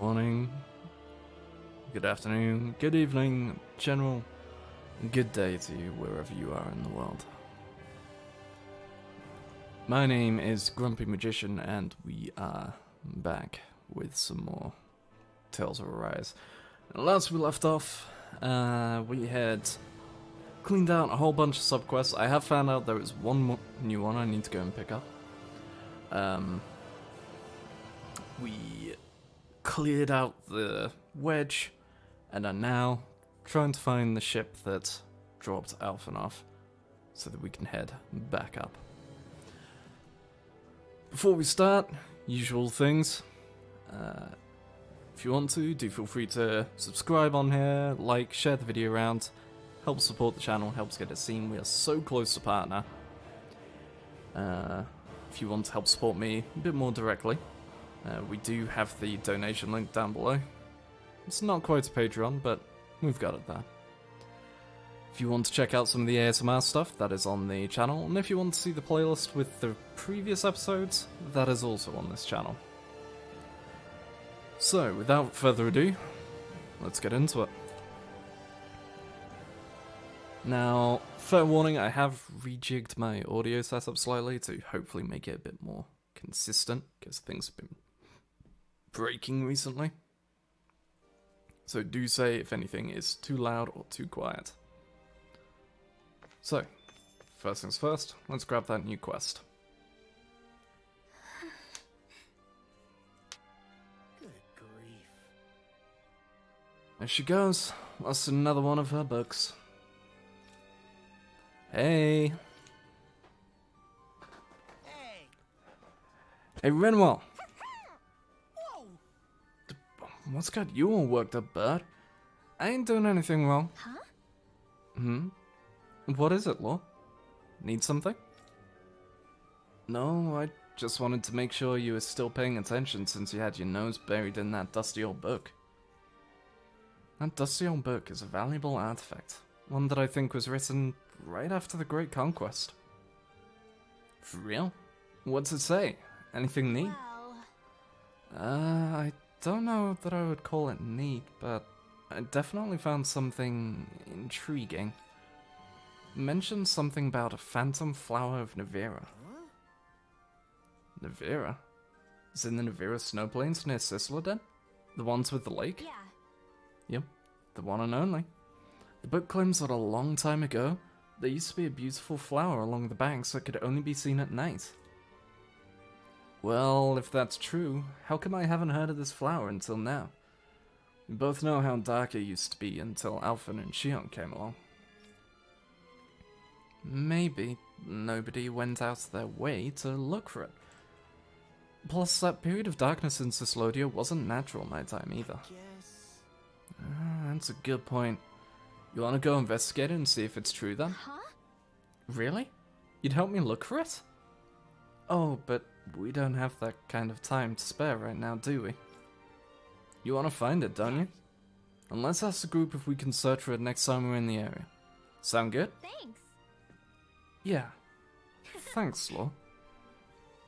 morning, good afternoon, good evening, general, good day to you wherever you are in the world. My name is Grumpy Magician, and we are back with some more Tales of Arise. Last we left off, we had cleaned out a whole bunch of subquests. I have found out there is one more new one I need to go and pick up. We cleared out the wedge, and are now trying to find the ship that dropped Alphen off, so that we can head back up. Before we start, usual things. If you want to, do feel free to subscribe on here, like, share the video around, help support the channel, helps get it seen. We are so close to partner. If you want to help support me a bit more directly, we do have the donation link down below. It's not quite a Patreon, but we've got it there. If you want to check out some of the ASMR stuff, that is on the channel, and if you want to see the playlist with the previous episodes, that is also on this channel. So, without further ado, let's get into it. Now, fair warning, I have rejigged my audio setup slightly to hopefully make it a bit more consistent, because things have been breaking recently. So do say if anything is too loud or too quiet. So, first things first, let's grab that new quest. Good grief. There she goes. Lost another one of her books. Hey. Hey! Hey, Renoir. Whoa! What's got you all worked up, bird? I ain't doing anything wrong. Huh? What is it, Law? Need something? No, I just wanted to make sure you were still paying attention since you had your nose buried in that dusty old book. That dusty old book is a valuable artifact. One that I think was written right after the Great Conquest. For real? What's it say? Anything neat? Well, I don't know that I would call it neat, but I definitely found something intriguing. It mentioned something about a phantom flower of Navira. Huh? Navira? Is in the Navira snow plains near Cisloden? The ones with the lake? yeah. Yep, the one and only. The book claims that a long time ago, there used to be a beautiful flower along the banks that could only be seen at night. Well, if that's true, how come I haven't heard of this flower until now? We both know how dark it used to be until Alphen and Xion came along. Maybe nobody went out of their way to look for it. Plus, that period of darkness in Cislodia wasn't natural nighttime either. Guess. That's a good point. You want to go investigate it and see if it's true then? Huh? Really? You'd help me look for it? Oh, but we don't have that kind of time to spare right now, do we? You want to find it, don't you? And let's ask the group if we can search for it next time we're in the area. Sound good? Thanks. Yeah. Thanks, Law.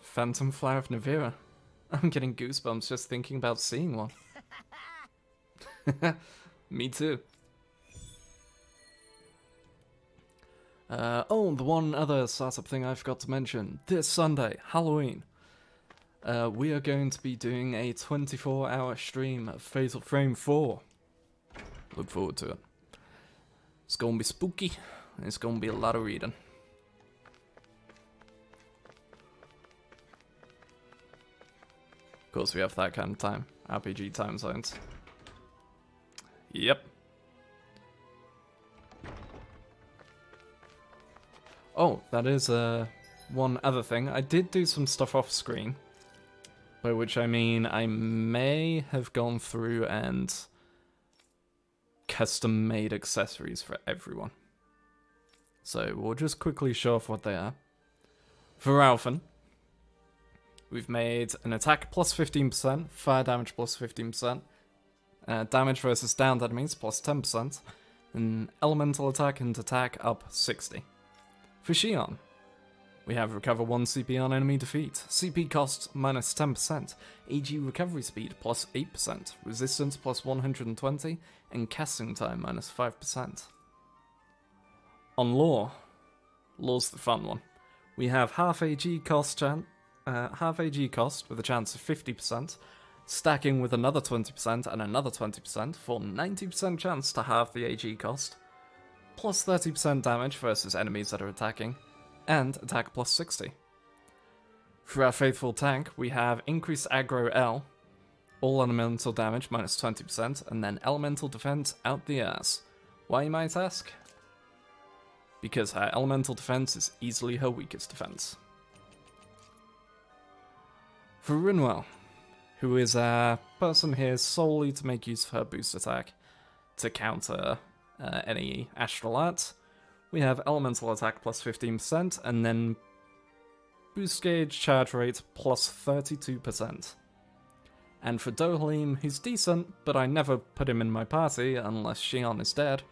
Phantom Flower of Navira. I'm getting goosebumps just thinking about seeing one. Me too. Oh, the one other startup thing I forgot to mention. This Sunday, Halloween, we are going to be doing a 24-hour stream of Fatal Frame 4. Look forward to it. It's going to be spooky, and it's going to be a lot of reading. Of course, we have that kind of time. RPG time zones. Yep. Oh, that is one other thing. I did do some stuff off screen. By which I mean I may have gone through and custom made accessories for everyone. So we'll just quickly show off what they are. For Alphen, we've made an attack plus 15%, fire damage plus 15%, damage versus downed enemies plus 10%, and elemental attack and attack up 60. For Xion, We have recover 1 CP on enemy defeat, CP cost minus 10%, AG recovery speed plus 8%, resistance plus 120, and casting time minus 5%. On lore, lore's the fun one. We have half AG cost with a chance of 50%, stacking with another 20% and another 20% for 90% chance to halve the AG cost, plus 30% damage versus enemies that are attacking, and attack plus 60. For our faithful tank, we have increased aggro L, all elemental damage minus 20%, and then elemental defense out the ass. Why, you might ask? Because her elemental defense is easily her weakest defense. For Rinwell, who is a person here solely to make use of her boost attack to counter any astral arts, we have elemental attack plus 15%, and then boost gauge charge rate plus 32%. And for Dohalim, who's decent, but I never put him in my party unless Xion is dead,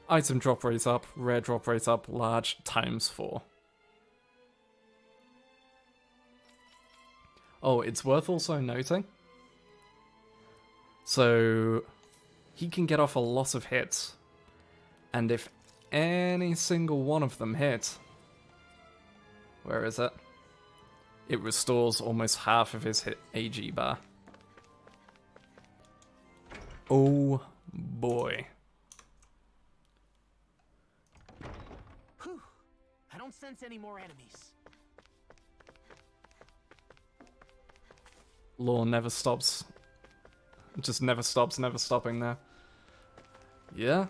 item drop rate up, rare drop rate up, large times 4. Oh, it's worth also noting, so he can get off a lot of hits, and if any single one of them hit, where is it? It restores almost half of his hit AG bar. Oh boy. Whew. I don't sense any more enemies. Lore never stops. Just never stops, never stopping there. Yeah?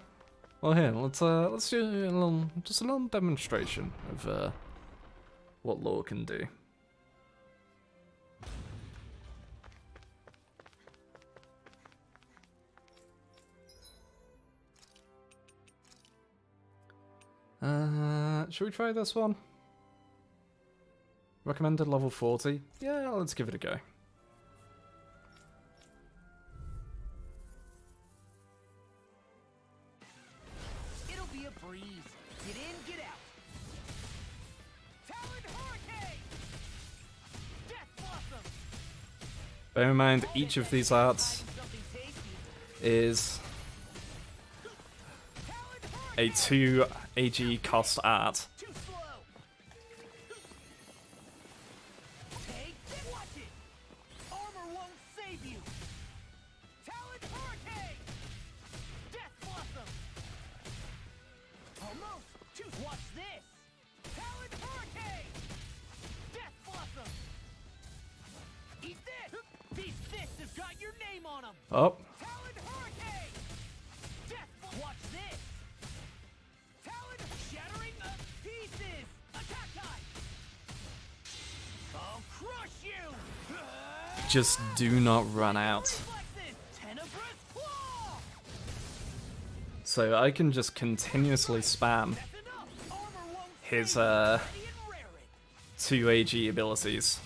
Well, here, let's do a little demonstration of what lore can do. Should we try this one? Recommended level 40? Yeah, let's give it a go. Bear in mind, each of these arts is a 2 AG cost art. Oh. Watch this. Talon shattering of pieces. Attack time. I'll crush you. Just do not run out. So I can just continuously spam his 2 AG abilities.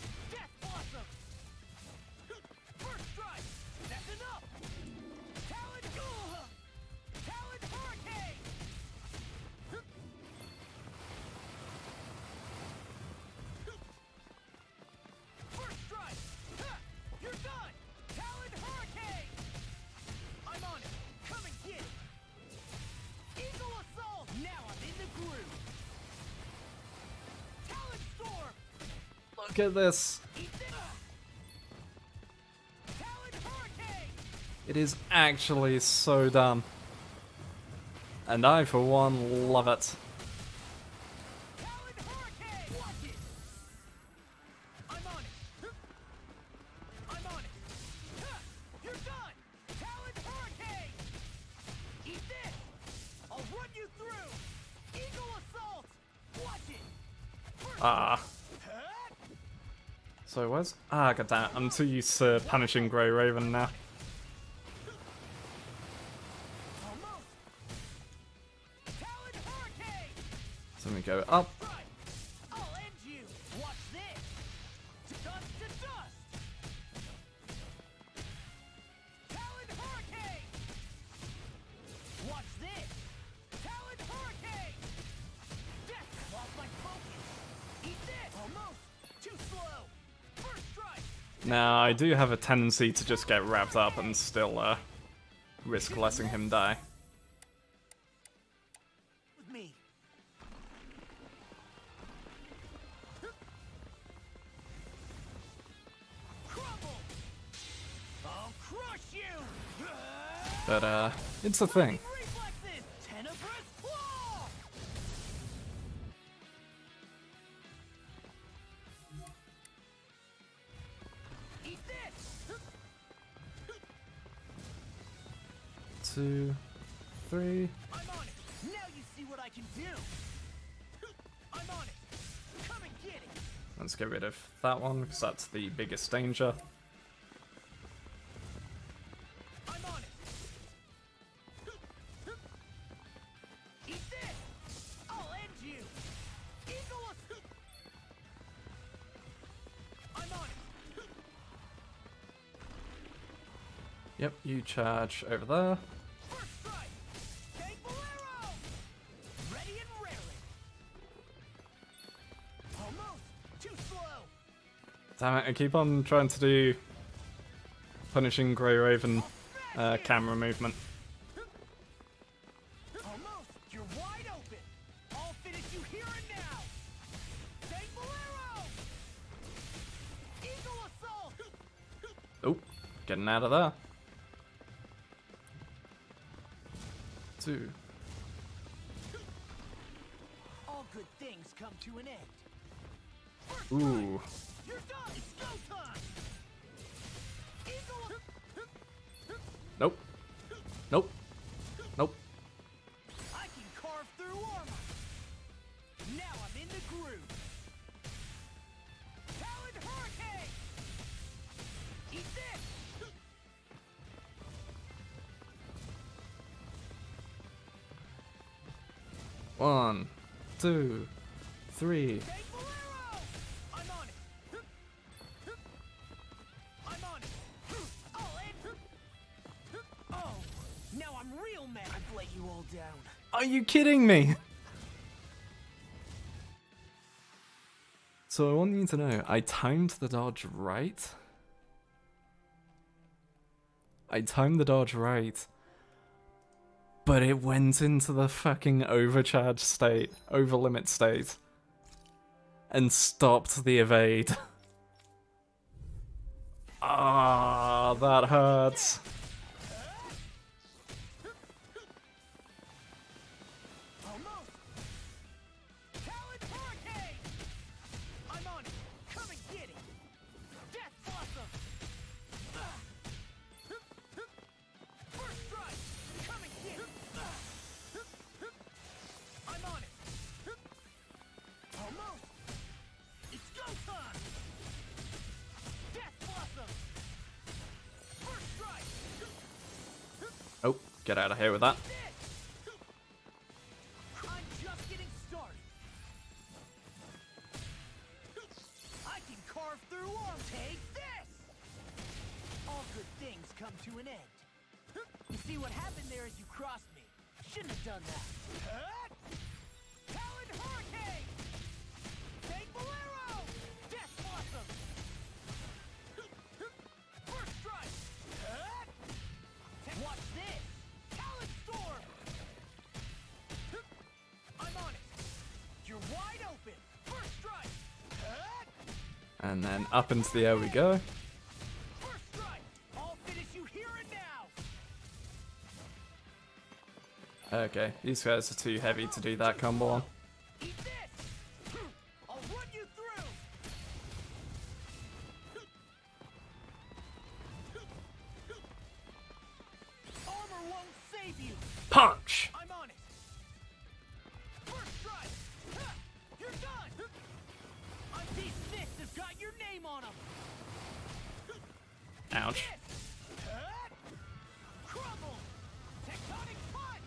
Look at this. It is actually so dumb. And I, for one, love it. So where's... Ah, god damn it. I'm too used to punishing Grey Raven now. So we go up. Now, I do have a tendency to just get wrapped up and still risk letting him die. With me. Crumble. I'll crush you. But it's a thing. Reflexes. Tenebrous claw. Eat this. 2, 3. I'm on it. Now you see what I can do. I'm on it. Come and get it. Let's get rid of that one, because that's the biggest danger. I'm on it. Eat this. I'll end you. Eagle. I'm on it. Yep, you charge over there. First strike. Tank Bolero. Ready and raring. Almost. Too slow. Damn it, I keep on trying to do punishing Grey Raven camera movement. Almost. You're wide open. I'll finish you here and now. Tank Bolero. Eagle assault. Oh, getting out of there. 2. All good things come to an end. Ooh. You're done. It's go time. Eagle. Nope. Nope. Nope. I can carve through armor. Now I'm in the groove. Talon Hurricane. Eat this. 1, 2, 3. Tank Bolero. I'm on it. I'm on it. I'll end. Oh, now I'm real mad. I've let you all down. Are you kidding me? So I want you to know, I timed the dodge right. I timed the dodge right. But it went into the fucking overcharge state, overlimit state, and stopped the evade. Ah, that hurts. Almost. Talon Hurricane. I'm on it. Come and get it. Death Blossom. First strike. Come and get it. I'm on it. Almost. It's go time. Death Blossom. First strike. Oh, get out of here with that. I'm just getting started. I can carve through arm. Take this! All good things come to an end. You see what happened there is you crossed me. Shouldn't have done that. Talon Hurricane! Tank Bolero! Death Blossom! First strike! Watch this! Talon Storm! I'm on it! You're wide open! First strike! And then up into the air we go. First strike! I'll finish you here and now! Okay, these guys are too heavy to do that combo on. Eat this! I'll run you through! Armor won't save you! Punch! I'm on it! First strike! Ha! You're done! These fists have got your name on them! Ouch. Crumble! Tectonic punch!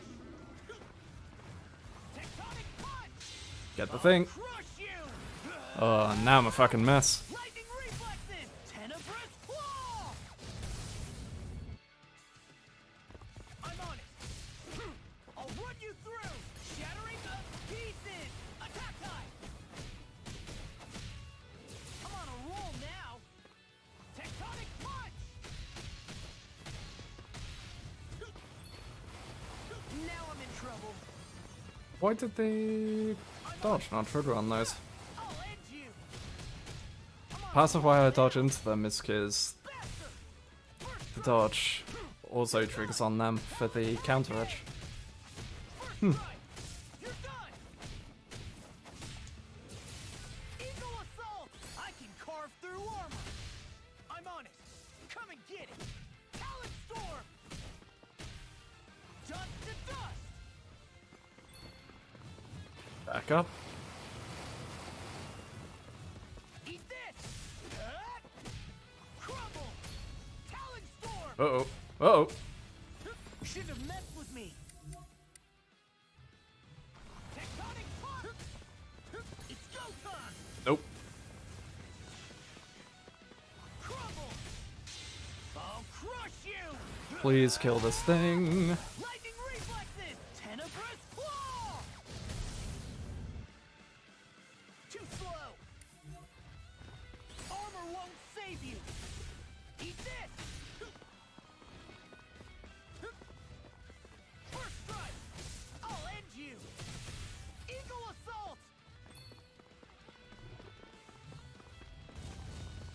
Tectonic punch! Get the thing. Crush you! Oh, now I'm a fucking mess. Lightning reflexes! Tenebrous claw! I'm on it! I'll run you through! Shattering of pieces! Attack time! I'm on a roll now! Why did they dodge not trigger on those? I'll end you. Part of why I dodge into them is because the dodge also triggers on them for the counter edge. You're done. Eagle assault. I can carve through armor. I'm on it. Come and get it. Talon storm. Dust to dust. Back up. Eat this. Crumble. Talon storm. Uh-oh. Uh-oh. Shouldn't have messed with me. Tectonic punch. It's go time. Nope. Crumble. I'll crush you. Please kill this thing. Lightning reflexes. Tenebrous claw. Too slow. Armor won't save you. Eat this. First strike. I'll end you. Eagle assault.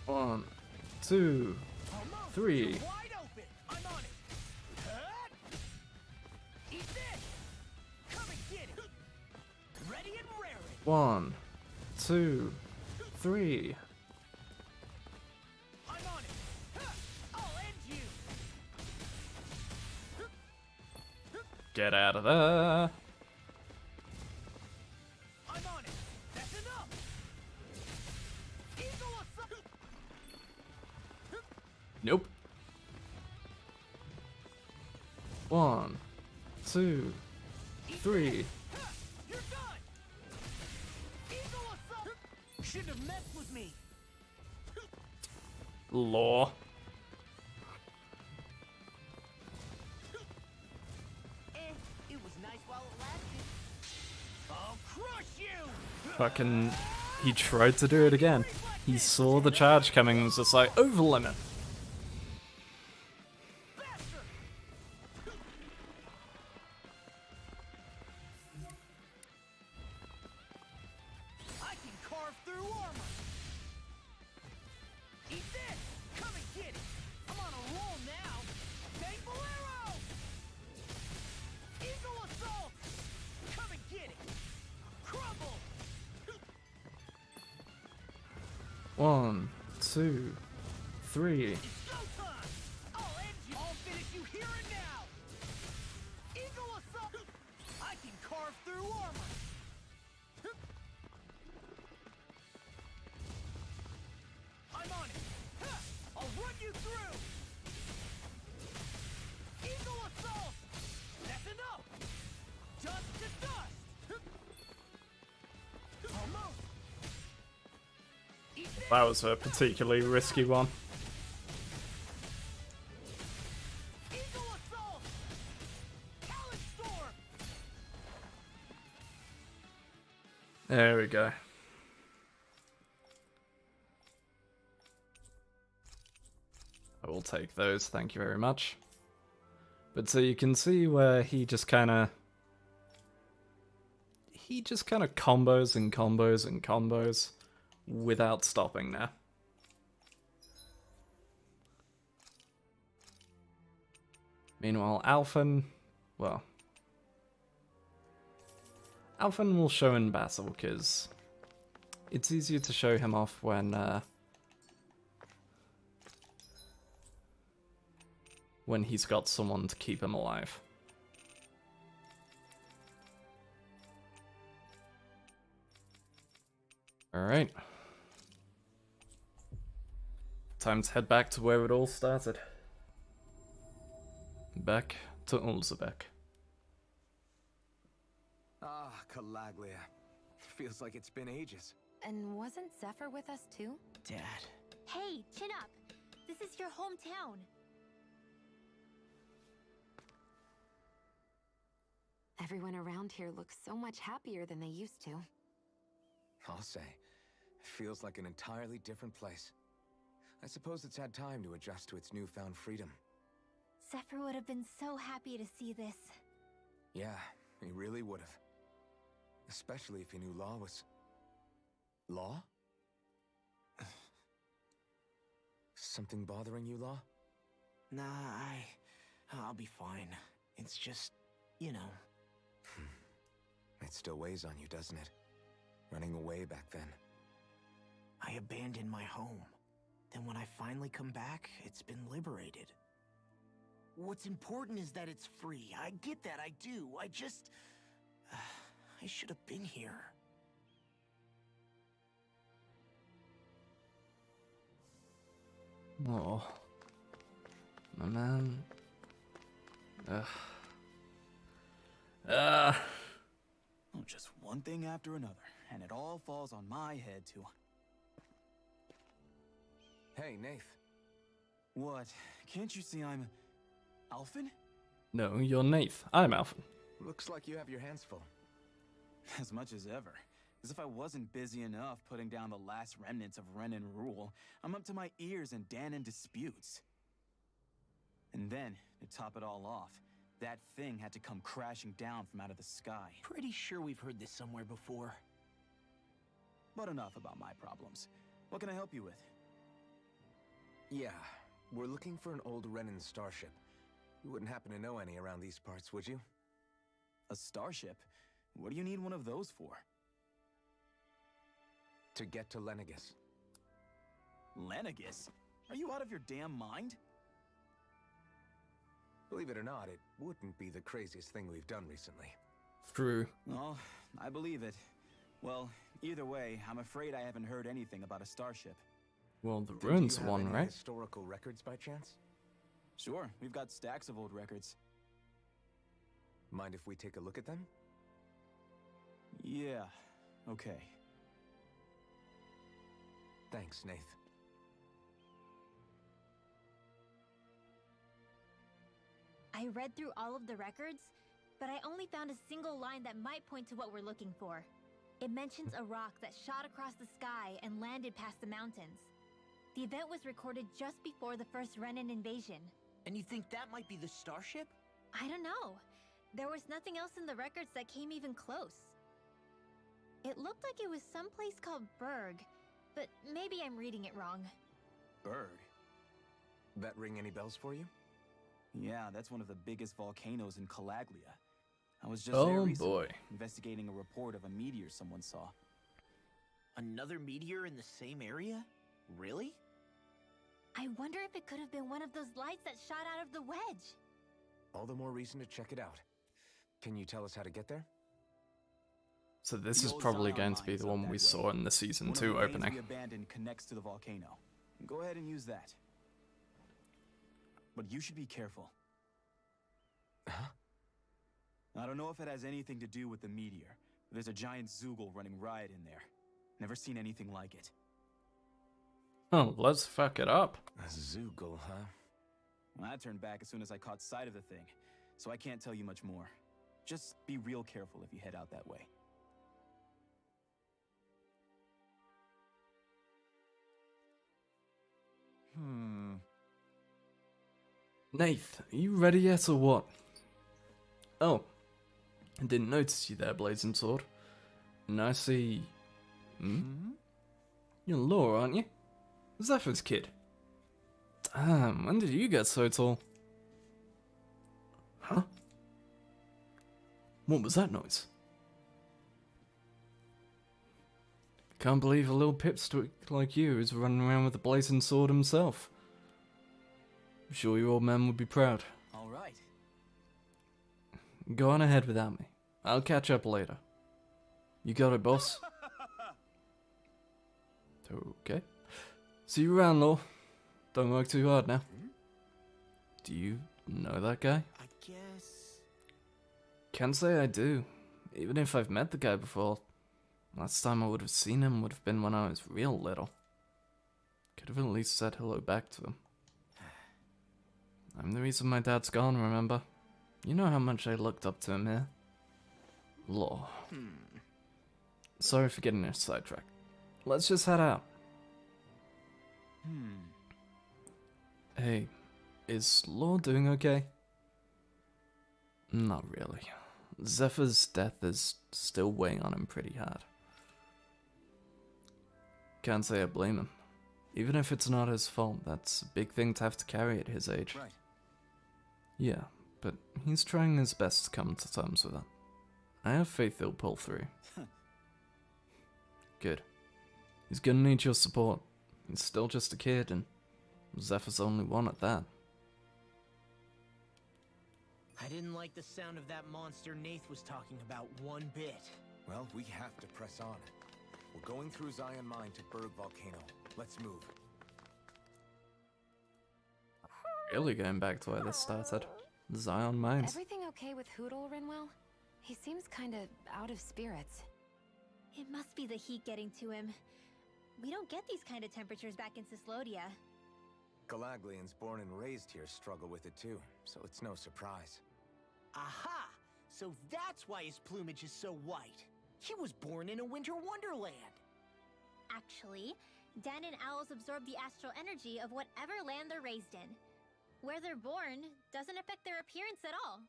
1, 2, Almost. 3. You're wide open. I'm on it. Eat this. Come and get it. Ready and raring. 1, 2, 3. I'm on it. I'll end you. Get out of there. I'm on it. That's enough. Eagle assault. Nope. 1, 2, 3. You're done. Eagle assault. Shouldn't have messed with me. Law. It was nice while it lasted. I'll crush you. Fucking. He tried to do it again. He saw the charge coming and was just like, over limit. Faster. I can carve through armor. Eat this. Come and get it. I'm on a roll now. Thankful arrow. Eagle assault. Come and get it. Crumble. 1, 2, 3. It's go time. I'll end you. I'll finish you here and now. Eagle assault. I can carve through armor. I'm on it. I'll run you through. Eagle assault. That's enough. Dust to dust. Almost. Eat this. That was a particularly risky one. Eagle assault. Talon storm. There we go. I will take those, thank you very much. But so you can see where he just kind of combos and combos and combos without stopping now. Meanwhile, Alphen, well, Alphen will show in battle because it's easier to show him off when he's got someone to keep him alive. Alright. Time to head back to where it all started. Back to Ulzebek. Ah, Calaglia. Feels like it's been ages. And wasn't Zephyr with us too? Dad. Hey, chin up. This is your hometown. Everyone around here looks so much happier than they used to. I'll say. It feels like an entirely different place. I suppose it's had time to adjust to its newfound freedom. Zephyr would have been so happy to see this. Yeah, he really would have. Especially if he knew Law was... Law? Something bothering you, Law? Nah, I'll be fine. It's just, you know. It still weighs on you, doesn't it? Running away back then. I abandoned my home. Then when I finally come back, it's been liberated. What's important is that it's free. I get that, I do. I just... I should have been here. Oh. My man. Ugh. Oh, just one thing after another, and it all falls on my head to... Hey, Nath. What? Can't you see I'm... Alphen? No, you're Nath. I'm Alphen. Looks like you have your hands full. As much as ever. As if I wasn't busy enough putting down the last remnants of Renan rule, I'm up to my ears in Dahnan disputes. And then, to top it all off, that thing had to come crashing down from out of the sky. Pretty sure we've heard this somewhere before. But enough about my problems. What can I help you with? Yeah, we're looking for an old Renan starship. You wouldn't happen to know any around these parts, would you? A starship? What do you need one of those for? To get to Lenegis. Lenegis? Are you out of your damn mind? Believe it or not, it wouldn't be the craziest thing we've done recently. True. Oh, I believe it. Well, either way, I'm afraid I haven't heard anything about a starship. Well, the Do ruins you have one, any right? historical records by chance? Sure, we've got stacks of old records. Mind if we take a look at them? Yeah, okay. Thanks, Nath. I read through all of the records, but I only found a single line that might point to what we're looking for. It mentions a rock that shot across the sky and landed past the mountains. The event was recorded just before the first Renan invasion. And you think that might be the starship? I don't know. There was nothing else in the records that came even close. It looked like it was someplace called Berg, but maybe I'm reading it wrong. Berg? That ring any bells for you? Yeah, that's one of the biggest volcanoes in Calaglia. I was just there Oh recently, boy. investigating a report of a meteor someone saw. Another meteor in the same area? Really? I wonder if it could have been one of those lights that shot out of the wedge. All the more reason to check it out. Can you tell us how to get there? So this The is old probably Zion going to be mine's the up one that we way. saw in the season One of 2 the lanes opening. we abandoned connects to the volcano. Go ahead and use that. But you should be careful. Huh? I don't know if it has anything to do with the meteor. But there's a giant Zoogle running riot in there. Never seen anything like it. Oh, let's fuck it up. A Zoogle, huh? I turned back as soon as I caught sight of the thing, so I can't tell you much more. Just be real careful if you head out that way. Nath, are you ready yet or what? Oh, I didn't notice you there, Blazing Sword. And I see... You're Laura, aren't you? Zephyr's kid. Damn, when did you get so tall? Huh? What was that noise? Can't believe a little pipstick like you is running around with a blazing sword himself. I'm sure your old man would be proud. All right. Go on ahead without me. I'll catch up later. You got it, boss? Okay. See you around, Law. Don't work too hard now. Do you know that guy? I guess... Can't say I do. Even if I've met the guy before. Last time I would have seen him would have been when I was real little. Could have at least said hello back to him. I'm the reason my dad's gone, remember? You know how much I looked up to him here. Law. Sorry for getting us sidetracked. Let's just head out. Hey, is Law doing okay? Not really. Zephyr's death is still weighing on him pretty hard. Can't say I blame him. Even if it's not his fault, that's a big thing to have to carry at his age. Right. Yeah, but he's trying his best to come to terms with it. I have faith he'll pull through. Good. He's gonna need your support. He's still just a kid, and Zephyr's only one at that. I didn't like the sound of that monster Nath was talking about one bit. Well, we have to press on. We're going through Zion Mine to Berg Volcano. Let's move. Really going back to where this started. Zion Mines. Everything okay with Hootle, Rinwell? He seems kinda out of spirits. It must be the heat getting to him. We don't get these kind of temperatures back in Cyslodia. Galaglians born and raised here struggle with it too, so it's no surprise. Aha! So that's why his plumage is so white. He was born in a winter wonderland. Actually, Dan and owls absorb the astral energy of whatever land they're raised in. Where they're born doesn't affect their appearance at all.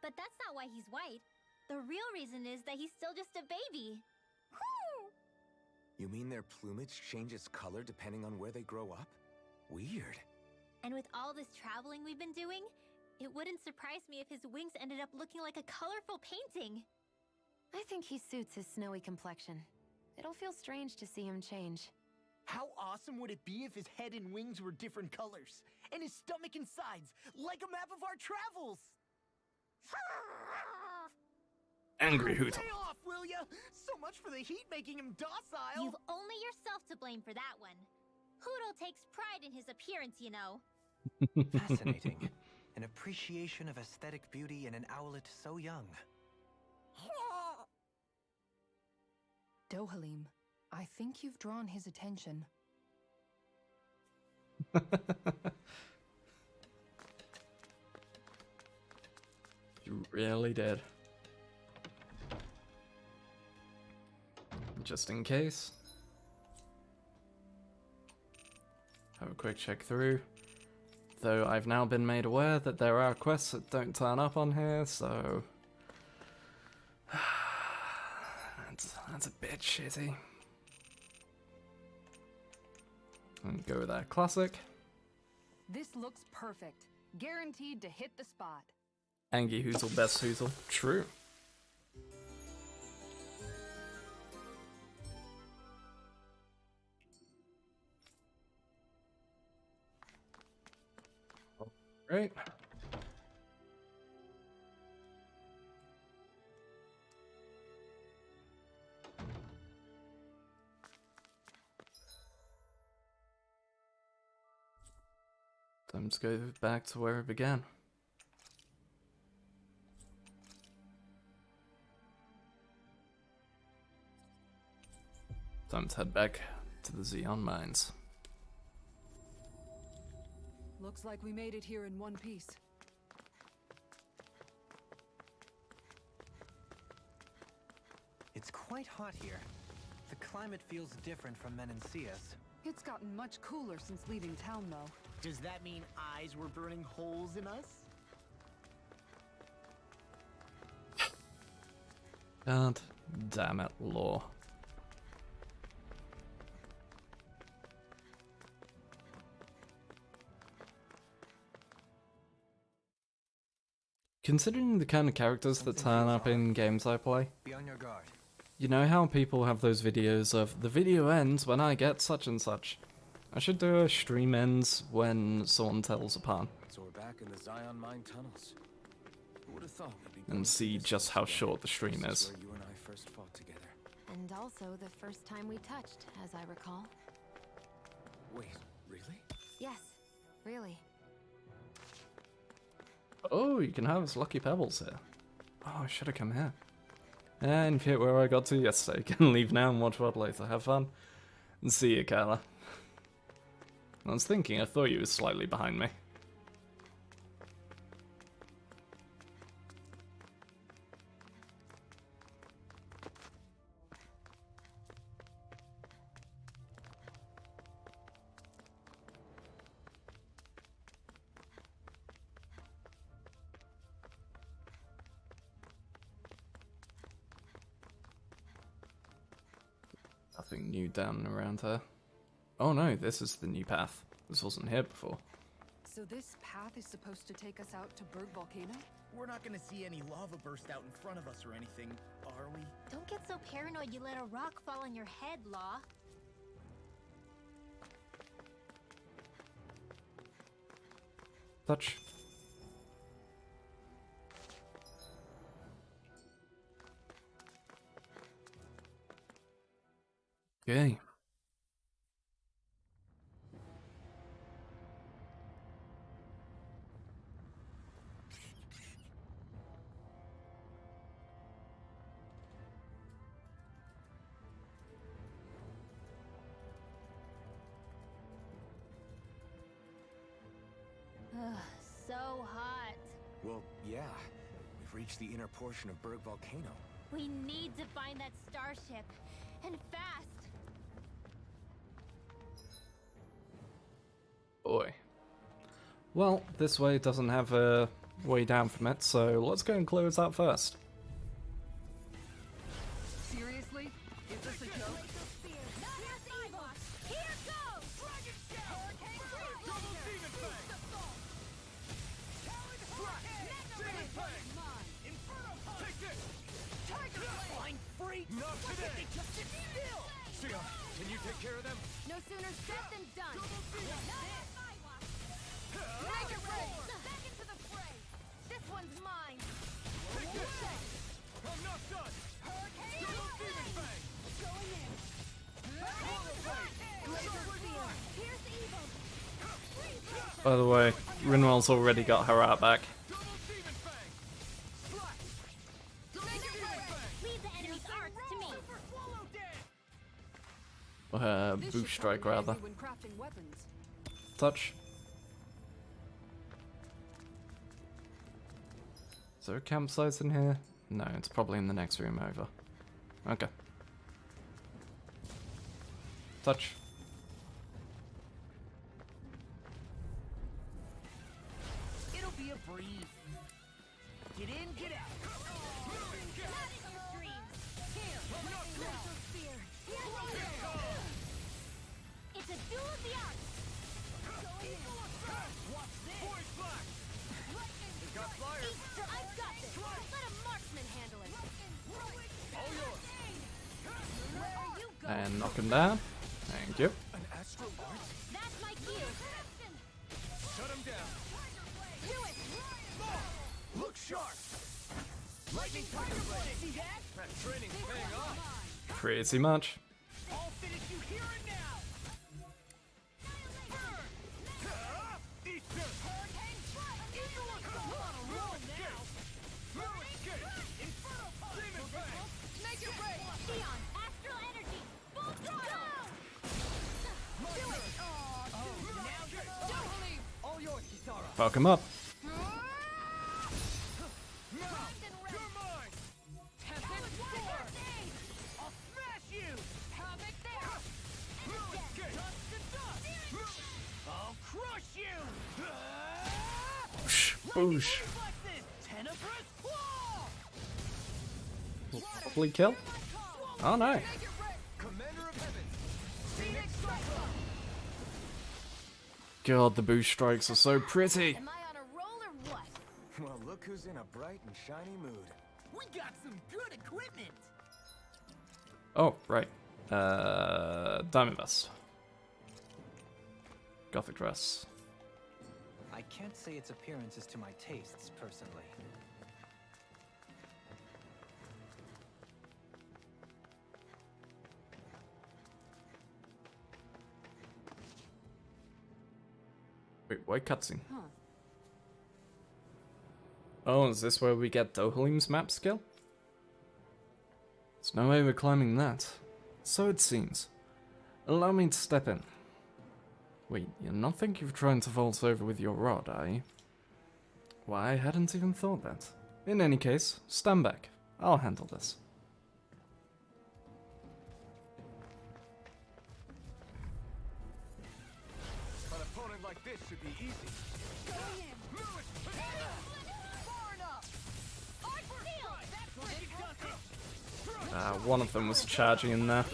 But that's not why he's white. The real reason is that he's still just a baby. Whoo! You mean their plumage changes color depending on where they grow up? Weird. And with all this traveling we've been doing, it wouldn't surprise me if his wings ended up looking like a colorful painting. I think he suits his snowy complexion. It'll feel strange to see him change. How awesome would it be if his head and wings were different colors? And his stomach and sides, like a map of our travels! Angry Hootle. Lay off, will ya? So much for the heat making him docile! You've only yourself to blame for that one. Hootle takes pride in his appearance, you know. Fascinating. An appreciation of aesthetic beauty in an owlet so young. Dohalim, I think you've drawn his attention. You really did. Just in case. Have a quick check through. Though I've now been made aware that there are quests that don't turn up on here, so... that's a bit shitty. And go with that classic. This looks perfect. Guaranteed to hit the spot. Angie Hootle, best Hootle. True. Right. Time to go back to where it began. Time to head back to the Zeon Mines. Looks like we made it here in one piece. It's quite hot here. The climate feels different from Menancius. It's gotten much cooler since leaving town, though. Does that mean eyes were burning holes in us? God damn it, Law. Considering the kind of characters that turn up in games I play, Be on your guard. you know how people have those videos of, the video ends when I get such and such. I should do a stream ends when someone tells upon, So we're back in the Zion Mine tunnels. Who would have thought we'd be and going see through this just how again? short the stream This is. where you and I first fought together. And also the first time we touched, as I recall. Wait, really? Yes, really. Oh, you can have Lucky Pebbles here. Oh, I should have come here. And hit where I got to yesterday. Can leave now and watch what later. Have fun. And see you, Carla. I was thinking, I thought you were slightly behind me. Nothing new down and around here. Oh no, this is the new path. This wasn't here before. So this path is supposed to take us out to Berg Volcano? We're not gonna see any lava burst out in front of us or anything, are we? Don't get so paranoid you let a rock fall on your head, Law. Touch. Okay. So hot. Well, yeah. We've reached the inner portion of Berg Volcano. We need to find that starship. And fast. Boy. Well, this way doesn't have a way down from it, so let's go and close that first. Seriously? Is this a joke? Not today! Just sit still! Sion, can you take care of them? No sooner said than done. Make it rain! Back into the fray! This one's mine! I'm not done! Hurricane! Double Demon Fang! Going in! Laser Spear! Here's evil! By the way, Rinwell's already got her out back. Double Demon Fang! Slash! Leave the enemy's arts to me! Super Swallow Dance! This Boost should strike come in rather. handy when crafting weapons. Touch. Is there a campsite in here? No, it's probably in the next room over. Okay. Touch. It'll be a breeze. Get in, get out. Not in your dreams! Here! Laser Spear! Here's evil! It's a duel of the arts! Going in! Watch this! Void Blast! Lightning got strike! flyers. Easter, I've got this! Let a marksman handle it! All yours! Where are you going? And knock him down. Thank you. An astral art? That's my cue! Shut him down! Do it! Look sharp! Lightning Tiger Blade! See that? That training's paying off! Pretty much. I'll finish you here and now! Burn! Easter! Hurricane strike! Eagle Assault! On a roll now! Merlin Skate! Inferno Punch! Demon Fang! Make it rain! Sion, astral energy! Full throttle! Do it! All yours, Kisara! Fuck him up. Now! You're mine! I'll smash you! Havoc there! Merlin Skate! Dust to dust! I'll crush you! Boosh. Reflexes! Tenebrous Claw! Probably kill. Oh no. Commander of Heaven! Phoenix Cyclone! God, the boost strikes are so pretty. Am I on a roll or what? Well, look who's in a bright and shiny mood. We got some good equipment! Oh, right. Diamond Vest. Gothic dress. I can't say its appearance is to my tastes, personally. Wait, why cutscene? Huh. Oh, is this where we get Dohalim's map skill? There's no way we're climbing that. So it seems. Allow me to step in. Wait, you're not thinking of trying to vault over with your rod, are you? Why, I hadn't even thought that. In any case, stand back. I'll handle this. An opponent like this should be easy. One of them was charging in there.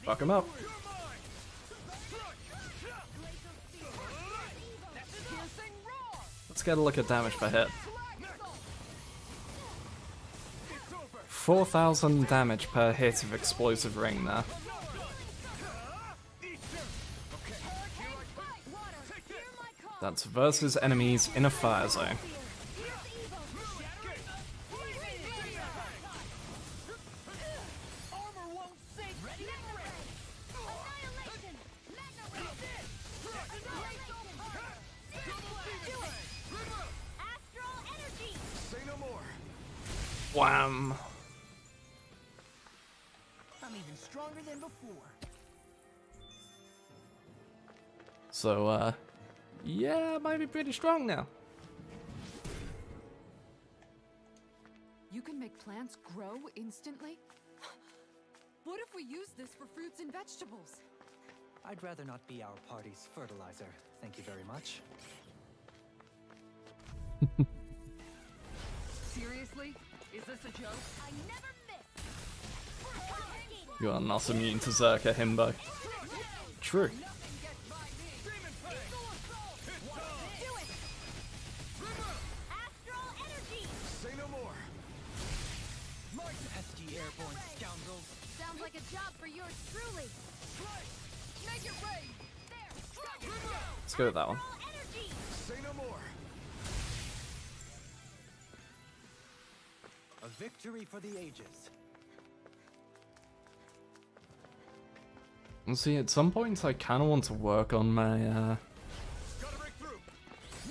Fuck him up. Let's get a look at damage per hit. 4,000 damage per hit of explosive ring there. That's versus enemies in a fire zone. Wham! I'm even stronger than before. So, yeah, might be pretty strong now. You can make plants grow instantly? What if we use this for fruits and vegetables? I'd rather not be our party's fertilizer. Thank you very much. Seriously? Is this a joke? I never miss. You are not immune to Zerka, Himbo. True. Astral energy. Say no more. Pesky airborne scoundrels. Sounds like a job for yours truly. Make it rain! Let's go with that one. Astral energy. Say no more. A victory for the ages. And see, at some points I kind of want to work on my, Gotta break through.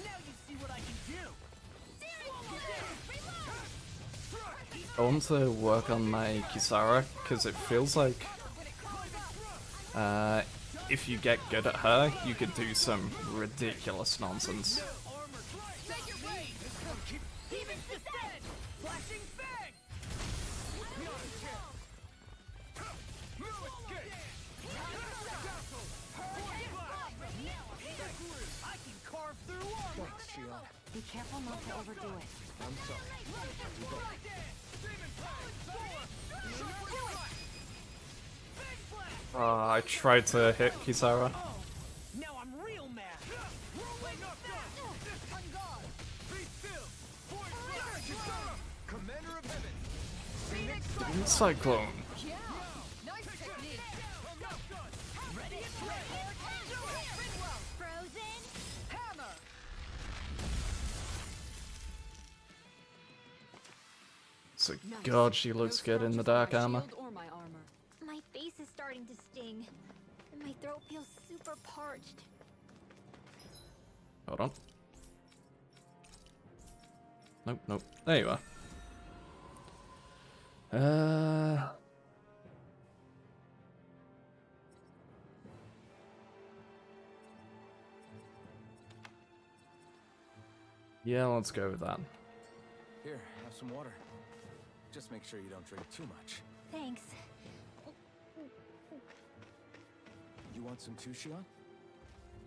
Now you see what I can do. I want to work on my Kisara, because it feels like, if you get good at her, you could do some ridiculous nonsense. Make it rain. Even descend. Flashing fang. No escape. I can carve through armor. Thanks, Shion. Be careful not to overdo it. I'm sorry. I tried to hit Kisara. Now I'm real mad. Be still. Commander of Heaven. Cyclone. Yeah! Nice technique! Frozen. Hammer! So, Nice. God, she looks No good in the scratches on dark my armor. shield or my armor. My face is starting to sting, and my throat feels super parched. Hold on. Nope, nope. There you are. Yeah, let's go with that. Here, have some water. Just make sure you don't drink too much. Thanks. You want some too, Shion?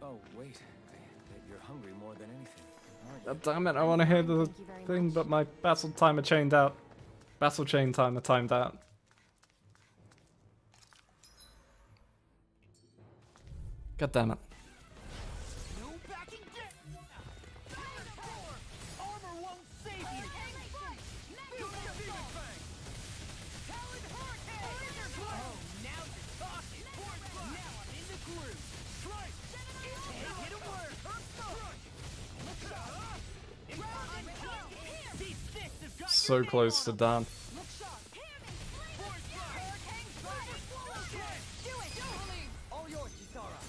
Oh, wait. I bet you're hungry more than anything, aren't you? God damn it, I want to hear the Thank you very thing, much. but my battle timer chained out. Battle chain timer timed out. God damn it. No backing down. Armor won't save you. Oh, now you're talking. Now I'm in the groove. Strike. Can't hit a word. These fists have got So your close to name done. All yours, Kisara.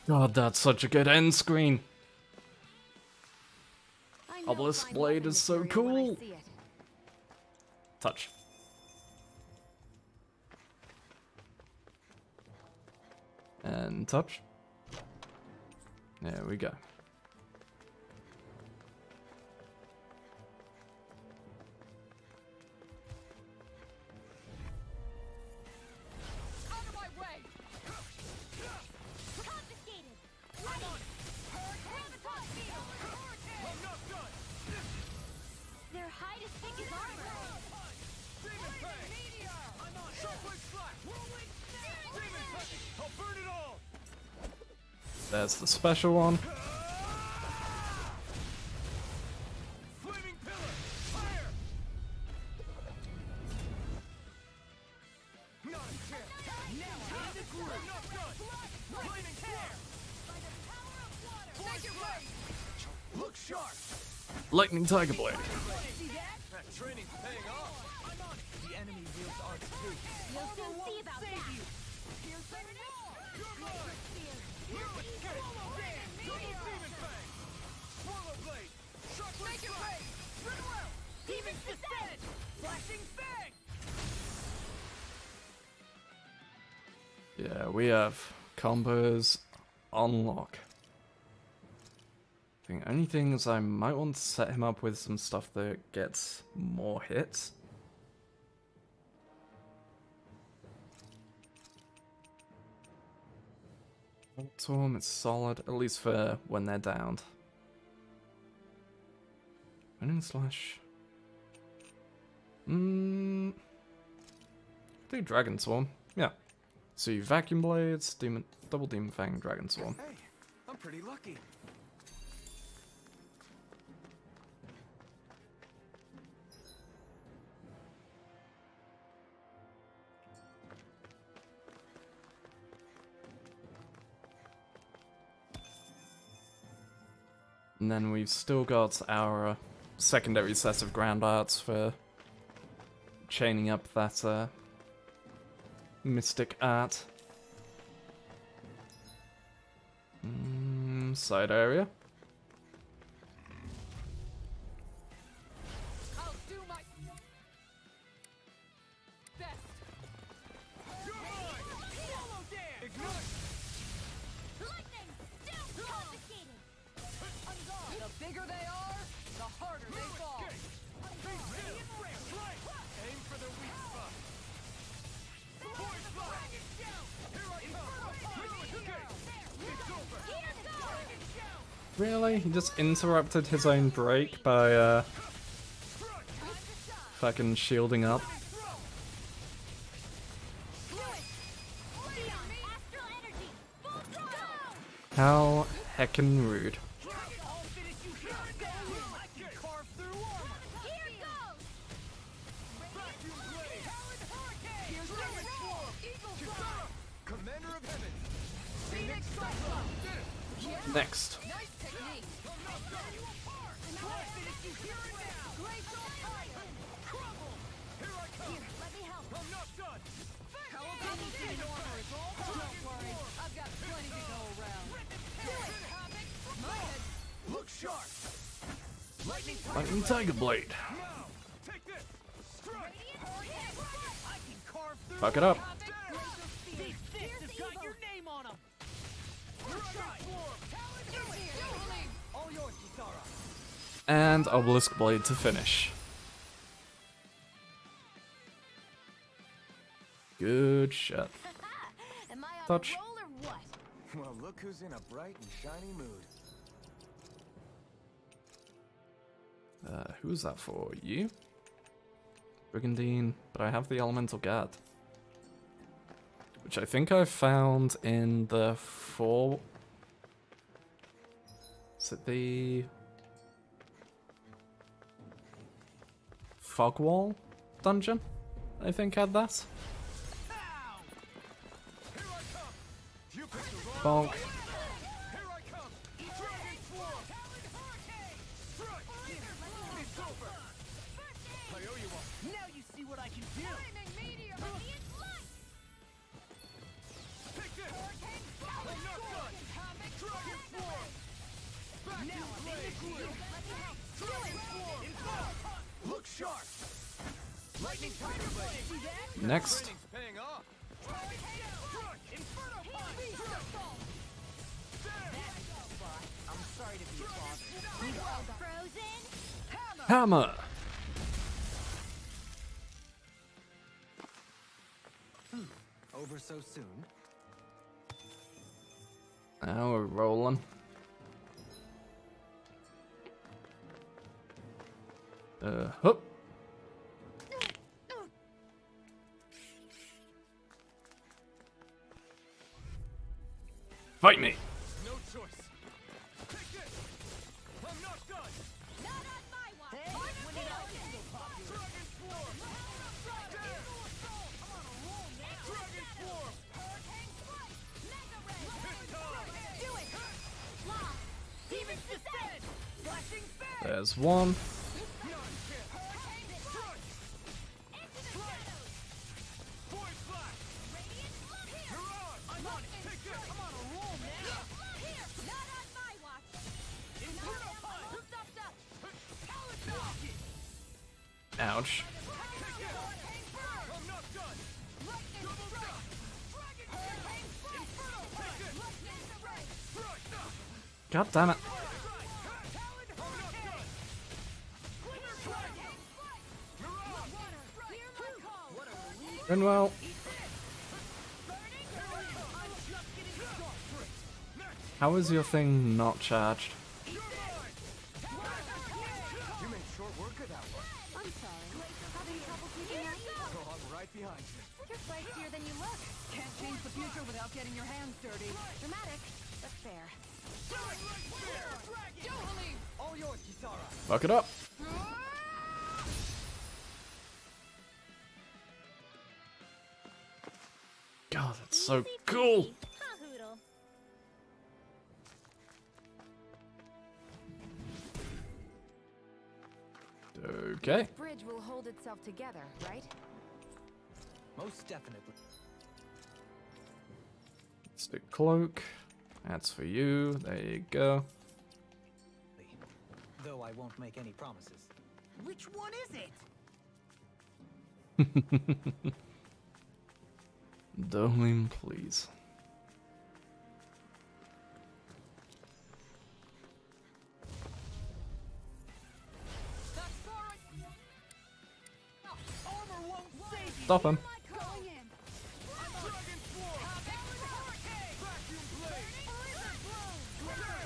God, that's such a good end screen. I know Obelisk fine Blade weapon is so material when I cool. see it. Touch. And touch. There we go. Out of my way! Confiscated. Their hide is thick as armor. There's the special one. Flaming pillar! Fire! Not a chance! Now I'm in the groove! Not done! Flaming tear! Make it right! Look sharp! Lightning Tiger Blade. See that? That training's paying off! I'm on it! The enemy wields ours too! You'll soon see about that. Here's the wall! You're mine! Double demon fang! Swallow blade! Sharp make it right! Run around! Demon's descent! Flashing fang! Yeah, we have combos on lock. I think only thing is I might want to set him up with some stuff that gets more hits. Storm is solid, at least for when they're downed. Running slash. Do Dragon Swarm. Yeah. So you Vacuum Blades, Double Demon Fang, Dragon Swarm. Hey, I'm pretty lucky. And then we've still got our secondary set of ground arts for chaining up that mystic art. Side area. I'll do my best. You're mine! Swallow dance! Ignite! Lightning! Down! Confiscated! The bigger they are, the harder they fall. Aim for the weak spot. Force fire! Here I come! It's over! Really? He just interrupted his own break by fucking shielding up. Astral energy! Full throttle! How heckin' rude. I'll finish you here! I can carve through armor! Here goes! Vacuum blade! Talon hurricane! Here's Dragon Swarm! Eagle Kisara! Commander of Heaven! Phoenix Cyclone! Next. Nice technique. I'll finish you here and now! Glacial Titan! Crumble! Here I come! Let me help. I'm not done! Anything armor is all. Don't worry, I've got plenty to go around. My head. Look sharp! Lightning Lightning Tiger Blade. now! Take this! Strike! I can carve through Fuck it up. These fists have got your name on them! Dragon Swarm! All yours, Kisara! And Obelisk Blade to finish. Good shot. Am I on Touch. a roll or what? Well, look who's in a bright and shiny mood. Who's that for? You? Brigandine, but I have the Elemental Guard. Which I think I found in the Is it the Fog Wall dungeon? I think had that. Here I come! You picked the wrong Bonk. Here I come! Dragon Swarm! Talon hurricane! Strike! It's over! I owe you one. Now you see what I can do! Radiant light! Take this! I'm not done! Dragon Swarm! Now I'm in the groove! Dragon Swarm! Look sharp! Lightning Tiger Blade! See that? Next. Training's paying off! Inferno Punch! I'm sorry to be a bother. Frozen? Hammer! Over so soon. Now we're rolling. Hup. Fight me! No There's one. Ouch. God damn it. Rinwell. How is your thing not charged? You made short work of that one. I'm sorry. Having trouble keeping up? Oh, I'm right behind you. You're feistier than you look. Can't change the future without getting your hands dirty. Dramatic, but fair. All yours, Kisara. Fuck it up. God, that's so Easy cool. peasy. Ha-hoodle. Okay. Bridge will hold itself together, right? Most definitely. Stick cloak. That's for you. There you go. Though I won't make any promises. Which one is it? Darling, please. Armor won't save you. Stop him. Going in.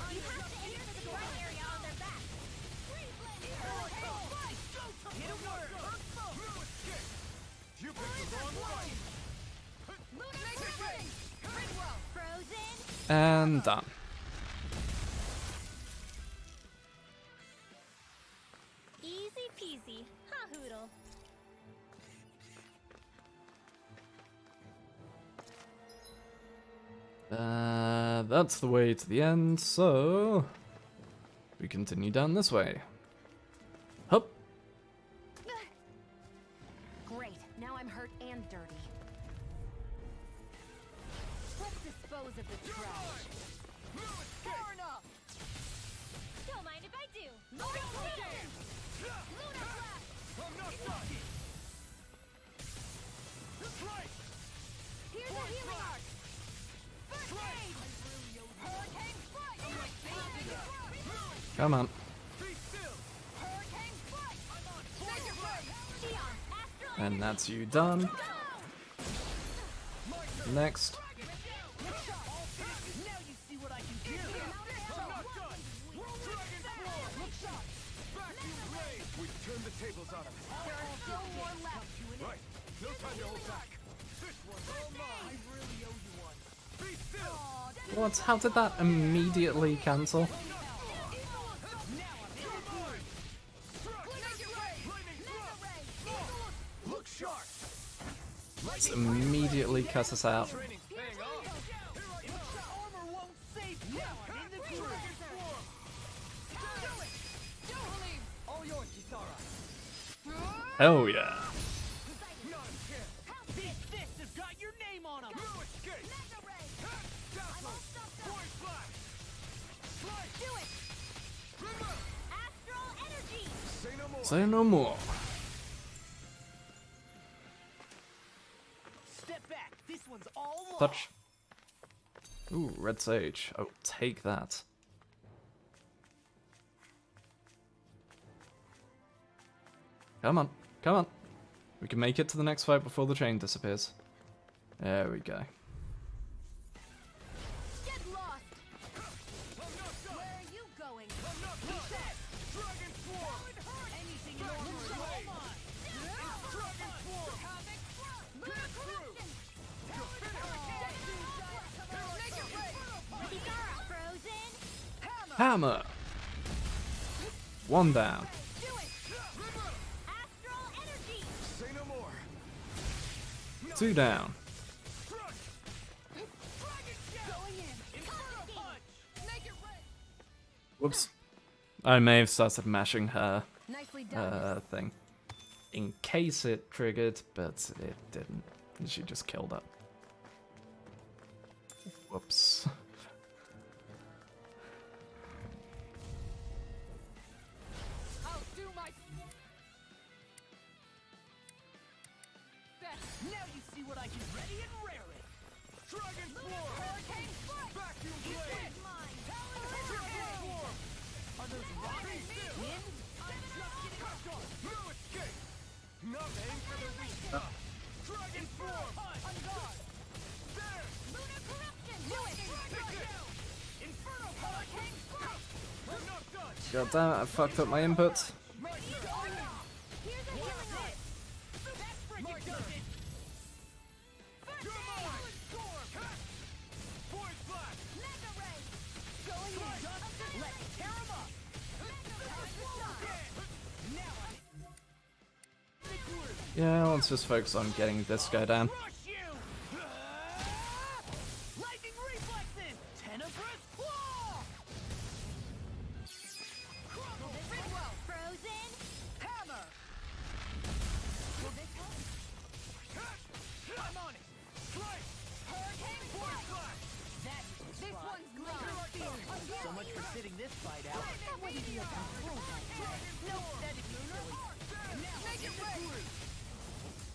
You have to aim for the right area on their back. You picked the wrong one. Frozen. And done. Easy peasy. Ha-hoodle. That's the way to the end, so we continue down this way. Hup. Great. Now I'm hurt and dirty. Let's dispose of the trash. Far enough. Don't mind if I do. Luna Blast. I'm not done. Right. Here's a healing arc. First aid. Hurricane strike. Come on. Hurricane strike. Sion, astral. And that's you done. Next. Now you see what I can do. I'm not done. Dragon Form. Vacuum blade. We've turned the tables on him. There are still more left. Right. No time to hold back. This one's all mine. I really owe you one. Be still. What? How did that immediately cancel? Look sharp. Let's immediately cut us out. Training's paying off. Armor won't save you. Now I'm in the groove. All yours, Kisara. Hell yeah. These fists have got your name on them. No escape. Dazzle. Void flash. Slice. Do it. Astral energy. Say no more. Say no more. Step back. This one's all law. Touch. Ooh, red sage. Oh, take that. Come on. Come on. We can make it to the next fight before the chain disappears. There we go. Get lost. Where are you going? Dragon Form. Anything in armor is all mine. Dragon Form. Kisara, frozen. Hammer. One down. Do it. Astral energy. Say no more. Two down. Going in. Inferno punch. Make it rain. Whoops. I may have started mashing her Nicely done. thing in case it triggered, but it didn't. She just killed it. Whoops. I'll do my best. Now you see what I can ready and rare it. Dragon Form! Hurricane Strike! Vacuum Blade! Dragon Form! Are those rockets in? I'm just getting started. No escape! Not aim for the weak spot. Dragon Form! On guard! There! Lunar Corruption! Do it! Inferno Hurricane Strike! We're not done! God damn it, I fucked up my inputs. My turn! Here's a healing ray. That's freaking does it! You're mine! Storm! Void Blast! Mega ray. Going in! Let's tear him up! Now I Yeah, let's just focus on getting this guy down. crush you! Lightning reflexes! Tenebrous claw! Crumble! Ridwell. Frozen. Hammer! Will this help? I'm on it! Strike! Hurricane Void Strike. Blast! That This one's mine. so much for sitting this fight out. That wouldn't be a control. No pathetic lunar. Now make it rain!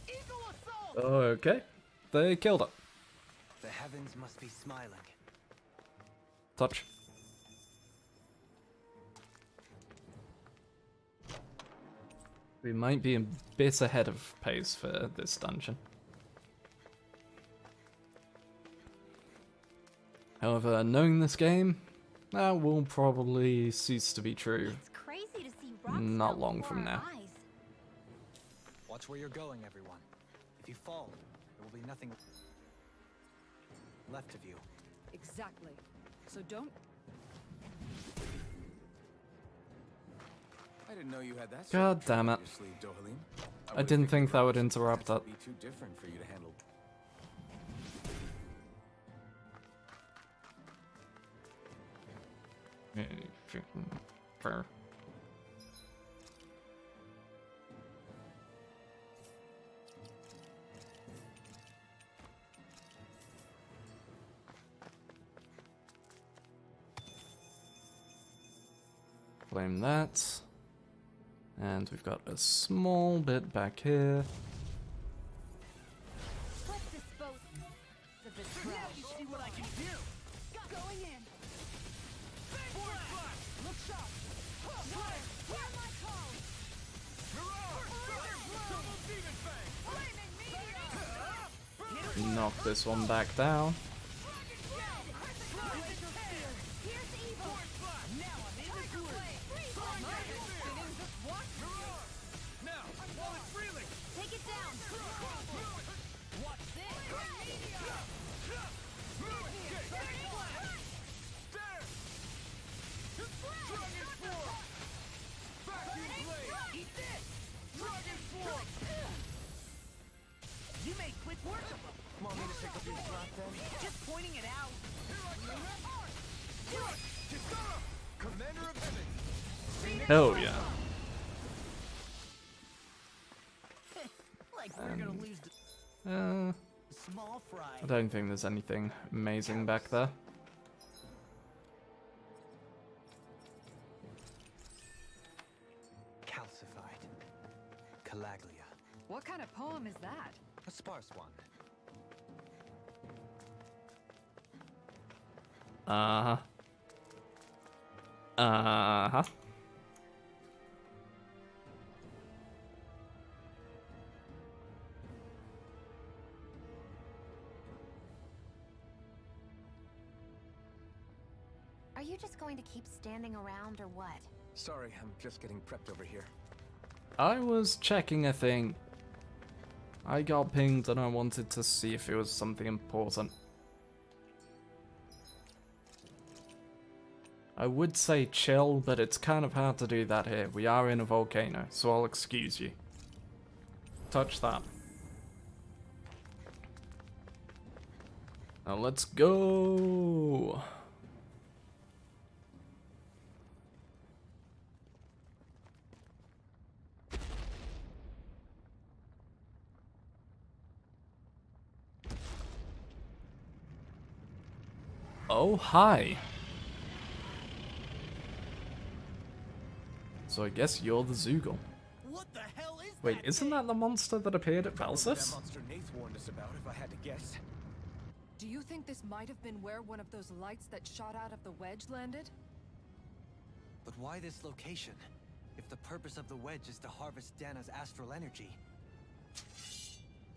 Eagle assault! Okay, they killed it. The heavens must be smiling. Touch. We might be a bit ahead of pace for this dungeon. However, knowing this game, that will probably cease to be true. It's crazy to see rocks Not melt long before from our now. eyes. Watch where you're going, everyone. If you fall, there will be nothing left of you. Exactly. So don't. I didn't know you had that. God damn it. Your sleeve, Dohalim. I didn't think that would interrupt that. Would be too different for you to handle. Fair. Claim that. And we've got a small bit back here. Let's dispose of this Now trash. you see what I can do! Going in. Void Blast! Look sharp! Strike! Hear my call. Mirage! Double Demon Fang! Knock this one back down. Here's evil. Now I'm in the groove! Now, while it's reeling! Take it down. Watch this! Dragon Form! Vacuum Blade! Eat this! Dragon Form! You made quick work of them! Want me to pick up your slack then? Just pointing it out! Commander of Heaven! Hell yeah. Like we're gonna lose the small fry. I don't think there's anything amazing back there. Calcified. Calaglia. What kind of poem is that? A sparse one. Uh-huh. Uh-huh. Are you just going to keep standing around or what? Sorry, I'm just getting prepped over here. I was checking a thing. I got pinged and I wanted to see if it was something important. I would say chill, but it's kind of hard to do that here. We are in a volcano, so I'll excuse you. Touch that. Now let's go. Oh, hi. So I guess you're the Zoogle. What the hell is Wait, that isn't thing? that the monster that appeared at That Belsis? monster Nath warned us about, if I had to guess. Do you think this might have been where one of those lights that shot out of the wedge landed? But why this location? If the purpose of the wedge is to harvest Dana's astral energy.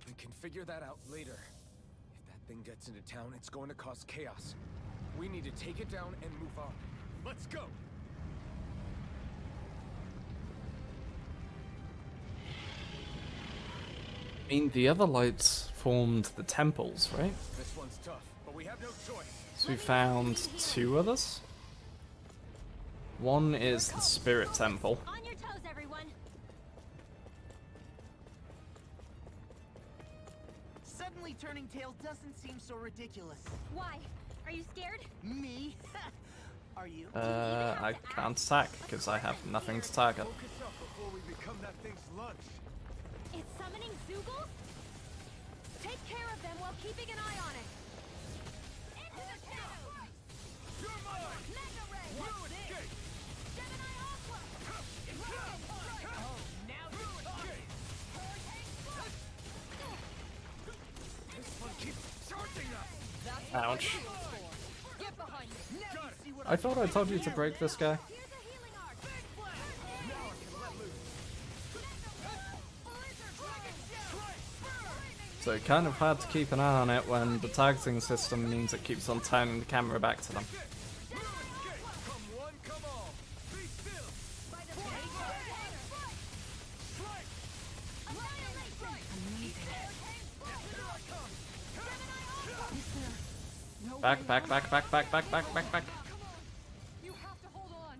We can figure that out later. If that thing gets into town, it's going to cause chaos. We need to take it down and move on. Let's go! I mean, the other lights formed the temples, right? This one's tough, but we have no choice. So we found 2 others. One is the Spirit Temple. On your toes, everyone. Suddenly turning tail doesn't seem so ridiculous. Why? Are you scared? Me? Are you? I can't attack because I have nothing to target. Focus up before we become that thing's lunch. It's summoning Zoogles? Take care of them while keeping an eye on it. Into the shadows! You're mine! Mega Ray! You escape! Gemini Aqua! Oh, now you're talking. Hurricane Strike! This one keeps charging us! Ouch. Get behind me. Now you see what I thought I told you to break this guy. Here's a healing arc! Now I can let loose. So kind of hard to keep an eye on it when the targeting system means it keeps on turning the camera back to them. You escape! Come one, come all! Be still! Back, back, back, back, back, back, back, back, back. You have to hold on.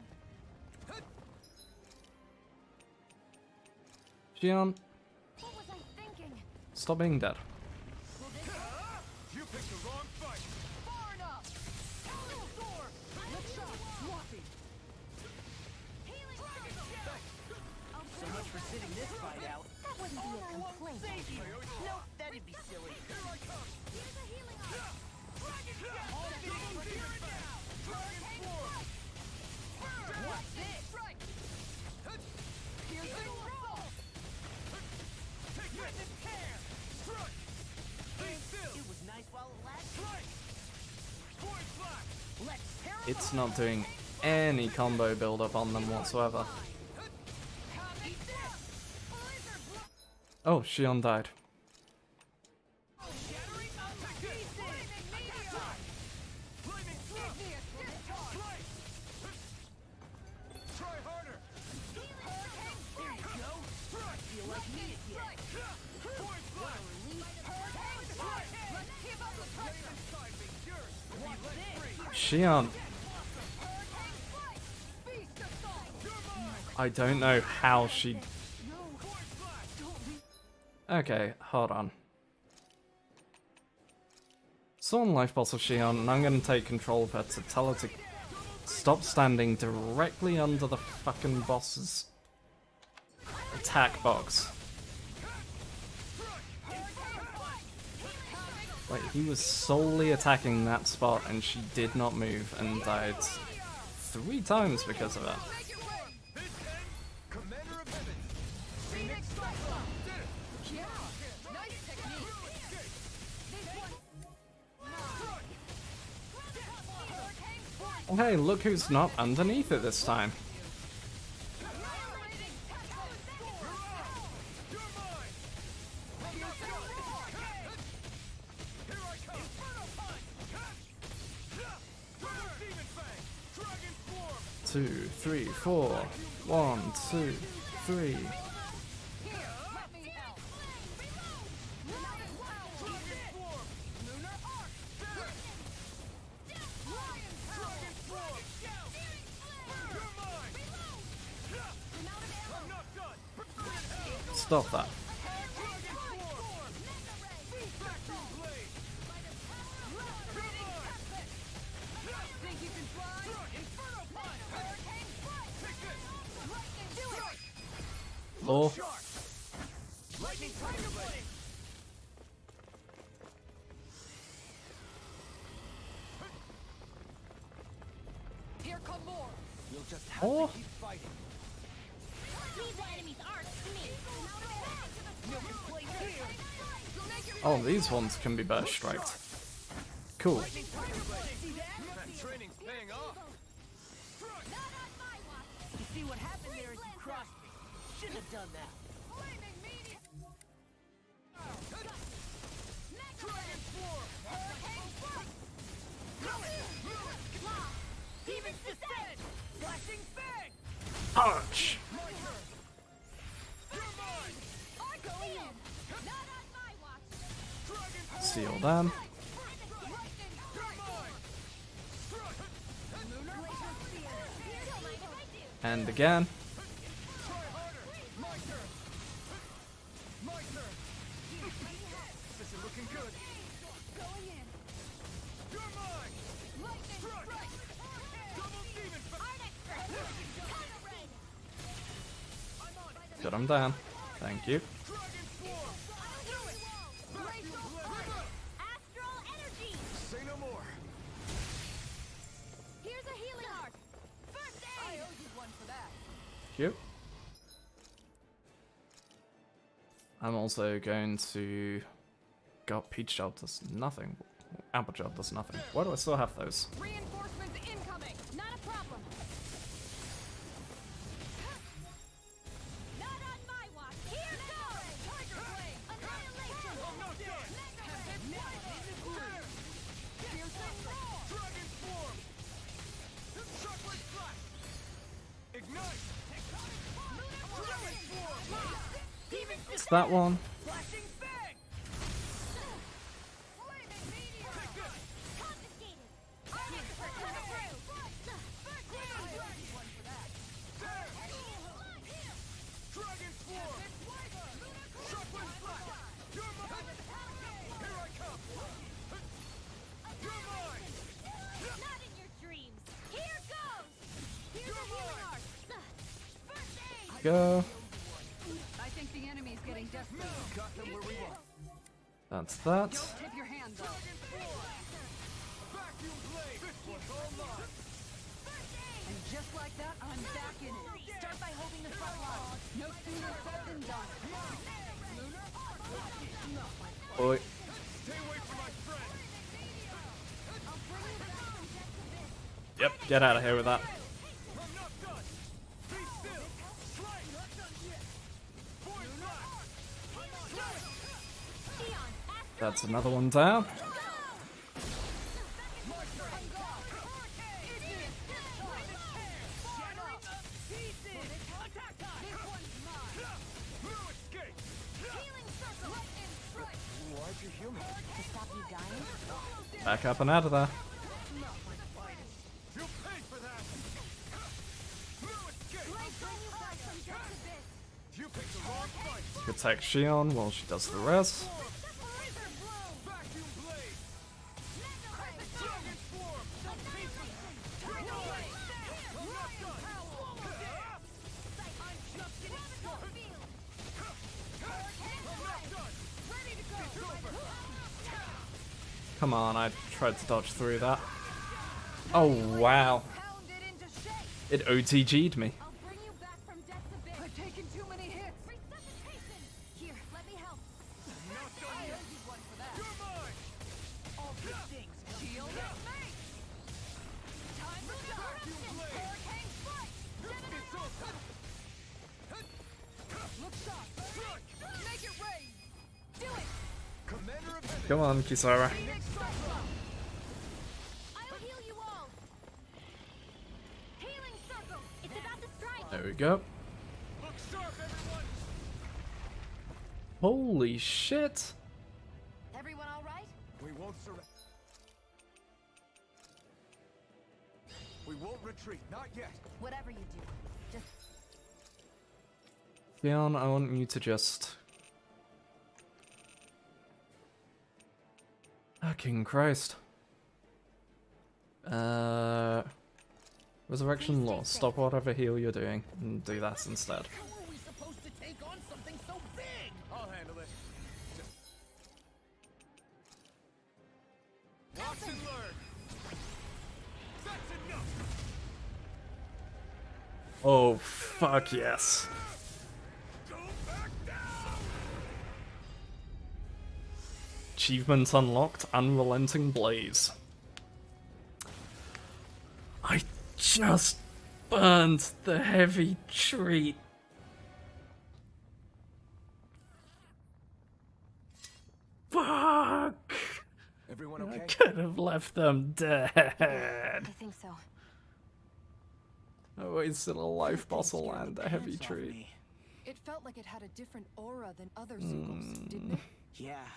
Xion, What was I thinking? stop being dead. You picked the wrong fight! Far enough. Door. Let's shot. Swappy. Healing So much for sitting this fight out. That wouldn't be a complaint. Save you. No, that'd be silly. Here's a healing arc! All fitting for here now. Hurricane Strike! What's this? Here's the roll. Take this! Care! Strike! Be still! It was nice while it lasted. Strike! Point flash! Let's tear 'em It's not doing any combo build up on them whatsoever. Oh, Xion died. Lightning thrust! Strike! Try harder! There you go. I feel like me again. Point flash! Xion. I don't know how she... Okay, hold on. Summon Life Bottle Xion, and I'm gonna take control of her to tell her to stop standing directly under the fucking boss's attack box. Like, he was solely attacking that spot and she did not move and died 3 times because of it. Commander of Heaven! Phoenix Cyclone. Yeah. Nice technique. Oh hey, look who's not underneath it this time. Two, three, 4. 1, 2, 3. Let me help. Stop that. Think you can fly? Inferno Punch. Or Lightning Tiger Blade. come more. You'll just have Oh. to keep fighting. Leave the enemy's arts to me. Oh, these ones can be burst striked. Cool. That training's paying off. You see what happened there as you crossed me? Shouldn't have done that. Demon's Descent! Flashing Fang! Punch! Seal them. And again. This is looking good. You're mine. Strike. Double demon. Got him down. Thank you. Astral energy. Say no more. Here's a healing arc. First aid. Thank you. I'm also going to... God, Peach Gel does nothing. Apple Gel does nothing. Why do I still have those? Reinforcements incoming. Not a problem. Not on my watch. Here goes. Tiger Blade. Annihilation. Dragon form. Shockwave flash. Ignite. Dragon form. It's that one. Flashing Fang! Confiscated. Armor Dragon form. Shockwave flash. You're mine. Here I come. You're mine. Not in your dreams. Here goes. Here's a healing arc. First aid. Go. I think the enemy's getting desperate. Got them where we want. That's that. Don't tip your hand though. Vacuum blade. This one's all mine. And just like that, I'm back in it. Start by holding the front line. No sooner said than done. Oi. Stay away from my friend. Yep, get out of here with that. I'm not done. Be still. Slay. Void blast. That's another one down. No escape. Why'd you heal me? To stop you dying? Back up and out of there. You'll pay for that. No escape. You picked the wrong fight. Protect Shion while she does the rest. Vacuum blade. Dragon form. I'm not done. Come on, I tried to dodge through that. Oh, wow. Pound it into shape. It OTG'd me. I'll bring you back from death's abyss. I've taken too many hits. Resuscitation. Here, let me help. Not done yet. You're mine. All good things come Shield to an at me. Time to start. Hurricane strike. It's over. Look sharp. Make it rain. Do it. Commander of Heaven. Come on, Kisara. Phoenix strike. I'll heal you all. Healing circle. It's about to strike. There we go. Look sharp, everyone. Holy shit. Everyone all right? We won't surrender. We won't retreat. Not yet. Whatever you do, just Theon, I want you to just... Fucking Christ. Resurrection Law. Stop whatever heal you're doing and do that instead. How are we supposed to take on something so big? I'll handle it. Just... Watch and learn. That's enough. Oh, fuck yes. Achievement unlocked, Unrelenting Blaze. I just burned the heavy treat. Fuck! Everyone I okay? could have left them dead. I think so. I wasted a life That thing bottle scared and the a heavy pants off treat. me. It felt like it had a different aura than other Zugos, didn't it? Yeah,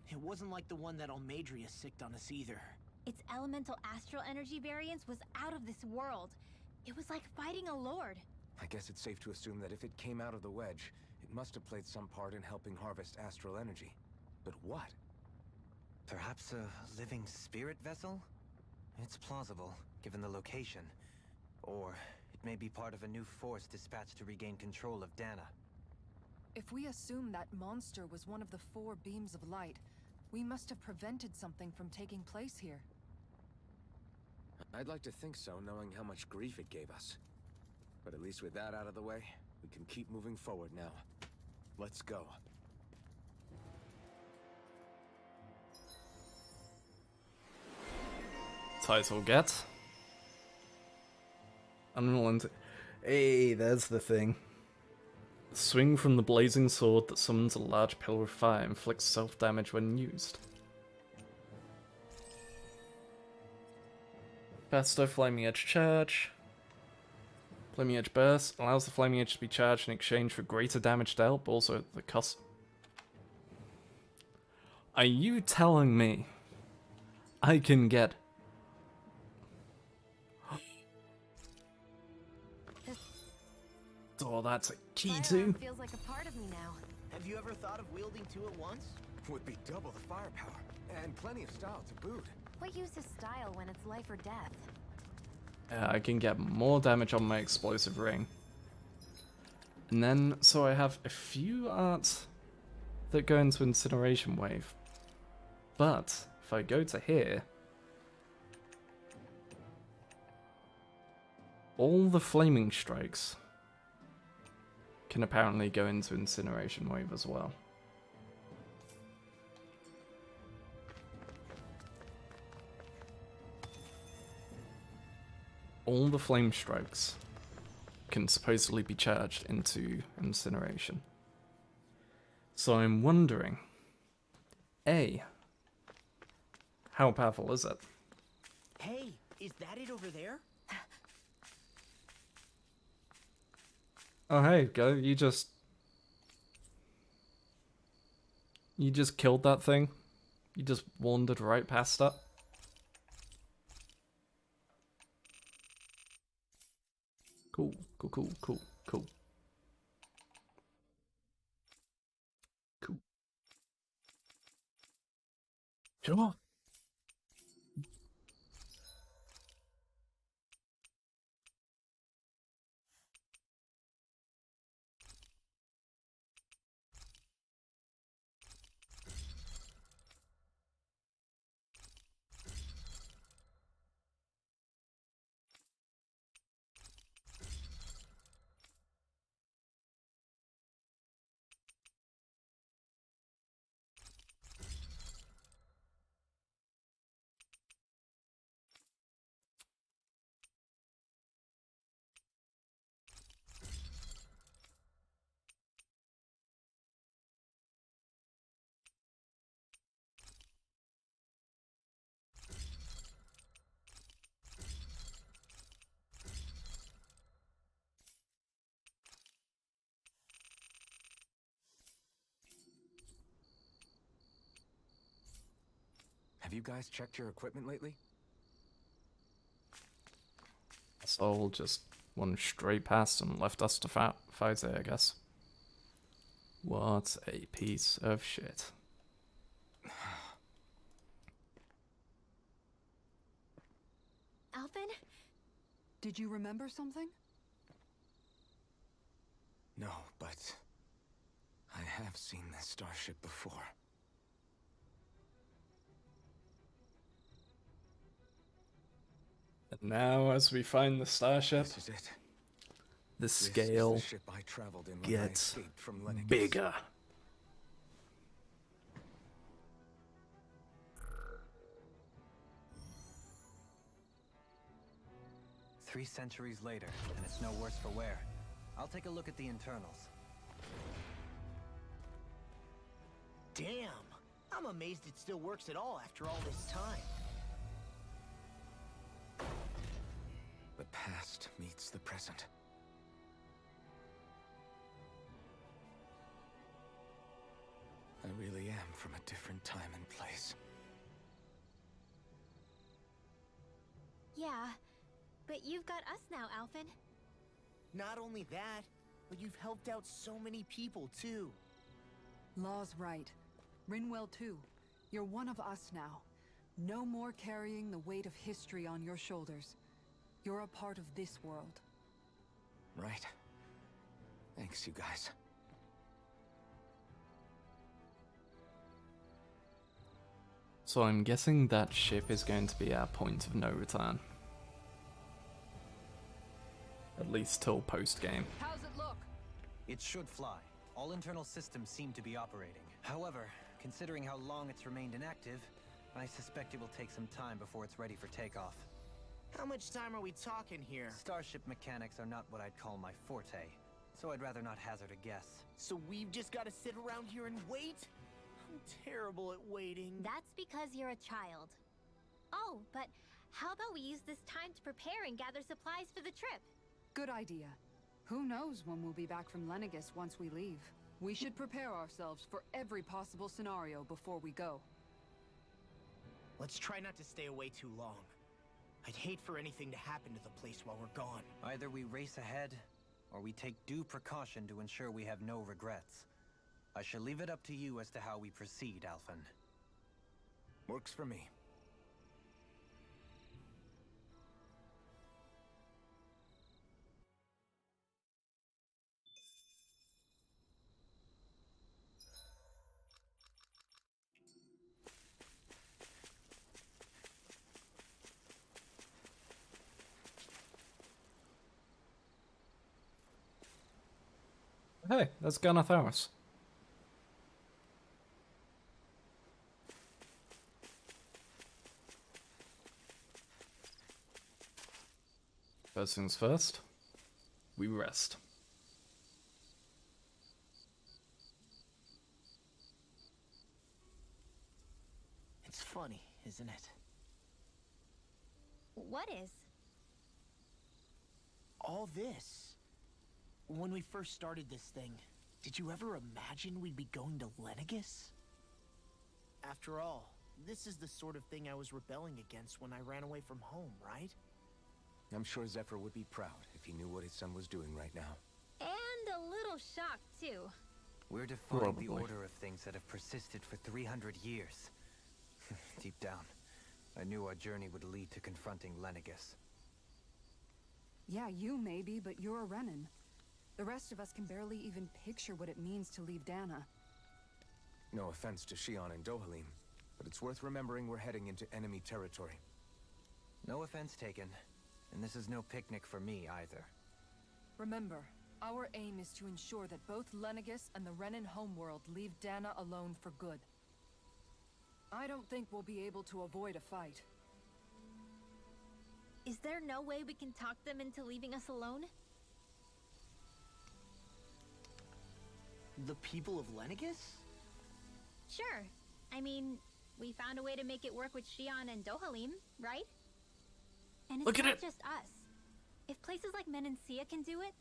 it wasn't like the one that Almadria sicked on us either. Its elemental astral energy variance was out of this world. It was like fighting a lord. I guess it's safe to assume that if it came out of the wedge, it must have played some part in helping harvest astral energy. But what? Perhaps a living spirit vessel? It's plausible, given the location. Or it may be part of a new force dispatched to regain control of Dana. If we assume that monster was one of the 4 beams of light, we must have prevented something from taking place here. I'd like to think so, knowing how much grief it gave us. But at least with that out of the way, we can keep moving forward now. Let's go. Title get. Unrelenting. Hey, there's the thing. Swing from the blazing sword that summons a large pillar of fire, inflicts self-damage when used. Faster Flaming Edge charge. Flaming Edge burst allows the Flaming Edge to be charged in exchange for greater damage dealt, but also the cost. Are you telling me I can get... Oh, that's a key too. Feels like a part of me now. Have you ever thought of wielding 2 at once? Would be double the firepower, and plenty of style to boot. What use is style when it's life or death? I can get more damage on my explosive ring. And then, so I have a few arts that go into Incineration Wave. But, if I go to here, all the Flaming Strikes can apparently go into Incineration Wave as well. All the Flame Strikes can supposedly be charged into Incineration. So I'm wondering, A, how powerful is it? Hey, is that it over there? Oh hey, go, you just killed that thing? You just wandered right past it? Cool, cool, cool, cool, cool. Cool. Sure. Have you guys checked your equipment lately? Soul just went straight past and left us to fight it, I guess. What a piece of shit. Alvin? Did you remember something? No, but I have seen this starship before. And now, as we find the starship, This is it. the This is scale the ship I traveled in when I gets escaped from Lennox. bigger. Three centuries later, and it's no worse for wear. I'll take a look at the internals. Damn! I'm amazed it still works at all after all this time. The past meets the present. I really am from a different time and place. Yeah, but you've got us now, Alphen. Not only that, but you've helped out so many people, too. Law's right. Rinwell too. You're one of us now. No more carrying the weight of history on your shoulders. You're a part of this world. Right. Thanks, you guys. So I'm guessing that ship is going to be our point of no return. At least till post-game. How's it look? It should fly. All internal systems seem to be operating. However, considering how long it's remained inactive, I suspect it will take some time before it's ready for takeoff. How much time are we talking here? Starship mechanics are not what I'd call my forte, so I'd rather not hazard a guess. So we've just got to sit around here and wait? I'm terrible at waiting. That's because you're a child. Oh, but how about we use this time to prepare and gather supplies for the trip? Good idea. Who knows when we'll be back from Lenegis once we leave? We should prepare ourselves for every possible scenario before we go. Let's try not to stay away too long. I'd hate for anything to happen to the place while we're gone. Either we race ahead, or we take due precaution to ensure we have no regrets. I shall leave it up to you as to how we proceed, Alphen. Works for me. Hey, that's Ganatharis. First things first, we rest. It's funny, isn't it? What is? All this. When we first started this thing, did you ever imagine we'd be going to Lenegis? After all, this is the sort of thing I was rebelling against when I ran away from home, right? I'm sure Zephyr would be proud if he knew what his son was doing right now. And a little shocked, too. We're defying Probably. the order of things that have persisted for 300 years. Deep down, I knew our journey would lead to confronting Lenegis. Yeah, you maybe, but you're a Renan. The rest of us can barely even picture what it means to leave Dana. No offense to Shion and Dohalim, but it's worth remembering we're heading into enemy territory. No offense taken, and this is no picnic for me either. Remember, our aim is to ensure that both Lenegis and the Renan homeworld leave Dana alone for good. I don't think we'll be able to avoid a fight. Is there no way we can talk them into leaving us alone? The people of Lenegis? Sure. I mean, we found a way to make it work with Shion and Dohalim, right? And it's Look at not it. just us. If places like Menancia can do it,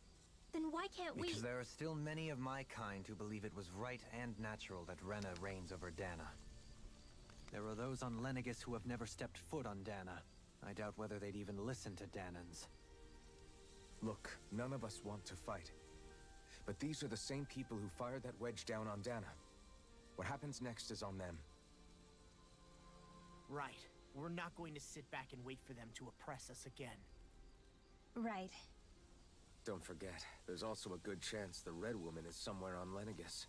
then why can't we? Because there are still many of my kind who believe it was right and natural that Rena reigns over Dana. There are those on Lenegis who have never stepped foot on Dana. I doubt whether they'd even listen to Danans. Look, none of us want to fight. But these are the same people who fired that wedge down on Dana. What happens next is on them. Right. We're not going to sit back and wait for them to oppress us again. Right. Don't forget, there's also a good chance the Red Woman is somewhere on Lenegis.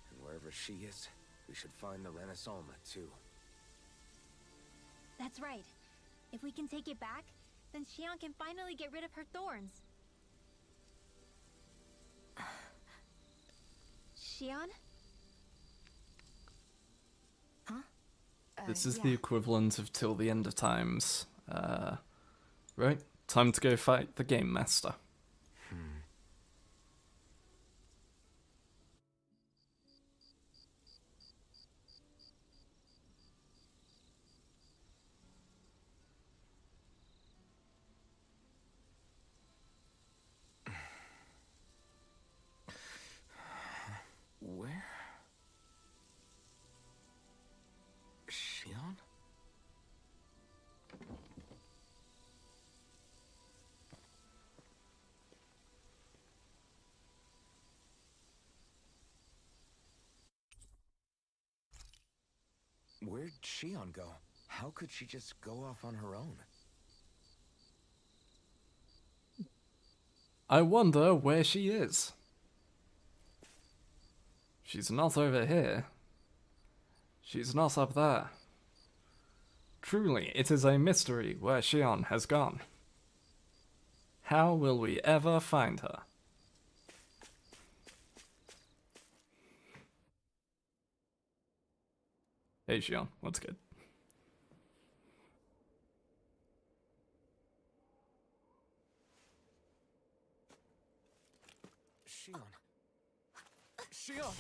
And wherever she is, we should find the Renaissalma too. That's right. If we can take it back, then Shion can finally get rid of her thorns. Shion? Huh? This is the equivalent of Till the End of Times. Right? Time to go fight the Game Master. Where? Shion? Where'd Shion go? How could she just go off on her own? I wonder where she is. She's not over here. She's not up there. Truly, it is a mystery where Shion has gone. How will we ever find her? Hey Shion, what's good? Shion. Shion!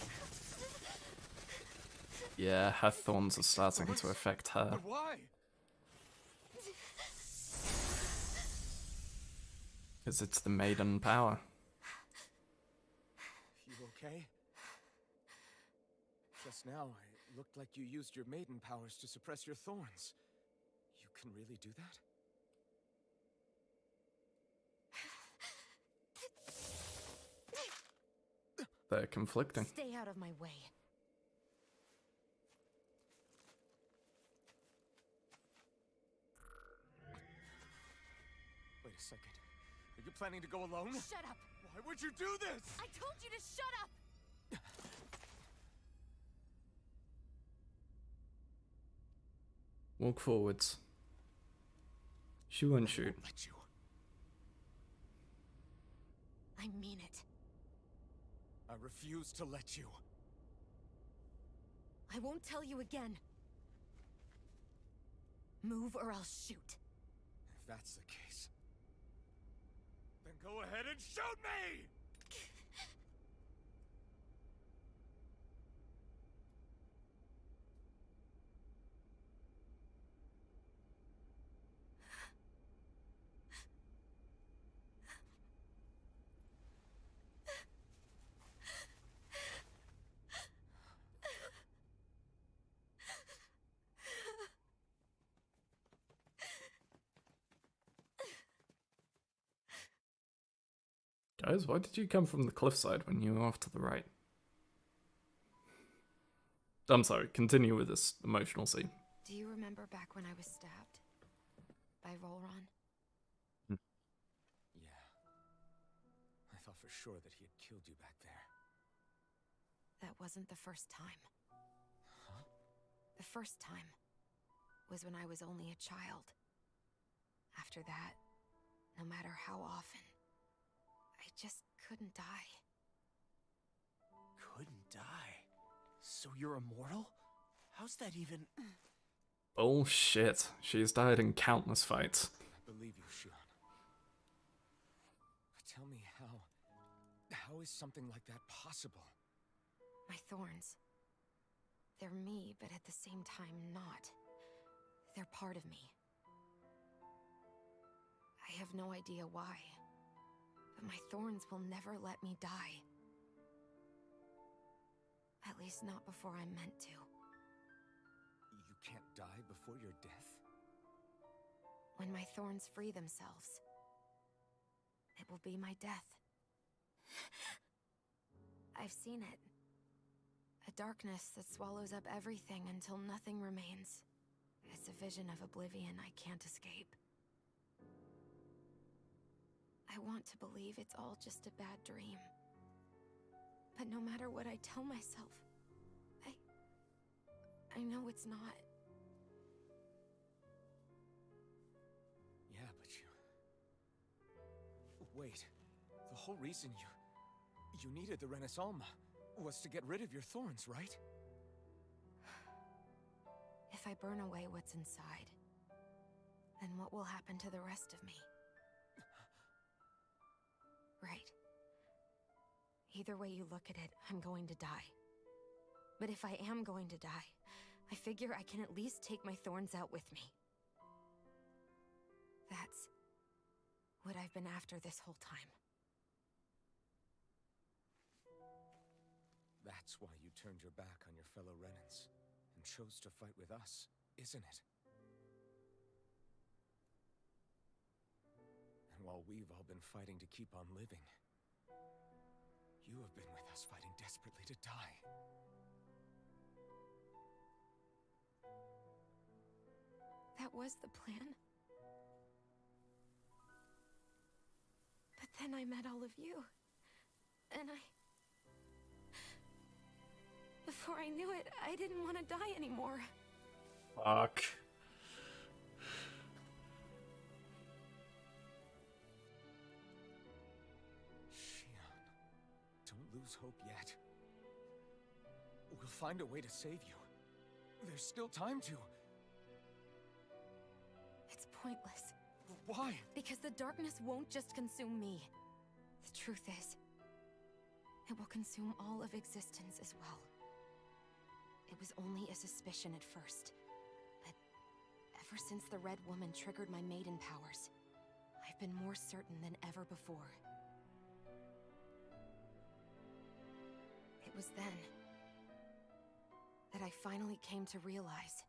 Yeah, her thorns are starting to affect her. But why? Because it's the maiden power. You okay? Just now, it looked like you used your maiden powers to suppress your thorns. You can really do that? They're conflicting. Stay out of my way. Wait a second. Are you planning to go alone? Shut up! Why would you do this? I told you to shut up! Walk forwards. She won't shoot. Let you. I mean it. I refuse to let you. I won't tell you again. Move or I'll shoot. If that's the case, then go ahead and shoot me! Guys, why did you come from the cliffside when you were off to the right? I'm sorry, continue with this emotional scene. Do you remember back when I was stabbed? By Volron? Yeah. I thought for sure that he had killed you back there. That wasn't the first time. Huh? The first time was when I was only a child. After that, no matter how often, I just couldn't die. Couldn't die? So you're immortal? How's that even... Bullshit. She's died in countless fights. I believe you, Shion. But tell me how is something like that possible? My thorns. They're me, but at the same time not. They're part of me. I have no idea why, but my thorns will never let me die. At least not before I'm meant to. You can't die before your death? When my thorns free themselves, it will be my death. I've seen it. A darkness that swallows up everything until nothing remains. It's a vision of oblivion I can't escape. I want to believe it's all just a bad dream. But no matter what I tell myself, I know it's not. Yeah, but you... Wait. The whole reason you needed the Renaissance. was to get rid of your thorns, right? If I burn away what's inside, then what will happen to the rest of me? Right. Either way you look at it, I'm going to die. But if I am going to die, I figure I can at least take my thorns out with me. That's what I've been after this whole time. That's why you turned your back on your fellow Renans and chose to fight with us, isn't it? And while we've all been fighting to keep on living, you have been with us fighting desperately to die. That was the plan. But then I met all of you. And before I knew it, I didn't want to die anymore. Fuck. Shion, don't lose hope yet. We'll find a way to save you. There's still time to. It's pointless. Why? Because the darkness won't just consume me. The truth is, it will consume all of existence as well. It was only a suspicion at first, but ever since the Red Woman triggered my maiden powers, I've been more certain than ever before. It was then that I finally came to realize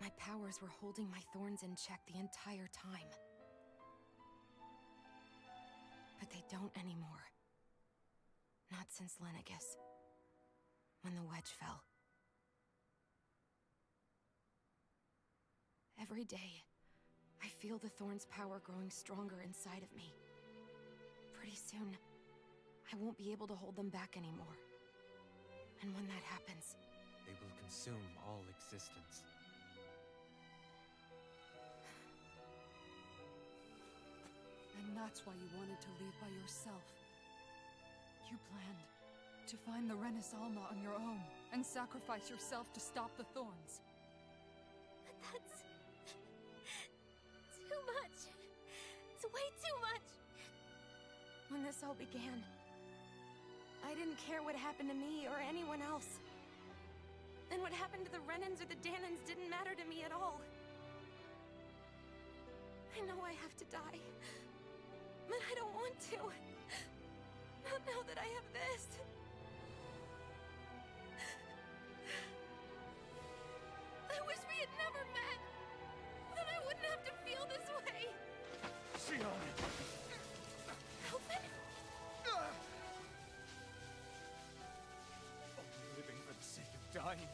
my powers were holding my thorns in check the entire time. But they don't anymore. Not since Lenegis, when the wedge fell. Every day, I feel the thorn's power growing stronger inside of me. Pretty soon, I won't be able to hold them back anymore. And when that happens, They will consume all existence. And that's why you wanted to leave by yourself. You planned to find the Renis Alma on your own and sacrifice yourself to stop the thorns. but that's too much. It's way too much. When this all began, I didn't care what happened to me or anyone else. And what happened to the Renans or the Danans didn't matter to me at all. I know I have to die, but I don't want to. Not now that I have this. I wish we had never met. Then I wouldn't have to feel this way. Shion! Elfin? Only living for the sake of dying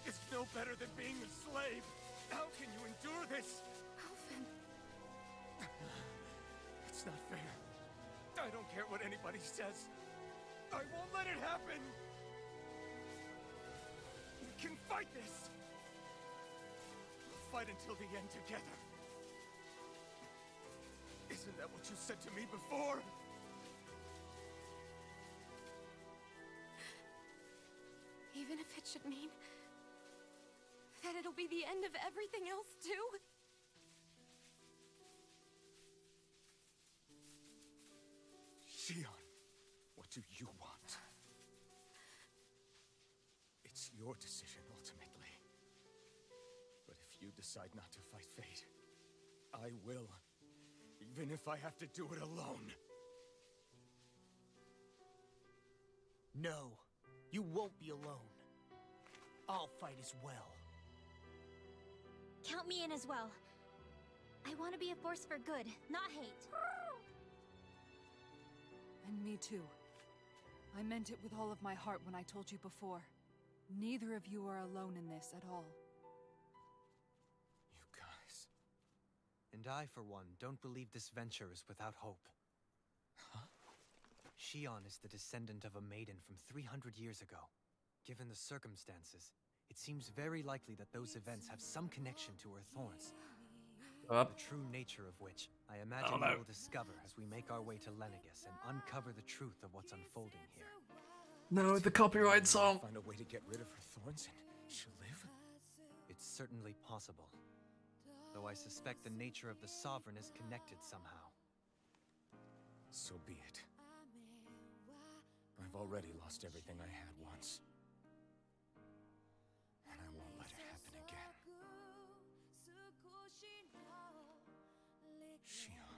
is no better than being a slave. How can you endure this? Elfin. It's not fair. I don't care what anybody says. I won't let it happen. We can fight this. We'll fight until the end together. Isn't that what you said to me before? Even if it should mean that it'll be the end of everything else, too? Shion, what do you want? It's your decision, ultimately. But if you decide not to fight fate, I will. Even if I have to do it alone. No, you won't be alone. I'll fight as well. Count me in as well. I want to be a force for good, not hate. And me too. I meant it with all of my heart when I told you before. Neither of you are alone in this at all. You guys... And I, for one, don't believe this venture is without hope. Huh? Shion is the descendant of a maiden from 300 years ago. Given the circumstances, it seems very likely that those events have some connection to her thorns. Up. The true nature of which, I imagine we will discover as we make our way to Lenegis and uncover the truth of what's unfolding here. No, the copyright song. Find a way to get rid of her thorns and she'll live? It's certainly possible. Though I suspect the nature of the Sovereign is connected somehow. So be it. I've already lost everything I had once. And I won't let it happen again. Shion.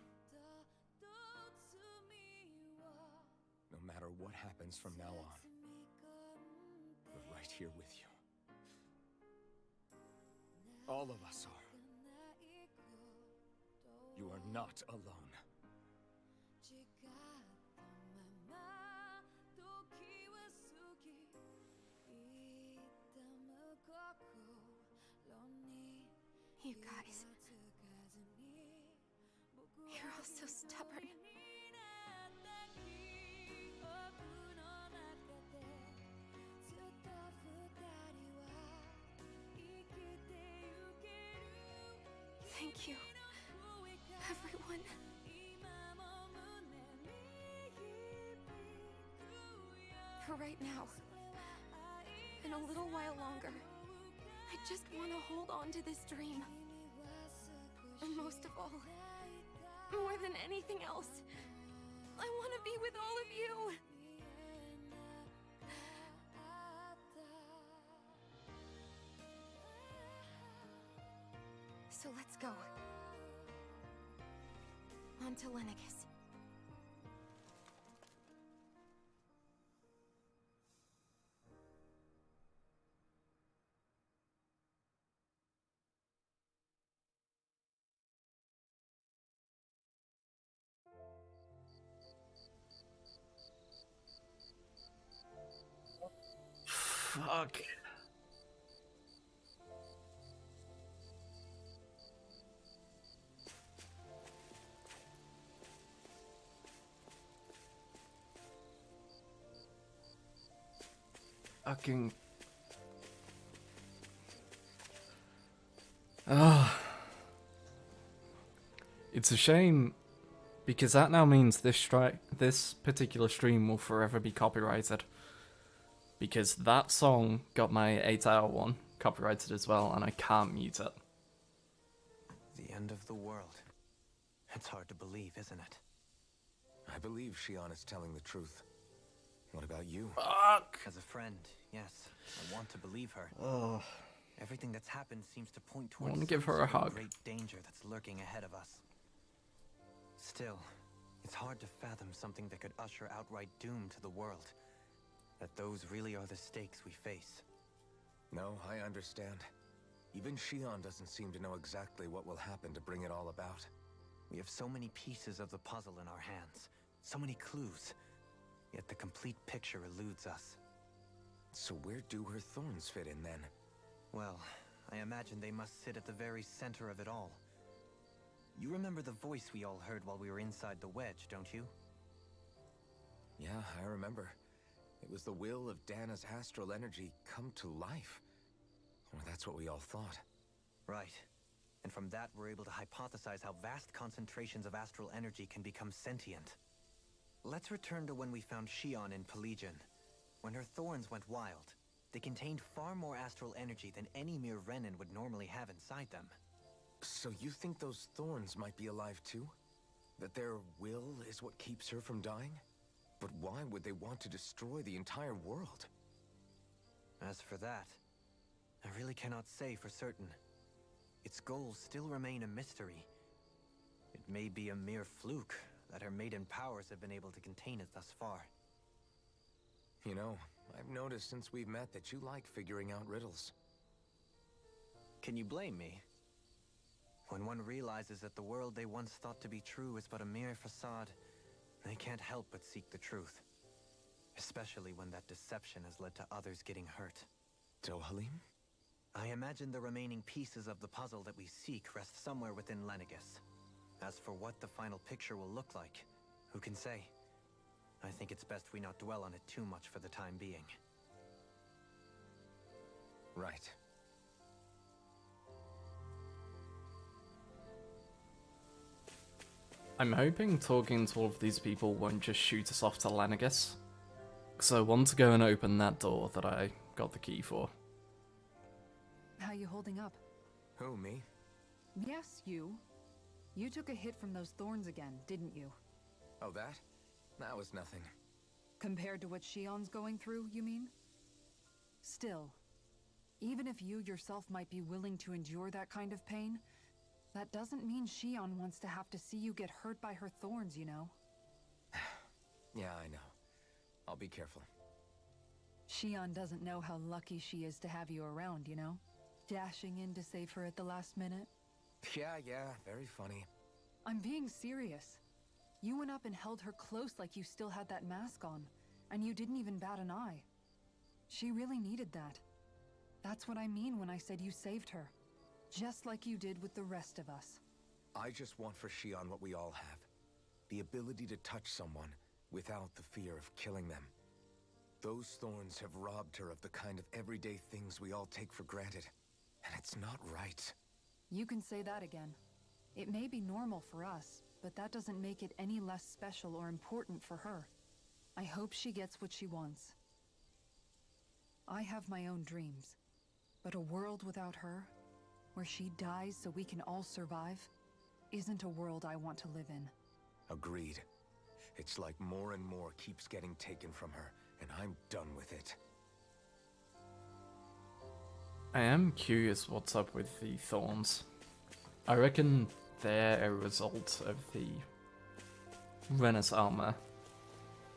No matter what happens from now on, we're right here with you. All of us are. You are not alone. You guys. You're all so stubborn. Thank you, everyone. For right now, and a little while longer, I just want to hold on to this dream. And most of all, more than anything else, I want to be with all of you. So let's go. On to Lenegis. Fuck. Fucking. It's a shame because that now means this particular stream will forever be copyrighted. Because that song got my 8-hour one copyrighted as well, and I can't mute it. The end of the world. It's hard to believe, isn't it? I believe Shion is telling the truth. What about you? Fuck! As a friend, yes. I want to believe her. Oh. Everything that's happened seems to point I towards want to give some her a sort of hug. great danger that's lurking ahead of us. Still, it's hard to fathom something that could usher outright doom to the world. That those really are the stakes we face. No, I understand. Even Shion doesn't seem to know exactly what will happen to bring it all about. We have so many pieces of the puzzle in our hands, so many clues, yet the complete picture eludes us. So where do her thorns fit in then? Well, I imagine they must sit at the very center of it all. You remember the voice we all heard while we were inside the wedge, don't you? Yeah, I remember. It was the will of Dana's astral energy come to life. Or that's what we all thought. Right. And from that, we're able to hypothesize how vast concentrations of astral energy can become sentient. Let's return to when we found Shion in Pelegion. When her thorns went wild, they contained far more astral energy than any mere Renin would normally have inside them. So you think those thorns might be alive too? That their will is what keeps her from dying? But why would they want to destroy the entire world? As for that, I really cannot say for certain. Its goals still remain a mystery. It may be a mere fluke that her maiden powers have been able to contain it thus far. You know, I've noticed since we've met that you like figuring out riddles. Can you blame me? When one realizes that the world they once thought to be true is but a mere facade, they can't help but seek the truth. Especially when that deception has led to others getting hurt. Dohalim? I imagine the remaining pieces of the puzzle that we seek rest somewhere within Lenegis. As for what the final picture will look like, who can say? I think it's best we not dwell on it too much for the time being. Right. I'm hoping talking to all of these people won't just shoot us off to Lenegis. Because I want to go and open that door that I got the key for. How you holding up? Who, me? Yes, you. You took a hit from those thorns again, didn't you? Oh, that? That was nothing. Compared to what Shion's going through, you mean? Still, even if you yourself might be willing to endure that kind of pain, that doesn't mean Shion wants to have to see you get hurt by her thorns, you know? Yeah, I know. I'll be careful. Shion doesn't know how lucky she is to have you around, you know? Dashing in to save her at the last minute. Yeah, very funny. I'm being serious. You went up and held her close like you still had that mask on, and you didn't even bat an eye. She really needed that. That's what I mean when I said you saved her. Just like you did with the rest of us. I just want for Shion what we all have. The ability to touch someone without the fear of killing them. Those thorns have robbed her of the kind of everyday things we all take for granted. And it's not right. You can say that again. It may be normal for us, but that doesn't make it any less special or important for her. I hope she gets what she wants. I have my own dreams, but a world without her, where she dies so we can all survive, isn't a world I want to live in. Agreed. It's like more and more keeps getting taken from her, and I'm done with it. I am curious what's up with the thorns. I reckon they're a result of the Renus armor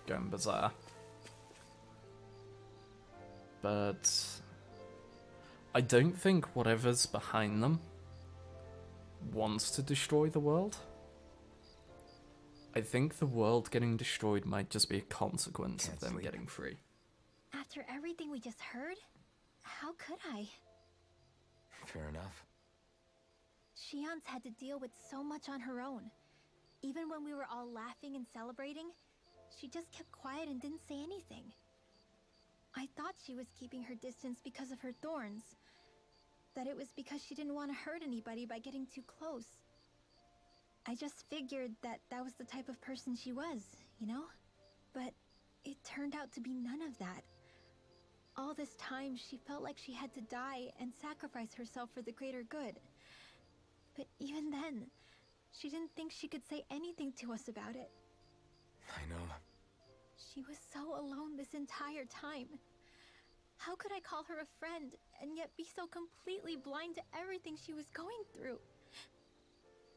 going bizarre. But I don't think whatever's behind them wants to destroy the world. I think the world getting destroyed might just be a consequence of them getting free. After everything we just heard, how could I? Fair enough. Shion's had to deal with so much on her own. Even when we were all laughing and celebrating, she just kept quiet and didn't say anything. I thought she was keeping her distance because of her thorns. That it was because she didn't want to hurt anybody by getting too close. I just figured that that was the type of person she was, you know? But it turned out to be none of that. All this time, she felt like she had to die and sacrifice herself for the greater good. But even then, she didn't think she could say anything to us about it. I know. She was so alone this entire time. How could I call her a friend and yet be so completely blind to everything she was going through?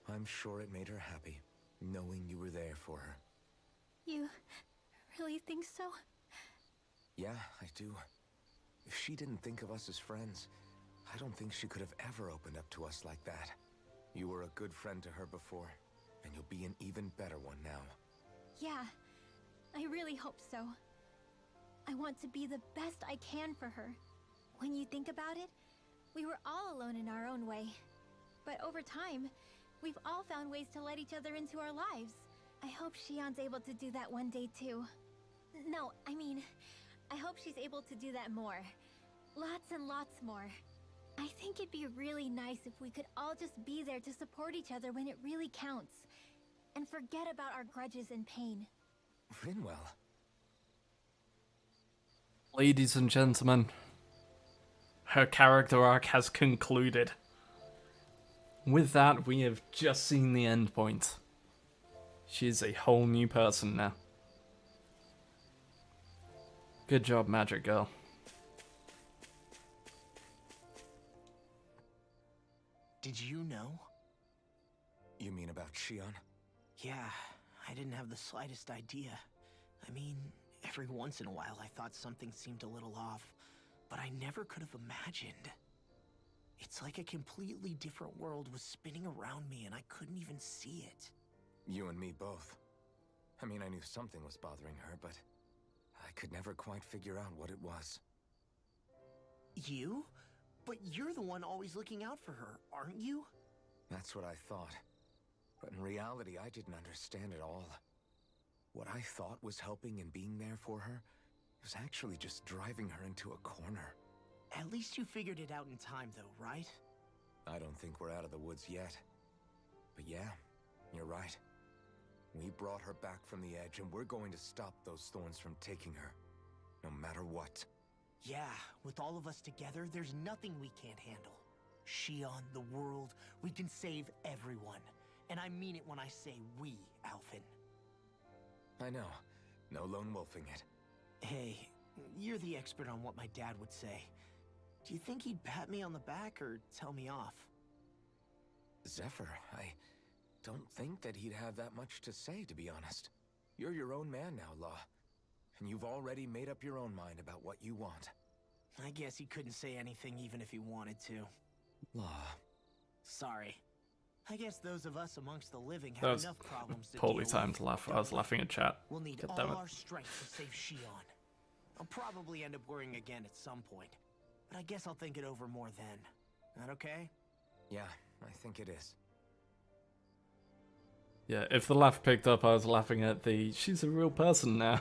I'm sure it made her happy, knowing you were there for her. You really think so? Yeah, I do. If she didn't think of us as friends, I don't think she could have ever opened up to us like that. You were a good friend to her before, and you'll be an even better one now. Yeah, I really hope so. I want to be the best I can for her. When you think about it, we were all alone in our own way. But over time, we've all found ways to let each other into our lives. I hope Shion's able to do that one day too. No, I mean, I hope she's able to do that more. Lots and lots more. I think it'd be really nice if we could all just be there to support each other when it really counts. And forget about our grudges and pain. Rinwell. Ladies and gentlemen, her character arc has concluded. With that, we have just seen the end point. She is a whole new person now. Good job, Magic Girl. Did you know? You mean about Shion? Yeah, I didn't have the slightest idea. I mean, every once in a while I thought something seemed a little off, but I never could have imagined. It's like a completely different world was spinning around me and I couldn't even see it. You and me both. I mean, I knew something was bothering her, but I could never quite figure out what it was. You? But you're the one always looking out for her, aren't you? That's what I thought. But in reality, I didn't understand it all. What I thought was helping and being there for her was actually just driving her into a corner. At least you figured it out in time, though, right? I don't think we're out of the woods yet. But yeah, you're right. We brought her back from the edge, and we're going to stop those thorns from taking her. no matter what. Yeah, with all of us together, there's nothing we can't handle. Shion, the world, we can save everyone. And I mean it when I say we, Alphen. I know. No lone wolfing it. Hey, you're the expert on what my dad would say. Do you think he'd pat me on the back or tell me off? Zephyr, I don't think that he'd have that much to say, to be honest. You're your own man now, Law. And you've already made up your own mind about what you want. I guess he couldn't say anything even if he wanted to. Law. Sorry. I guess those of us amongst the living That have was enough problems to poorly deal timed with, to laugh. I don't was we? laughing at chat. We'll need God all damn it. our strength to save Shion. I'll probably end up worrying again at some point, but I guess I'll think it over more then. That okay? Yeah, I think it is. Yeah, if the laugh picked up, I was laughing at the she's a real person now.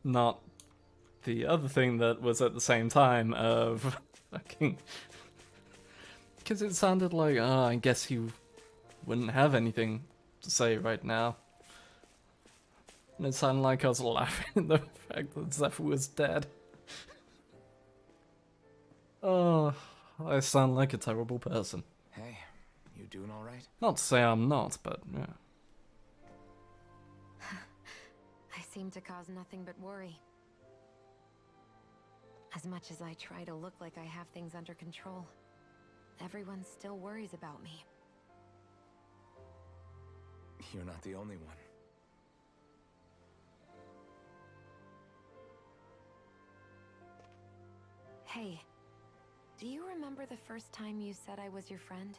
Not the other thing that was at the same time of fucking. Because it sounded like, oh, I guess you wouldn't have anything to say right now. And it sounded like I was laughing at the fact that Zephyr was dead. Oh, I sound like a terrible person. Hey, you doing all right? Not to say I'm not, but yeah. I seem to cause nothing but worry. As much as I try to look like I have things under control, everyone still worries about me. You're not the only one. Hey, do you remember the first time you said I was your friend?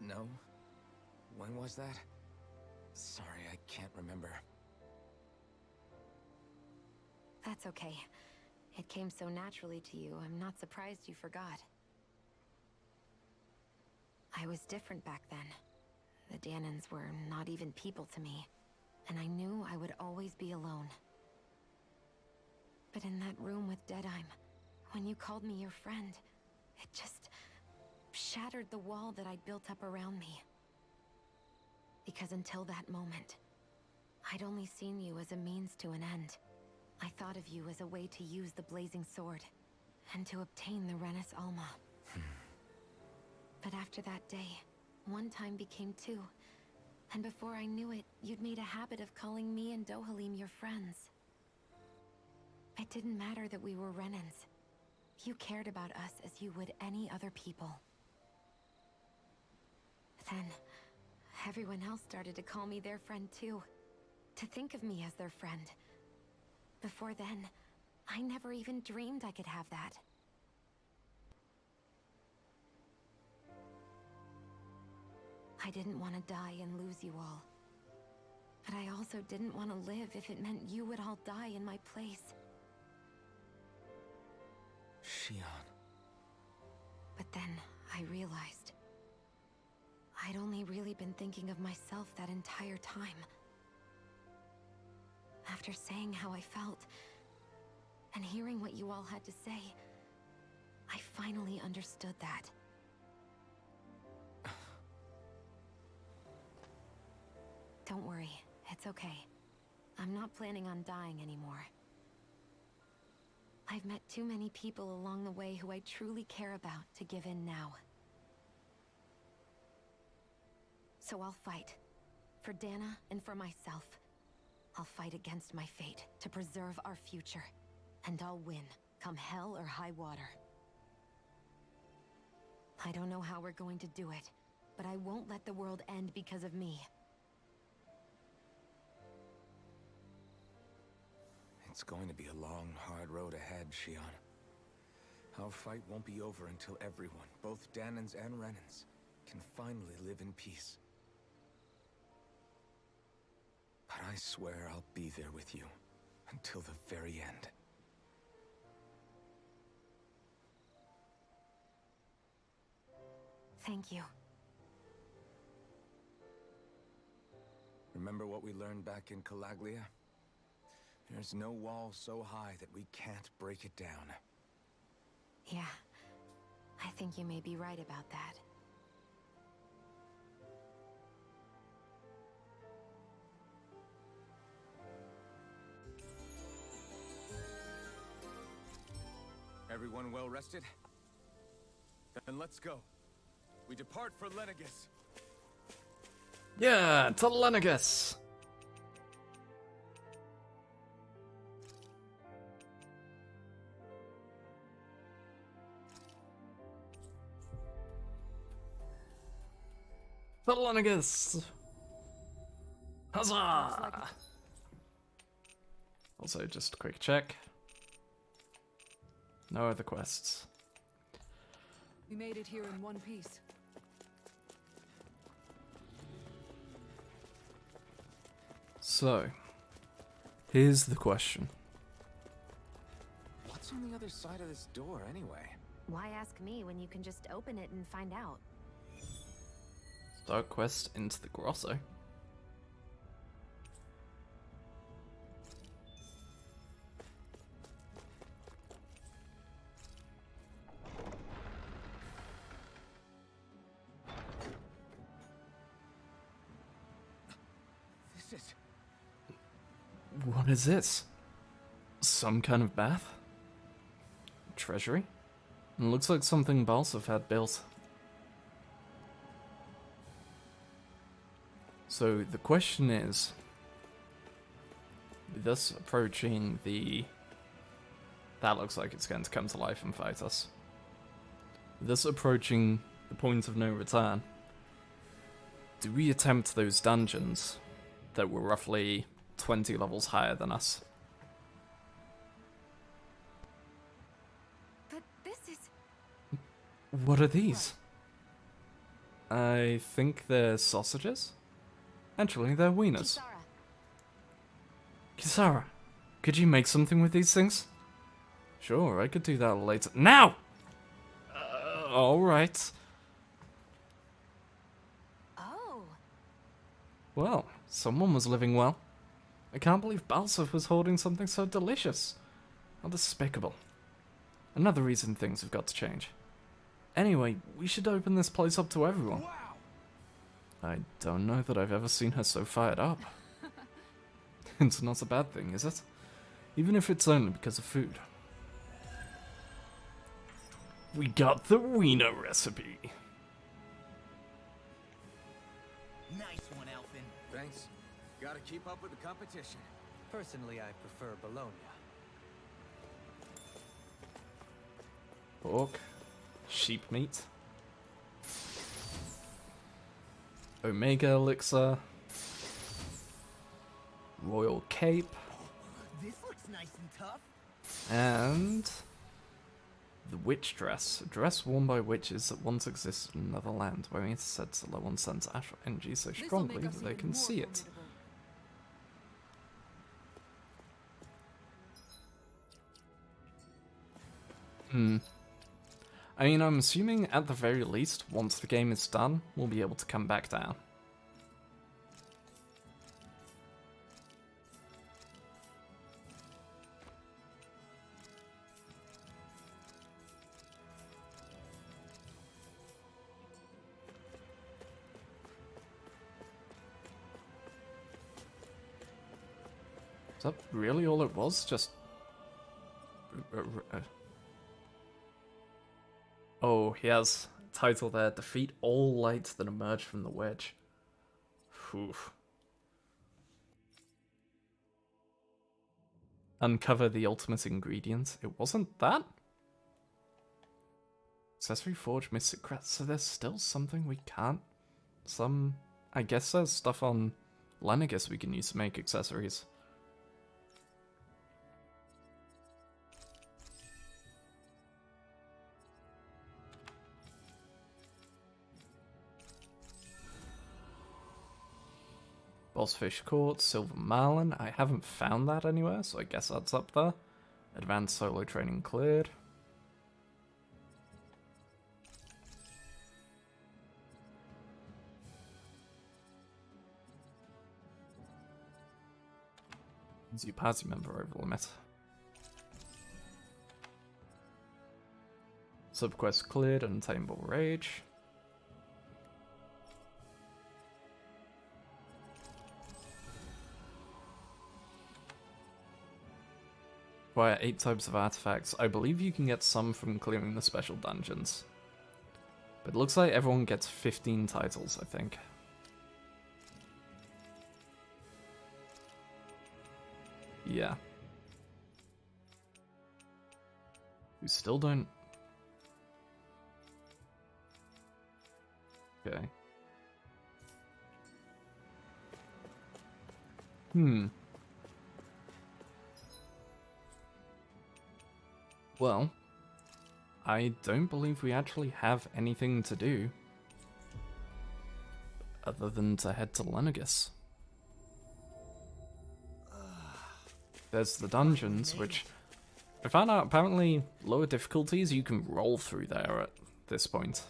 No? When was that? Sorry, I can't remember. That's okay. It came so naturally to you, I'm not surprised you forgot. I was different back then. The Dahnans were not even people to me, and I knew I would always be alone. But in that room with Deadheim, when you called me your friend, it just shattered the wall that I'd built up around me. Because until that moment, I'd only seen you as a means to an end. I thought of you as a way to use the Blazing Sword, and to obtain the Renis Alma. But after that day, one time became two, and before I knew it, you'd made a habit of calling me and Dohalim your friends. It didn't matter that we were Renans. You cared about us as you would any other people. Then, everyone else started to call me their friend too. To think of me as their friend. Before then, I never even dreamed I could have that. I didn't want to die and lose you all. But I also didn't want to live if it meant you would all die in my place. Shion. But then I realized I'd only really been thinking of myself that entire time. After saying how I felt, and hearing what you all had to say, I finally understood that. Don't worry, it's okay. I'm not planning on dying anymore. I've met too many people along the way who I truly care about to give in now. So I'll fight. For Dana and for myself. I'll fight against my fate to preserve our future. And I'll win, come hell or high water. I don't know how we're going to do it, but I won't let the world end because of me. It's going to be a long, hard road ahead, Shion. Our fight won't be over until everyone, both Dahnans and Renans, can finally live in peace. But I swear I'll be there with you until the very end. Thank you. Remember what we learned back in Calaglia? There's no wall so high that we can't break it down. Yeah, I think you may be right about that. Everyone well rested? Then let's go. We depart for Lenegus. Yeah, to Lenegus! To Lenegus! Huzzah! Also, just a quick check. No other quests. We made it here in one piece. So, here's the question. What's on the other side of this door, anyway? Why ask me when you can just open it and find out? Start quest into the grotto. This is... What is this? Some kind of bath? Treasury? It looks like something Balsov had built. So the question is, with us approaching the... That looks like it's going to come to life and fight us. With us approaching the point of no return, do we attempt those dungeons that were roughly 20 levels higher than us? But this is... What are these? I think they're sausages? Actually, they're wieners. Kisara, could you make something with these things? Sure, I could do that later. Now! Alright. Oh. Well, someone was living well. I can't believe Balsov was holding something so delicious. How despicable. Another reason things have got to change. Anyway, we should open this place up to everyone. Wow! I don't know that I've ever seen her so fired up. It's not a bad thing, is it? Even if it's only because of food. We got the wiener recipe. Nice one, Elfin. Thanks. Gotta keep up with the competition. Personally, I prefer Bologna. Pork. Sheep meat. Omega elixir. Royal cape. This looks nice and tough. And the witch dress. A dress worn by witches that once existed in another land, wearing it said to low on sense astral energy so This'll strongly make us that they even can more see it. formidable. I mean, I'm assuming at the very least, once the game is done, we'll be able to come back down. Is that really all it was? Just... Oh, he has a title there. Defeat all lights that emerge from the wedge. Oof. Uncover the ultimate ingredient. It wasn't that? Accessory Forge Mystic Crest. So there's still something we can't... I guess there's stuff on Lenegus we can use to make accessories. Bossfish Court, Silver Marlin. I haven't found that anywhere, so I guess that's up there. Advanced solo training cleared. New party member over limit. Subquest cleared, Untamable Rage. Via 8 types of artifacts. I believe you can get some from clearing the special dungeons. But it looks like everyone gets 15 titles, I think. Yeah. We still don't... Okay. Well, I don't believe we actually have anything to do other than to head to Lenegus. There's the dungeons, which I found out apparently lower difficulties you can roll through there at this point.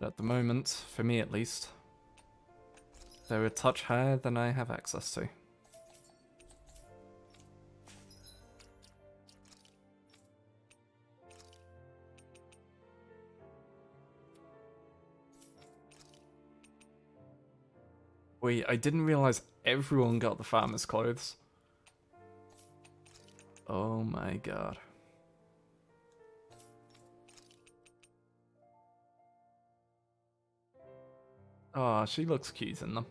But at the moment, for me at least, they're a touch higher than I have access to. Wait, I didn't realize everyone got the farmer's clothes. Oh my god. Oh, she looks cute in them.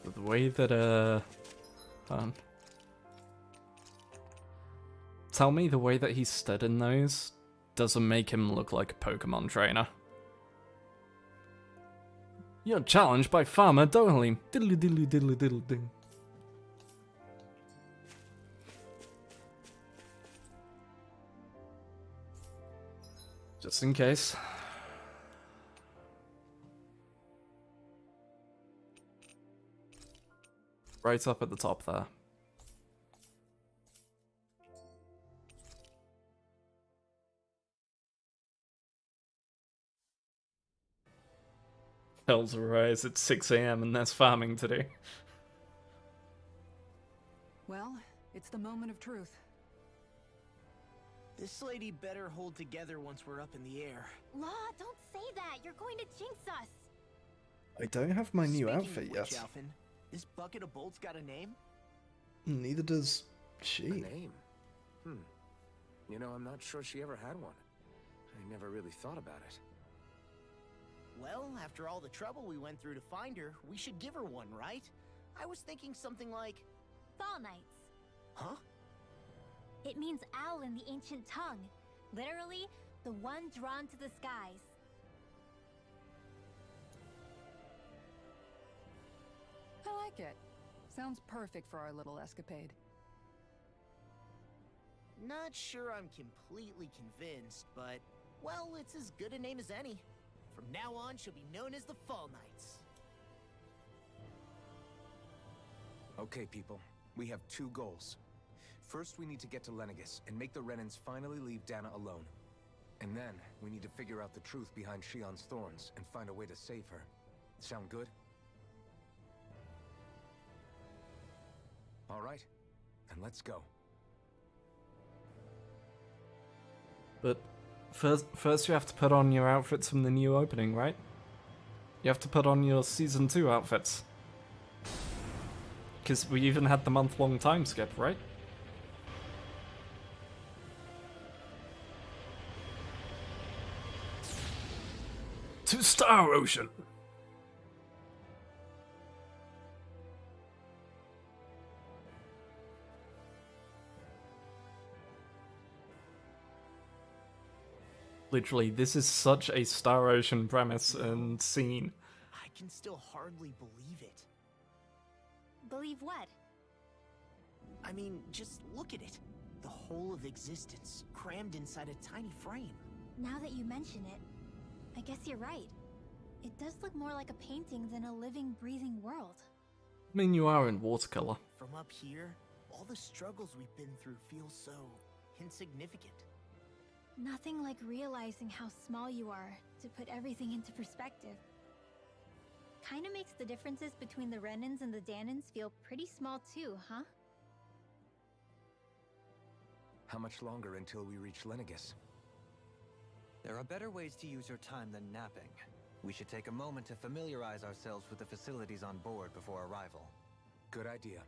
The way that, tell me the way that he stood in those doesn't make him look like a Pokemon trainer. You're challenged by Farmer Dohalim. Diddly diddly diddly diddly ding. Just in case. Right up at the top there. Hell's arise at 6 AM and there's farming to do. Well, it's the moment of truth. This lady better hold together once we're up in the air. Law, don't say that. You're going to jinx us. I don't have my new Speaking outfit of yet. which, Alphen, this bucket of bolts got a name? Neither does she. A name? You know, I'm not sure she ever had one. I never really thought about it. Well, after all the trouble we went through to find her, we should give her one, right? I was thinking something like... Fall Knights. Huh? It means owl in the ancient tongue. Literally, the one drawn to the skies. I like it. Sounds perfect for our little escapade. Not sure I'm completely convinced, but... well, it's as good a name as any. From now on, she'll be known as the Fall Knights. Okay, people. We have 2 goals. First, we need to get to Lenegus and make the Renans finally leave Dana alone. And then, we need to figure out the truth behind Shionne's thorns and find a way to save her. Sound good? All right, and let's go. But first you have to put on your outfits from the new opening, right? You have to put on your Season 2 outfits. Because we even had the month-long time skip, right? To Star Ocean! Literally, this is such a Star Ocean premise and scene. I can still hardly believe it. Believe what? I mean, just look at it. The whole of existence, crammed inside a tiny frame. Now that you mention it, I guess you're right. It does look more like a painting than a living, breathing world. I mean, you are in watercolor. From up here, all the struggles we've been through feel so insignificant. Nothing like realizing how small you are to put everything into perspective. Kinda makes the differences between the Renans and the Danans feel pretty small too, huh? How much longer until we reach Lenegis? There are better ways to use your time than napping. We should take a moment to familiarize ourselves with the facilities on board before arrival. Good idea.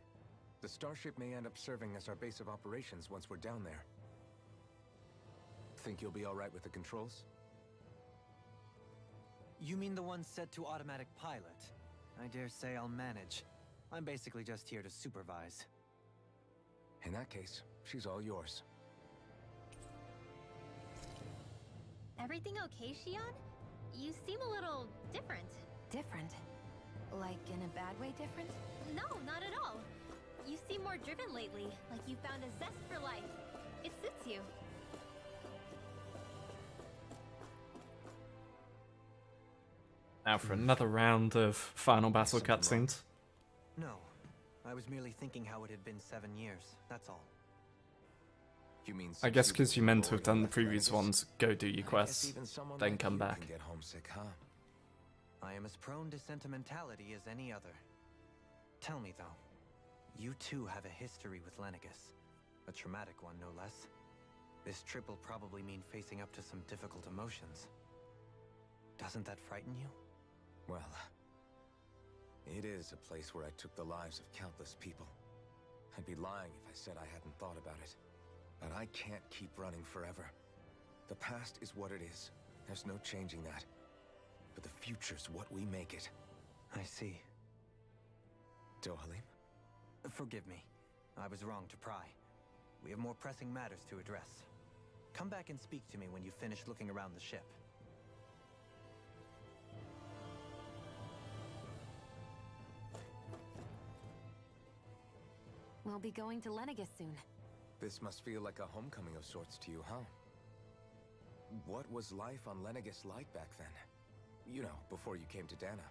The starship may end up serving as our base of operations once we're down there. Think you'll be alright with the controls? You mean the one set to automatic pilot? I dare say I'll manage. I'm basically just here to supervise. In that case, she's all yours. Everything okay, Shion? You seem a little different. Different? Like in a bad way different? No, not at all. You seem more driven lately, like you found a zest for life. It suits you. Now for another round of final battle Something wrong. cutscenes. No, I was merely thinking how it had been 7 years, that's all. You mean I since guess you've because you been meant to have already done the left previous Lenegis? ones, go do your I guess quests, even someone then like come you back. can get homesick, huh? I am as prone to sentimentality as any other. Tell me though, you too have a history with Lenegis. A traumatic one, no less. This trip will probably mean facing up to some difficult emotions. Doesn't that frighten you? Well, it is a place where I took the lives of countless people. I'd be lying if I said I hadn't thought about it. But I can't keep running forever. The past is what it is. There's no changing that. But the future's what we make it. I see. Dohalim? Forgive me. I was wrong to pry. We have more pressing matters to address. Come back and speak to me when you finish looking around the ship. We'll be going to Lenegis soon. This must feel like a homecoming of sorts to you, huh? What was life on Lenegis like back then? You know, before you came to Dana.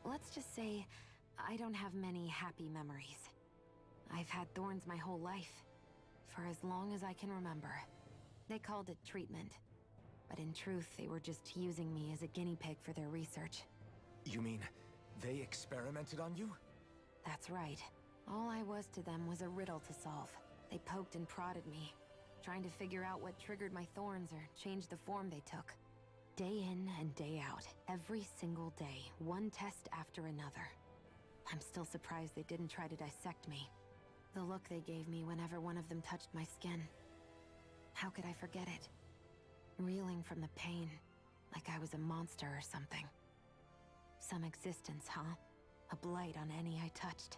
Let's just say, I don't have many happy memories. I've had thorns my whole life, for as long as I can remember. They called it treatment, but in truth, they were just using me as a guinea pig for their research. You mean, they experimented on you? That's right. All I was to them was a riddle to solve. They poked and prodded me, trying to figure out what triggered my thorns or changed the form they took. Day in and day out, every single day, one test after another. I'm still surprised they didn't try to dissect me. The look they gave me whenever one of them touched my skin. How could I forget it? Reeling from the pain, like I was a monster or something. Some existence, huh? A blight on any I touched.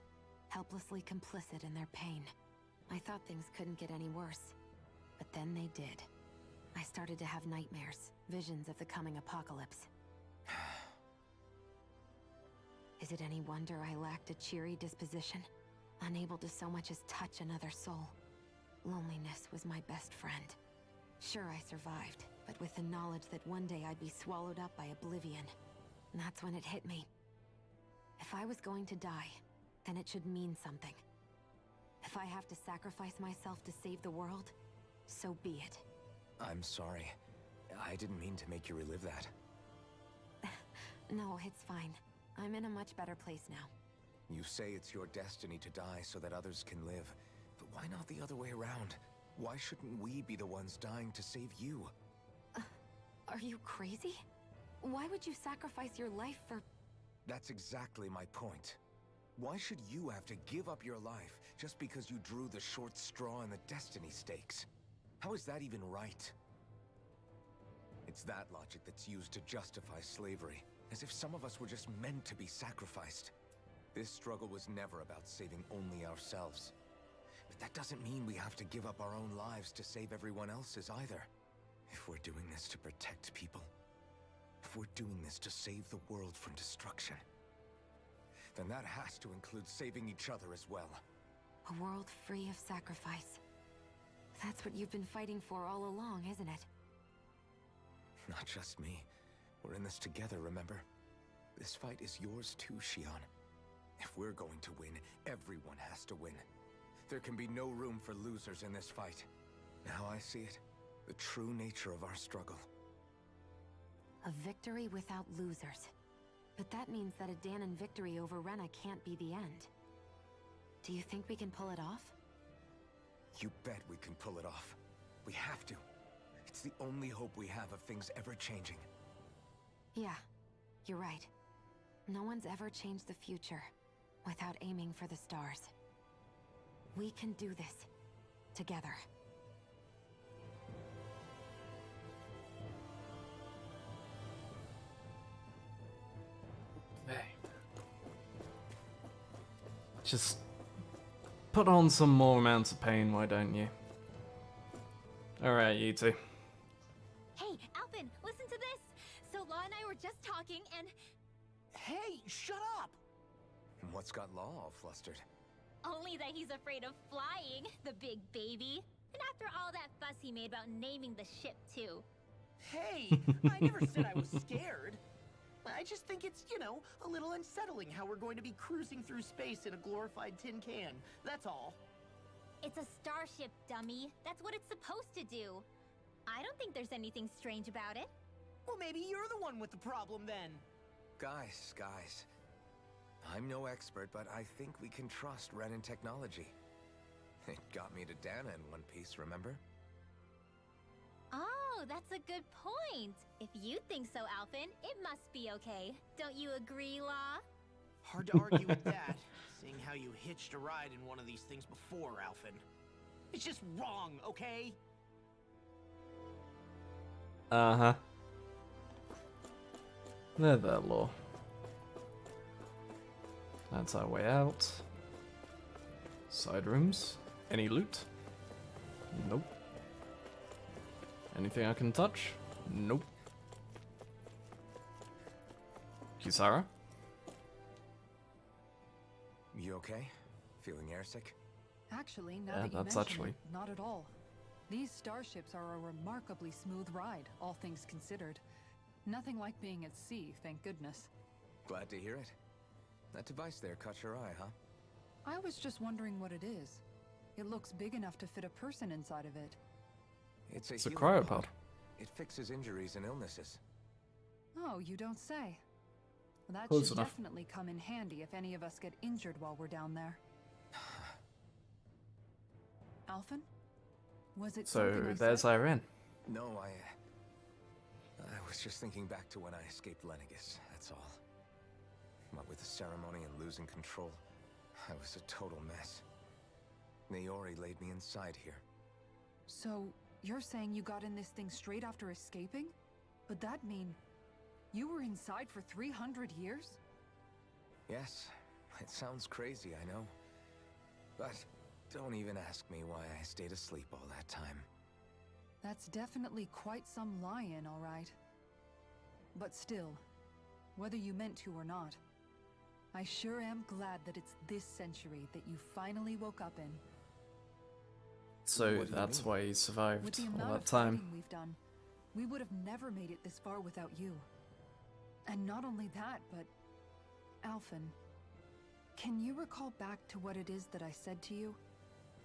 Helplessly complicit in their pain. I thought things couldn't get any worse. But then they did. I started to have nightmares, visions of the coming apocalypse. Is it any wonder I lacked a cheery disposition? Unable to so much as touch another soul. Loneliness was my best friend. Sure, I survived, but with the knowledge that one day I'd be swallowed up by oblivion. And that's when it hit me. If I was going to die, then it should mean something. If I have to sacrifice myself to save the world, so be it. I'm sorry. I didn't mean to make you relive that. No, it's fine. I'm in a much better place now. You say it's your destiny to die so that others can live. But why not the other way around? Why shouldn't we be the ones dying to save you? Are you crazy? Why would you sacrifice your life for... That's exactly my point. Why should you have to give up your life just because you drew the short straw in the destiny stakes? How is that even right? It's that logic that's used to justify slavery, as if some of us were just meant to be sacrificed. This struggle was never about saving only ourselves. But that doesn't mean we have to give up our own lives to save everyone else's either. If we're doing this to protect people, if we're doing this to save the world from destruction, then that has to include saving each other as well. A world free of sacrifice. That's what you've been fighting for all along, isn't it? Not just me. We're in this together, remember? This fight is yours too, Shion. If we're going to win, everyone has to win. There can be no room for losers in this fight. Now I see it. The true nature of our struggle. A victory without losers. But that means that a Dahnan victory over Rena can't be the end. Do you think we can pull it off? You bet we can pull it off. We have to. It's the only hope we have of things ever changing. Yeah, you're right. No one's ever changed the future without aiming for the stars. We can do this. Together. Hey. Just put on some more amounts of pain, why don't you? Alright, you two. Hey, Alphen, listen to this! So Law and I were just talking and... Hey, shut up! What's got Law all flustered? Only that he's afraid of flying, the big baby. And after all that fuss he made about naming the ship, too. Hey, I never said I was scared. I just think it's, you know, a little unsettling how we're going to be cruising through space in a glorified tin can. That's all. It's a starship, dummy. That's what it's supposed to do. I don't think there's anything strange about it. Well, maybe you're the one with the problem then. Guys. I'm no expert, but I think we can trust Renan technology. It got me to Dahna in one piece, remember? Oh, that's a good point. If you think so, Alphen, it must be okay. Don't you agree, Law? Hard to argue with that, seeing how you hitched a ride in one of these things before, Alphen. It's just wrong, okay? Uh-huh. There, Law. That's our way out. Side rooms. Any loot? Nope. Anything I can touch? Nope. Kisara? You okay? Feeling airsick? Actually, now Yeah, that you that's mention actually- it, not at all. These starships are a remarkably smooth ride, all things considered. Nothing like being at sea, thank goodness. Glad to hear it. That device there caught your eye, huh? I was just wondering what it is. It looks big enough to fit a person inside of it. It's It's a healing cryopod. pod. It fixes injuries and illnesses. Oh, you don't say. That Close should enough. definitely come in handy if any of us get injured while we're down there. Alphen? Was it So something I there's uh, said? Irene. No, I was just thinking back to when I escaped Lenegis, that's all. What with the ceremony and losing control, I was a total mess. Naori laid me inside here. So, you're saying you got in this thing straight after escaping? Would that mean you were inside for 300 years? Yes, it sounds crazy, I know. But don't even ask me why I stayed asleep all that time. That's definitely quite some lie-in, all right. But still, whether you meant to or not, I sure am glad that it's this century that you finally woke up in. So What do you that's mean? why he With survived the all amount that of time. fighting we've done, we would have never made it this far without you. And not only that, but... Alphen, can you recall back to what it is that I said to you?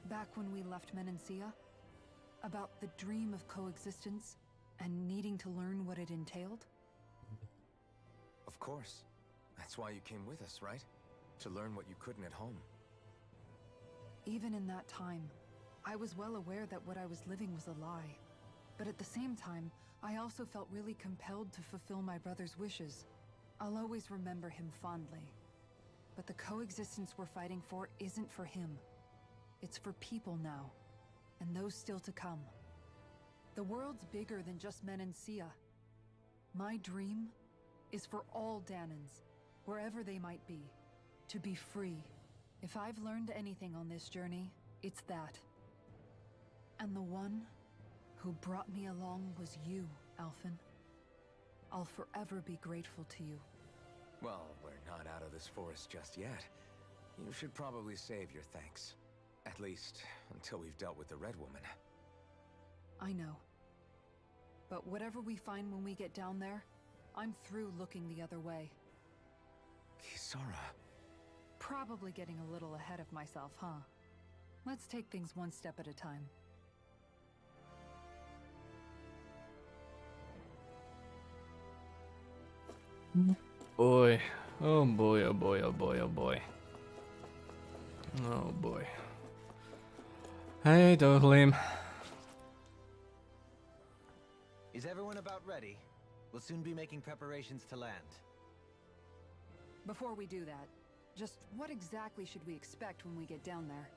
Back when we left Menancia? About the dream of coexistence, and needing to learn what it entailed? Of course. That's why you came with us, right? To learn what you couldn't at home. Even in that time, I was well aware that what I was living was a lie. But at the same time, I also felt really compelled to fulfill my brother's wishes. I'll always remember him fondly. But the coexistence we're fighting for isn't for him. It's for people now, and those still to come. The world's bigger than just Menancia. My dream is for all Dahnans, wherever they might be, to be free. If I've learned anything on this journey, it's that. And the one who brought me along was you, Alphen. I'll forever be grateful to you. Well, we're not out of this forest just yet. You should probably save your thanks. At least, until we've dealt with the Red Woman. I know. But whatever we find when we get down there, I'm through looking the other way. Kisara. Probably getting a little ahead of myself, huh? Let's take things one step at a time. Boy. Oh boy, oh boy, oh boy, oh boy. Oh boy. Hey, Dohalim. Is everyone about ready? We'll soon be making preparations to land. Before we do that, just what exactly should we expect when we get down there?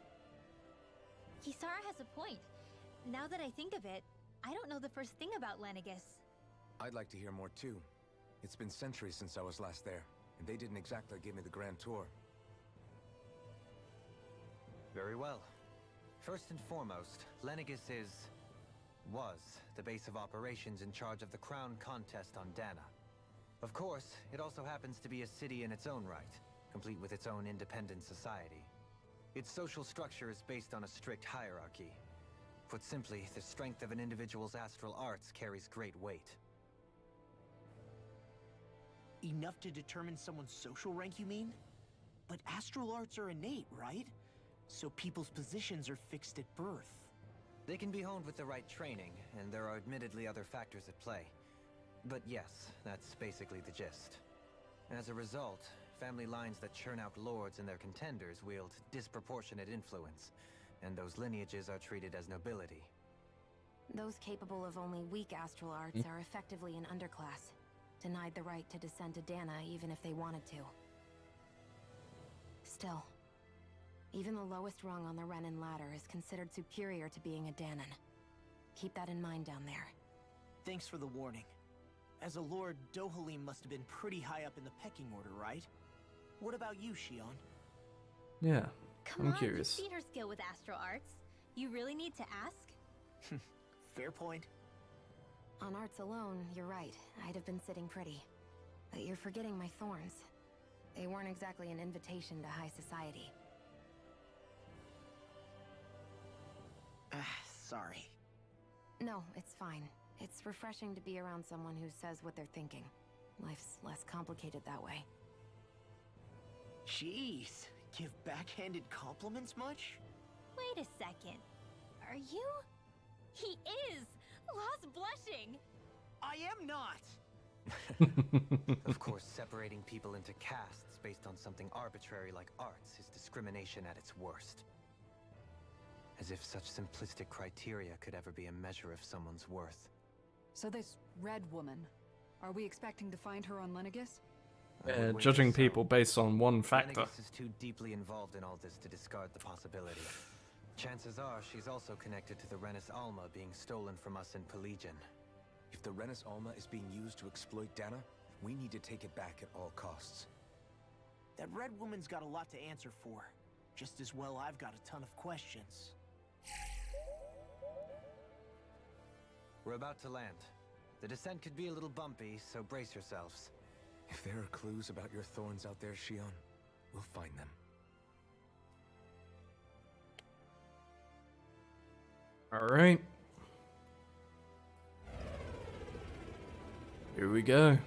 Kisara has a point. Now that I think of it, I don't know the first thing about Lenegis. I'd like to hear more too. It's been centuries since I was last there, and they didn't exactly give me the grand tour. Very well. First and foremost, Lenegis was the base of operations in charge of the crown contest on Dana. Of course, it also happens to be a city in its own right, complete with its own independent society. Its social structure is based on a strict hierarchy. Put simply, the strength of an individual's astral arts carries great weight. Enough to determine someone's social rank, you mean? But astral arts are innate, right? So people's positions are fixed at birth. They can be honed with the right training, and there are admittedly other factors at play. But yes, that's basically the gist. As a result, family lines that churn out lords and their contenders wield disproportionate influence, and those lineages are treated as nobility. Those capable of only weak astral arts are effectively an underclass, denied the right to descend to Dana even if they wanted to. Still, even the lowest rung on the Renin ladder is considered superior to being a Danan. Keep that in mind down there. Thanks for the warning. As a lord, Dohalim must have been pretty high up in the pecking order, right? What about you, Shion? Yeah, Come I'm on, curious. you've seen her skill with astral arts. You really need to ask? Fair point. On arts alone, you're right. I'd have been sitting pretty. But you're forgetting my thorns. They weren't exactly an invitation to high society. Sorry. No, it's fine. It's refreshing to be around someone who says what they're thinking. Life's less complicated that way. Jeez, give backhanded compliments much? Wait a second. Are you? He is! Lost blushing! I am not! Of course, separating people into castes based on something arbitrary like arts is discrimination at its worst. As if such simplistic criteria could ever be a measure of someone's worth. So this red woman, are we expecting to find her on Lenegis? I would Judging wager so. people based on one factor. Lenegis is too deeply involved in all this to discard the possibility. Chances are she's also connected to the Renis Alma being stolen from us in Pelegion. If the Renis Alma is being used to exploit Dana, we need to take it back at all costs. That red woman's got a lot to answer for. Just as well I've got a ton of questions. We're about to land. The descent could be a little bumpy, so brace yourselves. If there are clues about your thorns out there, Shion, we'll find them. Alright. Here we go.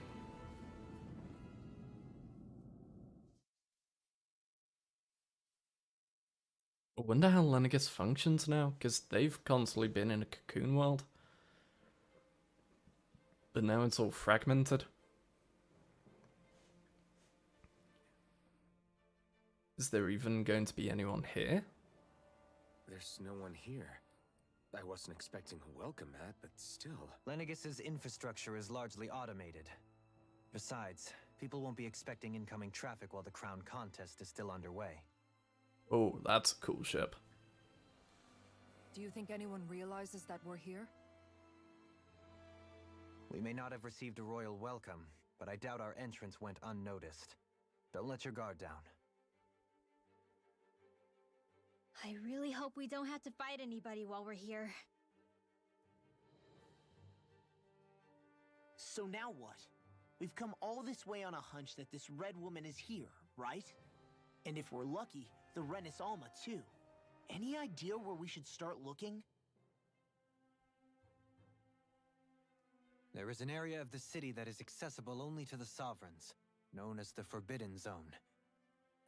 I wonder how Lenegis functions now, because they've constantly been in a cocoon world. But now it's all fragmented. Is there even going to be anyone here? There's no one here. I wasn't expecting a welcome mat, but still. Lenegis's infrastructure is largely automated. Besides, people won't be expecting incoming traffic while the crown contest is still underway. Oh, that's a cool ship. Do you think anyone realizes that we're here? We may not have received a royal welcome, but I doubt our entrance went unnoticed. Don't let your guard down. I really hope we don't have to fight anybody while we're here. So now what? We've come all this way on a hunch that this red woman is here, right? And if we're lucky, the Renis Alma too. Any idea where we should start looking? There is an area of the city that is accessible only to the Sovereigns, known as the Forbidden Zone.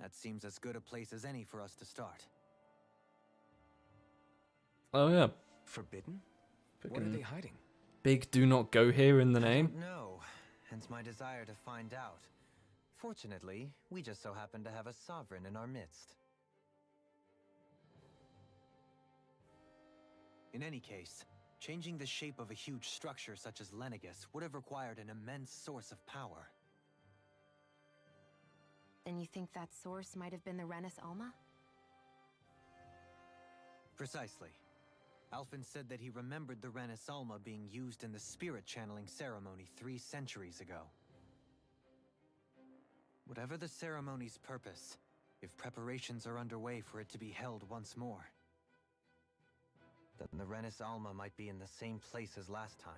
That seems as good a place as any for us to start. Oh yeah. Forbidden? What are they hiding? Big do not go here in the name. No. hence my desire to find out. Fortunately, we just so happen to have a sovereign in our midst. In any case, changing the shape of a huge structure such as Lenegus would have required an immense source of power. Then you think that source might have been the Renis Alma? Precisely. Alphen said that he remembered the Renis Alma being used in the spirit channeling ceremony 3 centuries ago. Whatever the ceremony's purpose, if preparations are underway for it to be held once more, then the Renis Alma might be in the same place as last time,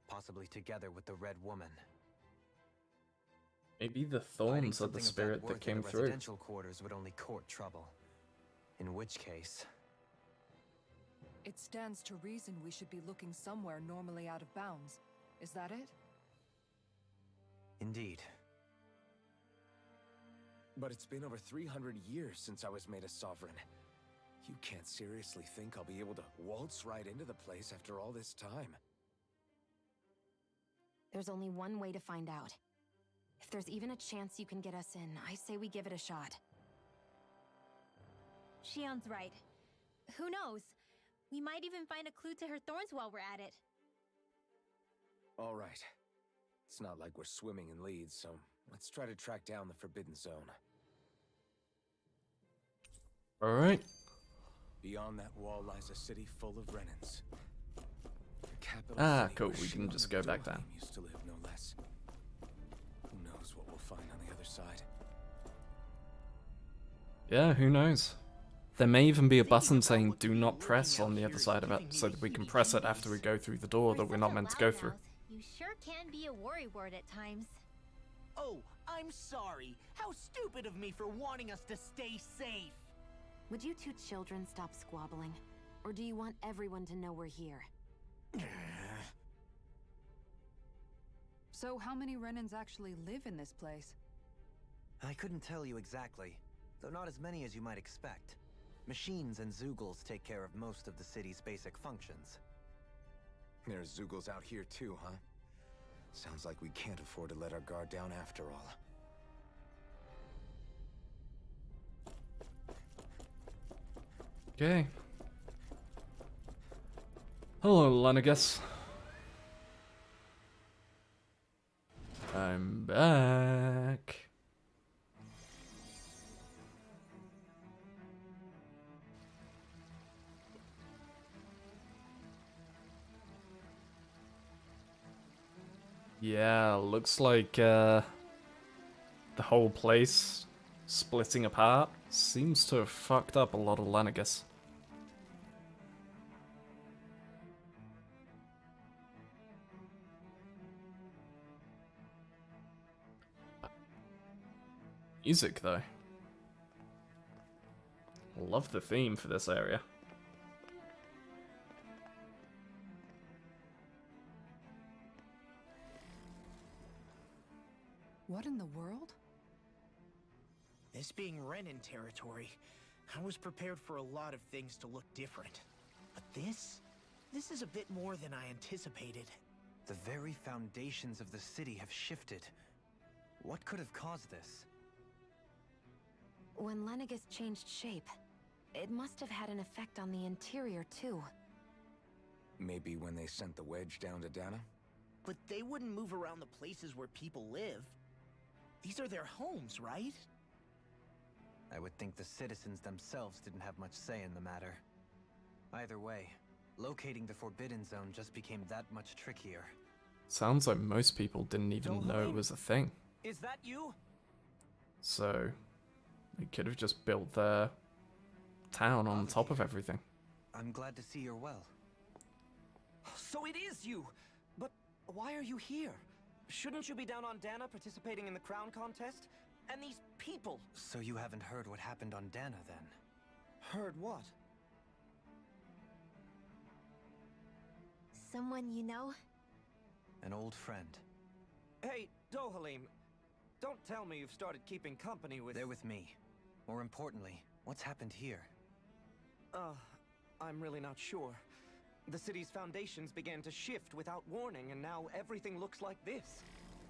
possibly together with the Red Woman. Maybe the Finding thorns are the something of spirit worth that in came the through. residential quarters would only court trouble. In which case, It stands to reason we should be looking somewhere normally out of bounds. Is that it? indeed. But it's been over 300 years since I was made a sovereign. You can't seriously think I'll be able to waltz right into the place after all this time. There's only one way to find out. If there's even a chance you can get us in, I say we give it a shot. Shion's right. Who knows? We might even find a clue to her thorns while we're at it. All right. It's not like we're swimming in leads, so let's try to track down the Forbidden Zone. Alright. Beyond that wall lies a city full of Renans. The capital city Cool. where We can Shion just and go back Dohalim down. used to live, no less. Who knows what we'll find on the other side? Yeah, who knows? There may even be a button saying do not press on the other side of it, so that we can press it after we go through the door that we're not meant to go through. You sure can be a worry word at times. Oh, I'm sorry. How stupid of me for wanting us to stay safe. Would you two children stop squabbling? Or do you want everyone to know we're here? So how many Renans actually live in this place? I couldn't tell you exactly, though not as many as you might expect. Machines and Zeugles take care of most of the city's basic functions. There's Zeugles out here too, huh? Sounds like we can't afford to let our guard down after all. Okay. Hello, Lenegus. I'm back. Yeah, looks like the whole place splitting apart seems to have fucked up a lot of Lenegus. Music, though. Love the theme for this area. What in the world? This being Renan territory, I was prepared for a lot of things to look different. But this is a bit more than I anticipated. The very foundations of the city have shifted. What could have caused this? When Lenegus changed shape, it must have had an effect on the interior, too. Maybe when they sent the wedge down to Dana? But they wouldn't move around the places where people live. These are their homes, right? I would think the citizens themselves didn't have much say in the matter. Either way, locating the Forbidden Zone just became that much trickier. Sounds like most people didn't even know it was a thing. Is that you? So, they could have just built their town on top of everything. I'm glad to see you're well. So it is you! But why are you here? Shouldn't you be down on Dana participating in the crown contest? And these people! So you haven't heard what happened on Dana, then? Heard what? Someone you know? An old friend. Hey, Dohalim, don't tell me you've started keeping company with... They're with me. More importantly, what's happened here? I'm really not sure. The city's foundations began to shift without warning, and now everything looks like this.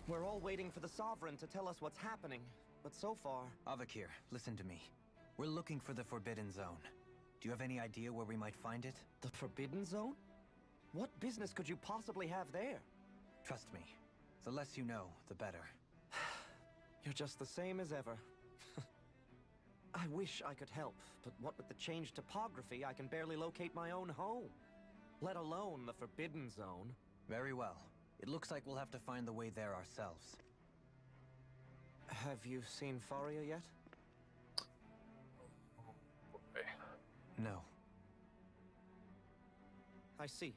We're all waiting for the Sovereign to tell us what's happening, but so far... Avakir, listen to me. We're looking for the Forbidden Zone. Do you have any idea where we might find it? The Forbidden Zone? What business could you possibly have there? Trust me. The less you know, the better. You're just the same as ever. I wish I could help, but what with the changed topography, I can barely locate my own home. Let alone the Forbidden Zone. Very well. It looks like we'll have to find the way there ourselves. Have you seen Faria yet? No. I see.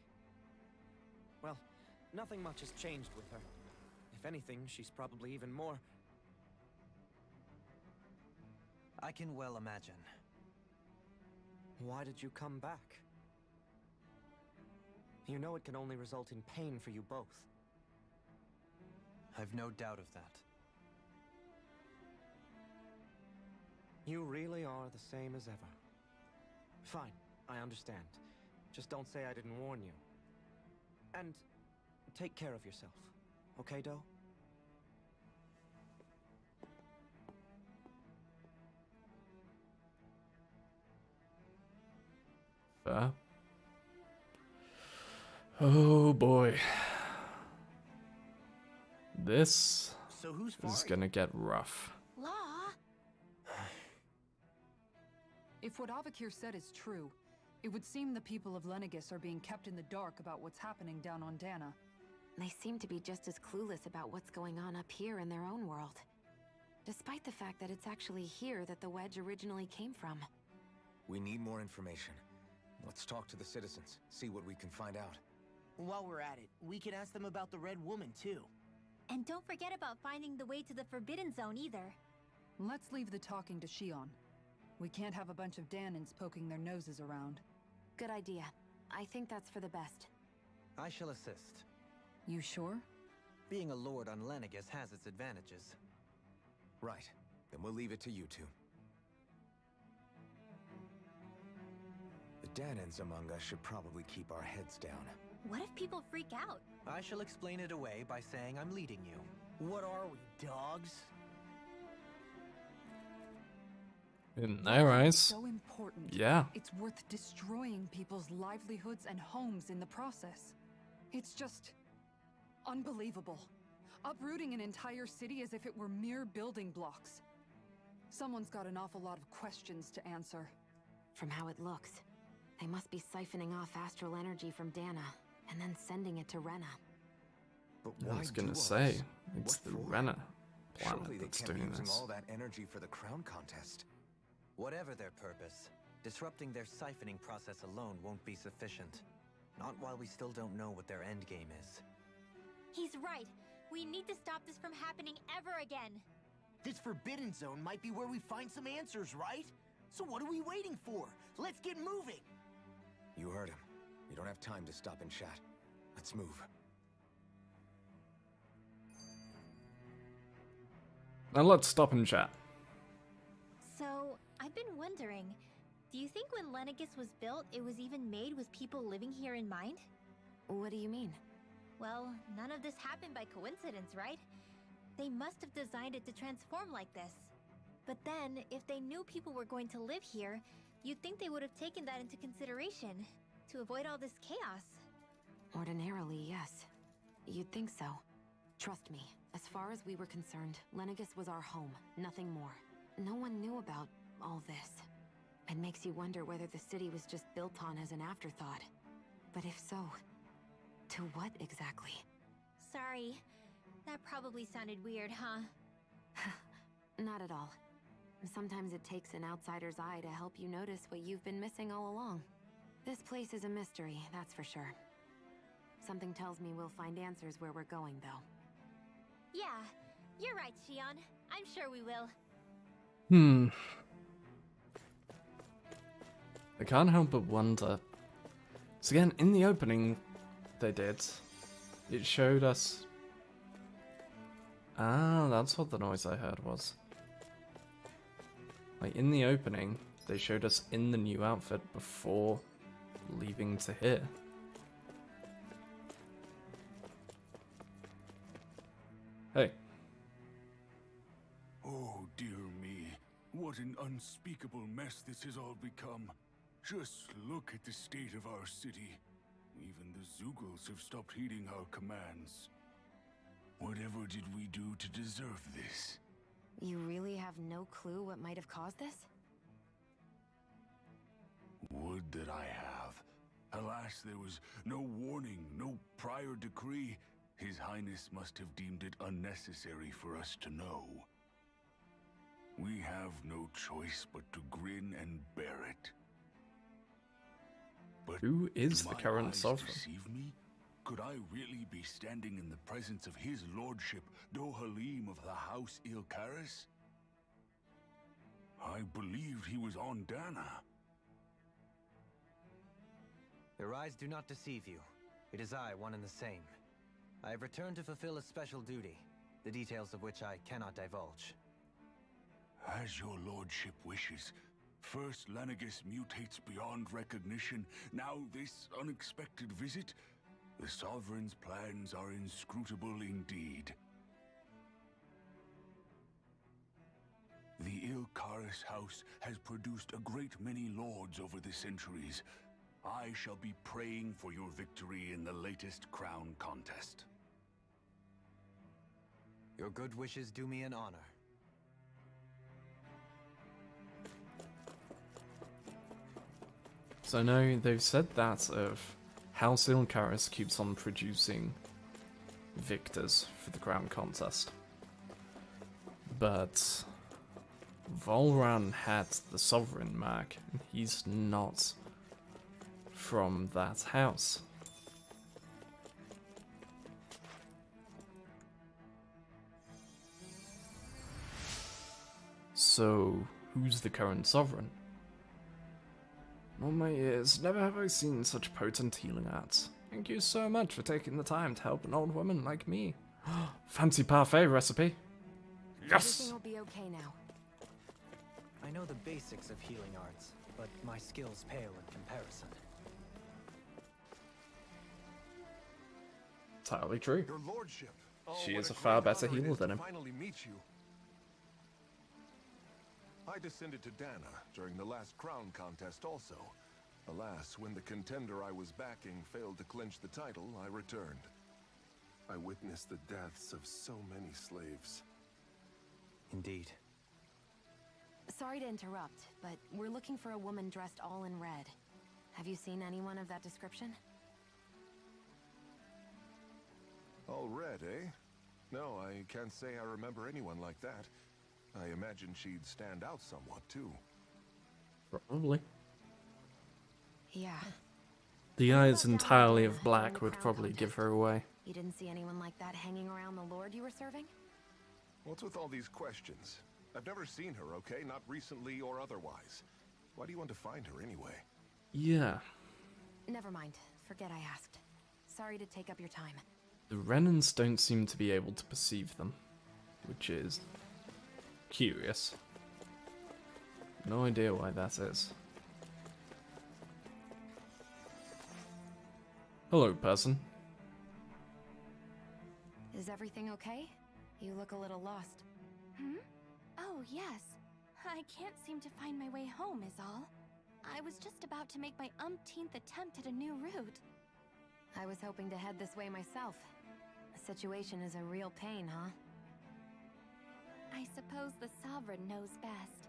Well, nothing much has changed with her. If anything, she's probably even more... I can well imagine. Why did you come back? You know it can only result in pain for you both. I've no doubt of that. You really are the same as ever. Fine, I understand. Just don't say I didn't warn you. And take care of yourself, okay, Doe? Fair. Oh boy. This So who's is Faria? gonna get rough. Law? If what Avakir said is true, it would seem the people of Lenegis are being kept in the dark about what's happening down on Dana. They seem to be just as clueless about what's going on up here in their own world. Despite the fact that it's actually here that the Wedge originally came from. We need more information. Let's talk to the citizens, see what we can find out. While we're at it, we could ask them about the Red Woman, too. And don't forget about finding the way to the Forbidden Zone either. Let's leave the talking to Shion. We can't have a bunch of Danins poking their noses around. Good idea. I think that's for the best. I shall assist. You sure? Being a lord on Lenegis has its advantages. Right. Then we'll leave it to you two. The Danins among us should probably keep our heads down. What if people freak out? I shall explain it away by saying I'm leading you. What are we, dogs? In their eyes, So important. yeah. It's worth destroying people's livelihoods and homes in the process. It's just unbelievable. Uprooting an entire city as if it were mere building blocks. Someone's got an awful lot of questions to answer. From how it looks, they must be siphoning off astral energy from Dana, and then sending it to Rena. But I why was gonna do all say, this? it's What the for? Rena planet Surely they that's can't be doing using this. all that energy for the crown contest. Whatever their purpose, disrupting their siphoning process alone won't be sufficient. Not while we still don't know what their endgame is. He's right. We need to stop this from happening ever again. This Forbidden Zone might be where we find some answers, right? So what are we waiting for? Let's get moving! You heard him. We don't have time to stop and chat. Let's move. Now let's stop and chat. So, I've been wondering, do you think when Lenegis was built, it was even made with people living here in mind? What do you mean? Well, none of this happened by coincidence, right? They must have designed it to transform like this. But then, if they knew people were going to live here, you'd think they would have taken that into consideration, to avoid all this chaos. Ordinarily, yes. You'd think so. Trust me, as far as we were concerned, Lenegis was our home, nothing more. No one knew about all this. It makes you wonder whether the city was just built on as an afterthought. But if so, to what exactly? Sorry. That probably sounded weird, huh? Not at all. Sometimes it takes an outsider's eye to help you notice what you've been missing all along. This place is a mystery, that's for sure. Something tells me we'll find answers where we're going, though. Yeah, you're right, Shion. I'm sure we will. I can't help but wonder. So again, in the opening they did, it showed us... Ah, that's what the noise I heard was. Like, in the opening, they showed us in the new outfit before leaving to here. Hey. Oh, dear me. What an unspeakable mess this has all become. Just look at the state of our city. Even the Zeugles have stopped heeding our commands. Whatever did we do to deserve this? You really have no clue what might have caused this? Would that I have. Alas, there was no warning, no prior decree. His Highness must have deemed it unnecessary for us to know. We have no choice but to grin and bear it. But Who is do the my current eyes sovereign? deceive me? Could I really be standing in the presence of his lordship, Dohalim of the House Ilkaris? I believed he was on Dana. Your eyes do not deceive you. It is I, one and the same. I have returned to fulfill a special duty, the details of which I cannot divulge. As your lordship wishes. First, Lenegis mutates beyond recognition. Now this unexpected visit. The Sovereign's plans are inscrutable indeed. The Ilkaris house has produced a great many lords over the centuries. I shall be praying for your victory in the latest crown contest. Your good wishes do me an honor. So now they've said that of House Ilkaris keeps on producing victors for the crown contest. But Volran had the Sovereign mark, and he's not from that house. So, who's the current Sovereign? All my years, never have I seen such potent healing arts. Thank you so much for taking the time to help an old woman like me. Fancy parfait recipe. Yes! Everything will be okay now. I know the basics of healing arts, but my skills pale in comparison. Entirely true. Your lordship. Oh, She what is a great far better honor it healer is than to him. Finally meet you. I descended to Dana during the last crown contest also. Alas, when the contender I was backing failed to clinch the title, I returned. I witnessed the deaths of so many slaves. Indeed. Sorry to interrupt, but we're looking for a woman dressed all in red. Have you seen anyone of that description? All red, eh? No, I can't say I remember anyone like that. I imagine she'd stand out somewhat, too. Probably. Yeah. The eyes entirely of During black the would crown probably give contest. her away. You didn't see anyone like that hanging around the lord you were serving? What's with all these questions? I've never seen her, okay? Not recently or otherwise. Why do you want to find her anyway? Yeah. Never mind. Forget I asked. Sorry to take up your time. The Renans don't seem to be able to perceive them, which is curious. No idea why that is. Hello, person. Is everything okay? You look a little lost. Hmm? Oh, yes. I can't seem to find my way home, is all. I was just about to make my umpteenth attempt at a new route. I was hoping to head this way myself. The situation is a real pain, huh? I suppose the Sovereign knows best.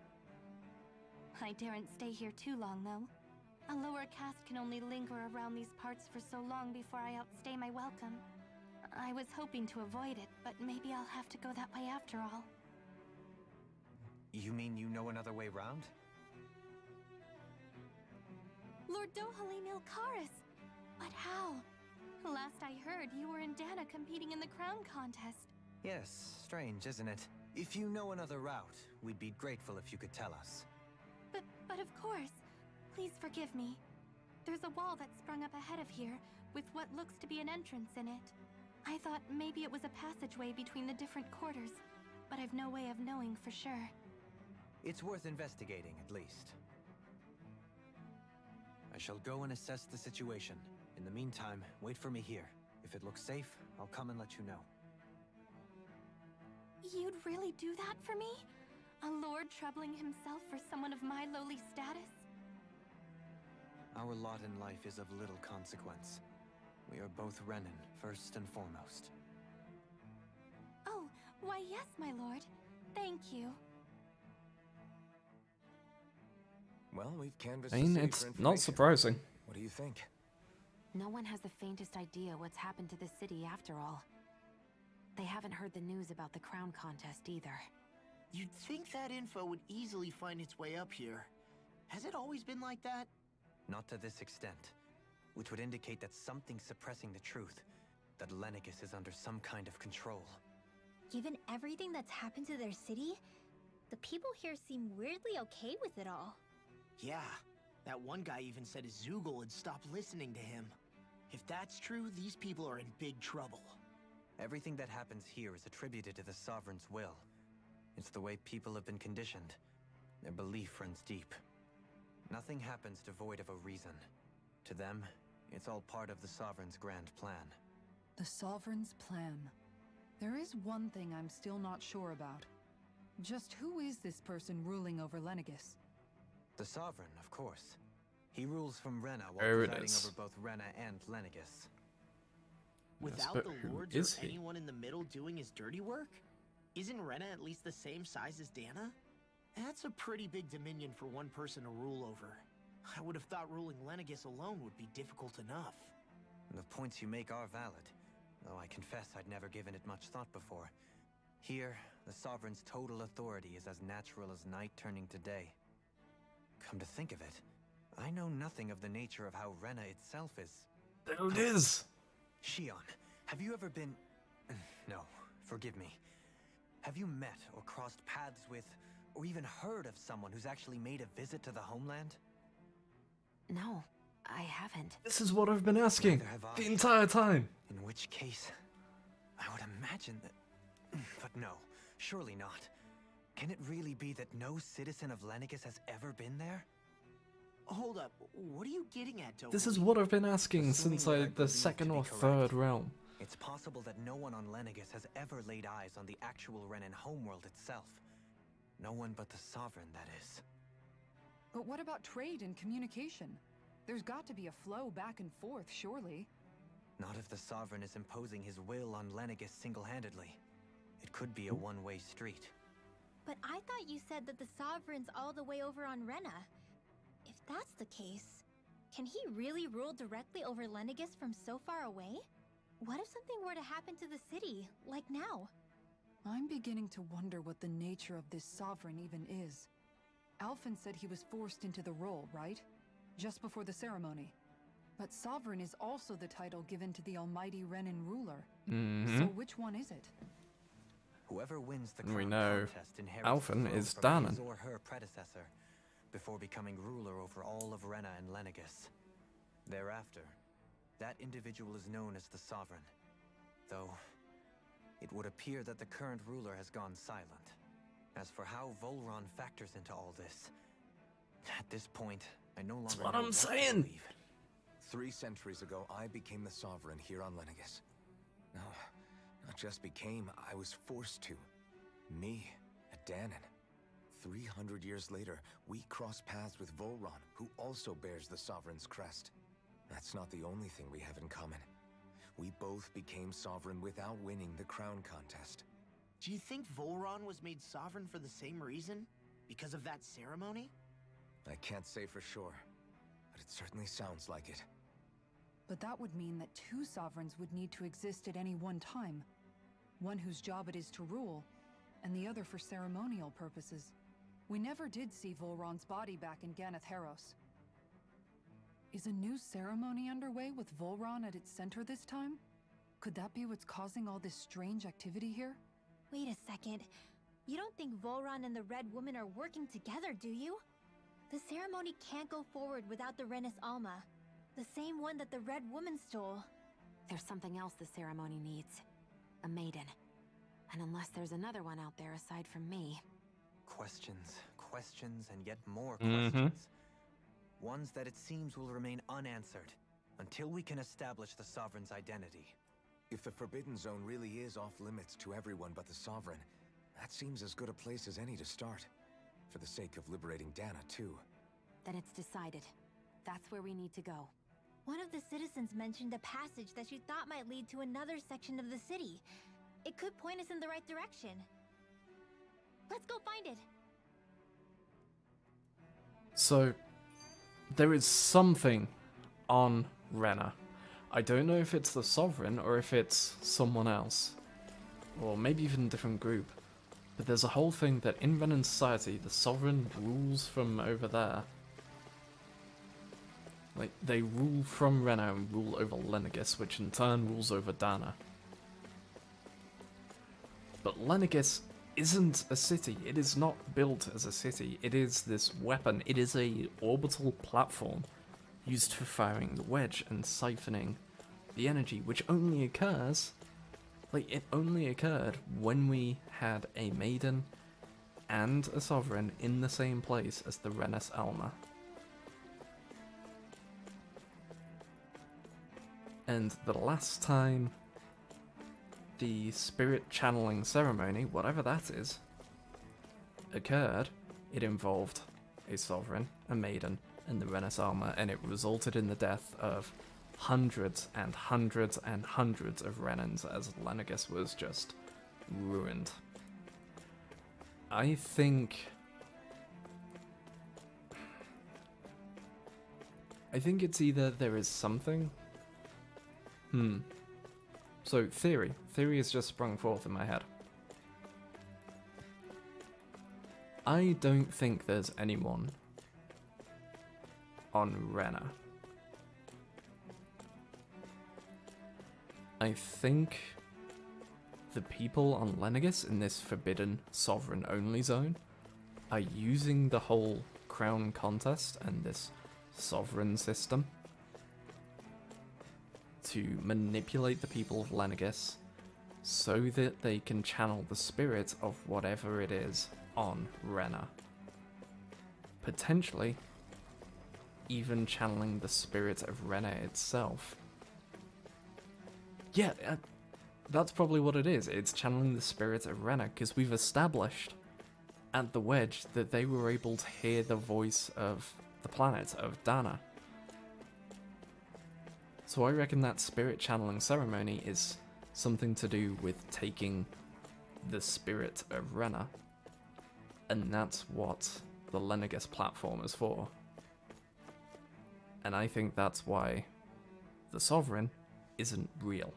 I daren't stay here too long, though. A lower caste can only linger around these parts for so long before I outstay my welcome. I was hoping to avoid it, but maybe I'll have to go that way after all. You mean you know another way round? Lord Dohalim Ilkaris! But how? Last I heard, you were in Dana competing in the crown contest. Yes, strange, isn't it? If you know another route, we'd be grateful if you could tell us. But of course. Please forgive me. There's a wall that sprung up ahead of here, with what looks to be an entrance in it. I thought maybe it was a passageway between the different quarters, but I've no way of knowing for sure. It's worth investigating, at least. I shall go and assess the situation. In the meantime, wait for me here. If it looks safe, I'll come and let you know. You'd really do that for me? A lord troubling himself for someone of my lowly status? Our lot in life is of little consequence. We are both Renan, first and foremost. Oh, why yes, my lord. Thank you. Well, we've canvassed I the mean, city it's for not information. surprising. What do you think? No one has the faintest idea what's happened to the city after all. They haven't heard the news about the crown contest either. You'd think that info would easily find its way up here. Has it always been like that? Not to this extent, which would indicate that something's suppressing the truth, that Lenegis is under some kind of control. Given everything that's happened to their city, the people here seem weirdly okay with it all. Yeah, that one guy even said Zoogle would stop listening to him. If that's true, these people are in big trouble. Everything that happens here is attributed to the Sovereign's will. It's the way people have been conditioned. Their belief runs deep. Nothing happens devoid of a reason. To them, it's all part of the Sovereign's grand plan. The Sovereign's plan. There is one thing I'm still not sure about. Just who is this person ruling over Lenegis? The Sovereign, of course. He rules from Rena while There it presiding is. over both Rena and Lenegis. Without but the who lords is or he? anyone in the middle doing his dirty work? Isn't Rena at least the same size as Dana? That's a pretty big dominion for one person to rule over. I would have thought ruling Lenegis alone would be difficult enough. The points you make are valid, though I confess I'd never given it much thought before. Here, the Sovereign's total authority is as natural as night turning to day. Come to think of it, I know nothing of the nature of how Rena itself is. There it is! Shion, have you ever been... No, forgive me. Have you met or crossed paths with, or even heard of someone who's actually made a visit to the homeland? No, I haven't. This is what I've been asking Neither have I. the entire time. In which case, I would imagine that... But no, surely not. Can it really be that no citizen of Lenegis has ever been there? Hold up, what are you getting at, Toby? This is what I've been asking Assuming since that I the believe second to be or correct. third realm. It's possible that no one on Lenegis has ever laid eyes on the actual Renan homeworld itself. No one but the Sovereign, that is. But what about trade and communication? There's got to be a flow back and forth, surely. Not if the Sovereign is imposing his will on Lenegis single-handedly. It could be a one-way street. But I thought you said that the Sovereign's all the way over on Rena. If that's the case, can he really rule directly over Lenegis from so far away? What if something were to happen to the city, like now? I'm beginning to wonder what the nature of this Sovereign even is. Alphen said he was forced into the role, right? Just before the ceremony. But Sovereign is also the title given to the almighty Renan ruler. So which one is it? Whoever wins the We crown know contest inherits Alphen the throne is from his Danon. or her predecessor, before becoming ruler over all of Rena and Lenegis. Thereafter, that individual is known as the Sovereign. Though, it would appear that the current ruler has gone silent. As for how Volron factors into all this, at this point, I no longer That's what know I'm to saying. believe. 3 centuries ago, I became the Sovereign here on Lenegis. No, not just became, I was forced to. Me, a Danon. 300 years later, we cross paths with Volron, who also bears the Sovereign's crest. That's not the only thing we have in common. We both became Sovereign without winning the crown contest. Do you think Volron was made sovereign for the same reason? Because of that ceremony? I can't say for sure, but it certainly sounds like it. But that would mean that 2 sovereigns would need to exist at any one time. One whose job it is to rule, and the other for ceremonial purposes. We never did see Volron's body back in Ganath Haros. Is a new ceremony underway with Volron at its center this time? Could that be what's causing all this strange activity here? Wait a second. You don't think Volron and the Red Woman are working together, do you? The ceremony can't go forward without the Renis Alma. The same one that the Red Woman stole. There's something else the ceremony needs. A maiden. And unless there's another one out there aside from me... Questions, questions, and yet more questions. Ones that it seems will remain unanswered until we can establish the Sovereign's identity. If the Forbidden Zone really is off limits to everyone but the Sovereign, That seems as good a place as any to start. For the sake of liberating Dana, too. Then it's decided. That's where we need to go. One of the citizens mentioned a passage that she thought might lead to another section of the city. It could point us in the right direction. Let's go find it. So, there is something on Rena. I don't know if it's the Sovereign or if it's someone else. Or maybe even a different group. But there's a whole thing that in Renan society, the Sovereign rules from over there. Like, they rule from Rena and rule over Lenegis, which in turn rules over Dana. But Lenegis isn't a city. It is not built as a city. It is this weapon. It is a orbital platform used for firing the wedge and siphoning the energy, which only occurs... Like, it only occurred when we had a Maiden and a Sovereign in the same place as the Renis Alma. And the last time the spirit channeling ceremony, whatever that is, occurred, it involved a Sovereign, a Maiden, and the Renis Alma, and it resulted in the death of hundreds and hundreds and hundreds of Renans as Lenegis was just ruined. I think it's either there is something. So, theory. Theory has just sprung forth in my head. I don't think there's anyone on Rena. I think the people on Lenegis in this forbidden Sovereign-only zone are using the whole crown contest and this Sovereign system to manipulate the people of Lenegis so that they can channel the spirit of whatever it is on Rena. Potentially, even channeling the spirit of Rena itself. Yeah, that's probably what it is. It's channeling the spirit of Rena, because we've established at the Wedge that they were able to hear the voice of the planet, of Dana. So I reckon that spirit channeling ceremony is something to do with taking the spirit of Rena, and that's what the Lenegis platform is for. And I think that's why the Sovereign isn't real.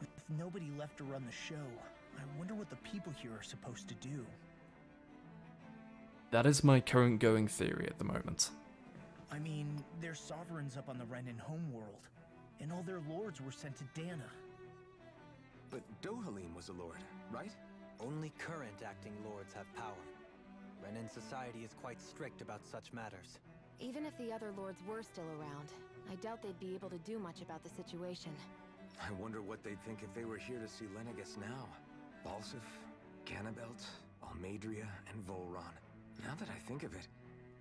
With nobody left to run the show, I wonder what the people here are supposed to do. That is my current going theory at the moment. I mean, there's sovereigns up on the Renan homeworld, and all their lords were sent to Dana. But Dohalim was a lord, right? Only current acting lords have power. Renan society is quite strict about such matters. Even if the other lords were still around, I doubt they'd be able to do much about the situation. I wonder what they'd think if they were here to see Lenegis now. Balsif, Ganabelt, Almadria, and Volron. Now that I think of it,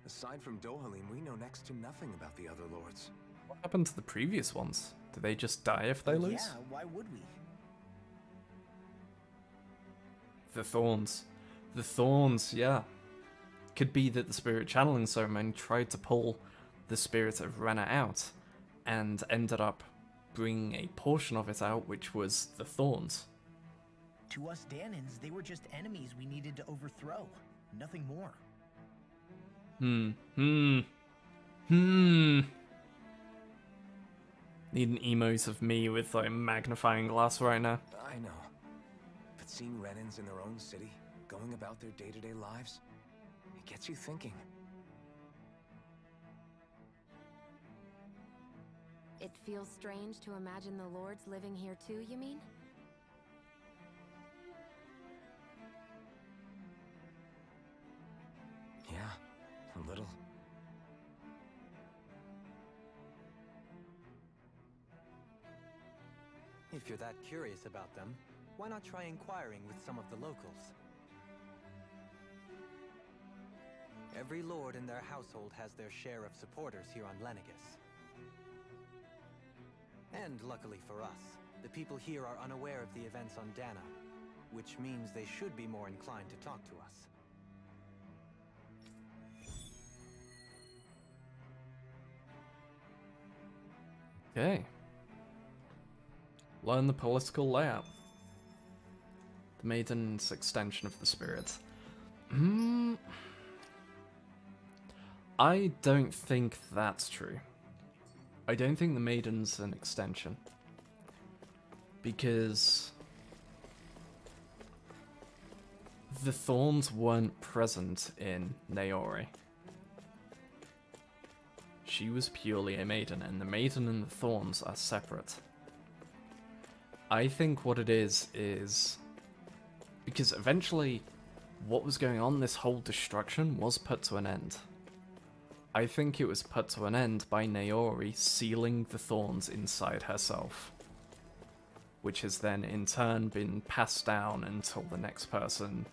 aside from Dohalim, we know next to nothing about the other lords. What happened to the previous ones? Do they just die if they lose? Yeah, why would we? The Thorns. The Thorns, yeah. Could be that the spirit channeling ceremony tried to pull the spirit of Rena out, and ended up bringing a portion of it out, which was the Thorns. To us Danans, they were just enemies we needed to overthrow. Nothing more. Need an emote of me with like magnifying glass right now. I know. But seeing Renans in their own city, going about their day-to-day lives, it gets you thinking. It feels strange to imagine the lords living here too, you mean? Yeah, a little. If you're that curious about them, why not try inquiring with some of the locals? Every lord in their household has their share of supporters here on Lenegis. And luckily for us, the people here are unaware of the events on Dana. which means they should be more inclined to talk to us. Okay. Learn the political layout. The Maiden's extension of the spirit. I don't think that's true. I don't think the Maiden's an extension. Because the Thorns weren't present in Naori. She was purely a maiden, and the Maiden and the Thorns are separate. I think what it is because eventually what was going on, this whole destruction, was put to an end. I think it was put to an end by Naori sealing the Thorns inside herself, which has then in turn been passed down until the next person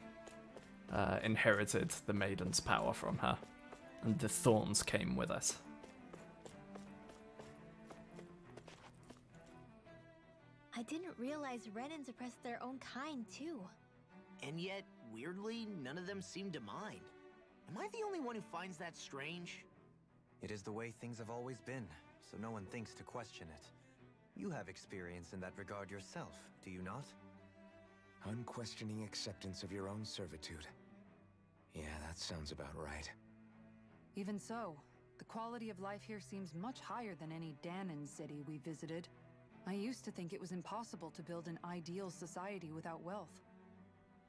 inherited the Maiden's power from her, and the Thorns came with it. I didn't realize Renans oppressed their own kind, too. And yet, weirdly, none of them seem to mind. Am I the only one who finds that strange? It is the way things have always been, so no one thinks to question it. You have experience in that regard yourself, do you not? Unquestioning acceptance of your own servitude. Yeah, that sounds about right. Even so, the quality of life here seems much higher than any Dahnan city we visited. I used to think it was impossible to build an ideal society without wealth.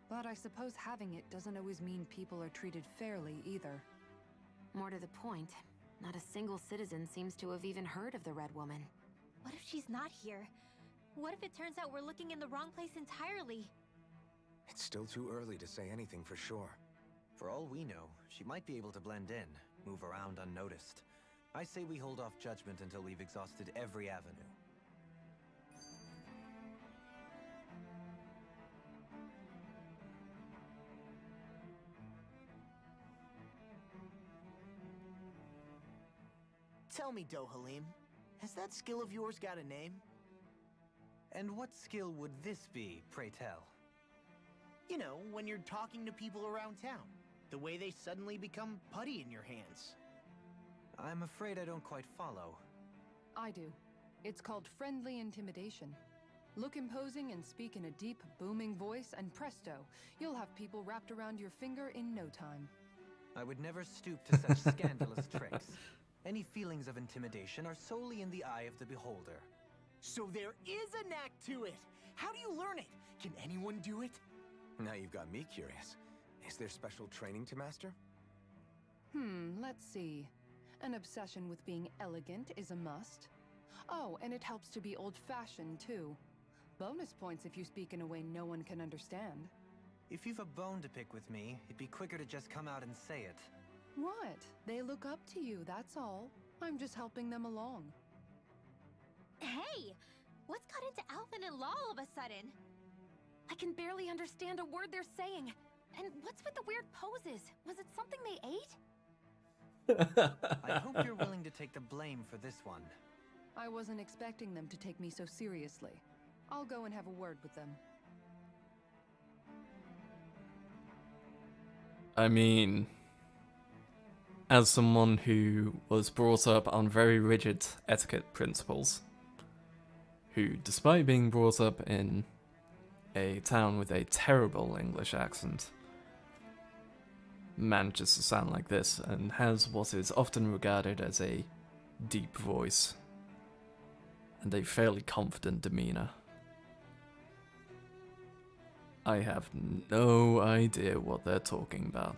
But I suppose having it doesn't always mean people are treated fairly either. More to the point, not a single citizen seems to have even heard of the Red Woman. What if she's not here? What if it turns out we're looking in the wrong place entirely? It's still too early to say anything for sure. For all we know, she might be able to blend in, move around unnoticed. I say we hold off judgment until we've exhausted every avenue. Tell me, Dohalim, has that skill of yours got a name? And what skill would this be, pray tell? You know, when you're talking to people around town. The way they suddenly become putty in your hands. I'm afraid I don't quite follow. I do. It's called friendly intimidation. Look imposing and speak in a deep, booming voice, and presto, you'll have people wrapped around your finger in no time. I would never stoop to such scandalous tricks. Any feelings of intimidation are solely in the eye of the beholder. So there is a knack to it! How do you learn it? Can anyone do it? Now you've got me curious. Is there special training to master? Let's see. An obsession with being elegant is a must. Oh, and it helps to be old-fashioned, too. Bonus points if you speak in a way no one can understand. If you've a bone to pick with me, it'd be quicker to just come out and say it. What? They look up to you, that's all. I'm just helping them along. Hey! What's got into Alphen and Law all of a sudden? I can barely understand a word they're saying. And what's with the weird poses? Was it something they ate? I hope you're willing to take the blame for this one. I wasn't expecting them to take me so seriously. I'll go and have a word with them. I mean, as someone who was brought up on very rigid etiquette principles, who, despite being brought up in a town with a terrible English accent, manages to sound like this and has what is often regarded as a deep voice and a fairly confident demeanor. I have no idea what they're talking about.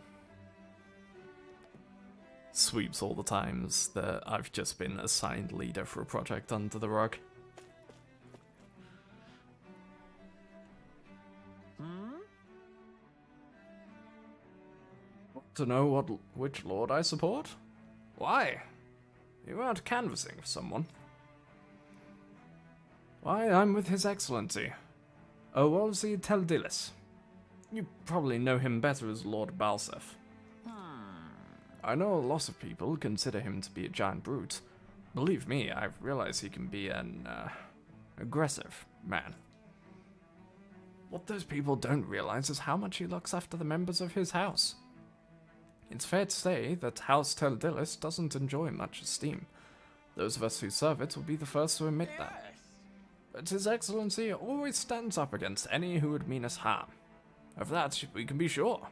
Sweeps all the times that I've just been assigned leader for a project under the rug. To know which lord I support? Why? You aren't canvassing for someone. Why, I'm with His Excellency, Owolzi Teldilis. You probably know him better as Lord Balsef. I know a lot of people consider him to be a giant brute. Believe me, I've realized he can be an, aggressive man. What those people don't realize is how much he looks after the members of his house. It's fair to say that House Teldillis doesn't enjoy much esteem. Those of us who serve it will be the first to admit that. But His Excellency always stands up against any who would mean us harm. Of that, we can be sure.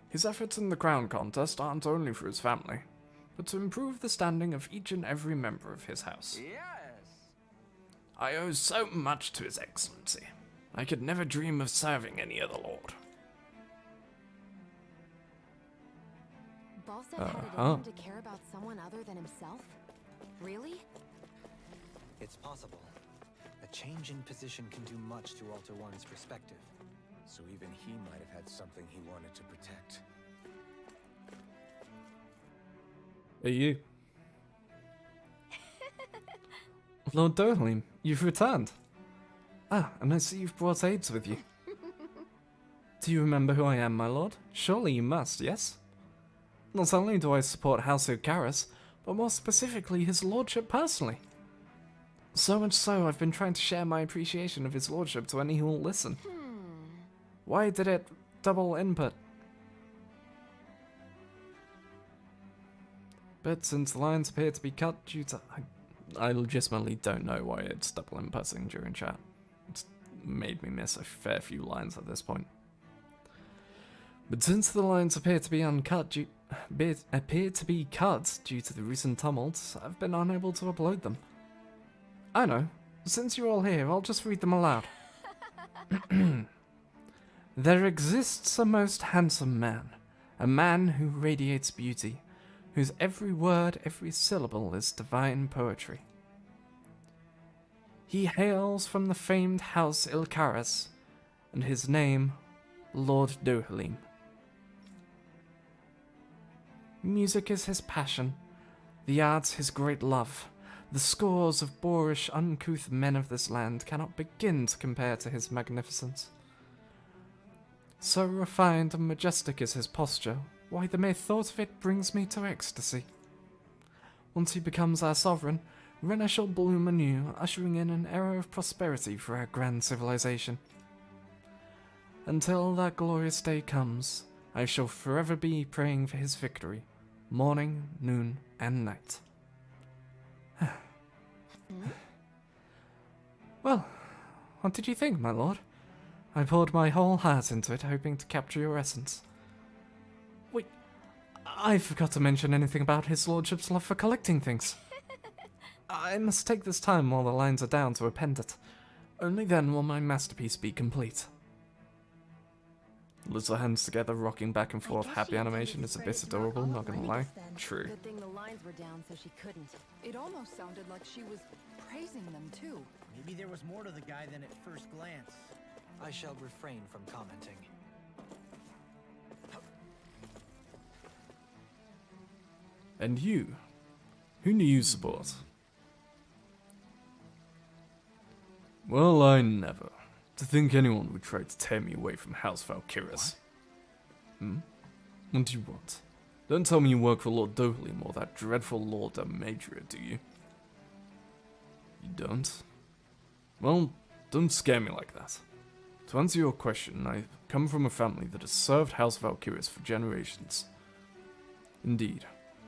His efforts in the crown contest aren't only for his family, but to improve the standing of each and every member of his house. Yes. I owe so much to His Excellency. I could never dream of serving any other lord. Balseth had it in him to care about someone other than himself? Really? It's possible. A change in position can do much to alter one's perspective. So even he might have had something he wanted to protect. Hey, you. Lord Dohalim, you've returned. Ah, and I see you've brought aides with you. Do you remember who I am, my lord? Surely you must, yes? Not only do I support House Ilkaris, but more specifically his lordship personally. So much so, I've been trying to share my appreciation of his lordship to any who will listen. Why did it double input? But since the lines appear to be cut due to... I legitimately don't know why it's double inputting during chat. It's made me miss a fair few lines at this point. But since the lines appear to be cut due to the recent tumults, I've been unable to upload them. I know. Since you're all here, I'll just read them aloud. There exists a most handsome man, a man who radiates beauty, whose every word, every syllable is divine poetry. He hails from the famed House Ilkaris, and his name, Lord Dohalim. Music is his passion, the arts his great love. The scores of boorish, uncouth men of this land cannot begin to compare to his magnificence. So refined and majestic is his posture, why the mere thought of it brings me to ecstasy. Once he becomes our sovereign, Renna shall bloom anew, ushering in an era of prosperity for our grand civilization. Until that glorious day comes, I shall forever be praying for his victory, morning, noon, and night. Well, what did you think, my lord? I poured my whole heart into it, hoping to capture your essence. Wait, I forgot to mention anything about his lordship's love for collecting things. I must take this time while the lines are down to append it. Only then will my masterpiece be complete. Little hands together, rocking back and forth. Happy animation is a bit adorable, not gonna lie. True. Good thing the lines were down so she couldn't. It almost sounded like she was praising them too. Maybe there was more to the guy than at first glance. I shall refrain from commenting. And you? Who do you support? Well, I never. To think anyone would try to tear me away from House Valkyris. What do you want? Don't tell me you work for Lord Dohalim or that dreadful Lord Amadria, do you? You don't? Well, don't scare me like that. To answer your question, I come from a family that has served House Valkyris for generations. Indeed,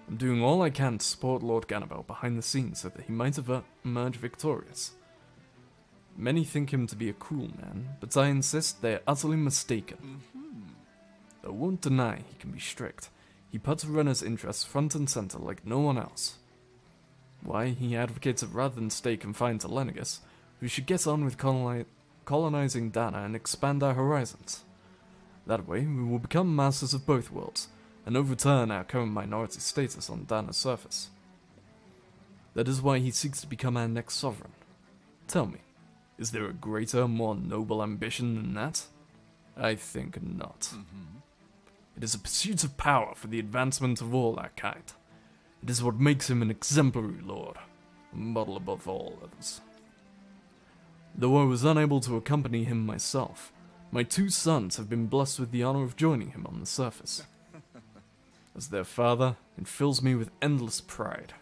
I'm doing all I can to support Lord Ganabel behind the scenes so that he might emerge victorious. Many think him to be a cruel man, but I insist they are utterly mistaken. I won't deny he can be strict. He puts Renna's interests front and center like no one else. Why, he advocates that rather than stay confined to Lenegis, we should get on with colonizing Dana and expand our horizons. That way, we will become masters of both worlds, and overturn our current minority status on Dana's surface. That is why he seeks to become our next sovereign. Tell me, is there a greater, more noble ambition than that? I think not. It is a pursuit of power for the advancement of all our kind. It is what makes him an exemplary lord, a model above all others. Though I was unable to accompany him myself, my 2 sons have been blessed with the honor of joining him on the surface. As their father, it fills me with endless pride.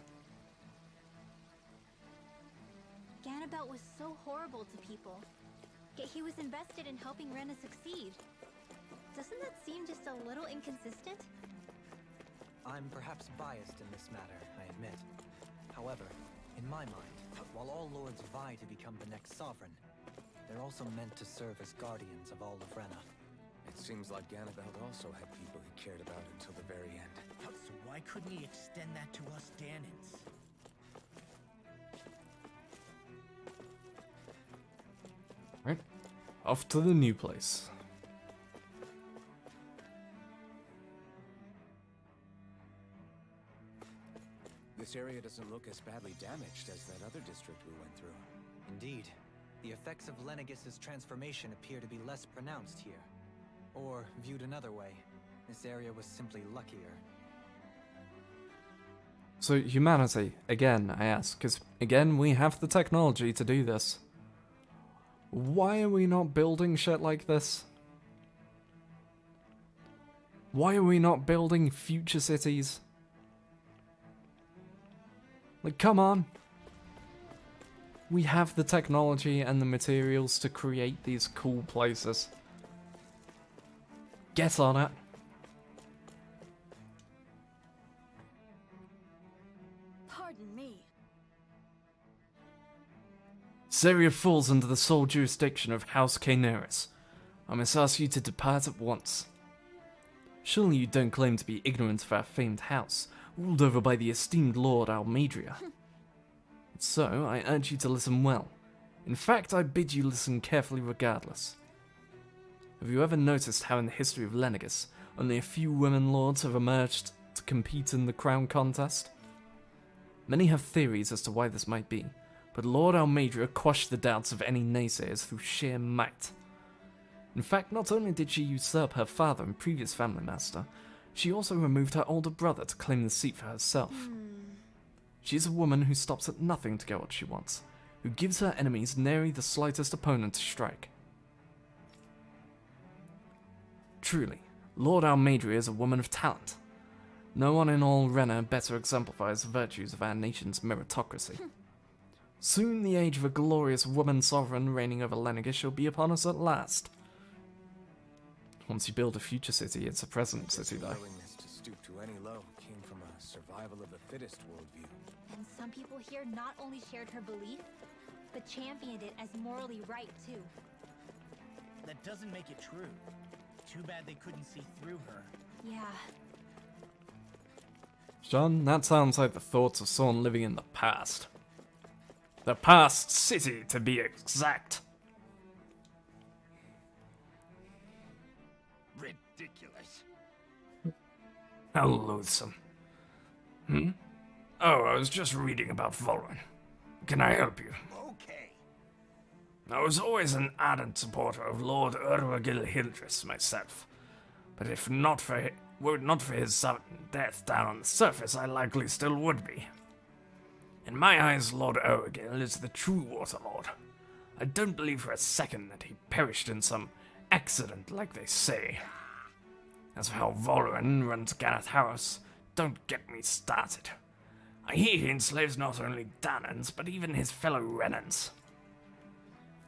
Ganabelt was so horrible to people. Yet he was invested in helping Rena succeed. Doesn't that seem just a little inconsistent? I'm perhaps biased in this matter, I admit. However, in my mind, while all lords vie to become the next sovereign, they're also meant to serve as guardians of all of Rena. It seems like Ganabelt also had people he cared about until the very end. So why couldn't he extend that to us Danans? Right. Off to the new place. This area doesn't look as badly damaged as that other district we went through. Indeed. The effects of Lenegis' transformation appear to be less pronounced here. Or, viewed another way, this area was simply luckier. So, humanity, again, I ask, because, again, we have the technology to do this. Why are we not building shit like this? Why are we not building future cities? Like, come on. We have the technology and the materials to create these cool places. Get on it. Pardon me. This area falls under the sole jurisdiction of House Caenaris. I must ask you to depart at once. Surely you don't claim to be ignorant of our famed house, ruled over by the esteemed Lord Almadria. So, I urge you to listen well. In fact, I bid you listen carefully regardless. Have you ever noticed how in the history of Lenegis, only a few women lords have emerged to compete in the crown contest? Many have theories as to why this might be, but Lord Almadria quashed the doubts of any naysayers through sheer might. In fact, not only did she usurp her father and previous family master, she also removed her older brother to claim the seat for herself. She is a woman who stops at nothing to get what she wants, who gives her enemies nary the slightest opponent to strike. Truly, Lord Almadria is a woman of talent. No one in all Rena better exemplifies the virtues of our nation's meritocracy. Soon the age of a glorious woman sovereign reigning over Lenegis shall be upon us at last. Once you build a future city, it's a present city, though. Willingness to stoop to any low came from a survival of the fittest worldview. And some people here not only shared her belief, but championed it as morally right, too. That doesn't make it true. Too bad they couldn't see through her. Yeah. John, that sounds like the thoughts of someone living in the past. The past city, to be exact. Ridiculous. How loathsome. Oh, I was just reading about Volrun. Can I help you? Okay. I was always an ardent supporter of Lord Urwagil Hildress myself, but if not for were it not for his sudden death down on the surface, I likely still would be. In my eyes, Lord Urwagil is the true Water Lord. I don't believe for a second that he perished in some accident like they say. As for how Volrun runs Ganath Haros, don't get me started. I hear he enslaves not only Danans, but even his fellow Renans.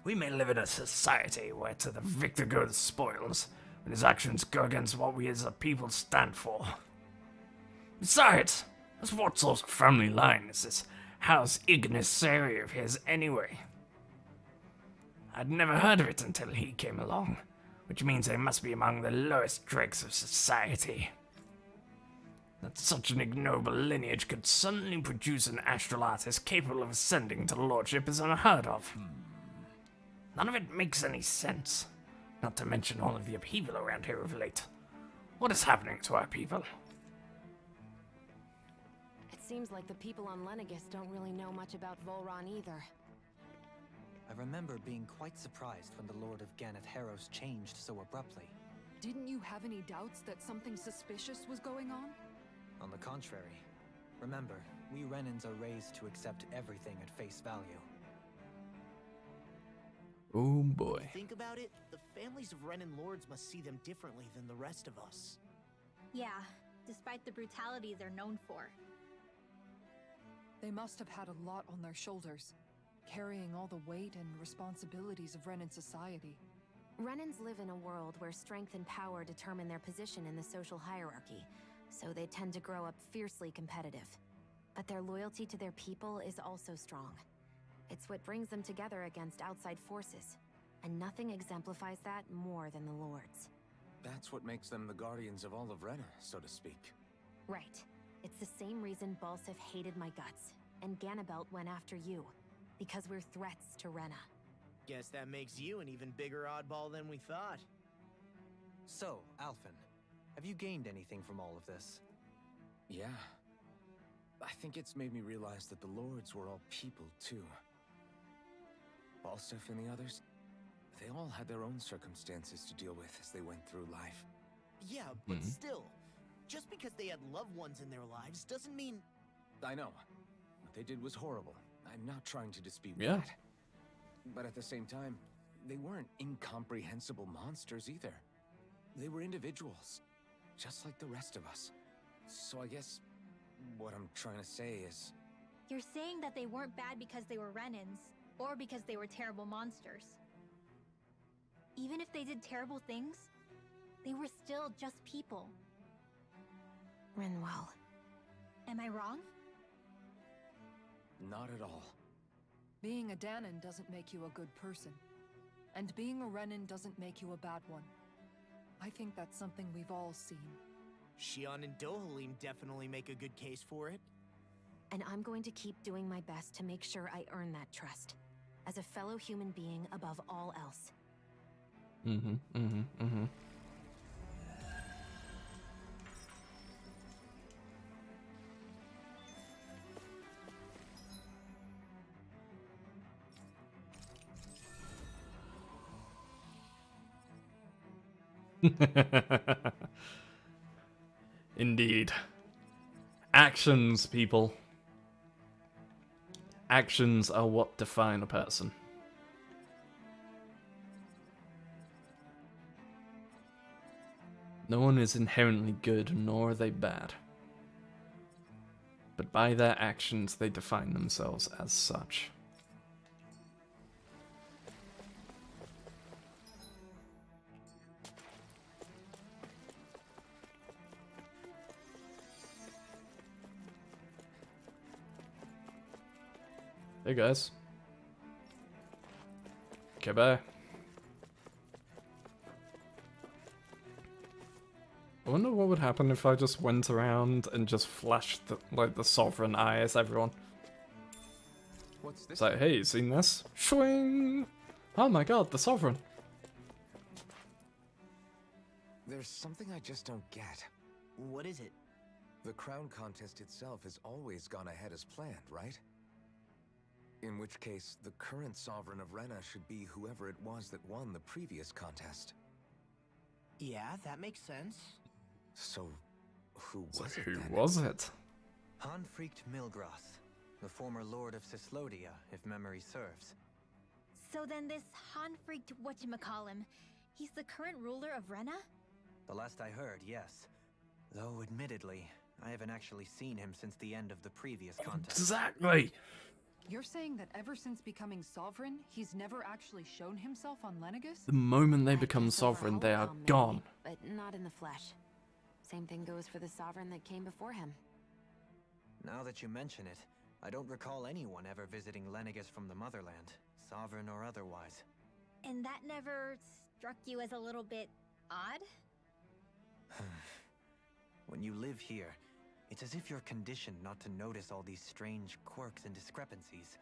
We may live in a society where to the victor go the spoils, when his actions go against what we as a people stand for. Besides, just what sort of family line is this House Ignisari of his anyway? I'd never heard of it until he came along, which means they must be among the lowest dregs of society. That such an ignoble lineage could suddenly produce an astral artist capable of ascending to lordship is unheard of. None of it makes any sense, not to mention all of the upheaval around here of late. What is happening to our people? It seems like the people on Lenegis don't really know much about Volron either. I remember being quite surprised when the Lord of Ganath Haros changed so abruptly. Didn't you have any doubts that something suspicious was going on? On the contrary. Remember, we Renans are raised to accept everything at face value. Oh boy. Think about it, the families of Renan lords must see them differently than the rest of us. Yeah, despite the brutality they're known for. They must have had a lot on their shoulders. carrying all the weight and responsibilities of Renan society. Renans live in a world where strength and power determine their position in the social hierarchy, so they tend to grow up fiercely competitive. But their loyalty to their people is also strong. It's what brings them together against outside forces, and nothing exemplifies that more than the Lords. That's what makes them the guardians of all of Rena, so to speak. Right. It's the same reason Balsif hated my guts, and Ganabelt went after you. Because we're threats to Rena. Guess that makes you an even bigger oddball than we thought. So, Alphen, have you gained anything from all of this? Yeah. I think it's made me realize that the Lords were all people, too. Balsif and the others, they all had their own circumstances to deal with as they went through life. Yeah, but still, just because they had loved ones in their lives doesn't mean... I know. What they did was horrible. I'm not trying to dispute Yeah. that. But at the same time, they weren't incomprehensible monsters either. They were individuals, just like the rest of us. So I guess what I'm trying to say is... You're saying that they weren't bad because they were Renans, or because they were terrible monsters. Even if they did terrible things, they were still just people. Rinwell. Am I wrong? Not at all. Being a Dahnan doesn't make you a good person. And being a Renan doesn't make you a bad one. I think that's something we've all seen. Shion and Dohalim definitely make a good case for it. And I'm going to keep doing my best to make sure I earn that trust. As a fellow human being above all else. Indeed. Actions, people. Actions are what define a person. No one is inherently good, nor are they bad. But by their actions, they define themselves as such. Hey guys. Okay, bye. I wonder what would happen if I just went around and just flashed the sovereign eye at everyone. What's this? It's like, hey, you seen this? Swing! Oh my god, the sovereign. There's something I just don't get. What is it? The crown contest itself has always gone ahead as planned, right? In which case, the current sovereign of Rena should be whoever it was that won the previous contest. Yeah, that makes sense. So, who So was it who then? was it? Hanfrikt Milgrath, the former lord of Cyslodia, if memory serves. So then this Han-freaked whatchamacallem, he's the current ruler of Rena? The last I heard, yes. Though, admittedly, I haven't actually seen him since the end of the previous contest. Exactly! You're saying that ever since becoming sovereign, he's never actually shown himself on Lenegus? The moment they I become guess over sovereign, they are Holocom, maybe, gone. But not in the flesh. Same thing goes for the sovereign that came before him. Now that you mention it, I don't recall anyone ever visiting Lenegus from the motherland, sovereign or otherwise. And that never struck you as a little bit odd? When you live here, it's as if you're conditioned not to notice all these strange quirks and discrepancies.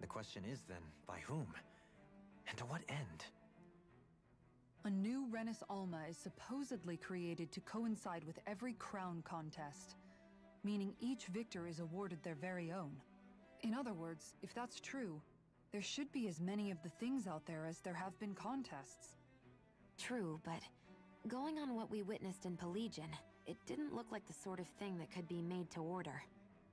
The question is then, by whom? And to what end? A new Renis Alma is supposedly created to coincide with every crown contest, meaning each victor is awarded their very own. In other words, if that's true, there should be as many of the things out there as there have been contests. True, but going on what we witnessed in Pelagian, it didn't look like the sort of thing that could be made to order.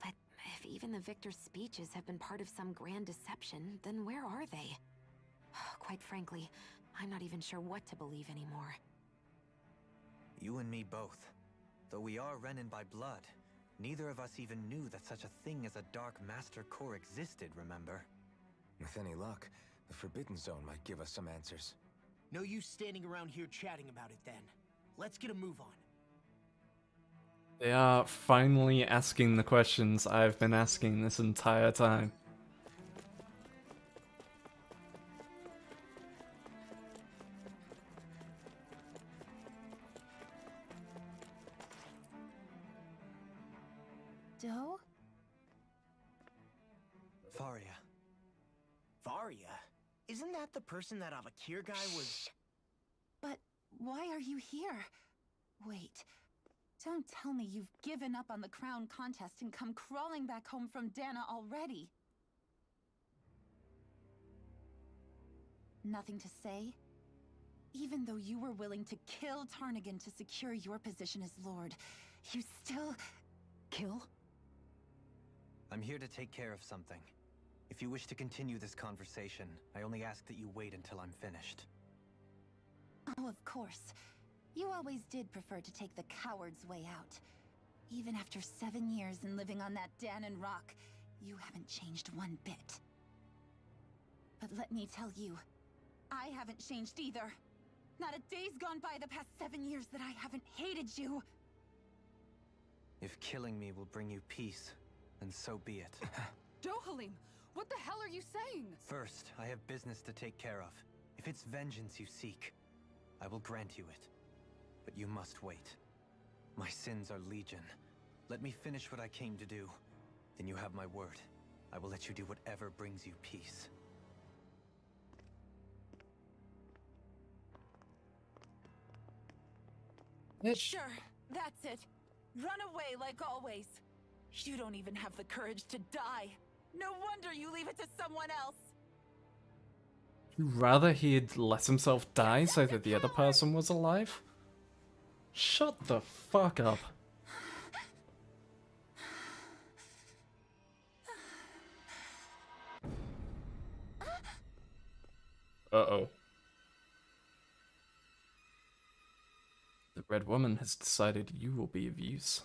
But if even the victor's speeches have been part of some grand deception, then where are they? Quite frankly, I'm not even sure what to believe anymore. You and me both. Though we are Renin by blood, neither of us even knew that such a thing as a Dark Master Core existed, remember? With any luck, the Forbidden Zone might give us some answers. No use standing around here chatting about it then. Let's get a move on. They are finally asking the questions I've been asking this entire time. Doe? Varia. Varia? Isn't that the person that Avakir guy was... But why are you here? Wait. Don't tell me you've given up on the crown contest and come crawling back home from Dana already. Nothing to say? Even though you were willing to kill Tarnigan to secure your position as Lord, you still... kill? I'm here to take care of something. If you wish to continue this conversation, I only ask that you wait until I'm finished. Oh, of course. You always did prefer to take the coward's way out. Even after 7 years and living on that Danon rock, you haven't changed one bit. But let me tell you, I haven't changed either. Not a day's gone by the past 7 years that I haven't hated you. If killing me will bring you peace, then so be it. Dohalim, what the hell are you saying? First, I have business to take care of. If it's vengeance you seek, I will grant you it. But you must wait. My sins are legion. Let me finish what I came to do. Then you have my word. I will let you do whatever brings you peace. Sure, that's it. Run away like always. You don't even have the courage to die. No wonder you leave it to someone else. Rather he'd let himself die so that the other person was alive? Shut the fuck up. Uh-oh. The Red Woman has decided you will be of use.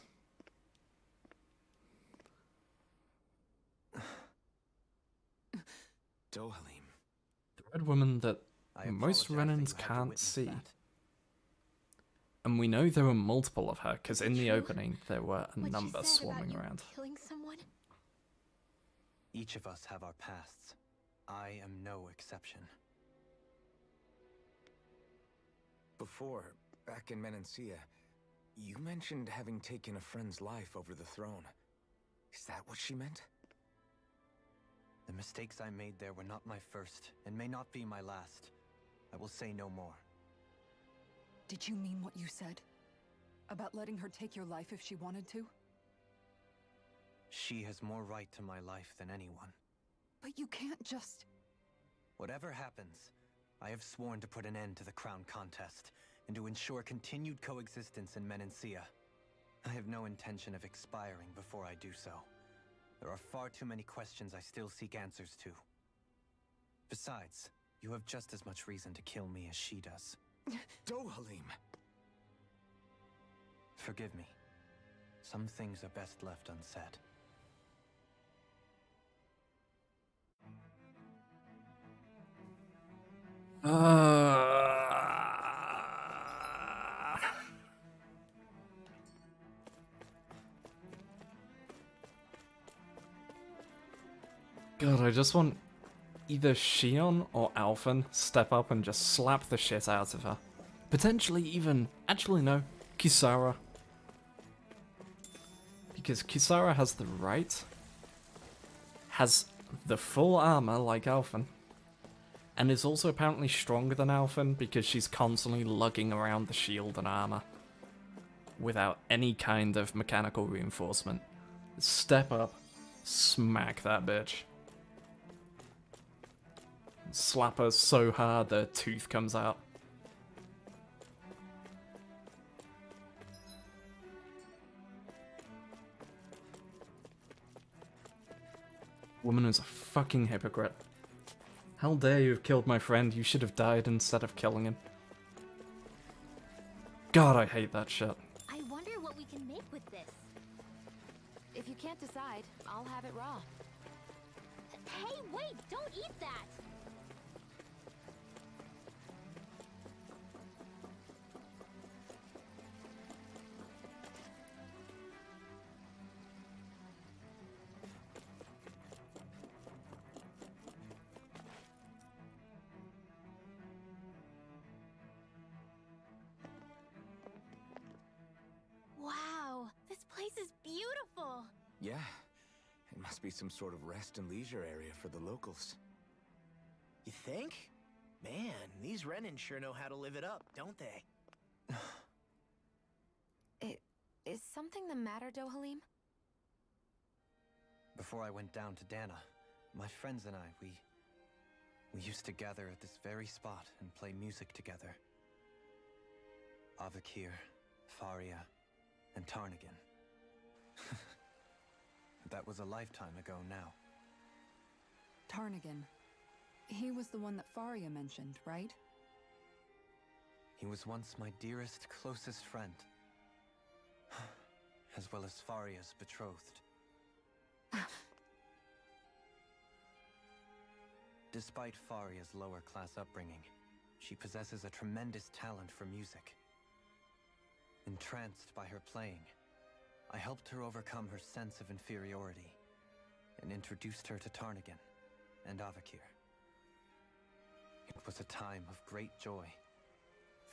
Dohalim. The Red Woman that most Renans can't see. And we know there were multiple of her, because in the opening there were a number swarming around. Killing someone? Each of us have our pasts. I am no exception. Before, back in Menancia, you mentioned having taken a friend's life over the throne. Is that what she meant? The mistakes I made there were not my first, and may not be my last. I will say no more. Did you mean what you said? About letting her take your life if she wanted to? She has more right to my life than anyone. But you can't just... Whatever happens, I have sworn to put an end to the crown contest, and to ensure continued coexistence in Menancia. I have no intention of expiring before I do so. There are far too many questions I still seek answers to. Besides, you have just as much reason to kill me as she does. Dohalim! Forgive me. Some things are best left unsaid. God, I just want either Shion or Alphen step up and just slap the shit out of her. Potentially even, actually no, Kisara. Because Kisara has the right, has the full armor like Alphen, and is also apparently stronger than Alphen because she's constantly lugging around the shield and armor without any kind of mechanical reinforcement. Step up, smack that bitch. Slap her so hard the tooth comes out. Woman is a fucking hypocrite. How dare you have killed my friend? You should have died instead of killing him. God, I hate that shit. I wonder what we can make with this. If you can't decide, I'll have it raw. Hey, wait! Don't eat that! Wow, this place is beautiful! Yeah, it must be some sort of rest and leisure area for the locals. You think? Man, these Renin sure know how to live it up, don't they? Is something the matter, Dohalim? Before I went down to Dana, my friends and I, we used to gather at this very spot and play music together. Avakir, Faria, and Tarnagin. That was a lifetime ago now. Tarnagin. He was the one that Faria mentioned, right? He was once my dearest, closest friend. As well as Faria's betrothed. Despite Faria's lower-class upbringing, she possesses a tremendous talent for music. Entranced by her playing, I helped her overcome her sense of inferiority and introduced her to Tarnagin and Avakir. It was a time of great joy.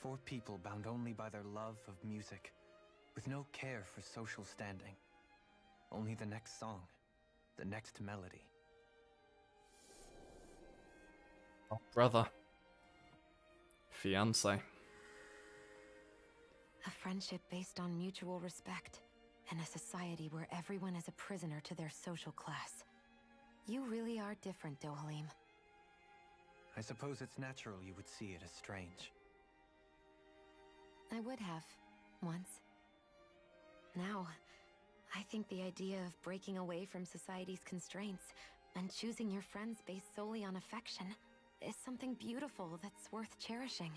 4 people bound only by their love of music, with no care for social standing. Only the next song, the next melody. Oh, brother. Fiancé. A friendship based on mutual respect, and a society where everyone is a prisoner to their social class. You really are different, Dohalim. I suppose it's natural you would see it as strange. I would have, once. Now, I think the idea of breaking away from society's constraints and choosing your friends based solely on affection is something beautiful that's worth cherishing.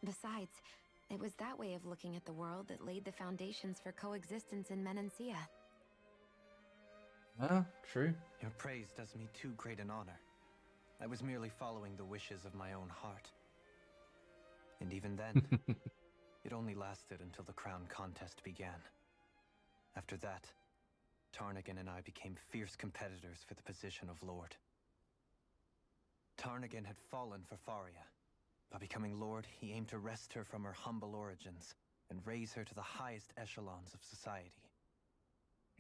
Besides, it was that way of looking at the world that laid the foundations for coexistence in Menancia. Ah, true. Your praise does me too great an honor. I was merely following the wishes of my own heart. And even then, it only lasted until the crown contest began. After that, Tarnagin and I became fierce competitors for the position of Lord. Tarnagin had fallen for Faria. By becoming Lord, he aimed to wrest her from her humble origins and raise her to the highest echelons of society.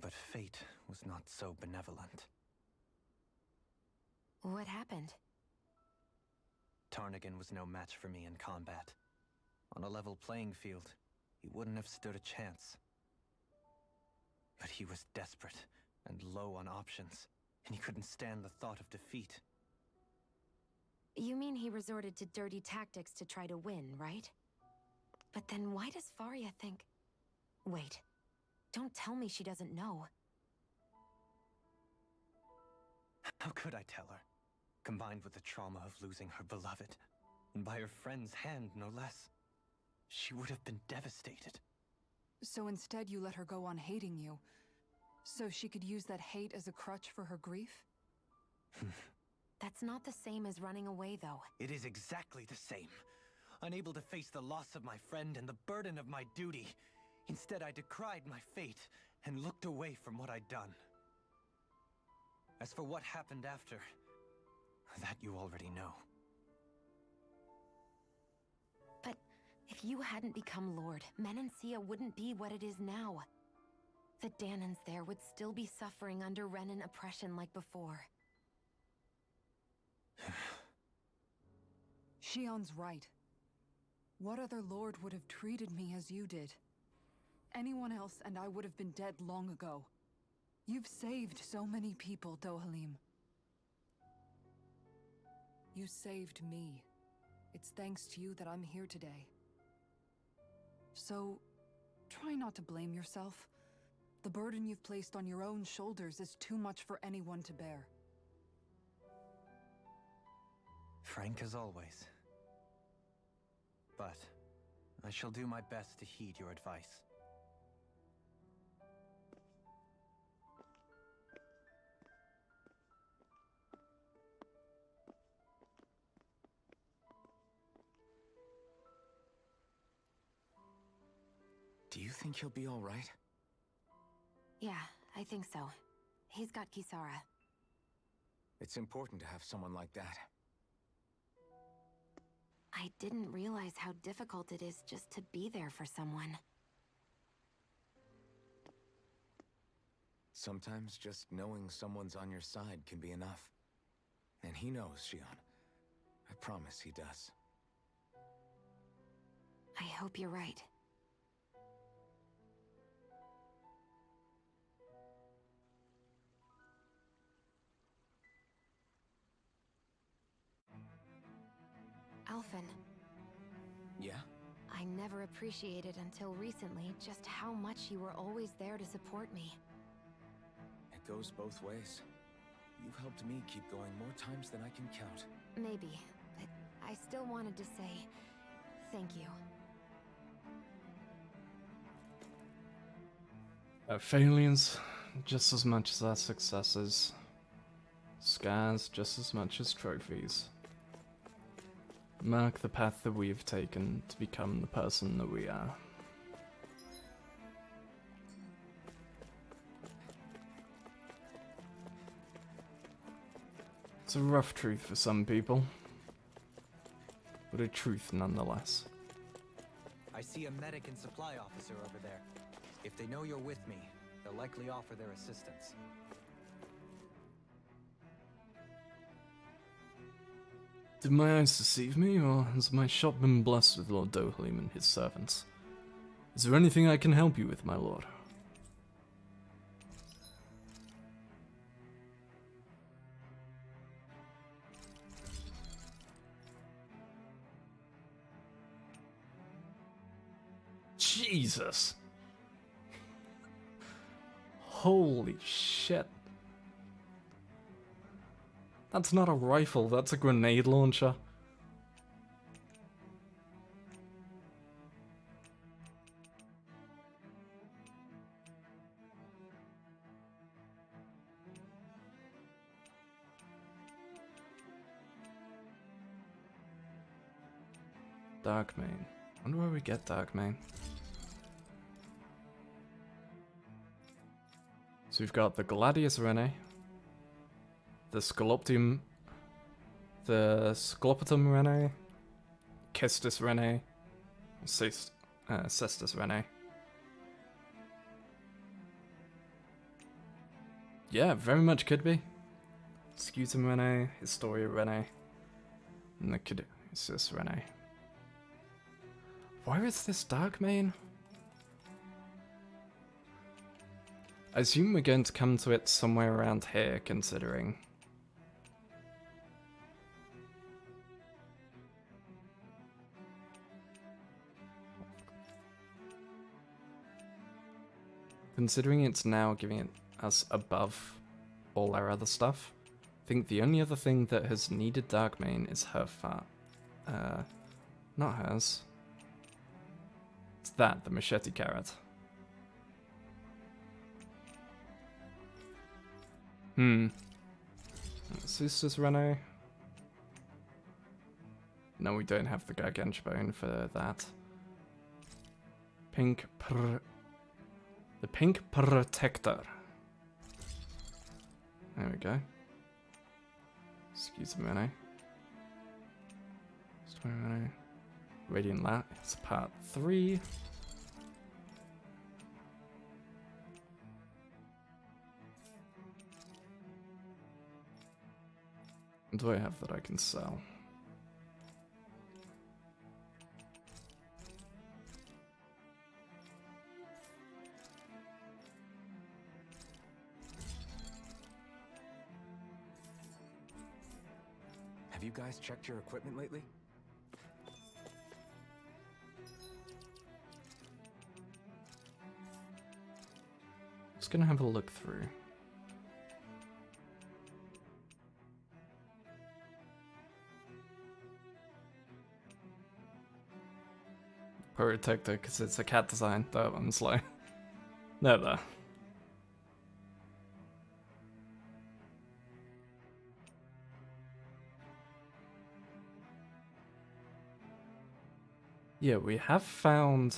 But fate was not so benevolent. What happened? Tarnagin was no match for me in combat. On a level playing field, he wouldn't have stood a chance. But he was desperate and low on options, and he couldn't stand the thought of defeat. You mean he resorted to dirty tactics to try to win, right? But then why does Faria think... Wait, don't tell me she doesn't know. How could I tell her? Combined with the trauma of losing her beloved, and by her friend's hand, no less. She would have been devastated. So instead you let her go on hating you, so she could use that hate as a crutch for her grief? That's not the same as running away, though. It is exactly the same. Unable to face the loss of my friend and the burden of my duty, instead I decried my fate and looked away from what I'd done. As for what happened after, that you already know. But if you hadn't become Lord, Menancia wouldn't be what it is now. The Danans there would still be suffering under Renin oppression like before. Shion's right. What other lord would have treated me as you did? Anyone else and I would have been dead long ago. You've saved so many people, Dohalim. You saved me. It's thanks to you that I'm here today. So, try not to blame yourself. The burden you've placed on your own shoulders is too much for anyone to bear. Frank as always. But I shall do my best to heed your advice. think he'll be all right? Yeah, I think so. He's got Kisara. It's important to have someone like that. I didn't realize how difficult it is just to be there for someone. Sometimes just knowing someone's on your side can be enough. And he knows, Shion. I promise he does. I hope you're right. Alphen. Yeah? I never appreciated until recently just how much you were always there to support me. It goes both ways. You've helped me keep going more times than I can count. Maybe, but I still wanted to say thank you. Our failures, just as much as our successes. Scars, just as much as trophies. Mark the path that we have taken to become the person that we are. It's a rough truth for some people, but a truth nonetheless. I see a medic and supply officer over there. If they know you're with me, they'll likely offer their assistance. Did my eyes deceive me, or has my shop been blessed with Lord Dohalim and his servants? Is there anything I can help you with, my lord? Jesus! Holy shit. That's not a rifle, that's a grenade launcher. Darkmane. Wonder where we get Darkmane. So we've got the Gladius Rene, the Scoloptium, the Sclopotum Rene, Kestis Rene, Cestus Rene. Yeah, very much could be. Scutum Rene, Historia Rene, and the Caduceus Rene. Where is this Darkmane? I assume we're going to come to it somewhere around here, considering. Considering it's now giving it us above all our other stuff, I think the only other thing that has needed Darkmane is her fart. Not hers. It's that, the machete carrot. Sisters Rene. No, we don't have the Gargantua bone for that. The Pink Protector. There we go. Excuse me, Rene. Radiant Lat. It's part 3. What do I have that I can sell? Have you guys checked your equipment lately? Just gonna have a look through. Protector, because it's a cat design. That one's slow. There. Yeah, we have found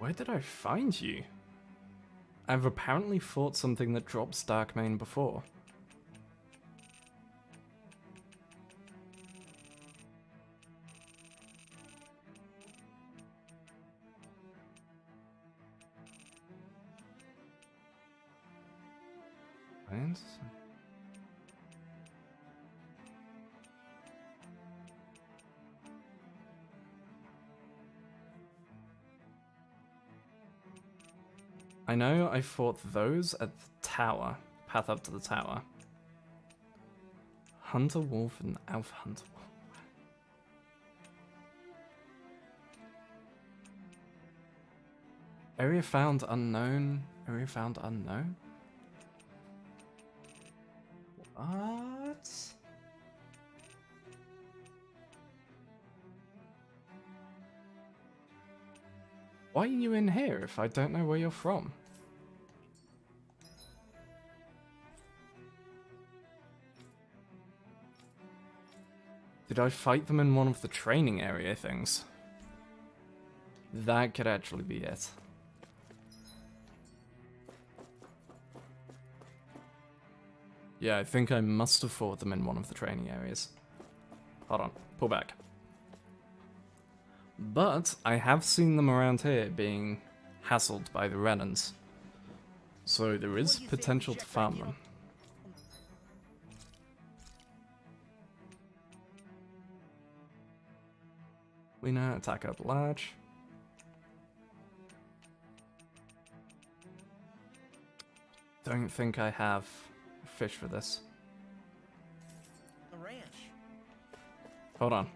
Where did I find you? I've apparently fought something that drops Darkmane before. Right. I know I fought those at the tower, path up to the tower. Hunter Wolf and Alpha Hunter Wolf. Area found unknown. Area found unknown? What? Why are you in here if I don't know where you're from? Did I fight them in one of the training area things? That could actually be it. Yeah, I think I must have fought them in one of the training areas. Hold on, pull back. But I have seen them around here being hassled by the Renans. So there is potential to farm them. Lena, attack up large. Don't think I have fish for this. The ranch. Hold on.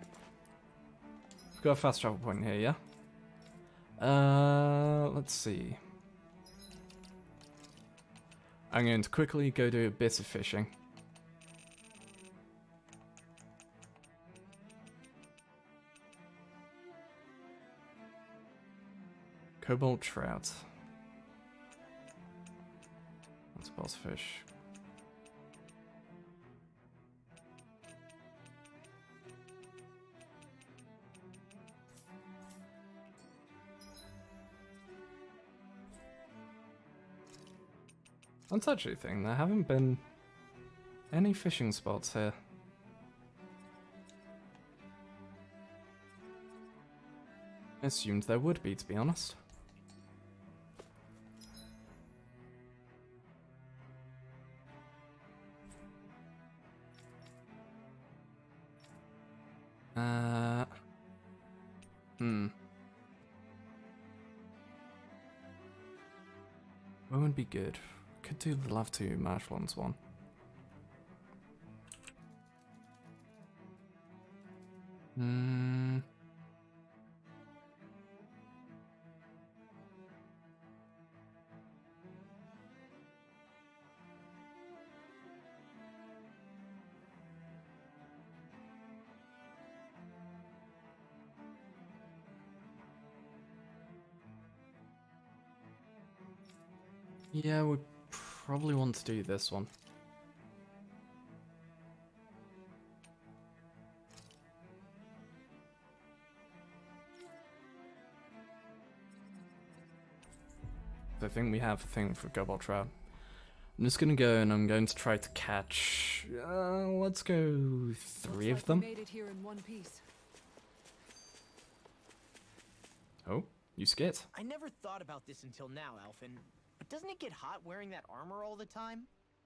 We've got a fast travel point here, yeah? Let's see. I'm going to quickly go do a bit of fishing. Cobalt trout. That's boss fish. That's actually a thing. There haven't been any fishing spots here. I assumed there would be, to be honest. What would be good? Could do the Love to Marshlands one. Yeah, we probably want to do this one. I think we have a thing for Cobalt Trout. I'm just gonna go and I'm going to try to catch. Let's go 3 of them. We made it here in one piece. Oh, you scared? I never thought about this until now, Alphen. But doesn't it get hot wearing that armor all the time?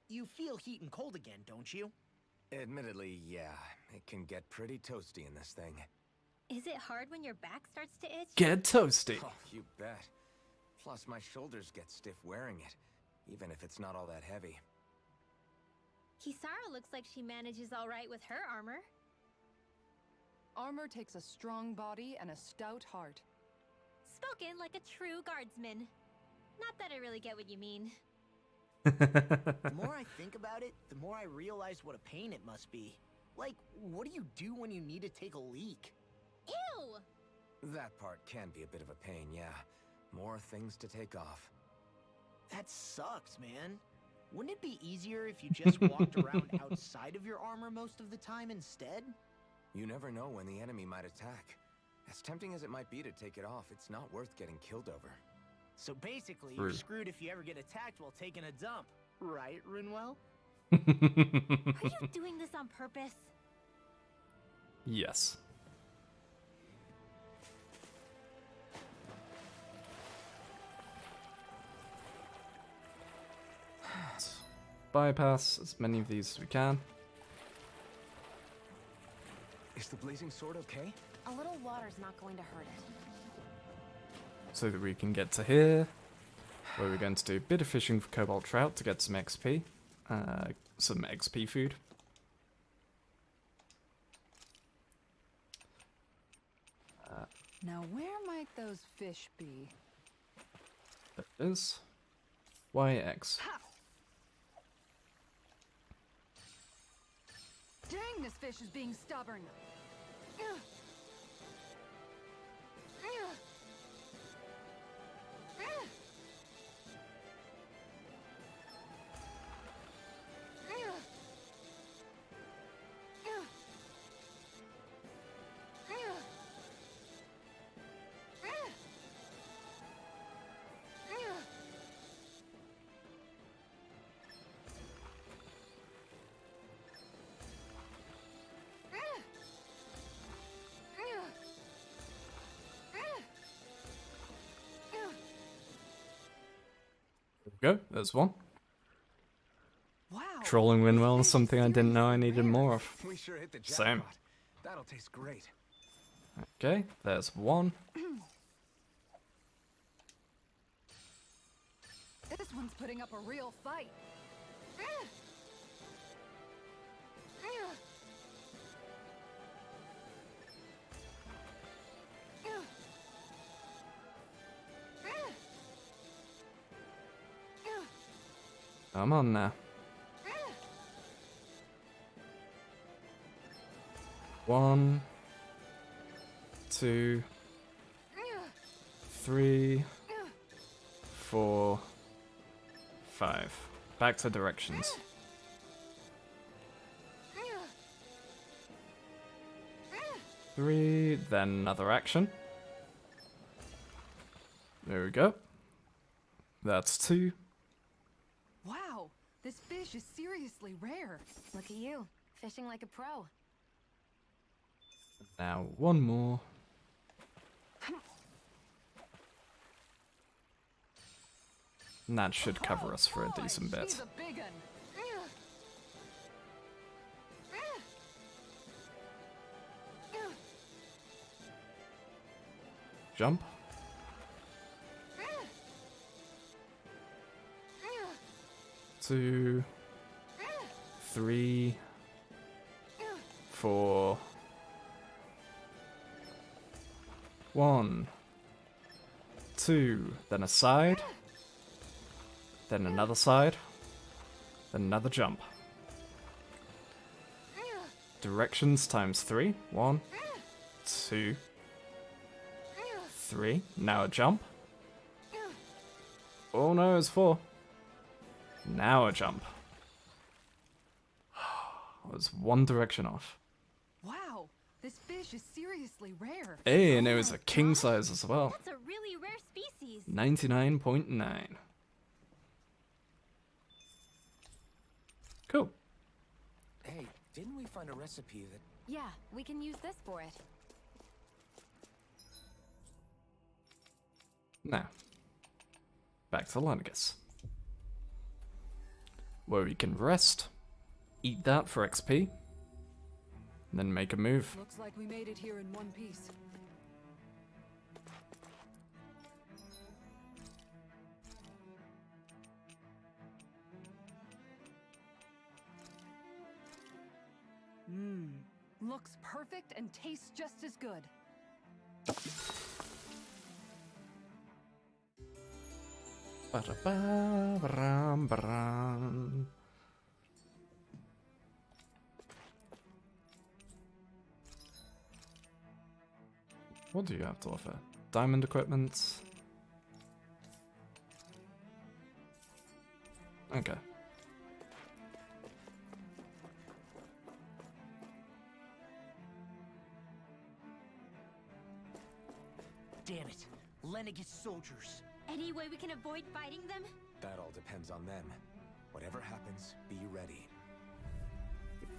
You feel heat and cold again, don't you? Admittedly, yeah. It can get pretty toasty in this thing. Is it hard when your back starts to itch? Get toasty. Oh, you bet. Plus, my shoulders get stiff wearing it, even if it's not all that heavy. Kisara looks like she manages all right with her armor. Armor takes a strong body and a stout heart. Spoken like a true guardsman. Not that I really get what you mean. The more I think about it, the more I realize what a pain it must be. Like, what do you do when you need to take a leak? Ew! That part can be a bit of a pain, yeah. More things to take off. That sucks, man. Wouldn't it be easier if you just walked around outside of your armor most of the time instead? You never know when the enemy might attack. As tempting as it might be to take it off, it's not worth getting killed over. So basically, True. you're screwed if you ever get attacked while taking a dump. Right, Rinwell? Are you doing this on purpose? Yes. Bypass as many of these as we can. Is the blazing sword okay? A little water's not going to hurt it. So that we can get to here, where we're going to do a bit of fishing for cobalt trout to get some XP. Some XP food. Now, where might those fish be? There it is. YX. Dang, this fish is being stubborn. Go, there's one. Wow. Trolling Winwell is something I didn't know I needed more of. We sure hit the jackpot. Same. That'll taste great. Okay, there's one. This one's putting up a real fight. Come on now. One, 2, 3, 4, 5. Back to directions. Three, then another action. There we go. That's 2. Wow, this fish is seriously rare. Look at you, fishing like a pro. Now one more. And that should cover us for a decent bit. She's a big un. Jump. Two, 3, 4. 1, 2, then a side, then another side, then another jump. Directions times 3. 1, 2, 3. Now a jump. Oh no, it's 4. Now a jump. I was one direction off. Wow, this fish is seriously rare. Hey, and it was a king size as well. That's a really rare species. 99.9. Cool. Hey, didn't we find a recipe that... Yeah, we can use this for it. Now, back to Lanigus. Where we can rest, eat that for XP, then make a move. Looks like we made it here in one piece. Looks perfect and tastes just as good. Ba-da-ba-ba-ram-ba-ram. What do you have to offer? Diamond equipment? Okay. Damn it. Lenegis soldiers. Any way we can avoid fighting them? That all depends on them. Whatever happens, be ready.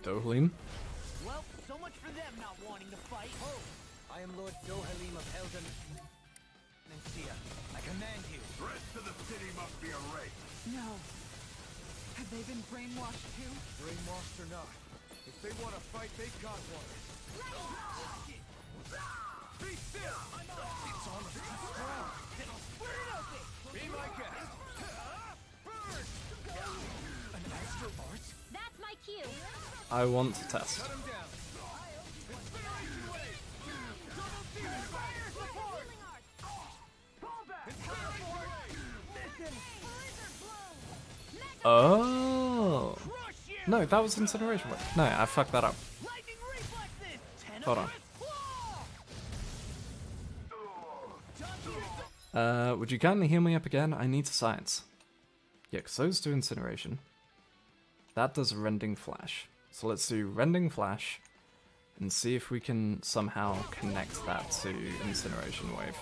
Dohalim? Well, so much for them not wanting to fight. Oh, I am Lord Dohalim of Helden. Mencia, I command you. The rest of the city must be erased. No. Have they been brainwashed too? Brainwashed or not, if they want to fight, they got one. Be still! It's almost too strong. Be my guest. Burn! An astral art? That's my cue. I want to test. Cut him down. Oh. No, that was Incineration Wave. No, I fucked that up. Hold on. Would you kindly heal me up again? I need science. Yeah, because those do Incineration. That does Rending Flash. So let's do Rending Flash and see if we can somehow connect that to Incineration Wave.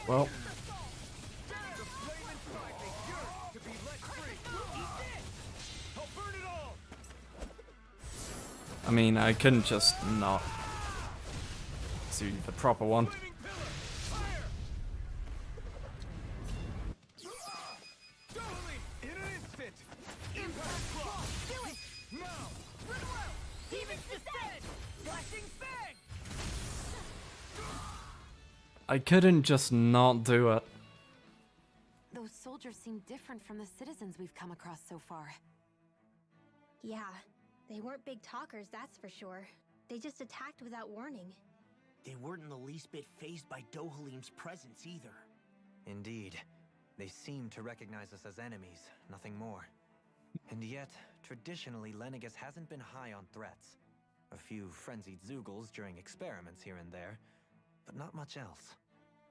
Well, I mean, I couldn't just not do the proper one. I couldn't just not do it. Those soldiers seem different from the citizens we've come across so far. Yeah, they weren't big talkers, that's for sure. They just attacked without warning. They weren't in the least bit fazed by Dohalim's presence either. Indeed. They seem to recognize us as enemies, nothing more. And yet, traditionally, Lenegis hasn't been high on threats. A few frenzied Zeugles during experiments here and there, but not much else.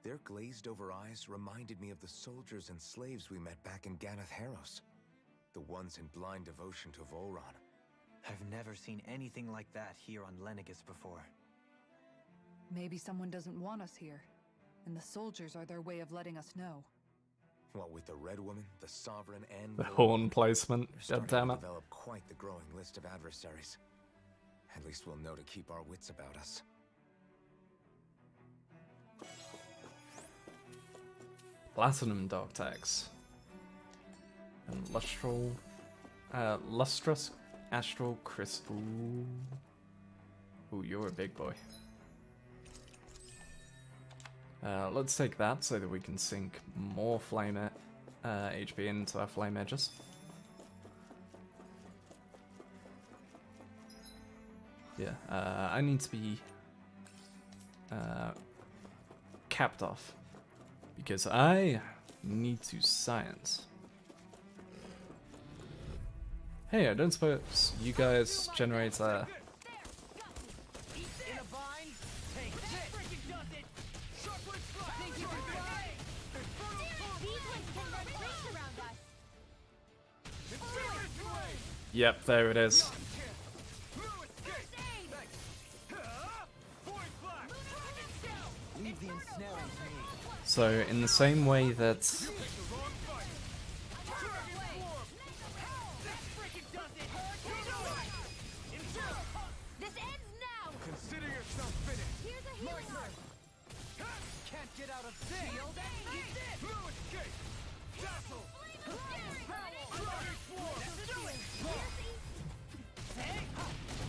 Their glazed-over eyes reminded me of the soldiers and slaves we met back in Ganath Haros. The ones in blind devotion to Volron. I've never seen anything like that here on Lenegis before. Maybe someone doesn't want us here, and the soldiers are their way of letting us know. What with the Red Woman, the Sovereign, and The horn placement. God damn it. Develop quite the growing list of adversaries. At least we'll know to keep our wits about us. Platinum Darktex. And Lustrous Astral Crystal. Ooh, you're a big boy. Let's take that so that we can sink more flame HP into our flame edges. Yeah, I need to be capped off because I need to science. Hey, I don't suppose you guys generate Yep, there it is. So, in the same way that Consider yourself finished. Here's a healing. Can't get out of this. Shield and no escape. Dazzle.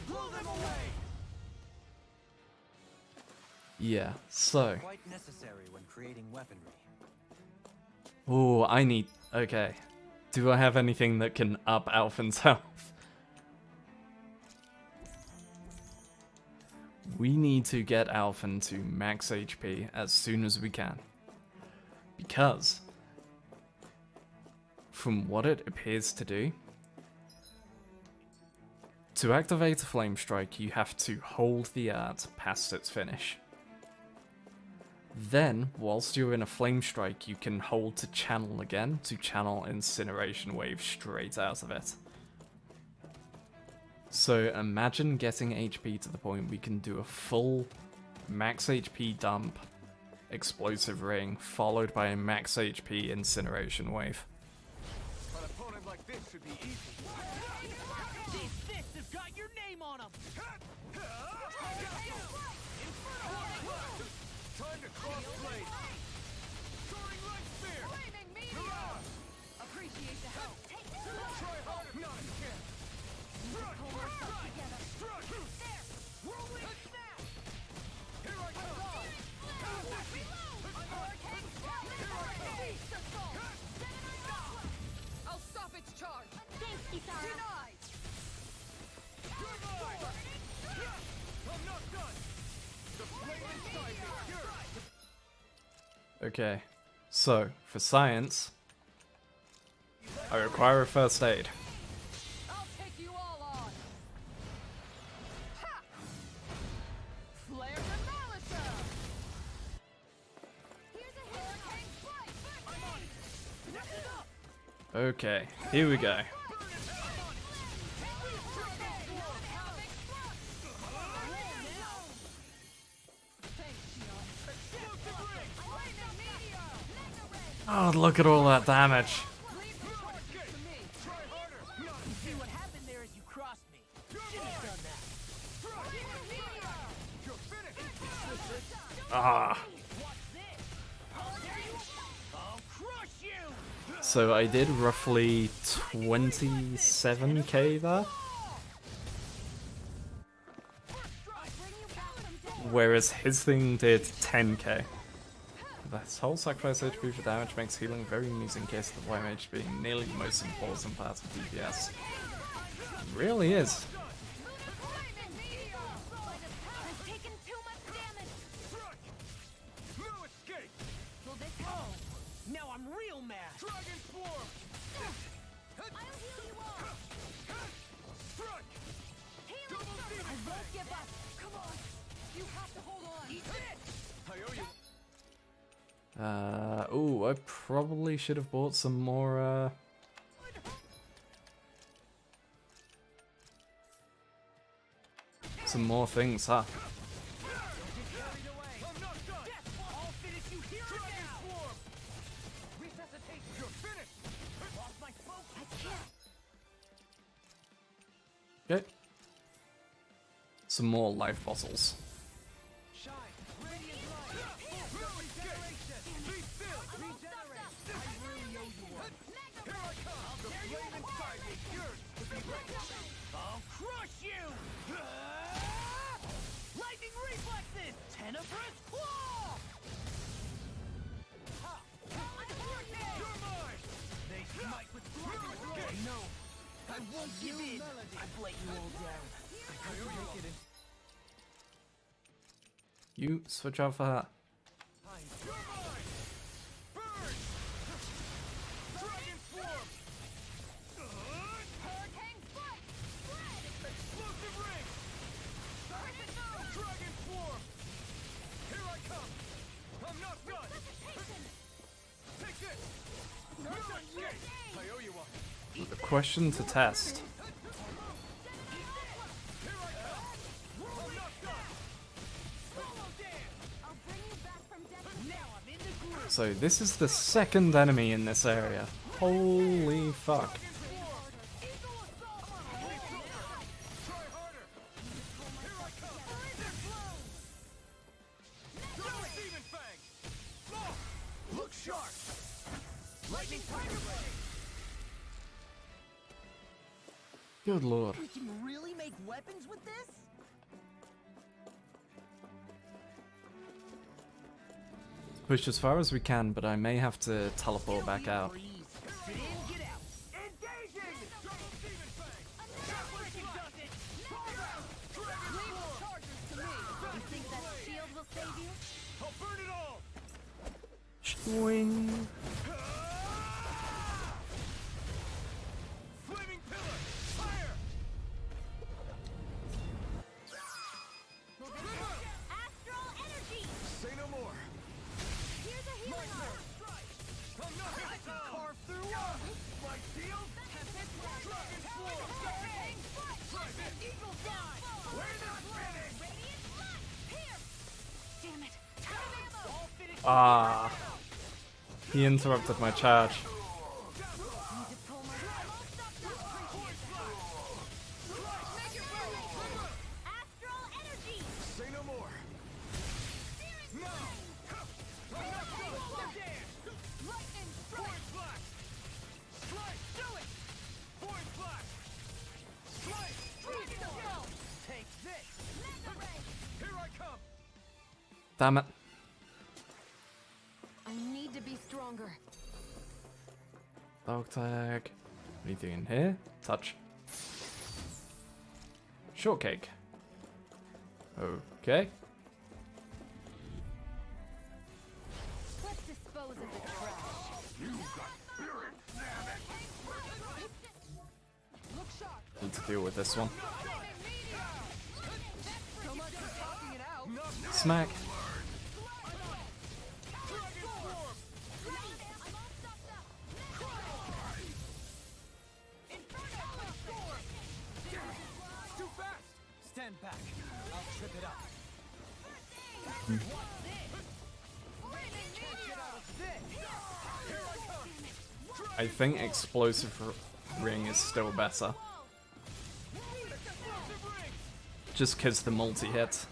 Blow them away. yeah, so Quite necessary when creating weaponry. oh, I need okay. Do I have anything that can up Alphen's health? we need to get Alphen to max HP as soon as we can. Because, from what it appears to do, to activate a Flame Strike, you have to hold the art past its finish. Then, whilst you're in a Flame Strike, you can hold to channel again to channel Incineration Wave straight out of it. So imagine getting HP to the point we can do a full max HP dump, Explosive Ring, followed by a max HP Incineration Wave. An opponent like this should be easy. These fists have got your name on them. Time to cross blade. Soaring light spear. Flaming meteor. Appreciate the help. Try harder. Not a chance. Pull yourself together. There. Rolling snap. Here I come. I'll stop its charge. Thanks, Kisara. Denied. You're mine. I'm not done. The flame inside me. Okay, so for science, I require a first aid. I'll take you all on. Ha! Flare the Malisa. Here's a hurricane strike. I'm on it. Next it up. Okay, here we go. Oh, look at all that damage. See what happened there as you crossed me. Shouldn't have done that. You're finished. Ah. I'll crush you. So I did roughly 27k there. Whereas his thing did 10k. This whole sacrifice HP for damage makes healing very easy in case of the YMH being nearly the most important part of DPS. It really is. No escape. Now I'm real mad. Dragon Swarm. I'll heal you all. Strike. I won't give up. Come on. You have to hold on. Eat it. I owe you. I probably should have bought some more, some more things, huh? Okay. Some more life bottles. I'll crush you! Lightning reflexes! Tenebrous claw! You're mine! They smite with dragon. No, I won't give in. I've let you all down. I couldn't make it in. You switch out for her. You're mine! Burn! Dragon swarm! Hurricane strike! Explosive ring! Dragon swarm! Here I come! I'm not done! Take this! No escape! I owe you one! A question to test. So this is the second enemy in this area. Holy fuck. Look sharp! Lightning tiger ray! Good lord. We can really make weapons with this? Push as far as we can, but I may have to teleport back out. Get in, get out! Engaging! Double Demon Fang! That does it! Dragon charges to me! Wing. Flaming pillar! Fire! Astral energy! Say no more. Here's a healing arm! I can carve through walls! My shield? Dragon Sword! Eagle Fly! We're not finished! Radiant light! Here! Damn it! Time All finished! Ah. He interrupted my charge. Astral energy! Say no more. No! I'm not done! Stand! Lightning Void Flash! Strike! Do it! Void Flash! Strike! Dragon Ball! Take this! Mega ray! Here I come! Damn it. I need to be stronger. Dog tag. Anything in here? Touch. Shortcake. Okay. Let's dispose of the trash. Look sharp. Need to deal with this one. So much for talking it out. Smack. Too fast! Stand back. I'll trip it up. I think explosive ring is still better. Just because the multi hit.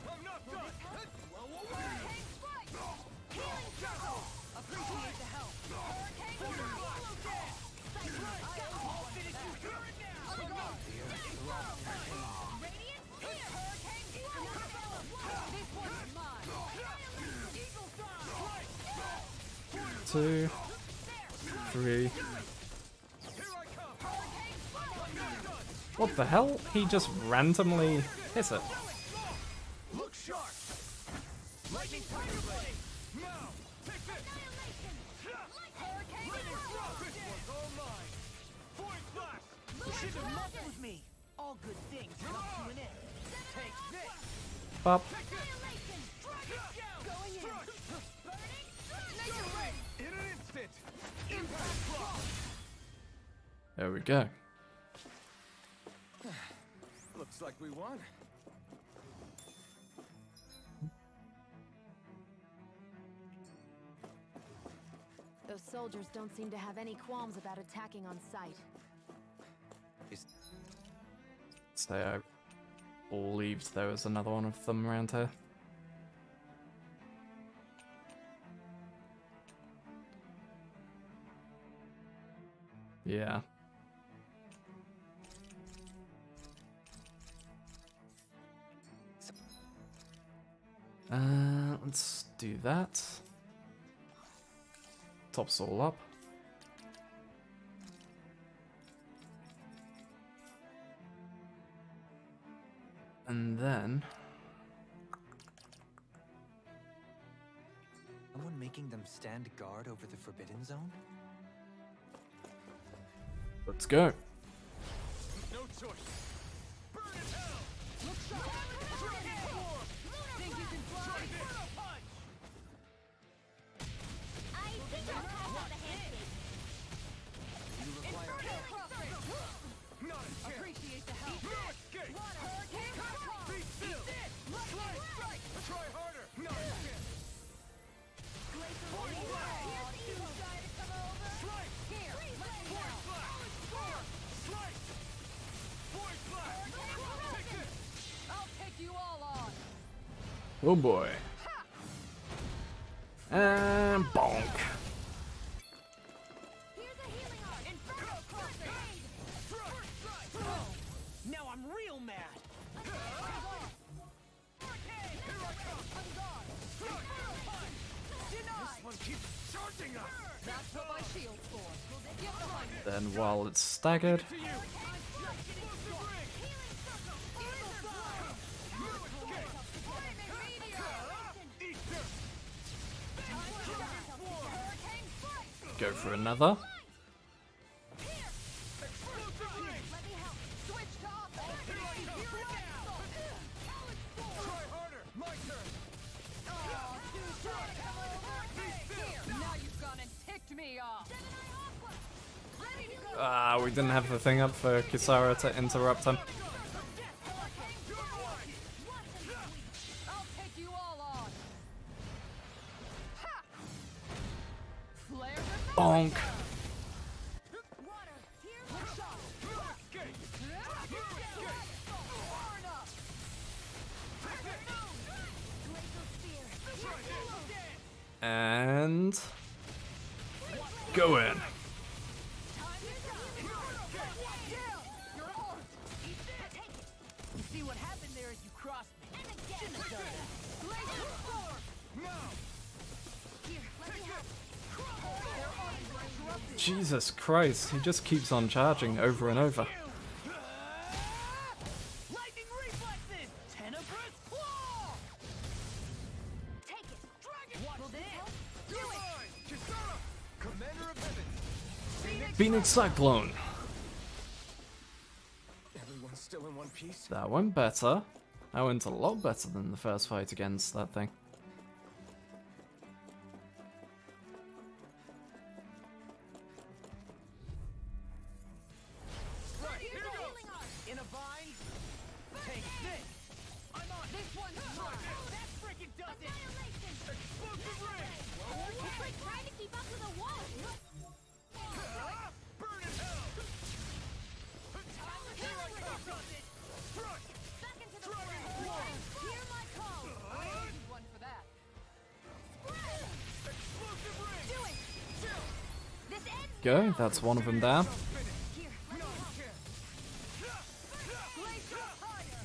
Two, three. What the hell? He just randomly hit it. Look sharp! Lightning Tiger Blade! Now! Take this! Lightning Thrust! This one's all mine! Void Flash! You shouldn't have messed messed with me! All good things come to an end! Take this! Pop. Take this! Going in! In an instant! Impact Claw! There we go. Looks like we won. Those soldiers don't seem to have any qualms about attacking on sight. So I believed there was another one of them around here. Yeah. Let's do that. Tops all up. And then Someone making them stand guard over the Forbidden Zone? let's go. No choice! Burn in hell! Look sharp! Dragon Form! Think you can fly? Inferno Punch! I think I'll pass out the handshake. Not a chance! Appreciate the help. No escape! Be still! Strike! Try harder! Not a chance! Void Flash! Strike! Void Flash! Strike! Void Flash! Take this! I'll take you all on. Oh boy. And bonk. Here's a healing arm. Inferno Crusade. Now I'm real mad! This one keeps charging us! That's what my shield's for. Get behind me. Then while it's staggered, To you! Explosive ring! No escape! Eat dirt! Dragon Form! Go for another. Ah, we didn't have the thing up for Kisara to interrupt him. Bonk. And go in. You see what happened there as you crossed me. Shouldn't have done that. Laser storm! Here, let me help. Jesus Christ, he just keeps on charging over and over. Lightning reflexes! Tenebrous claw! Take it! Dragon! Watch this! Do it! Kisara! Commander of Heaven! Phoenix Cyclone. Everyone's still in one piece? That went better. That went a lot better than the first fight against that thing. In a bind? Take this! I'm on this one! That freaking does it! Explosive ring! It's like trying to keep up with a wall. Burn in hell! Here I come! Does it! Crush! Back into the fray. Hear my call. One for that. Explosive ring! Do it. Chill! This ends. Go, that's one of them down. Here, let me help. Glacier fire!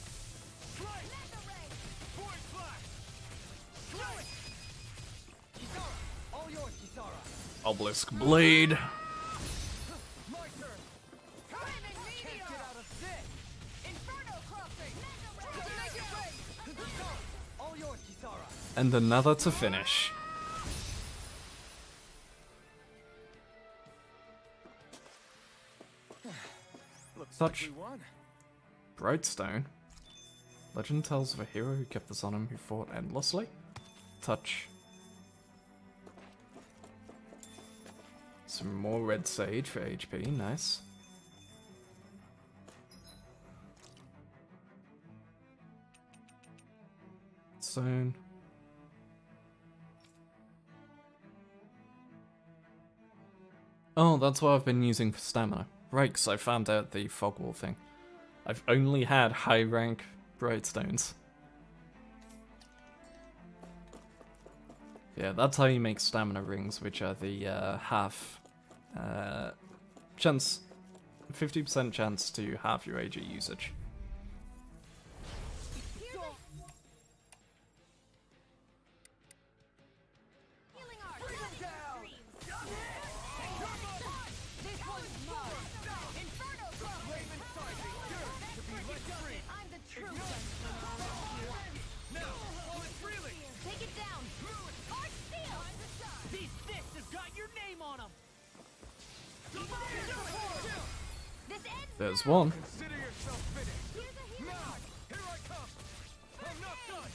Strike! Mega ray. Void flash! Throw it! Kisara! All yours, Kisara! Obelisk Blade. My turn! Can't get out of this! Inferno crossing! Make it rain! Kisara! All yours, Kisara! And another to finish. Looks Touch. like we won. Brightstone. Legend tells of a hero who kept this on him who fought endlessly. Touch. Some more red sage for HP, nice. Zone. Oh, that's what I've been using for stamina. Right, because I found out the fog wall thing. I've only had high rank Brightstones. Yeah, that's how you make stamina rings, which are the half chance, 50% chance to halve your AG usage. Take it down! Arch Steel! These fists have got your name on them! This ends. There's one. Consider yourself finished! Nod! Here I come! I'm not done!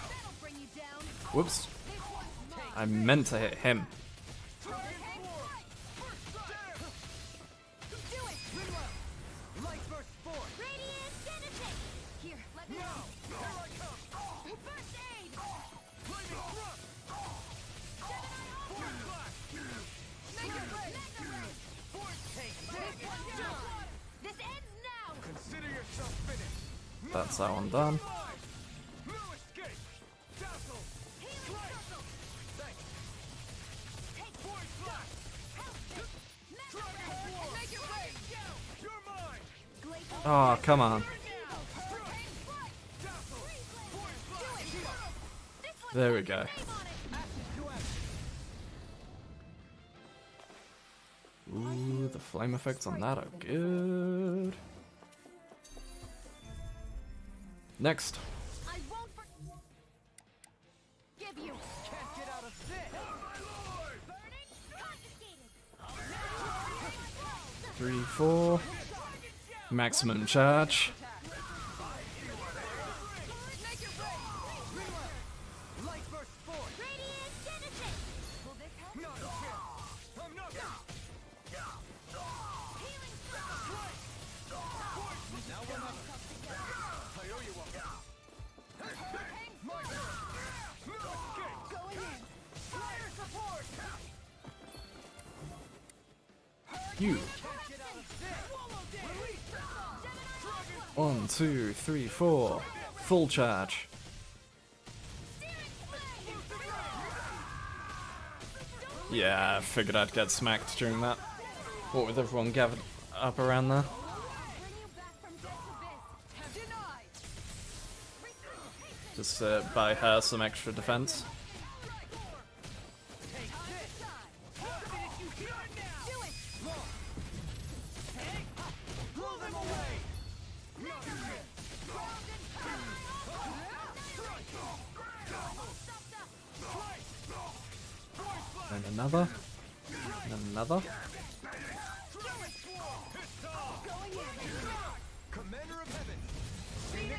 That'll bring you down. Whoops. I meant to hit him. Light burst force! Radiant Genesis. Here, let me help. Here I come! First aid. Flaming thrust! Force flash! Mega ray. Force take! This ends now. Consider yourself finished! That's that one done. No escape! Dazzle! Strike! Thanks! Take force flash! Make it rain! You're mine! Oh, come on. There we go. Ooh, the flame effects on that are good. Next. I won't give you. Can't get out of this! 3, 4. Maximum charge. You. 1, 2, 3, 4. Full charge. Yeah, I figured I'd get smacked during that. What with everyone gathered up around there? Just to buy her some extra defense. And another. And another.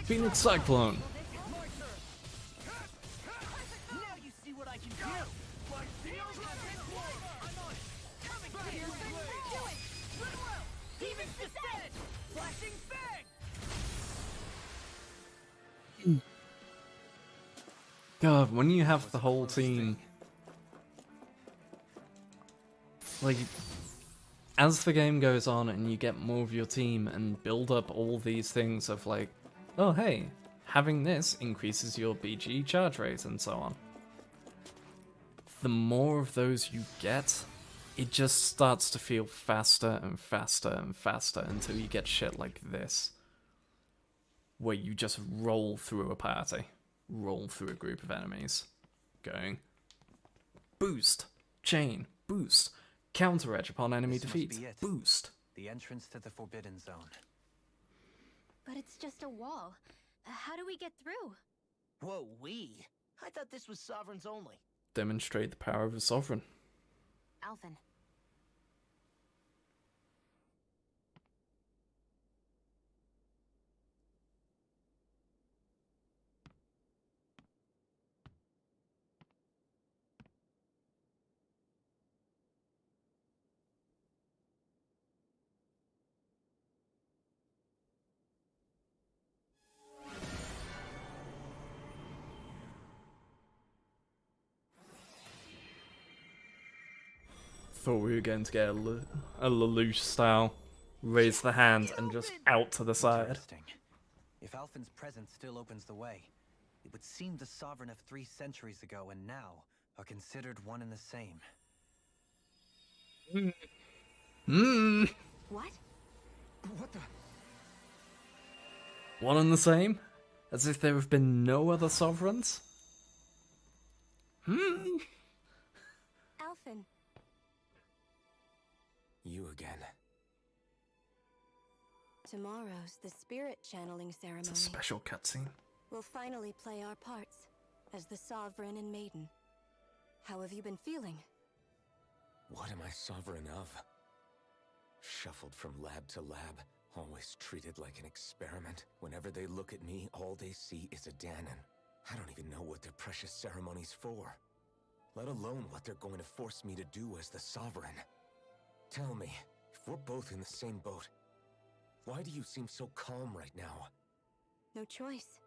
Phoenix Cyclone. God, when you have the whole team, like, as the game goes on and you get more of your team and build up all these things of like, oh hey, having this increases your BG charge rate and so on. The more of those you get, it just starts to feel faster and faster and faster until you get shit like this, where you just roll through a party, roll through a group of enemies, going boost, chain, boost, counter edge upon enemy defeat, boost. The entrance to the Forbidden Zone. But it's just a wall. How do we get through? Whoa, we? I thought this was Sovereigns only. Demonstrate the power of a sovereign. Alphen. Thought we were going to get a Lelouch style raise the hand and just out to the side. Interesting. If Alphen's presence still opens the way, it would seem the Sovereign of 3 centuries ago and now are considered one and the same. What? What the? One and the same? As if there have been no other sovereigns? Alphen. You again. Tomorrow's the spirit channeling ceremony. It's a special cutscene. We'll finally play our parts as the Sovereign and Maiden. How have you been feeling? What am I sovereign of? Shuffled from lab to lab, always treated like an experiment. Whenever they look at me, all they see is a Dahnan. I don't even know what their precious ceremony's for, let alone what they're going to force me to do as the Sovereign. Tell me, if we're both in the same boat, why do you seem so calm right now? No choice.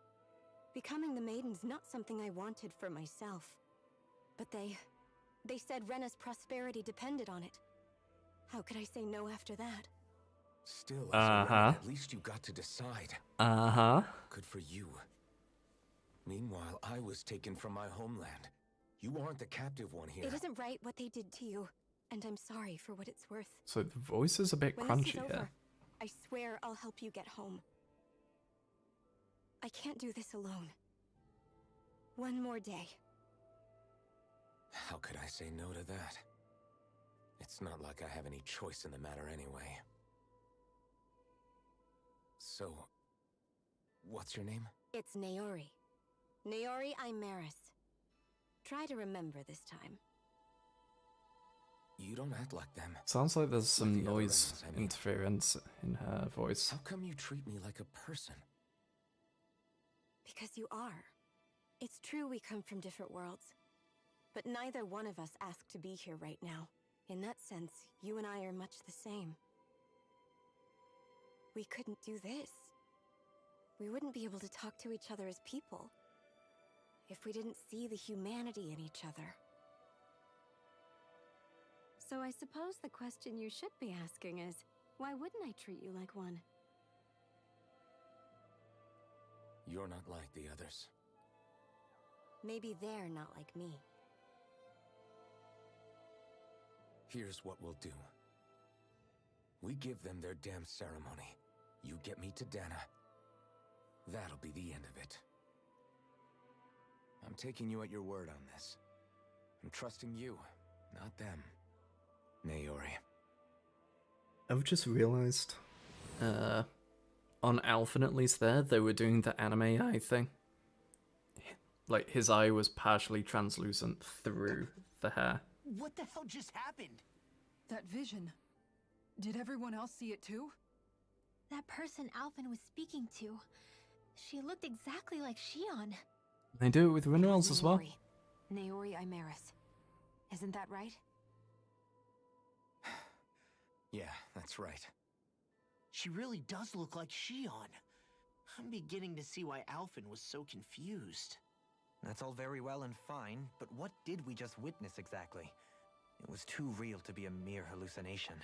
Becoming the Maiden's not something I wanted for myself. But they said Rena's prosperity depended on it. How could I say no after that? Still, as a Renan, at least you got to decide. Good for you. Meanwhile, I was taken from my homeland. You aren't the captive one here. It isn't right what they did to you, and I'm sorry for what it's worth. So the voice is a bit When crunchy this is over, here. I swear I'll help you get home. I can't do this alone. One more day. How could I say no to that? It's not like I have any choice in the matter anyway. So, what's your name? It's Naori. Naori Imaris. Try to remember this time. You don't act like them. Sounds like there's some the other noise Renans, I mean. interference in her voice. How come you treat me like a person? Because you are. It's true we come from different worlds. But neither one of us asked to be here right now. In that sense, you and I are much the same. We couldn't do this. We wouldn't be able to talk to each other as people if we didn't see the humanity in each other. So I suppose the question you should be asking is, why wouldn't I treat you like one? You're not like the others. Maybe they're not like me. Here's what we'll do. We give them their damn ceremony. You get me to Dana. That'll be the end of it. I'm taking you at your word on this. I'm trusting you, not them. Naori. I've just realized, on Alphen at least they were doing the anime eye thing. Like, his eye was partially translucent through the hair. What the hell just happened? That vision. Did everyone else see it too? That person Alphen was speaking to, she looked exactly like Shion. They do it with Rinwells as well. Naori Imeris. Isn't that right? Yeah, that's right. She really does look like Shion. I'm beginning to see why Alphen was so confused. That's all very well and fine, but what did we just witness exactly? It was too real to be a mere hallucination.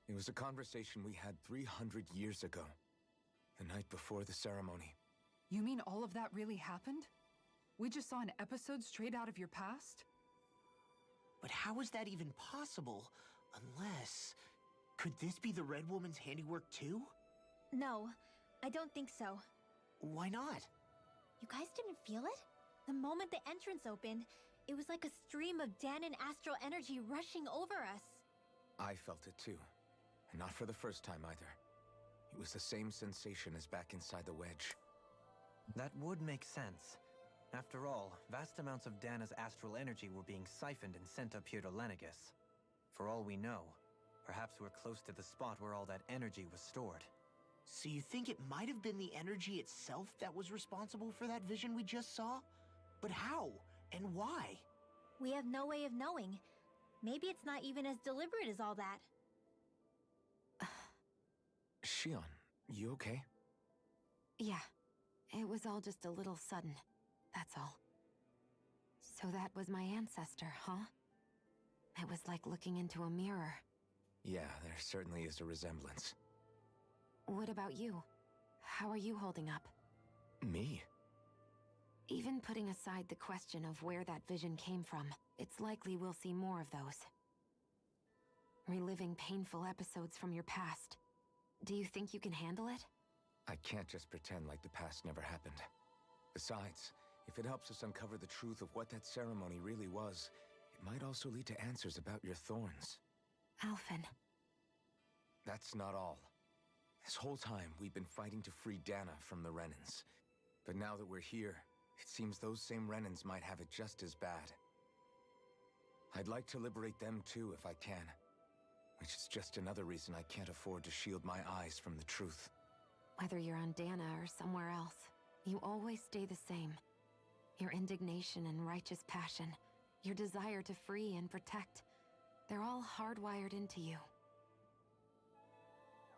It was a conversation we had 300 years ago. The night before the ceremony. You mean all of that really happened? We just saw an episode straight out of your past? But how is that even possible? Unless... Could this be the Red Woman's handiwork too? No, I don't think so. Why not? You guys didn't feel it? The moment the entrance opened, it was like a stream of Danon astral energy rushing over us. I felt it too. And not for the first time either. It was the same sensation as back inside the wedge. That would make sense. After all, vast amounts of Dana's astral energy were being siphoned and sent up here to Lenegus. For all we know, perhaps we're close to the spot where all that energy was stored. So you think it might have been the energy itself that was responsible for that vision we just saw? But how? And why? We have no way of knowing. Maybe it's not even as deliberate as all that. Shion, you okay? Yeah. It was all just a little sudden. That's all. So that was my ancestor, huh? It was like looking into a mirror. Yeah, there certainly is a resemblance. What about you? How are you holding up? Me? Even putting aside the question of where that vision came from, it's likely we'll see more of those. Reliving painful episodes from your past. Do you think you can handle it? I can't just pretend like the past never happened. Besides, if it helps us uncover the truth of what that ceremony really was, it might also lead to answers about your thorns. Alphen. That's not all. This whole time, we've been fighting to free Dana from the Renans. But now that we're here, it seems those same Renans might have it just as bad. I'd like to liberate them too if I can. Which is just another reason I can't afford to shield my eyes from the truth. Whether you're on Dana or somewhere else, you always stay the same. Your indignation and righteous passion, your desire to free and protect, they're all hardwired into you.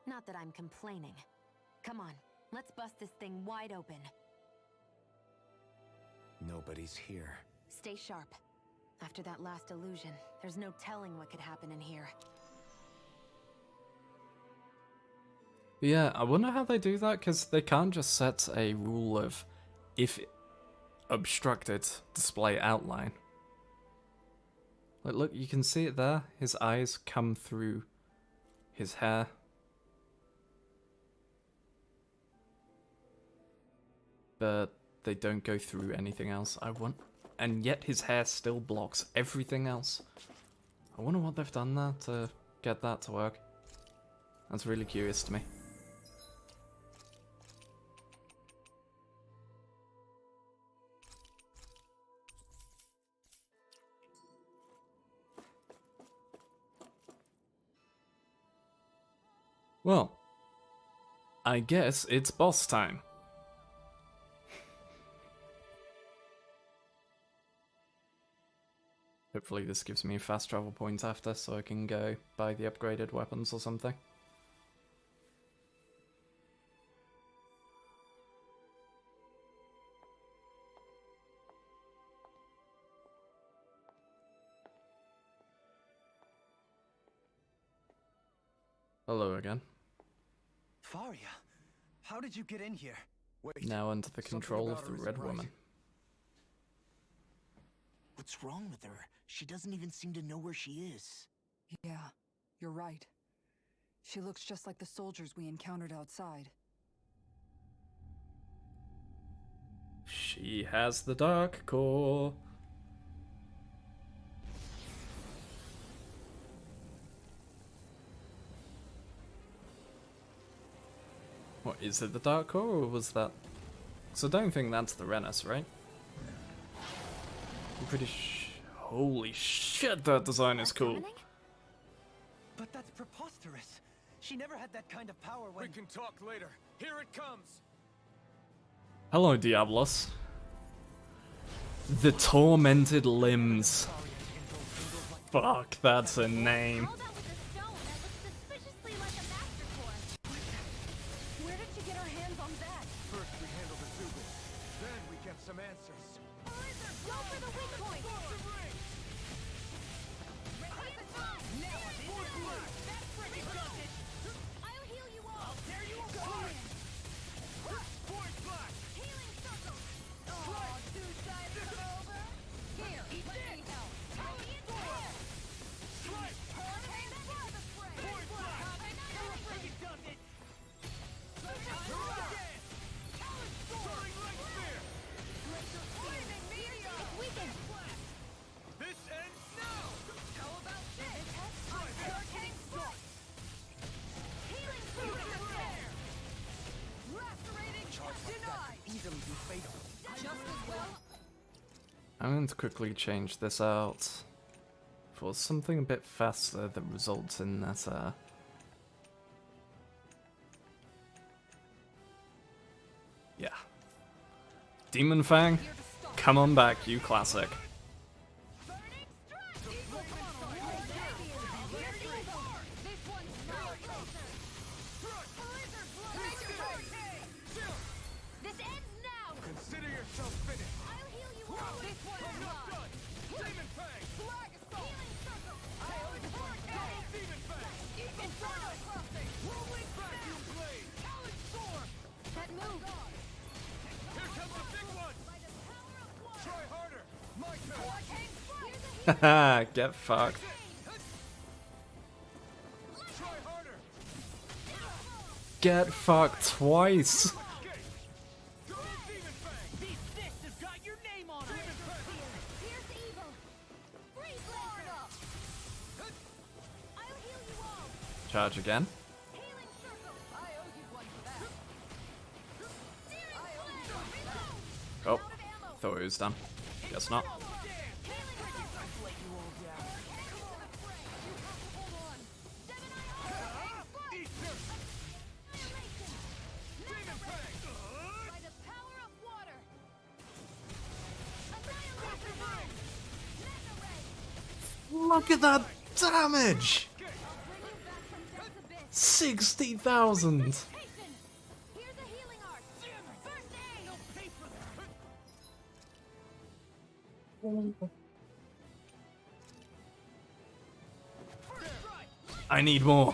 Not that I'm complaining. Come on, let's bust this thing wide open. Nobody's here. Stay sharp. After that last illusion, there's no telling what could happen in here. Yeah, I wonder how they do that, because they can't just set a rule of if obstructed, display outline. Like, look, you can see it there. His eyes come through his hair. But they don't go through anything else. And yet his hair still blocks everything else. I wonder what they've done there to get that to work. That's really curious to me. Well, I guess it's boss time. Hopefully this gives me a fast travel point after, so I can go buy the upgraded weapons or something. Hello again. Faria, how did you get in here? Wait, Now under the control of the Red Woman. What's wrong with her? She doesn't even seem to know where she is. Yeah, you're right. She looks just like the soldiers we encountered outside. She has the Dark Core. What, is it the Dark Core, or was that... So I don't think that's the Renus, right? I'm pretty holy shit, that design is cool. But that's preposterous. She never had that kind of power when... We can talk later. Here it comes! Hello, Diablos. The Tormented Limbs. Fuck, that's a name. Where did you get our hands on that? First we handled the Zubul, then we get some answers. Go for the weak point! I'll heal you all! There you go! Force blast! Healing circle! Oh, suicide is over! Here, let me help! Tiny and fair! Strike! Hurricane for the spray! Force blast! Annihilate! Does it! Talon sword! Soaring light spear! Flaming meteor! It's weakened! This ends now! How about this? Hurricane strike! Healing circle! Lacerating! Denied! Easily be fatal. Just as well. I'm going to quickly change this out for something a bit faster that results in that, yeah. Demon Fang, come on back, you classic. This ends now! Consider yourself finished. I'll heal you all! This one's mine! Demon Fang! Flag assault! Healing circle! Talon hurricane! Demon Fang! Inferno crossing! Rolling Vacuum blade! Talon sword! That move! Here comes the big one! By the power of water! Try harder! My turn! Hurricane strike! Haha, get fucked. Try harder! Get fucked twice. Demon Fang! These fists have got your name on it! Pierce evil! Freeze Florida! I'll heal you all! Charge again. Healing circle! I owe you one for that! Searing flame! Oh, thought it was done. Guess not. By the power of water! Look at that damage! 60,000! Here's a healing art! First aid! I need more.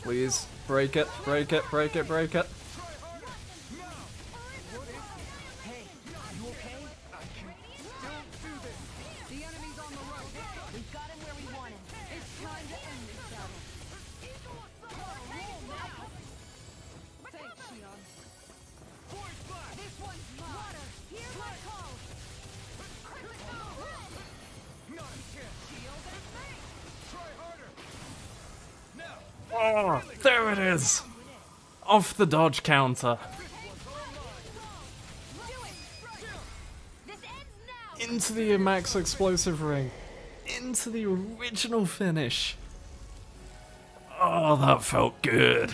Please, break it, break it, break it, break it. Hey, you okay? I can still do this. The enemy's on the road. We've got him where we want him. It's time to end this battle. Thanks, Shion. This one's mine. Water, hear my call. Not a chance! Shield and fang. Try harder! Now! Oh, there it is! Off the dodge counter. into the max explosive ring, into the original finish. Oh, that felt good.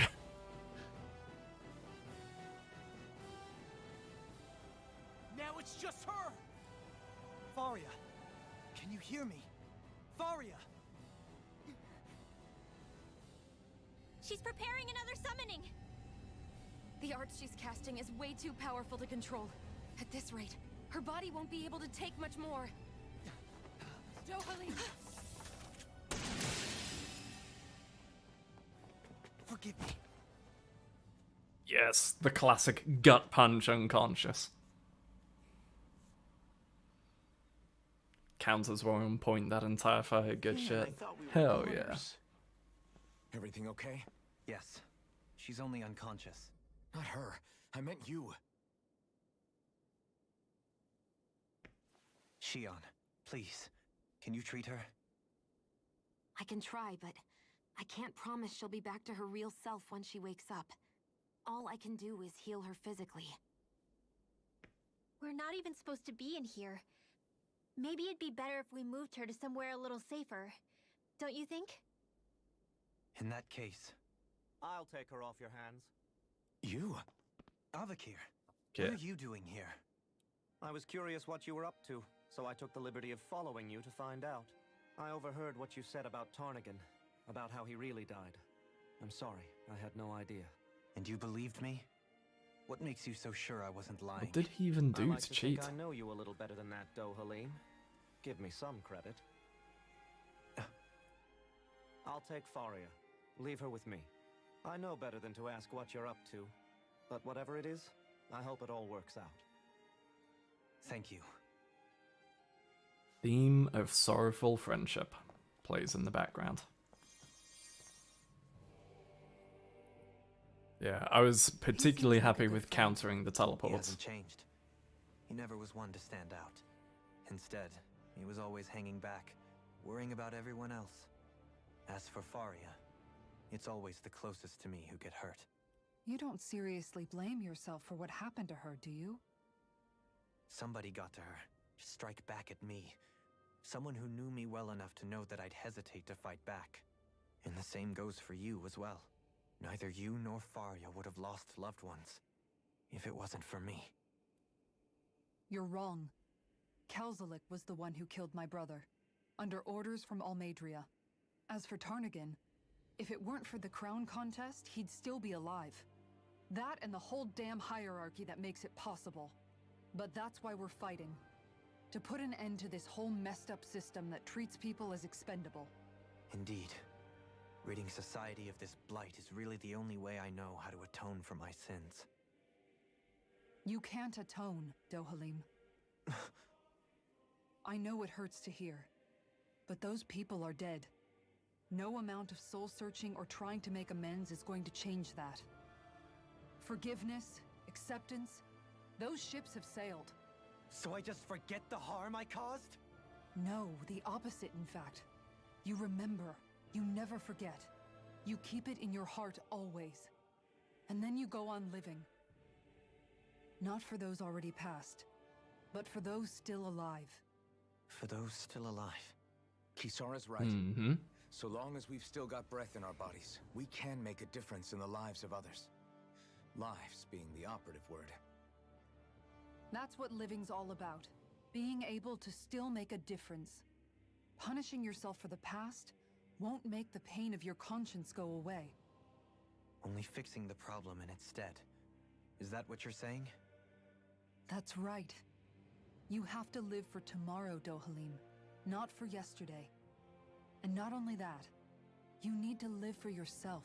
Now it's just her! Faria, can you hear me? Faria! She's preparing another summoning! The art she's casting is way too powerful to control. At this rate, her body won't be able to take much more. Dohalim! Forgive me. Yes, the classic gut punch unconscious. Counters were on point that entire fight. Good shit. Hell yeah. Everything okay? Yes. She's only unconscious. Not her. I meant you. Shion, please. Can you treat her? I can try, but I can't promise she'll be back to her real self when she wakes up. All I can do is heal her physically. We're not even supposed to be in here. Maybe it'd be better if we moved her to somewhere a little safer. Don't you think? In that case... I'll take her off your hands. You? Avakir, Okay. what are you doing here? I was curious what you were up to, so I took the liberty of following you to find out. I overheard what you said about Tarnigan, about how he really died. I'm sorry, I had no idea. And you believed me? What makes you so sure I wasn't lying? What did he even do I like to to cheat? think I know you a little better than that, Dohalim. Give me some credit. I'll take Faria. Leave her with me. I know better than to ask what you're up to. But whatever it is, I hope it all works out. Thank you. Theme of sorrowful friendship plays in the background. Yeah, I was particularly happy with countering the He teleports. hasn't changed. He never was one to stand out. Instead, he was always hanging back, worrying about everyone else. As for Faria, it's always the closest to me who get hurt. You don't seriously blame yourself for what happened to her, do you? Somebody got to her, to strike back at me. Someone who knew me well enough to know that I'd hesitate to fight back. And the same goes for you as well. Neither you nor Faria would have lost loved ones if it wasn't for me. You're wrong. Kelzelik was the one who killed my brother, under orders from Almeidria. As for Tarnigan, if it weren't for the crown contest, he'd still be alive. That and the whole damn hierarchy that makes it possible. But that's why we're fighting. To put an end to this whole messed up system that treats people as expendable. Indeed. Ridding society of this blight is really the only way I know how to atone for my sins. You can't atone, Dohalim. I know it hurts to hear, but those people are dead. No amount of soul-searching or trying to make amends is going to change that. Forgiveness, acceptance, those ships have sailed. So I just forget the harm I caused? No, the opposite, in fact. You remember. You never forget. You keep it in your heart always. And then you go on living. Not for those already passed, but for those still alive. For those still alive. Kisara's right. Mm-hmm. So long as we've still got breath in our bodies, we can make a difference in the lives of others. Lives being the operative word. That's what living's all about. Being able to still make a difference. Punishing yourself for the past won't make the pain of your conscience go away. Only fixing the problem in its stead. Is that what you're saying? That's right. You have to live for tomorrow, Dohalim, not for yesterday. And not only that, you need to live for yourself,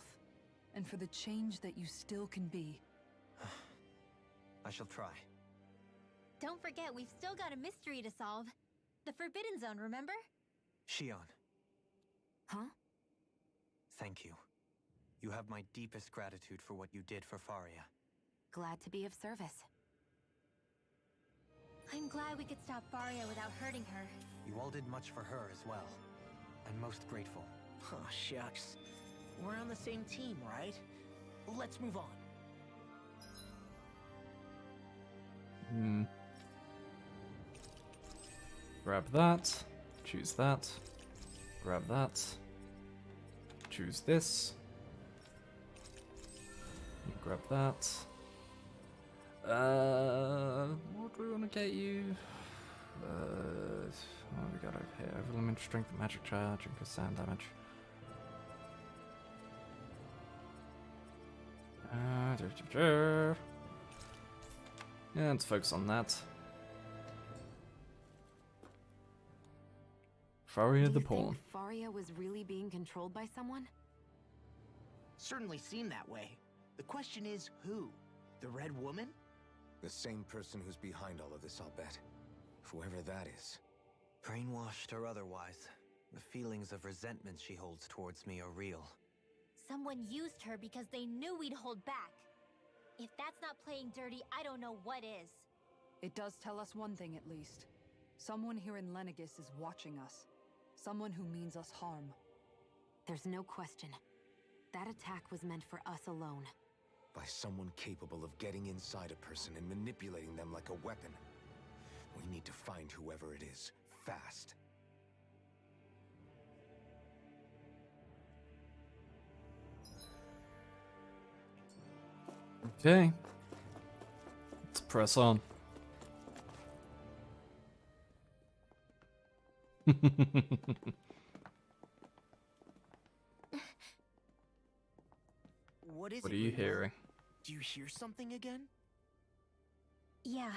and for the change that you still can be. I shall try. Don't forget, we've still got a mystery to solve. The Forbidden Zone, remember? Shion, Huh? thank you. You have my deepest gratitude for what you did for Faria. Glad to be of service. I'm glad we could stop Faria without hurting her. You all did much for her as well. I'm most grateful. Oh, shucks. We're on the same team, right? Let's move on. Grab that. Choose that. Grab that. Choose this. You grab that. What do we want to get you? What have we got over here? Overlimit strength, magic charge, and sand damage. Yeah, let's focus on that. Faria the Pawn. Faria was really being controlled by someone? Certainly seemed that way. The question is, who? The Red Woman? The same person who's behind all of this, I'll bet. Whoever that is. Brainwashed or otherwise, the feelings of resentment she holds towards me are real. Someone used her because they knew we'd hold back. If that's not playing dirty, I don't know what is. It does tell us one thing at least. Someone here in Lenegis is watching us. Someone who means us harm. There's no question. That attack was meant for us alone. By someone capable of getting inside a person and manipulating them like a weapon. We need to find whoever it is, fast. Okay. Let's press on. What is What it, are you Rita? hearing? Do you hear something again? Yeah.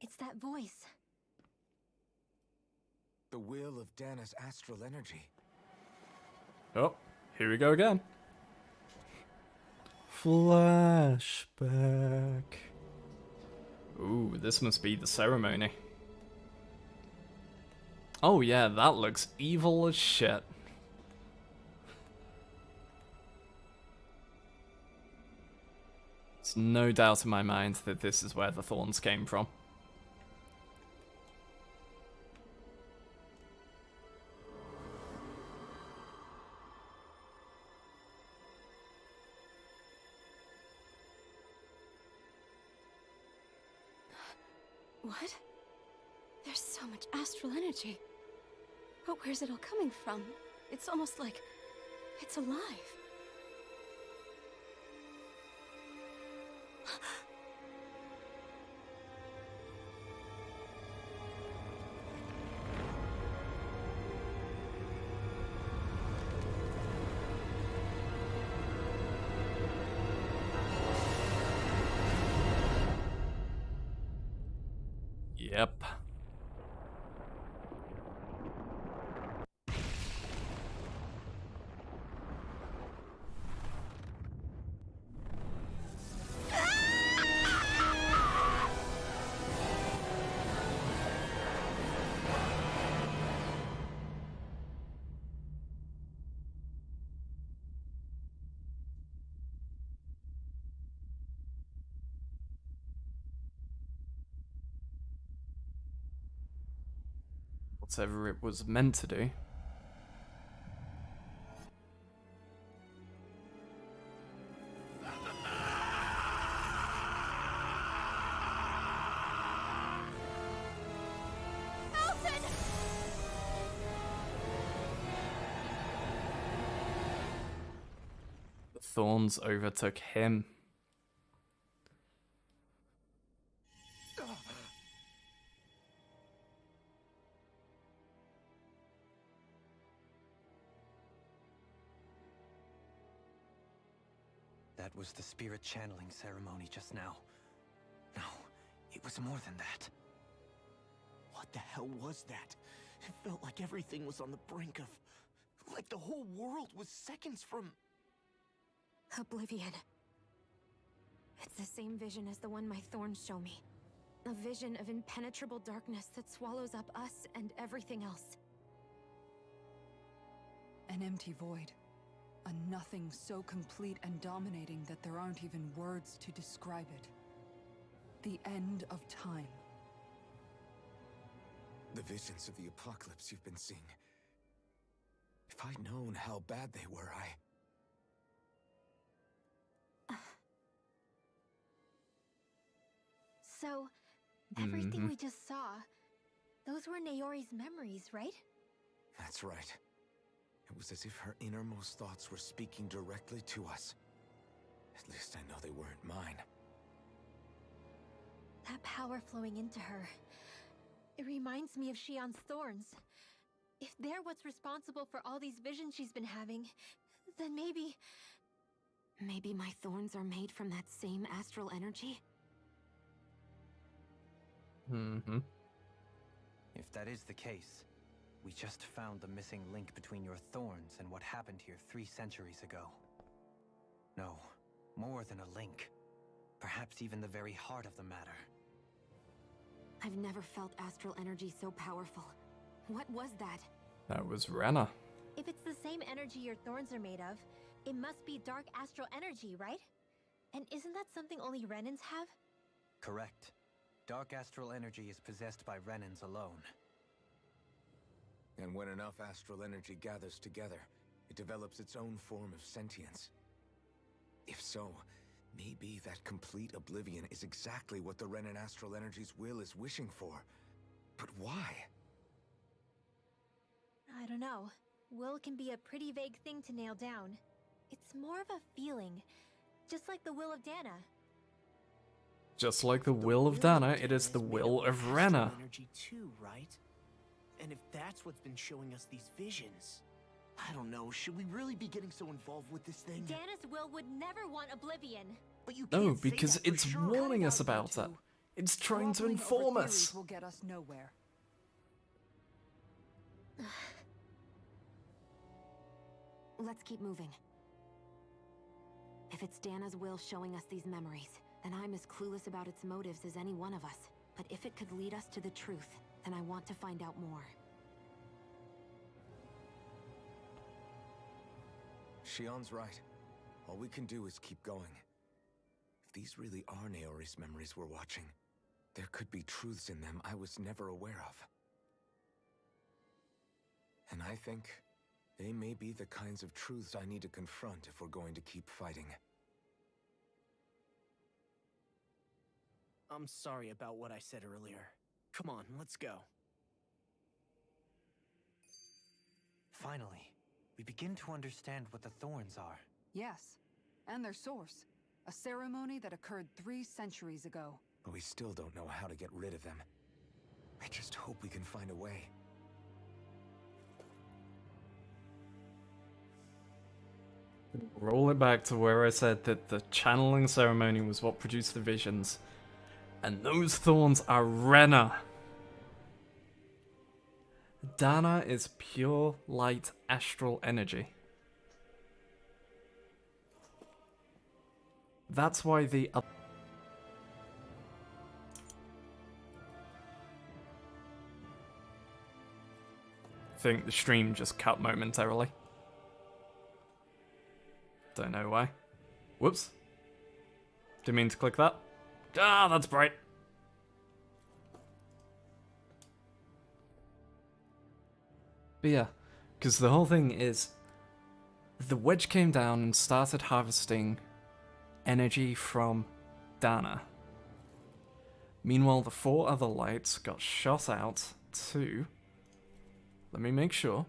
It's that voice. The will of Dana's astral energy. Oh, here we go again. Flashback. Ooh, this must be the ceremony. Oh yeah, that looks evil as shit. There's no doubt in my mind that this is where the thorns came from. What? There's so much astral energy. But where's it all coming from? It's almost like it's alive. Yep. Whatever it was meant to do. The thorns overtook him. That was the spirit channeling ceremony just now. No, it was more than that. What the hell was that? It felt like everything was on the brink of... like the whole world was seconds from... Oblivion. It's the same vision as the one my thorns show me. A vision of impenetrable darkness that swallows up us and everything else. An empty void. A nothing so complete and dominating that there aren't even words to describe it. The end of time. The visions of the apocalypse you've been seeing. If I'd known how bad they were, So, everything we just saw, those were Naori's memories, right? That's right. It was as if her innermost thoughts were speaking directly to us. At least I know they weren't mine. That power flowing into her. It reminds me of Shion's thorns. If they're what's responsible for all these visions she's been having, then maybe... Maybe my thorns are made from that same astral energy? If that is the case, we just found the missing link between your thorns and what happened here 3 centuries ago. No, more than a link. Perhaps even the very heart of the matter. I've never felt astral energy so powerful. What was that? That was Rena. If it's the same energy your thorns are made of, it must be dark astral energy, right? And isn't that something only Renans have? Correct. Dark astral energy is possessed by Renans alone. And when enough astral energy gathers together, it develops its own form of sentience. If so, maybe that complete oblivion is exactly what the Renan astral energy's will is wishing for. But why? I don't know. Will can be a pretty vague thing to nail down. It's more of a feeling, just like the will of Dana. Just like the will of Dana, it is the will of Rena. Energy too, right? And if that's what's been showing us these visions, I don't know, should we really be getting so involved with this thing? Dana's will would never want oblivion. But you No, can't say because that for it's sure. warning us about it. It's trying to Squabbling inform over us. theories will get us nowhere. Let's keep moving. If it's Dana's will showing us these memories, then I'm as clueless about its motives as any one of us. But if it could lead us to the truth, then I want to find out more. Shion's right. All we can do is keep going. If these really are Naori's memories we're watching, there could be truths in them I was never aware of. And I think they may be the kinds of truths I need to confront if we're going to keep fighting. I'm sorry about what I said earlier. Come on, let's go. Finally, we begin to understand what the thorns are. Yes, and their source. A ceremony that occurred 3 centuries ago. But we still don't know how to get rid of them. I just hope we can find a way. Roll it back to where I said that the channeling ceremony was what produced the visions. And those thorns are Rena. Dana is pure light astral energy. That's why the I think the stream just cut momentarily. Don't know why. Whoops. Didn't mean to click that. Ah, that's bright. But yeah, because the whole thing is, the wedge came down and started harvesting energy from Dana. Meanwhile, the 4 other lights got shot out to... Let me make sure.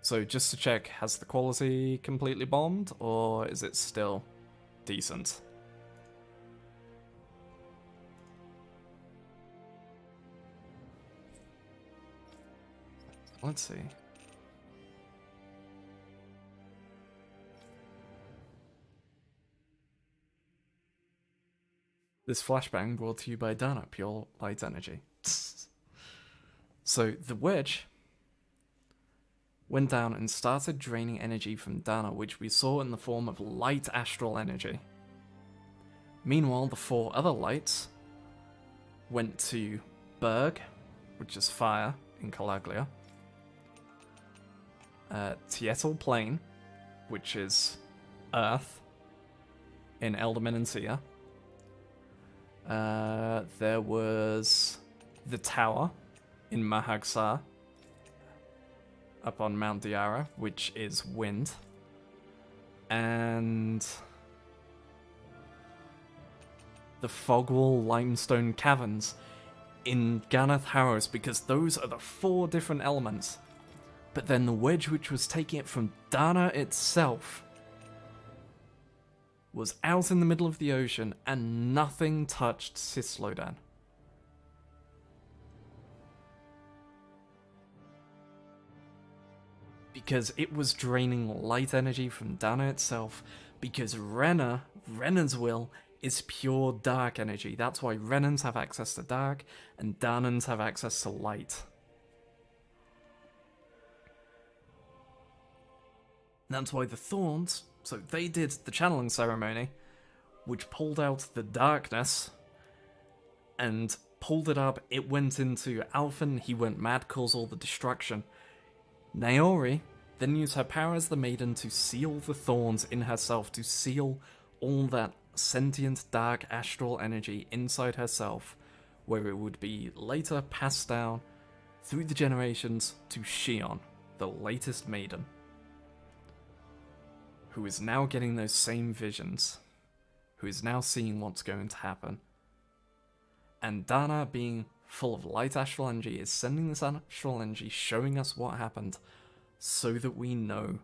So just to check, has the quality completely bombed, or is it still decent? Let's see. This flashbang brought to you by Dana, Pure Light Energy. So the wedge went down and started draining energy from Dana, which we saw in the form of light astral energy. Meanwhile, the 4 other lights went to Berg, which is fire in Calaglia, Tietel Plain, which is earth in Elder Menancia. There was the tower in Mahagsar, up on Mount Diara, which is wind. And the Fogwall Limestone Caverns in Ganath Harrows, because those are the 4 different elements. But then the wedge which was taking it from Dana itself was out in the middle of the ocean, and nothing touched Sislodan. Because it was draining light energy from Dana itself, because Renna's will is pure dark energy. That's why Renans have access to dark, and Danans have access to light. And that's why the Thorns, so they did the channeling ceremony, which pulled out the darkness, and pulled it up. It went into Alphen, he went mad, caused all the destruction. Naori then used her power as the Maiden to seal the Thorns in herself, to seal all that sentient dark astral energy inside herself, where it would be later passed down through the generations to Shion, the latest Maiden, who is now getting those same visions, who is now seeing what's going to happen. And Dana, being full of light astral energy, is sending this astral energy, showing us what happened, so that we know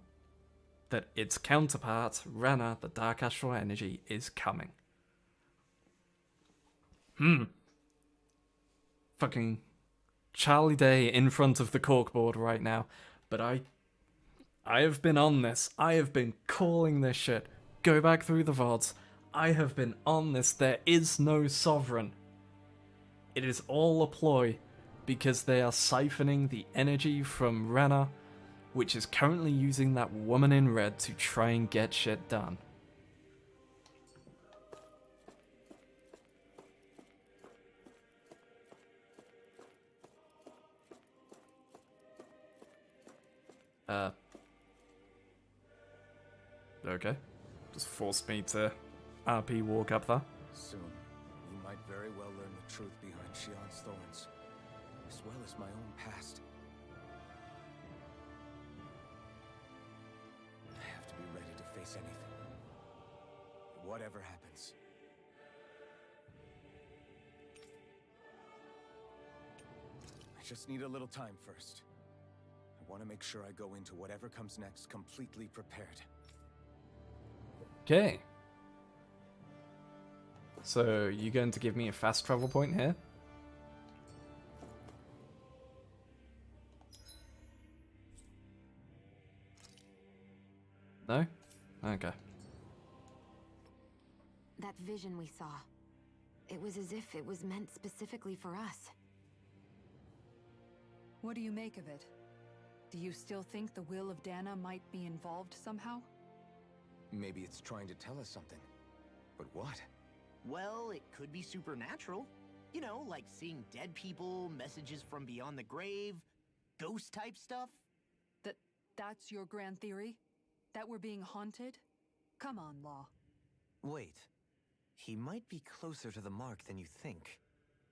that its counterpart, Renna, the dark astral energy, is coming. Fucking Charlie Day in front of the corkboard right now, but I have been on this. I have been calling this shit. Go back through the VODs. I have been on this. There is no sovereign. It is all a ploy, because they are siphoning the energy from Renna, which is currently using that woman in red to try and get shit done. Okay. Just forced me to RP walk up there. Soon, we might very well learn the truth behind Shion's thorns, as well as my own past. I have to be ready to face anything. Whatever happens. I just need a little time first. I want to make sure I go into whatever comes next completely prepared. Okay. So, you going to give me a fast travel point here? No? Okay. That vision we saw. It was as if it was meant specifically for us. What do you make of it? Do you still think the will of Dana might be involved somehow? Maybe it's trying to tell us something. But what? Well, it could be supernatural. You know, like seeing dead people, messages from beyond the grave, ghost-type stuff. That's your grand theory? That we're being haunted? Come on, Law. Wait. He might be closer to the mark than you think.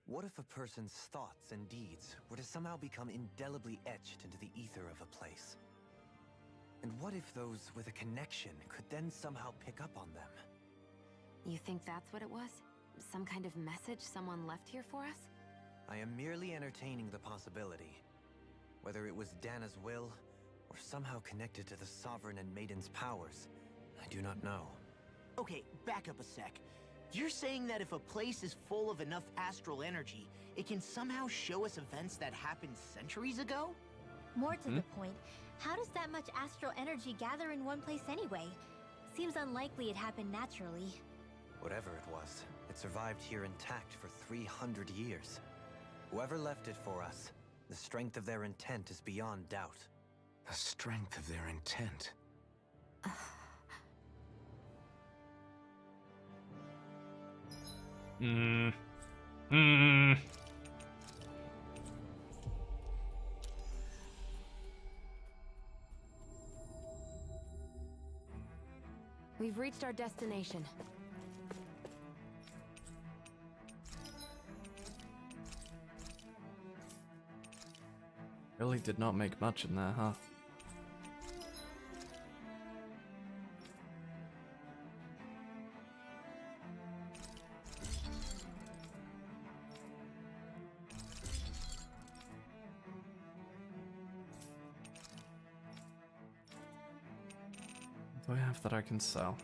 What if a person's thoughts and deeds were to somehow become indelibly etched into the ether of a place? And what if those with a connection could then somehow pick up on them? You think that's what it was? Some kind of message someone left here for us? I am merely entertaining the possibility. Whether it was Dana's will, or somehow connected to the Sovereign and Maiden's powers, I do not know. Okay, back up a sec. You're saying that if a place is full of enough astral energy, it can somehow show us events that happened centuries ago? More to the point, how does that much astral energy gather in one place anyway? Seems unlikely it happened naturally. Whatever it was, it survived here intact for 300 years. Whoever left it for us, the strength of their intent is beyond doubt. The strength of their intent. We've reached our destination. Really did not make much in there, huh? do I have that I can sell?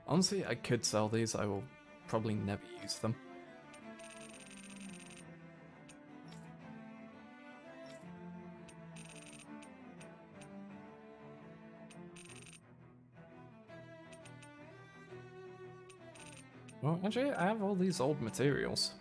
Honestly, I could sell these. I will probably never use them. Well, actually, I have all these old materials.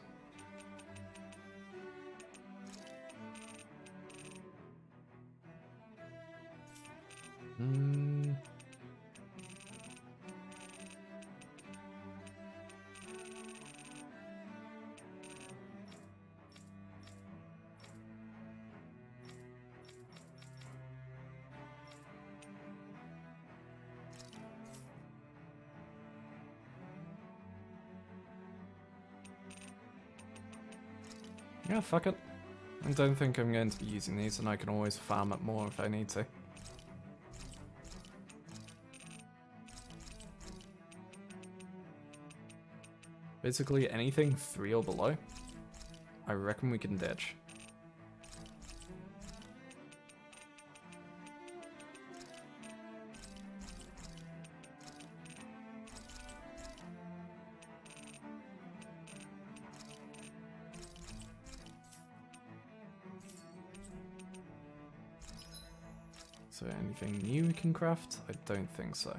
Yeah, fuck it. I don't think I'm going to be using these, and I can always farm it more if I need to. Basically anything 3 or below, I reckon we can ditch. So anything new we can craft? I don't think so.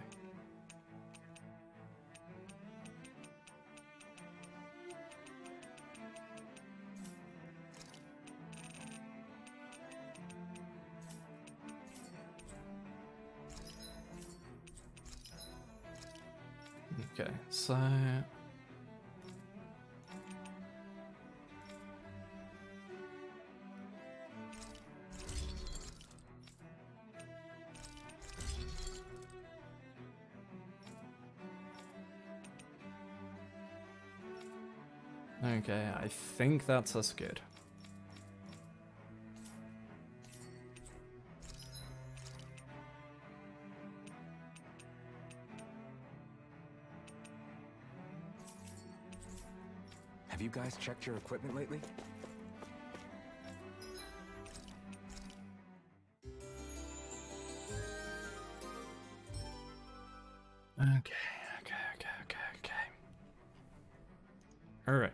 Okay, so... Okay, I think that's us good. Have you guys checked your equipment lately? Okay. Alright.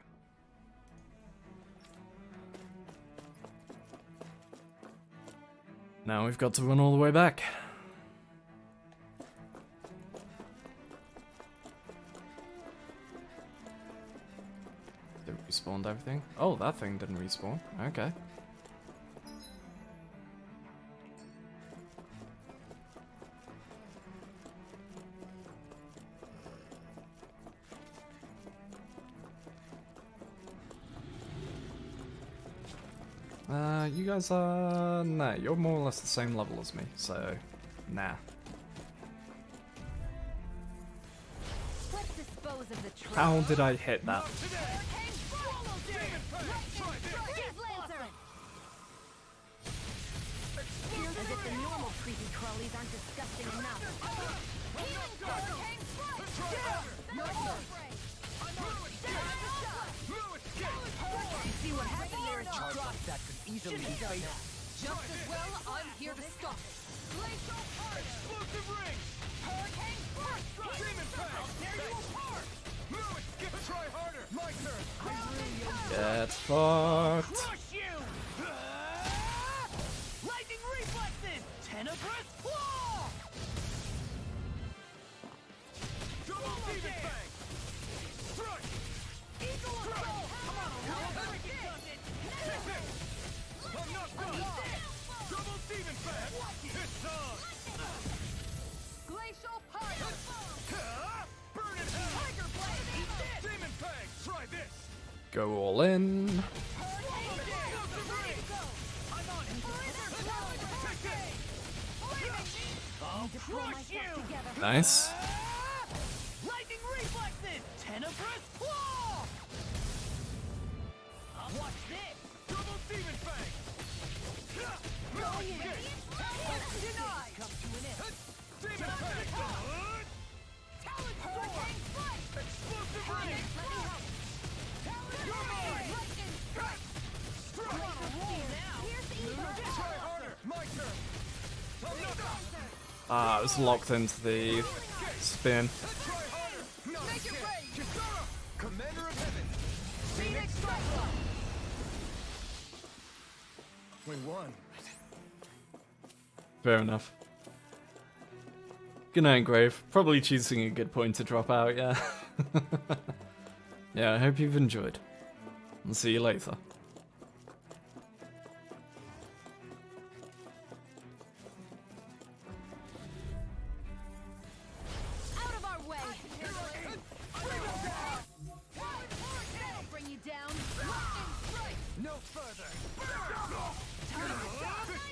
Now we've got to run all the way back. Did it respawn everything? Oh, that thing didn't respawn. Okay. You guys are... Nah, you're more or less the same level as me, so... Nah. Let's dispose of the trap. How did I hit that? As if the normal creepy crawlies aren't disgusting enough. See what happened here is dropped. That could easily be fate. Just as well, I'm here to stop it. Explosive rings! Hurricane Burst! Demon Pack! Tear you apart! Lewis, get a try harder! My turn! Get fucked. Crush you! Lightning reflexes! Tenebrous claw! Double demon fang! Strike! Eagle assault! Come on, Hurricane does it! I'm not done! Double demon fang! It's on! Glacial Pyre! Burn in hell! Tiger blade! Eat this! Demon fang! Try this! Go all in. I'll crush you! Nice. Lightning reflexes! Tenebrous claw! Watch this! Double demon fang! Denied! Come to an end! Demon fang! Talon hurricane strike! Explosive ring! You're mine! Lightning strike! Strike on a roll now! Try harder! My turn! I'm not Ah, I was locked into the spin. Commander of Heaven, Phoenix Cyclops. We won. Fair enough. Good night, Grave. Probably choosing a good point to drop out, yeah. Yeah, I hope you've enjoyed. I'll see you later. Out of our way! I'll bring you down. No further.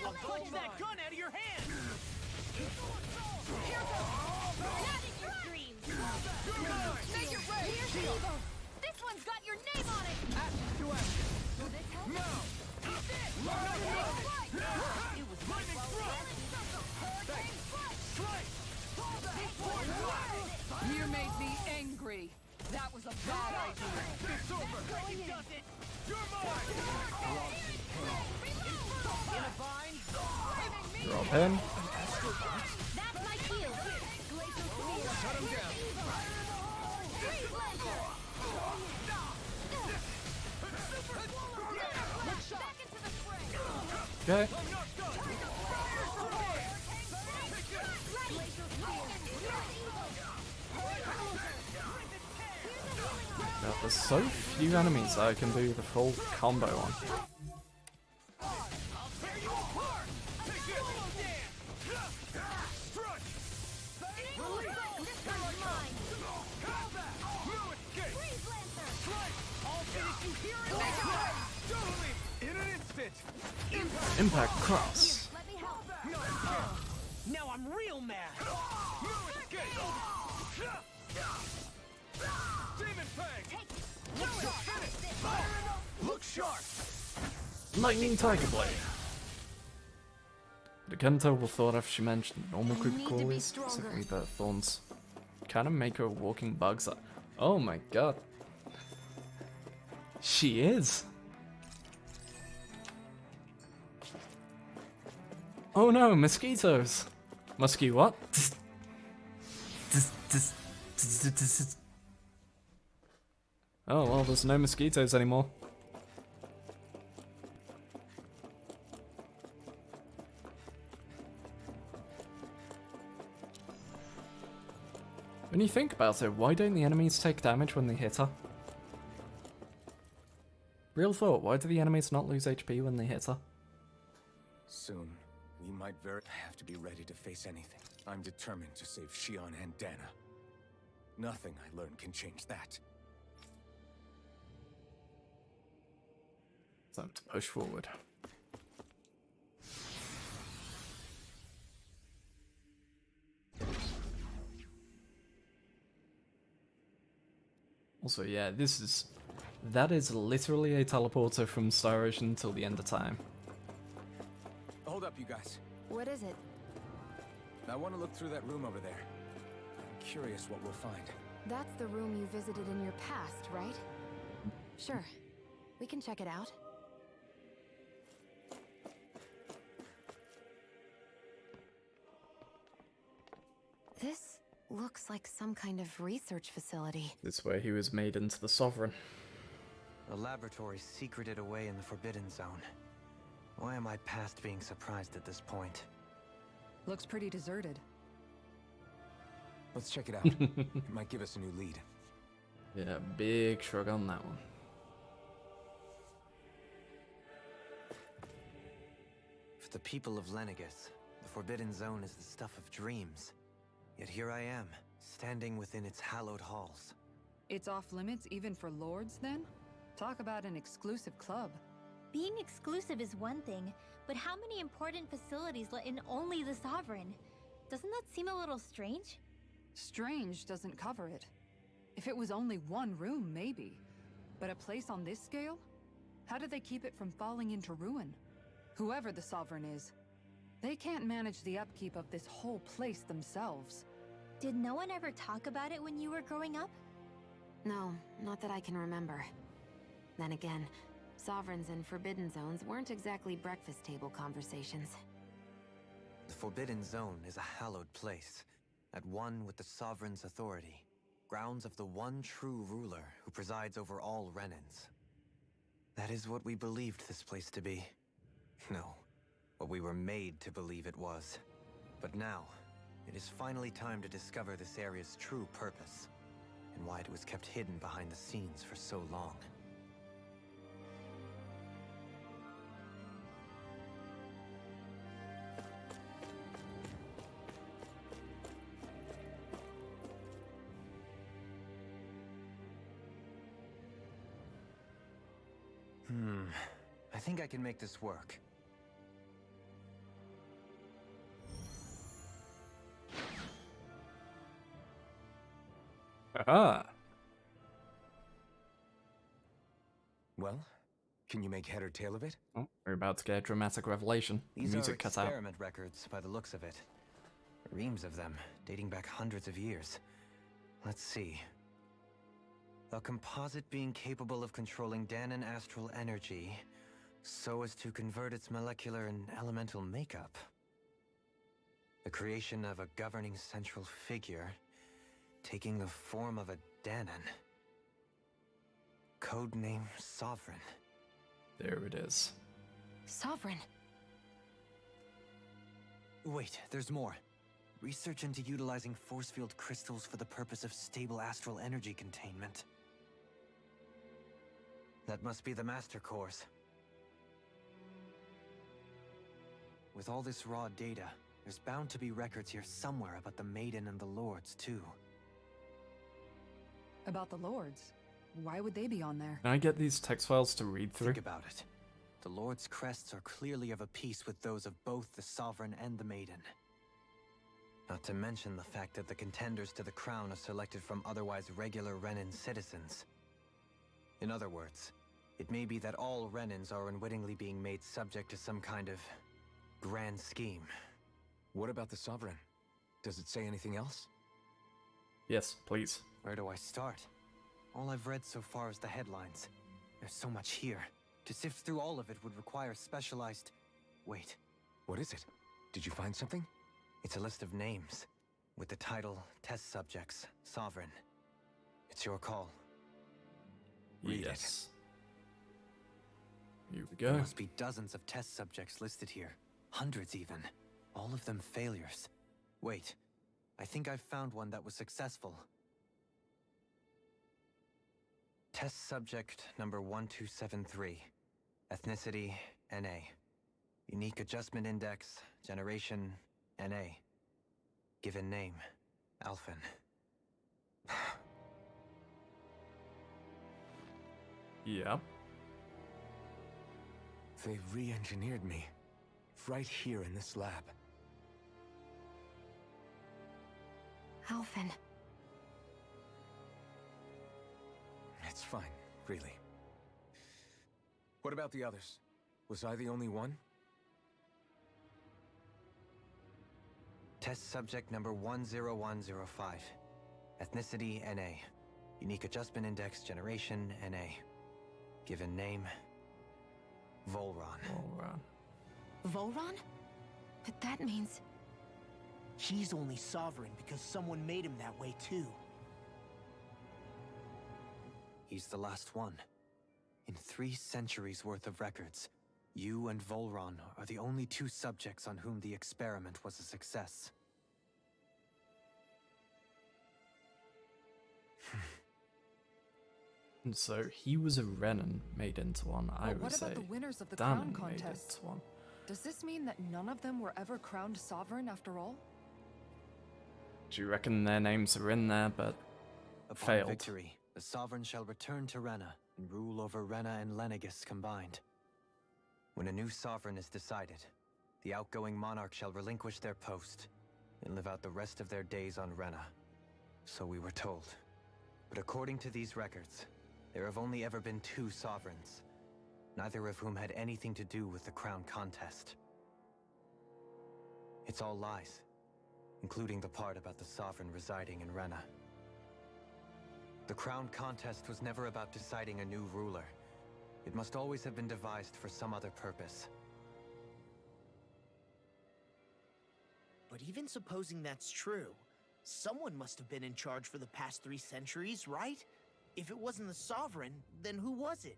I'll punch that gun out of your hand. Not in your dreams! Make it rain! Here's evil! This one's got your name on it! Ashes to ashes. Will this help? No. It was Lightning thrust. You made me angry. That was a bad idea. It's over. He does it. You're mine. In a vine. Drop in. That's my shield! Glacial Spear! Shut him down. Freeze Lancer! Back into the fray! Okay. God, there's so few enemies that I can do the full combo on. Impact Cross. Let me help! Now I'm real mad. Demon Fang. Look sharp. Lightning Tiger Blade. The Kentable thought after she mentioned normal creepy need to be crawlies, stronger. specifically the thorns, kind of make her a walking bug. Oh my god. She is. Oh no, mosquitoes. Musky what? Oh well, there's no mosquitoes anymore. When you think about it, why don't the enemies take damage when they hit her? Real thought, why do the enemies not lose HP when they hit her? Soon, we might very have to be ready to face anything. I'm determined to save Shion and Dana. Nothing I learn can change that. Time to push forward. Also, yeah, that is literally a teleporter from Star Ocean until the end of time. Hold up, you guys. What is it? I want to look through that room over there. I'm curious what we'll find. That's the room you visited in your past, right? Sure. We can check it out. This looks like some kind of research facility. This is where he was made into the Sovereign. A laboratory secreted away in the Forbidden Zone. Why am I past being surprised at this point? Looks pretty deserted. Let's check it out. It might give us a new lead. Yeah, big shrug on that one. For the people of Lenegis, the Forbidden Zone is the stuff of dreams. Yet here I am, standing within its hallowed halls. It's off limits even for lords, then? Talk about an exclusive club. Being exclusive is one thing, but how many important facilities let in only the Sovereign? Doesn't that seem a little strange? Strange doesn't cover it. If it was only one room, maybe. But a place on this scale? How do they keep it from falling into ruin? Whoever the Sovereign is, they can't manage the upkeep of this whole place themselves. Did no one ever talk about it when you were growing up? No, not that I can remember. Then again, Sovereigns and Forbidden Zones weren't exactly breakfast table conversations. The Forbidden Zone is a hallowed place, at one with the Sovereign's authority, grounds of the one true ruler who presides over all Renans. That is what we believed this place to be. No, what we were made to believe it was. But now, it is finally time to discover this area's true purpose, and why it was kept hidden behind the scenes for so long. I think I can make this work. Aha! Well, can you make head or tail of it? Oh, we're about to get a dramatic revelation. These Music are cut out. experiment records by the looks of it. Reams of them, dating back hundreds of years. Let's see. A composite being capable of controlling Dahnan astral energy so as to convert its molecular and elemental makeup. The creation of a governing central figure taking the form of a Dahnan. Codename Sovereign. There it is. Sovereign. Wait, there's more. Research into utilizing force field crystals for the purpose of stable astral energy containment. That must be the Master Cores. With all this raw data, there's bound to be records here somewhere about the Maiden and the Lords, too. About the Lords? Why would they be on there? Can I get these text files to read through? Think about it. The Lord's crests are clearly of a piece with those of both the Sovereign and the Maiden. Not to mention the fact that the contenders to the crown are selected from otherwise regular Renan citizens. In other words, it may be that all Renans are unwittingly being made subject to some kind of grand scheme. What about the Sovereign? Does it say anything else? Yes, please. Where do I start? All I've read so far is the headlines. There's so much here. To sift through all of it would require specialized... Wait. What is it? Did you find something? It's a list of names, with the title Test Subjects, Sovereign. It's your call. Read Yes. Here we There go. must be dozens of test subjects listed here. Hundreds even. All of them failures. Wait, I think I've found one that was successful. Test subject number 1273. Ethnicity, NA. Unique adjustment index, generation, NA. Given name, Alphen. Yeah. They re-engineered me. Right here in this lab. Alphen. It's fine, really. What about the others? Was I the only one? Test subject number 10105. Ethnicity, NA. Unique adjustment index, generation, NA. Given name, Volron. Volron. Volron? But that means... He's only sovereign because someone made him that way too. He's the last one. In 3 centuries worth of records, you and Volron are the only 2 subjects on whom the experiment was a success. And so he was a Renan made into one. I But would what say about the winners of the Dahnan crown made contest? into one. Does this mean that none of them were ever crowned sovereign after all? Do you reckon their names are in there, but Upon failed? victory, the Sovereign shall return to Rena and rule over Rena and Lenegis combined. When a new Sovereign is decided, the outgoing monarch shall relinquish their post and live out the rest of their days on Rena. So we were told. But according to these records, there have only ever been 2 Sovereigns, neither of whom had anything to do with the crown contest. It's all lies, including the part about the Sovereign residing in Rena. The crown contest was never about deciding a new ruler. It must always have been devised for some other purpose. But even supposing that's true, someone must have been in charge for the past 3 centuries, right? If it wasn't the Sovereign, then who was it?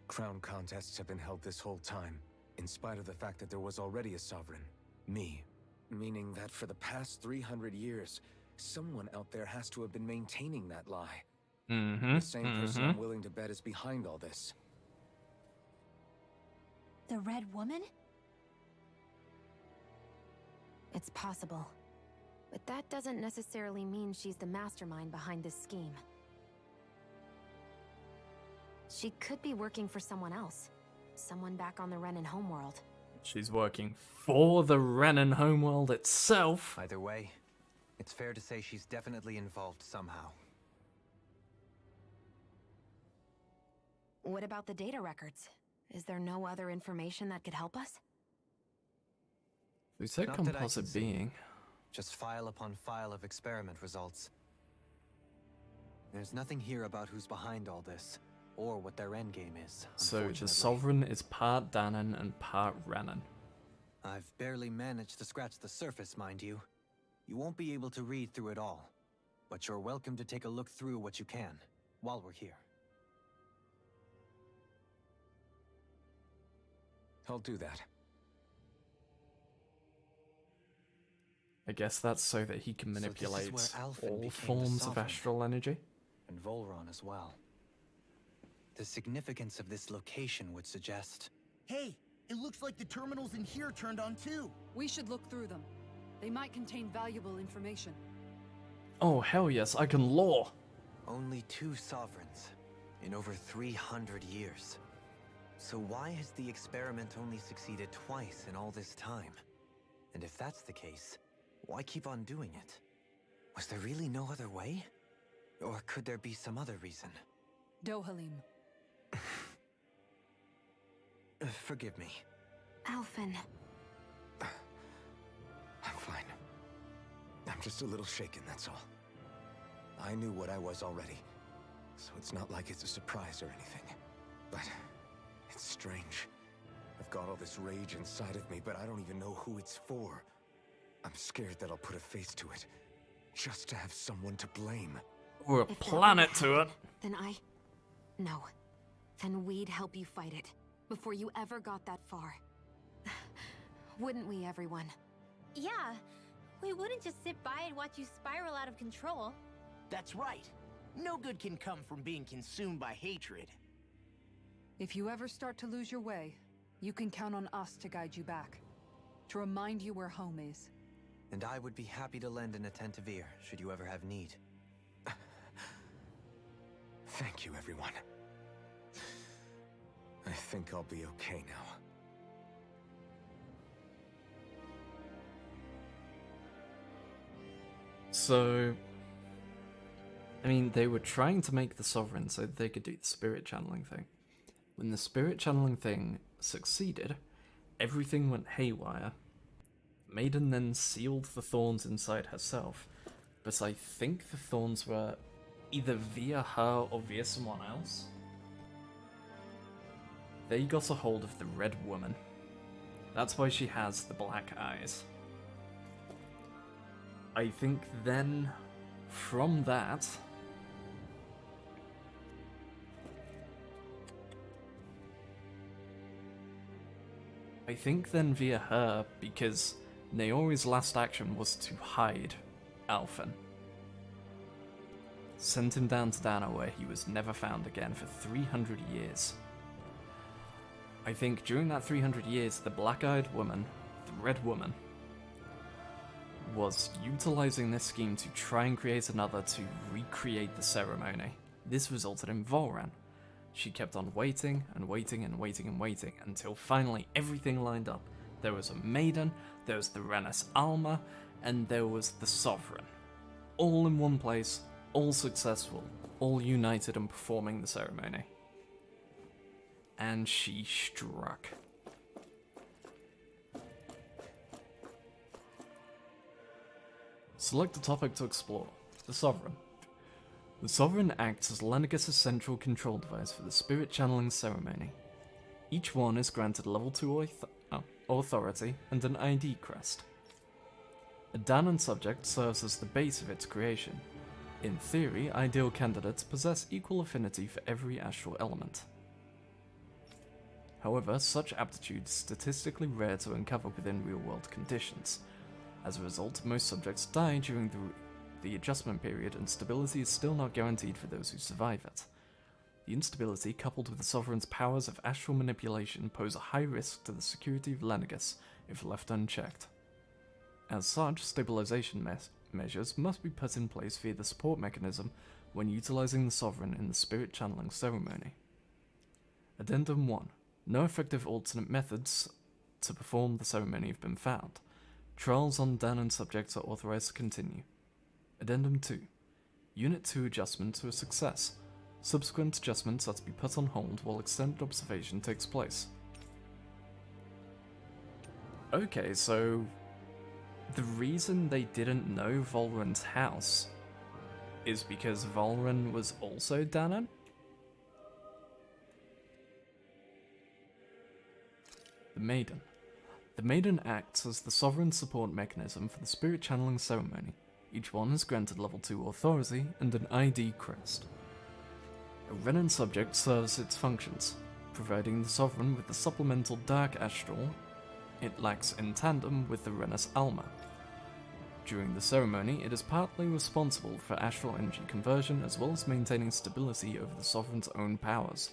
Crown contests have been held this whole time, in spite of the fact that there was already a Sovereign. Me. Meaning that for the past 300 years, someone out there has to have been maintaining that lie. The same person I'm willing to bet is behind all this. The Red Woman? It's possible. But that doesn't necessarily mean she's the mastermind behind this scheme. She could be working for someone else. Someone back on the Renan homeworld. She's working for the Renan homeworld itself. Either way, it's fair to say she's definitely involved somehow. What about the data records? Is there no other information that could help us? Who said Not that I composite can see. being? Just file upon file of experiment results. There's nothing here about who's behind all this, or what their endgame is. So the unfortunately. Sovereign is part Dahnan and part Renan. I've barely managed to scratch the surface, mind you. You won't be able to read through it all, but you're welcome to take a look through what you can, while we're here. I'll do that. I guess that's so that he can So this is manipulate where Alphen all became the forms of Sovereign. astral energy. And Volron as well. The significance of this location would suggest... Hey, it looks like the terminals in here turned on too. We should look through them. They might contain valuable information. Oh, hell yes, I can lore! Only 2 sovereigns in over 300 years. So why has the experiment only succeeded twice in all this time? And if that's the case, why keep on doing it? Was there really no other way? Or could there be some other reason? Dohalim. Forgive me. Alphen. I'm fine. I'm just a little shaken, that's all. I knew what I was already, so it's not like it's a surprise or anything. But it's strange. I've got all this rage inside of me, but I don't even know who it's for. I'm scared that I'll put a face to it, just to have someone to blame. Or a If that planet were to it. Then No. Then we'd help you fight it, before you ever got that far. Wouldn't we, everyone? Yeah, we wouldn't just sit by and watch you spiral out of control. That's right. No good can come from being consumed by hatred. If you ever start to lose your way, you can count on us to guide you back. To remind you where home is. And I would be happy to lend an attentive ear, should you ever have need. Thank you, everyone. I think I'll be okay now. So, I mean, they were trying to make the Sovereign so that they could do the spirit channeling thing. When the spirit channeling thing succeeded, everything went haywire. Maiden then sealed the thorns inside herself, but I think the thorns were either via her or via someone else. They got a hold of the Red Woman. That's why she has the black eyes. I think then, from that, I think then via her, because Naori's last action was to hide Alphen. Sent him down to Dahna where he was never found again for 300 years. I think during that 300 years, the black-eyed woman, the Red Woman, was utilizing this scheme to try and create another to recreate the ceremony. This resulted in Volran. She kept on waiting and waiting and waiting and waiting until finally everything lined up. There was a maiden, there was the Renes Alma, and there was the Sovereign. All in one place, all successful, all united and performing the ceremony. And she struck. Select a topic to explore. The Sovereign. The Sovereign acts as Lenegis' central control device for the spirit channeling ceremony. Each one is granted level 2 authority, and an ID crest. A Dahnan subject serves as the base of its creation. In theory, ideal candidates possess equal affinity for every astral element. However, such aptitude is statistically rare to uncover within real-world conditions. As a result, most subjects die during the adjustment period, and stability is still not guaranteed for those who survive it. The instability, coupled with the Sovereign's powers of astral manipulation, pose a high risk to the security of Lenegus if left unchecked. As such, stabilization measures must be put in place via the support mechanism when utilizing the Sovereign in the Spirit Channeling Ceremony. Addendum 1. No effective alternate methods to perform the ceremony have been found. Trials on Dahnan subjects are authorized to continue. Addendum 2. Unit 2 adjustments were a success. Subsequent adjustments are to be put on hold while extended observation takes place. Okay, so the reason they didn't know Volrun's house is because Volrun was also Dahnan? The Maiden. The Maiden acts as the sovereign support mechanism for the Spirit Channeling Ceremony. Each one is granted level 2 authority and an ID crest. A Renan subject serves its functions, providing the Sovereign with the supplemental Dark Astral it lacks in tandem with the Renus Alma. During the ceremony, it is partly responsible for astral energy conversion as well as maintaining stability over the Sovereign's own powers.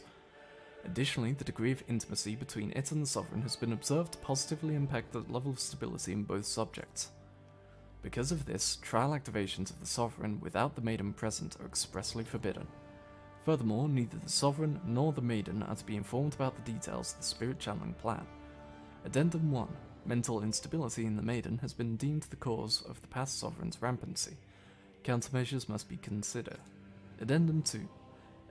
Additionally, the degree of intimacy between it and the Sovereign has been observed to positively impact the level of stability in both subjects. Because of this, trial activations of the Sovereign without the Maiden present are expressly forbidden. Furthermore, neither the Sovereign nor the Maiden are to be informed about the details of the Spirit Channeling plan. Addendum 1. Mental instability in the Maiden has been deemed the cause of the past Sovereign's rampancy. Countermeasures must be considered. Addendum 2.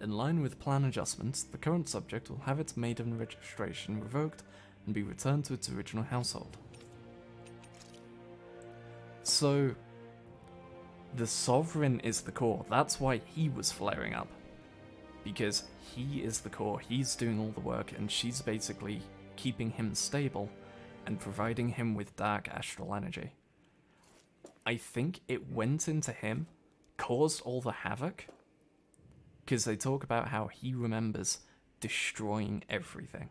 In line with plan adjustments, the current subject will have its Maiden registration revoked and be returned to its original household. So, the Sovereign is the core. That's why he was flaring up. Because he is the core, he's doing all the work, and she's basically keeping him stable and providing him with dark astral energy. I think it went into him, caused all the havoc, because they talk about how he remembers destroying everything.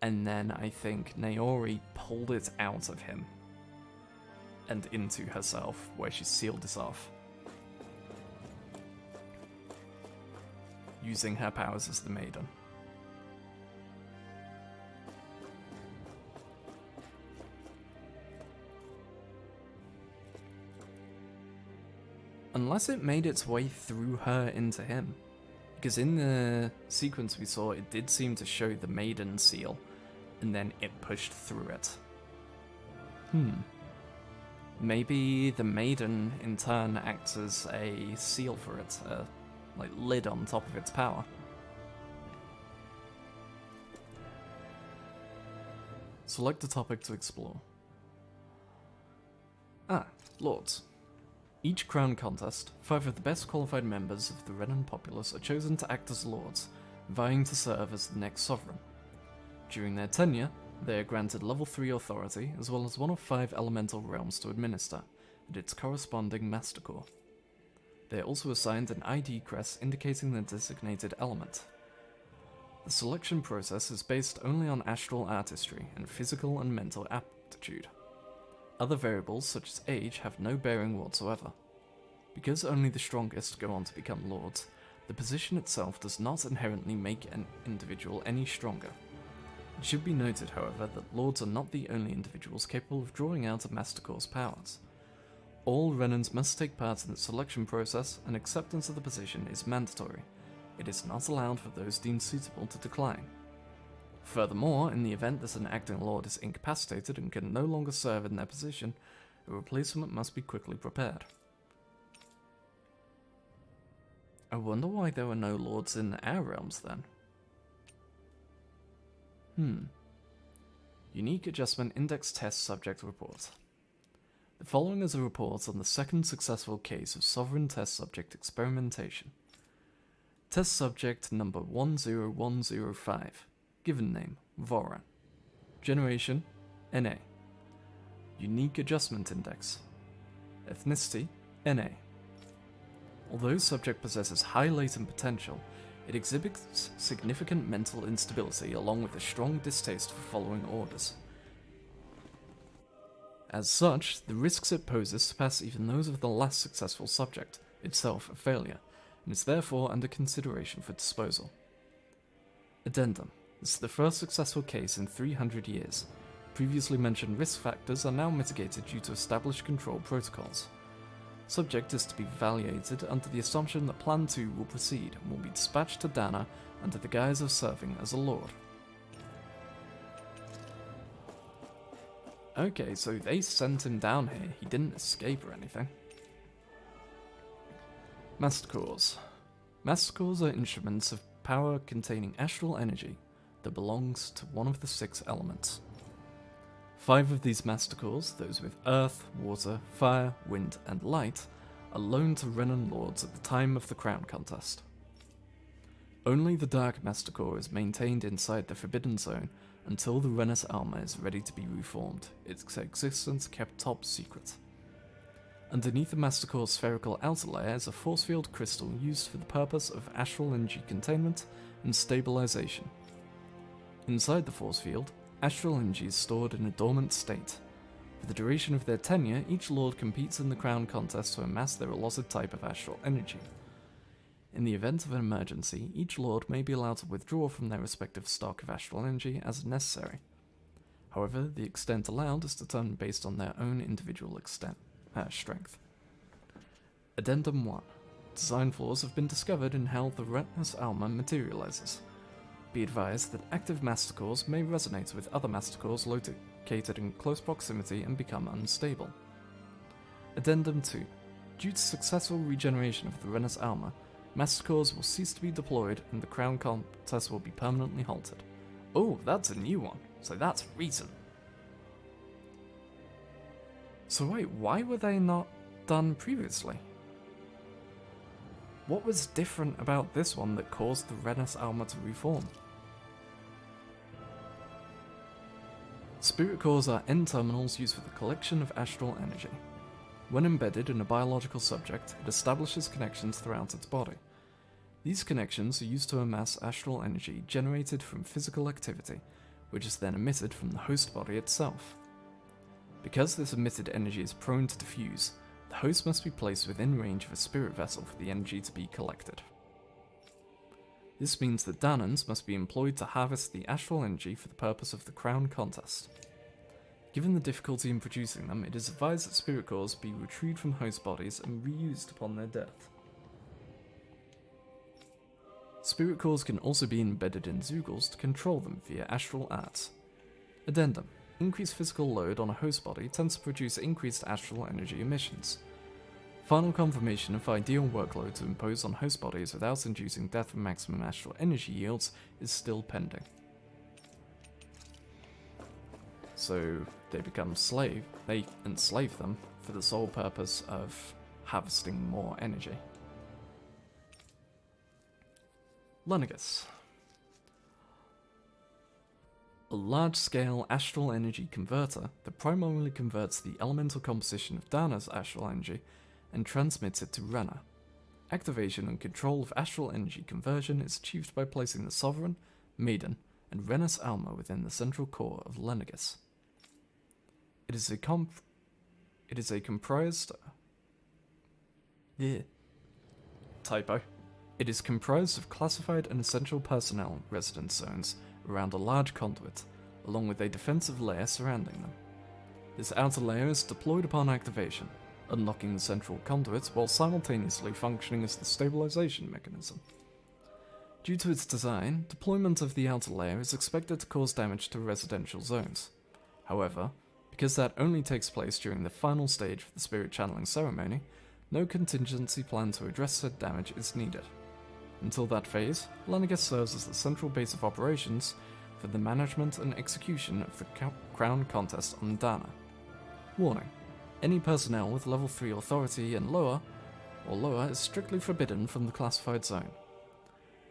And then I think Naori pulled it out of him and into herself, where she sealed it off, using her powers as the Maiden. Unless it made its way through her into him. Because in the sequence we saw, it did seem to show the Maiden seal, and then it pushed through it. Maybe the Maiden, in turn, acts as a seal for it, a lid on top of its power. Select a topic to explore. Lords. Each crown contest, 5 of the best qualified members of the Renan populace are chosen to act as lords, vying to serve as the next sovereign. During their tenure, they are granted level 3 authority, as well as one of 5 elemental realms to administer, and its corresponding master core. They are also assigned an ID crest indicating their designated element. The selection process is based only on astral artistry and physical and mental aptitude. Other variables, such as age, have no bearing whatsoever. Because only the strongest go on to become lords, the position itself does not inherently make an individual any stronger. It should be noted, however, that lords are not the only individuals capable of drawing out a Master Core's powers. All Renans must take part in the selection process, and acceptance of the position is mandatory. It is not allowed for those deemed suitable to decline. Furthermore, in the event that an acting lord is incapacitated and can no longer serve in their position, a replacement must be quickly prepared. I wonder why there were no lords in our realms then. Unique Adjustment Index Test Subject Report. The following is a report on the second successful case of Sovereign Test Subject Experimentation. Test Subject number 10105. Given name, Voran. Generation, NA. Unique Adjustment Index. Ethnicity, NA. Although subject possesses high latent potential, it exhibits significant mental instability along with a strong distaste for following orders. As such, the risks it poses surpass even those of the last successful subject, itself a failure, and is therefore under consideration for disposal. Addendum. This is the first successful case in 300 years. Previously mentioned risk factors are now mitigated due to established control protocols. Subject is to be evaluated under the assumption that Plan 2 will proceed and will be dispatched to Dana under the guise of serving as a lord. Okay, so they sent him down here. He didn't escape or anything. Mastercores. Mastercores are instruments of power containing astral energy that belongs to one of the 6 elements. 5 of these Mastercores, those with earth, water, fire, wind, and light, are loaned to Renan Lords at the time of the Crown Contest. Only the Dark Mastercore is maintained inside the Forbidden Zone until the Renas Alma is ready to be reformed, its existence kept top secret. Underneath the Mastercore's spherical outer layer is a force field crystal used for the purpose of astral energy containment and stabilization. Inside the force field, astral energy is stored in a dormant state. For the duration of their tenure, each lord competes in the Crown Contest to amass their allotted type of astral energy. In the event of an emergency, each lord may be allowed to withdraw from their respective stock of astral energy as necessary. However, the extent allowed is determined based on their own individual strength. Addendum 1. Design flaws have been discovered in how the Renas Alma materializes. Be advised that active Mastercores may resonate with other Mastercores located in close proximity and become unstable. Addendum 2. Due to successful regeneration of the Renas Alma, Mastercores will cease to be deployed and the Crown Contest will be permanently halted. Oh, that's a new one, so that's recent. So wait, why were they not done previously? What was different about this one that caused the Renas Alma to reform? Spirit cores are N-terminals used for the collection of astral energy. When embedded in a biological subject, it establishes connections throughout its body. These connections are used to amass astral energy generated from physical activity, which is then emitted from the host body itself. Because this emitted energy is prone to diffuse, the host must be placed within range of a spirit vessel for the energy to be collected. This means that Danans must be employed to harvest the astral energy for the purpose of the Crown Contest. Given the difficulty in producing them, it is advised that spirit cores be retrieved from host bodies and reused upon their death. Spirit cores can also be embedded in Zeugles to control them via astral arts. Addendum. Increased physical load on a host body tends to produce increased astral energy emissions. Final confirmation of ideal workload to impose on host bodies without inducing death from maximum astral energy yields is still pending. So they become they enslave them for the sole purpose of harvesting more energy. Lenegus. A large-scale astral energy converter that primarily converts the elemental composition of Dana's astral energy and transmits it to Rena. Activation and control of astral energy conversion is achieved by placing the Sovereign, Maiden, and Renas Alma within the central core of Lenegus. It is comprised of classified and essential personnel residence zones around a large conduit, along with a defensive layer surrounding them. This outer layer is deployed upon activation, unlocking the central conduit while simultaneously functioning as the stabilization mechanism. Due to its design, deployment of the outer layer is expected to cause damage to residential zones. However, because that only takes place during the final stage of the spirit channeling ceremony, no contingency plan to address said damage is needed. Until that phase, Lenegus serves as the central base of operations for the management and execution of the Crown Contest on Dana. Warning: any personnel with level 3 authority and lower is strictly forbidden from the classified zone.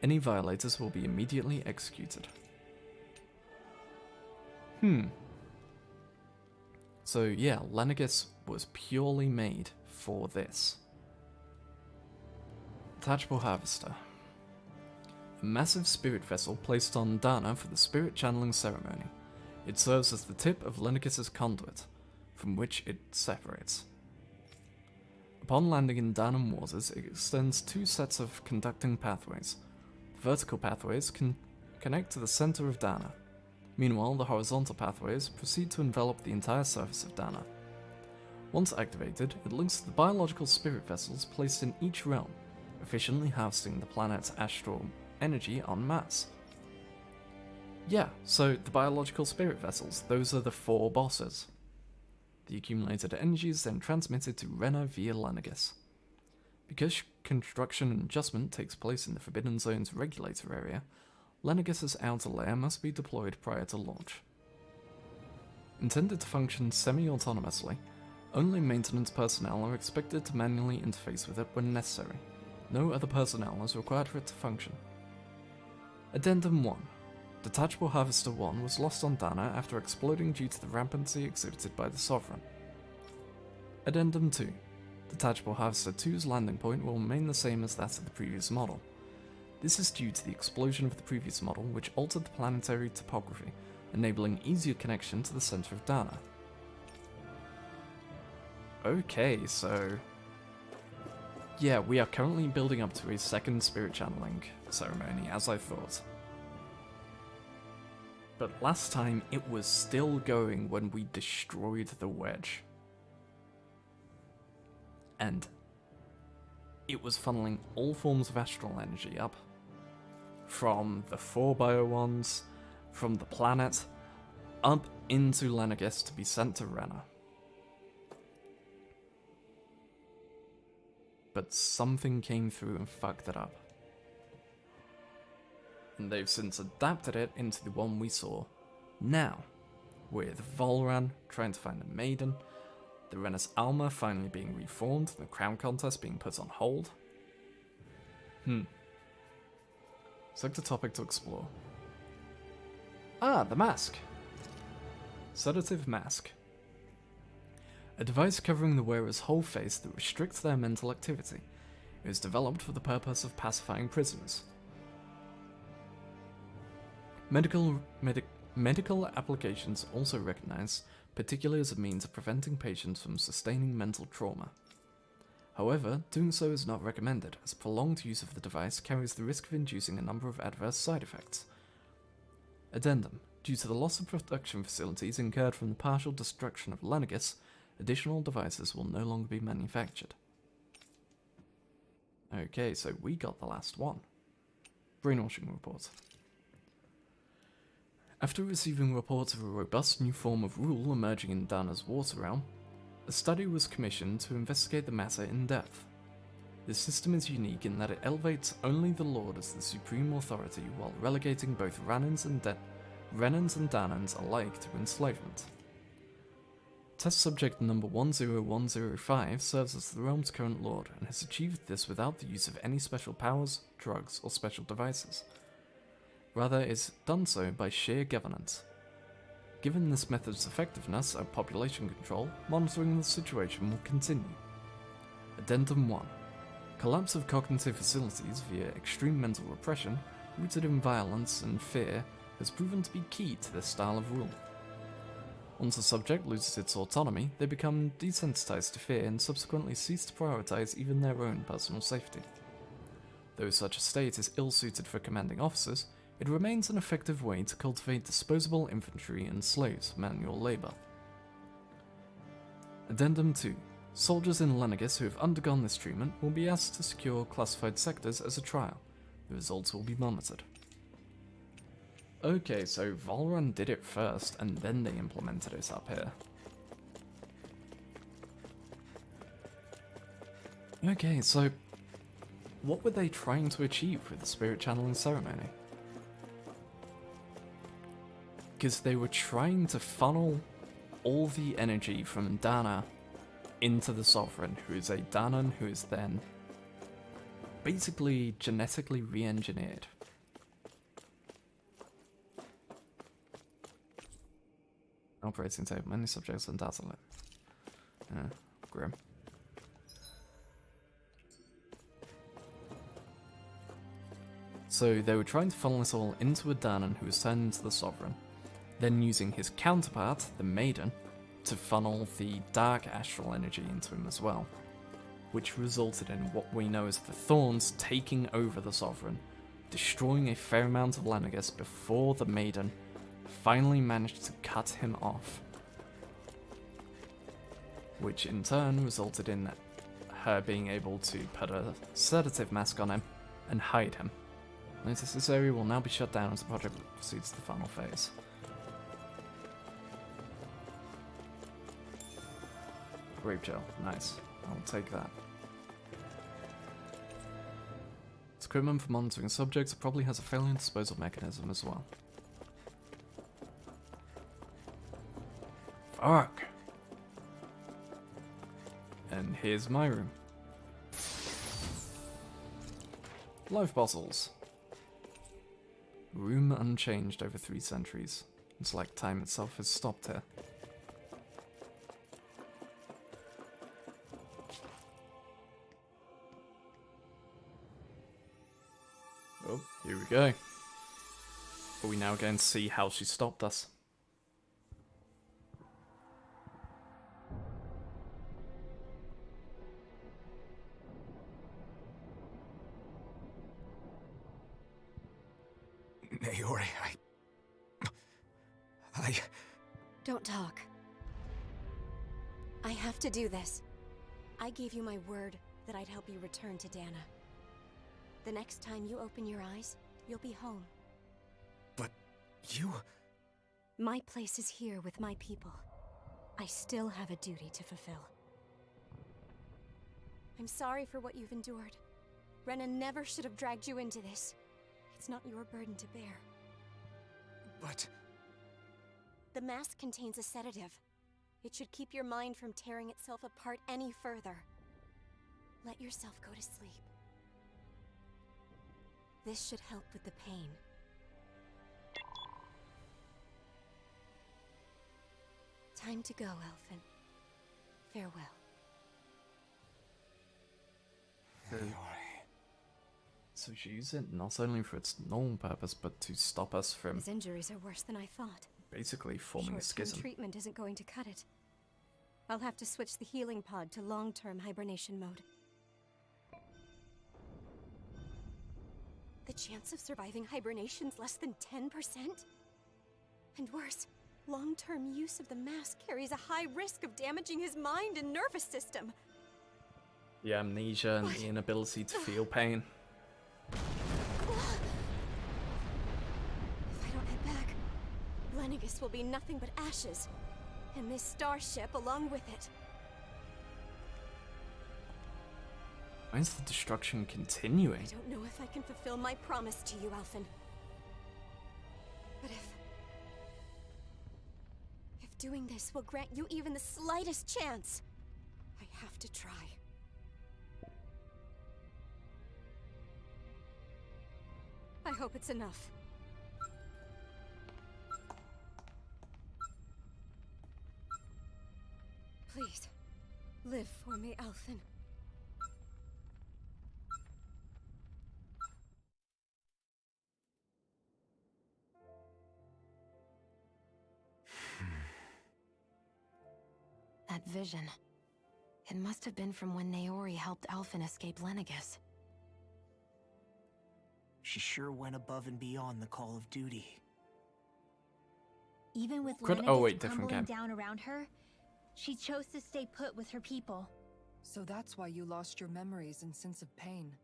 Any violators will be immediately executed. So yeah, Lenegis was purely made for this. Detachable Harvester. A massive spirit vessel placed on Dana for the spirit channeling ceremony. It serves as the tip of Lenegis' conduit, from which it separates. Upon landing in Danan waters, it extends two sets of conducting pathways. The vertical pathways can connect to the center of Dana. Meanwhile, the horizontal pathways proceed to envelop the entire surface of Dana. Once activated, it links to the biological spirit vessels placed in each realm, efficiently harvesting the planet's astral energy en masse. Yeah, so the biological spirit vessels, those are the 4 bosses. The accumulated energy is then transmitted to Rena via Lenegis. Because construction and adjustment takes place in the Forbidden Zone's regulator area, Lenegis' outer layer must be deployed prior to launch. Intended to function semi-autonomously, only maintenance personnel are expected to manually interface with it when necessary. No other personnel is required for it to function. Addendum 1. Detachable Harvester 1 was lost on Dana after exploding due to the rampancy exhibited by the Sovereign. Addendum 2. Detachable Harvester 2's landing point will remain the same as that of the previous model. This is due to the explosion of the previous model, which altered the planetary topography, enabling easier connection to the center of Dana. Okay, so... yeah, we are currently building up to a second spirit channeling ceremony, as I thought. But last time, it was still going when we destroyed the wedge. And it was funneling all forms of astral energy up. From the 4 bio ones, from the planet, up into Lenegis to be sent to Rena. But something came through and fucked it up. And they've since adapted it into the one we saw now, with Volran trying to find a maiden, the Rena's Alma finally being reformed, the crown contest being put on hold. Sector topic to explore. Ah, the mask! Sedative Mask. A device covering the wearer's whole face that restricts their mental activity. It was developed for the purpose of pacifying prisoners. Medical applications also recognized, particularly as a means of preventing patients from sustaining mental trauma. However, doing so is not recommended, as prolonged use of the device carries the risk of inducing a number of adverse side effects. Addendum. Due to the loss of production facilities incurred from the partial destruction of Lenegis, additional devices will no longer be manufactured. Okay, so we got the last one. Brainwashing report. After receiving reports of a robust new form of rule emerging in Dana's water realm, a study was commissioned to investigate the matter in depth. This system is unique in that it elevates only the Lord as the supreme authority while relegating both Renans and Danans alike to enslavement. Test subject number 10105 serves as the realm's current lord and has achieved this without the use of any special powers, drugs, or special devices. Rather, it's done so by sheer governance. Given this method's effectiveness at population control, monitoring the situation will continue. Addendum 1. Collapse of cognitive facilities via extreme mental repression, rooted in violence and fear, has proven to be key to this style of rule. Once a subject loses its autonomy, they become desensitized to fear and subsequently cease to prioritize even their own personal safety. Though such a state is ill-suited for commanding officers, it remains an effective way to cultivate disposable infantry and slaves for manual labor. Addendum 2. Soldiers in Lenegis who have undergone this treatment will be asked to secure classified sectors as a trial. The results will be monitored. Okay, so Volran did it first, and then they implemented it up here. Okay, so what were they trying to achieve with the spirit channeling ceremony? Because they were trying to funnel all the energy from Dana into the Sovereign, who is a Danan who is then basically genetically re-engineered. Operating table. Many subjects undoubtedly. Yeah, grim. So they were trying to funnel this all into a Danon who was turned into the Sovereign, then using his counterpart, the Maiden, to funnel the dark astral energy into him as well, which resulted in what we know as the Thorns taking over the Sovereign, destroying a fair amount of Lenegis before the Maiden finally managed to cut him off, which in turn resulted in her being able to put a sedative mask on him and hide him. Notice this area will now be shut down as the project proceeds to the final phase. Grape gel, nice. I'll take that. Its equipment for monitoring subjects probably has a failing disposal mechanism as well. Fuck! And here's my room. Life bottles. Room unchanged over 3 centuries. It's like time itself has stopped here. Oh, here we go. Are we now going to see how she stopped us? Naori, I... Don't talk. I have to do this. I gave you my word that I'd help you return to Dana. The next time you open your eyes, you'll be home. But you... My place is here with my people. I still have a duty to fulfill. I'm sorry for what you've endured. Rena never should have dragged you into this. It's not your burden to bear. But... The mask contains a sedative. It should keep your mind from tearing itself apart any further. Let yourself go to sleep. This should help with the pain. Time to go, Elfin. Farewell. So she used it not only for its normal purpose, but to stop us from His injuries are worse than I thought. basically forming a Short-term schism. treatment isn't going to cut it. I'll have to switch the healing pod to long-term hibernation mode. The chance of surviving hibernation's less than 10%? And worse, long-term use of the mask carries a high risk of damaging his mind and nervous system. The amnesia and the inability to feel pain. If I don't head back, Lenegis will be nothing but ashes. And this starship along with it. Why is the destruction continuing? I don't know if I can fulfill my promise to you, Alphen. But if doing this will grant you even the slightest chance, I have to try. I hope it's enough. Please, live for me, Alphen. That vision. It must have been from when Naori helped Alphen escape Lenegis. She sure went above and beyond the call of duty. Even with Could- Lenegis oh, wait, different crumbling game. down around her, she chose to stay put with her people. So that's why you lost your memories and sense of pain,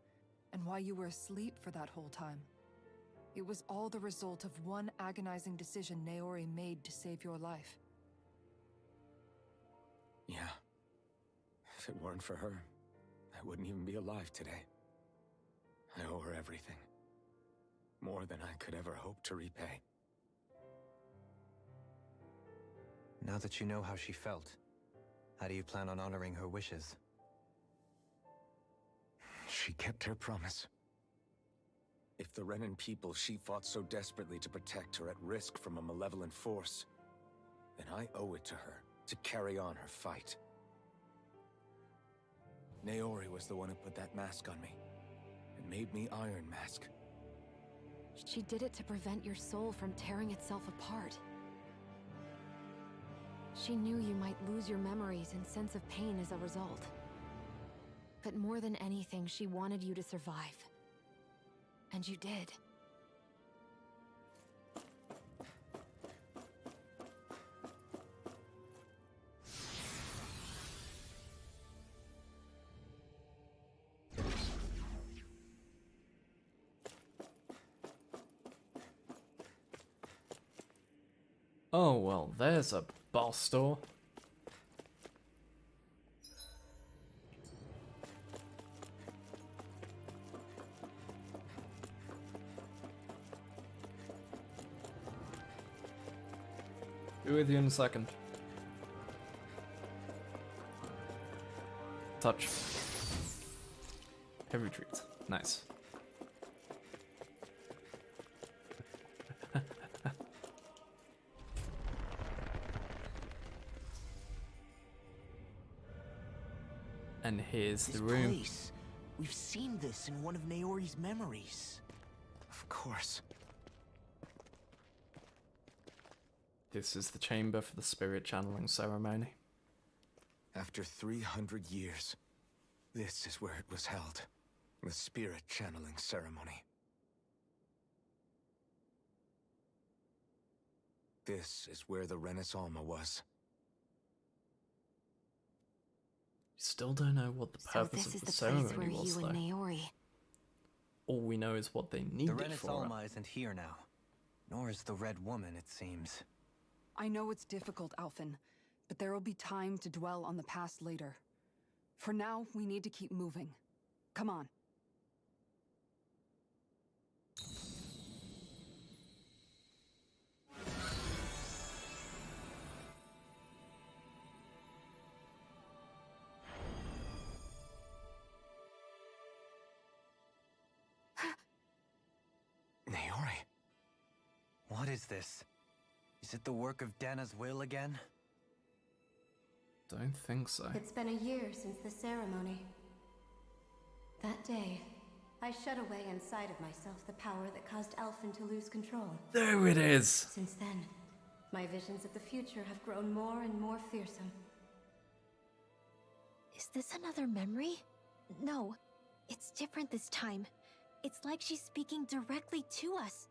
and why you were asleep for that whole time. It was all the result of one agonizing decision Naori made to save your life. Yeah. If it weren't for her, I wouldn't even be alive today. I owe her everything. More than I could ever hope to repay. Now that you know how she felt, how do you plan on honoring her wishes? She kept her promise. If the Renan people she fought so desperately to protect are at risk from a malevolent force, then I owe it to her to carry on her fight. Naori was the one who put that mask on me, and made me Iron Mask. She did it to prevent your soul from tearing itself apart. She knew you might lose your memories and sense of pain as a result. But more than anything, she wanted you to survive. And you did. Oh, well, there's a boss door. Be with you in a second. Touch. Heavy treat. Nice. And here's the room. Place. We've seen this in one of Naori's memories. Of course. This is the chamber for the spirit channeling ceremony. After 300 years, this is where it was held. The spirit channeling ceremony. This is where the Renis Alma was. Still don't know what the purpose of the ceremony was, though. Naori. All we know is what they The needed Renis for Alma it. isn't here now. Nor is the Red Woman, it seems. I know it's difficult, Alphen, but there will be time to dwell on the past later. For now, we need to keep moving. Come on. Naori. What is this? Is it the work of Dana's will again? Don't think so. It's been a year since the ceremony. That day, I shut away inside of myself the power that caused Alphen to lose control. There it is! Since then, my visions of the future have grown more and more fearsome. Is this another memory? No, it's different this time. It's like she's speaking directly to us.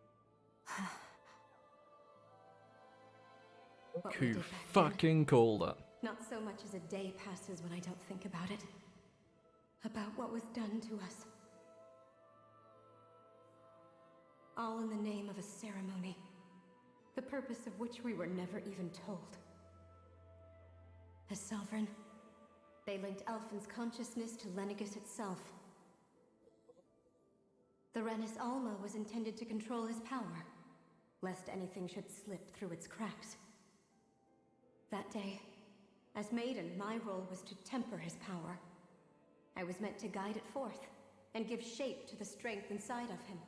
What we Who did back then, fucking called it? not so much as a day passes when I don't think about it. About what was done to us. All in the name of a ceremony. The purpose of which we were never even told. As Sovereign, they linked Alphen's consciousness to Lenegis itself. The Renis Alma was intended to control his power, lest anything should slip through its cracks. That day, as Maiden, my role was to temper his power. I was meant to guide it forth, and give shape to the strength inside of him.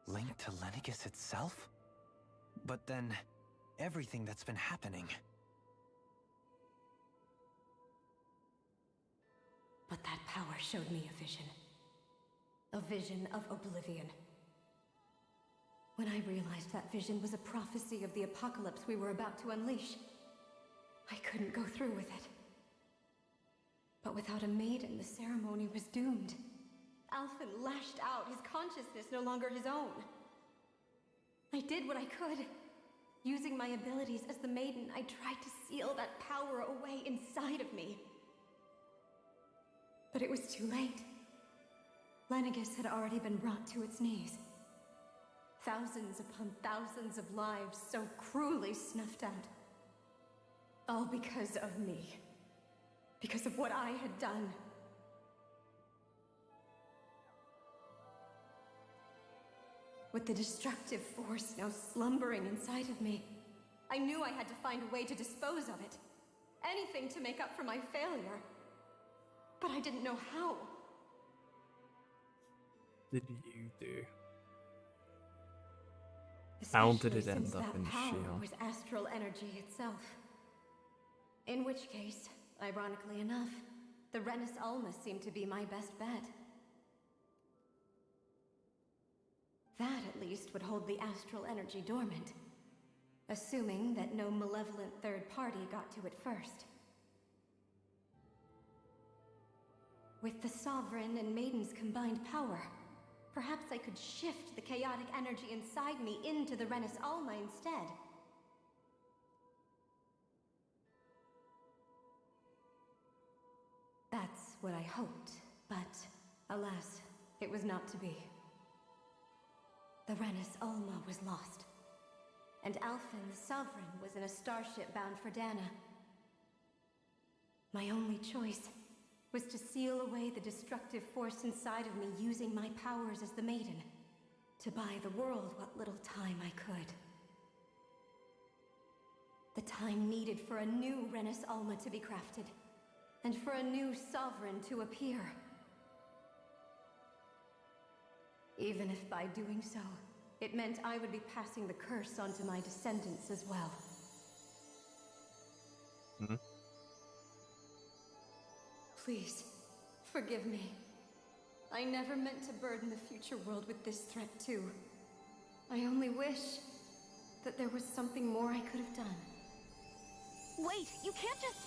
Linked to Lenegis itself? But then, everything that's been happening. But that power showed me a vision. A vision of oblivion. When I realized that vision was a prophecy of the apocalypse we were about to unleash, I couldn't go through with it. But without a maiden, the ceremony was doomed. Alphen lashed out, his consciousness no longer his own. I did what I could. Using my abilities as the maiden, I tried to seal that power away inside of me. But it was too late. Lenegis had already been brought to its knees. Thousands upon thousands of lives so cruelly snuffed out. All because of me. Because of what I had done. With the destructive force now slumbering inside of me, I knew I had to find a way to dispose of it. Anything to make up for my failure. But I didn't know how. Did you do? How did Especially it end since up that in power Shion? was astral energy itself. In which case, ironically enough, the Renis Alma seemed to be my best bet. That at least would hold the astral energy dormant, assuming that no malevolent third party got to it first. With the Sovereign and Maiden's combined power, perhaps I could shift the chaotic energy inside me into the Renis Alma instead. That's what I hoped, but alas, it was not to be. The Renis Alma was lost, and Alphen the Sovereign was in a starship bound for Dana. My only choice was to seal away the destructive force inside of me using my powers as the Maiden, to buy the world what little time I could. The time needed for a new Renis Alma to be crafted, and for a new Sovereign to appear. Even if by doing so, it meant I would be passing the curse onto my descendants as well. Please, forgive me. I never meant to burden the future world with this threat too. I only wish that there was something more I could have done. Wait, you can't just...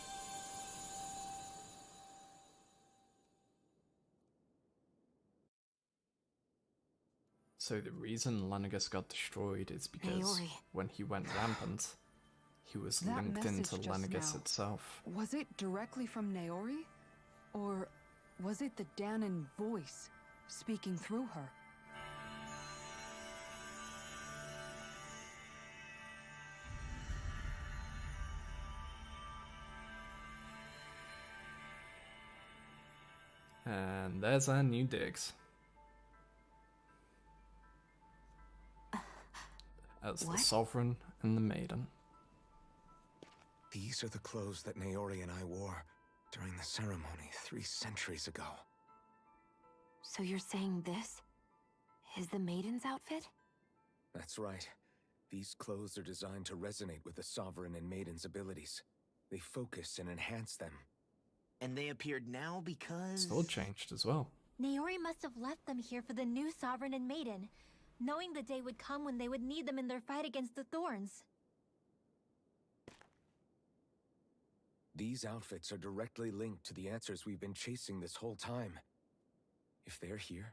So the reason Lenegus got destroyed is because Naori. when he went rampant, he was That linked into message just Lenegus now, itself. Was it directly from Naori? Or was it the Danon voice speaking through her? And there's our new digs. As the What? Sovereign and the Maiden. These are the clothes that Naori and I wore during the ceremony 3 centuries ago. So you're saying this is the Maiden's outfit? That's right. These clothes are designed to resonate with the Sovereign and Maiden's abilities. They focus and enhance them. And they appeared now because... Sword changed as well. Naori must have left them here for the new Sovereign and Maiden, knowing the day would come when they would need them in their fight against the Thorns. These outfits are directly linked to the answers we've been chasing this whole time. If they're here,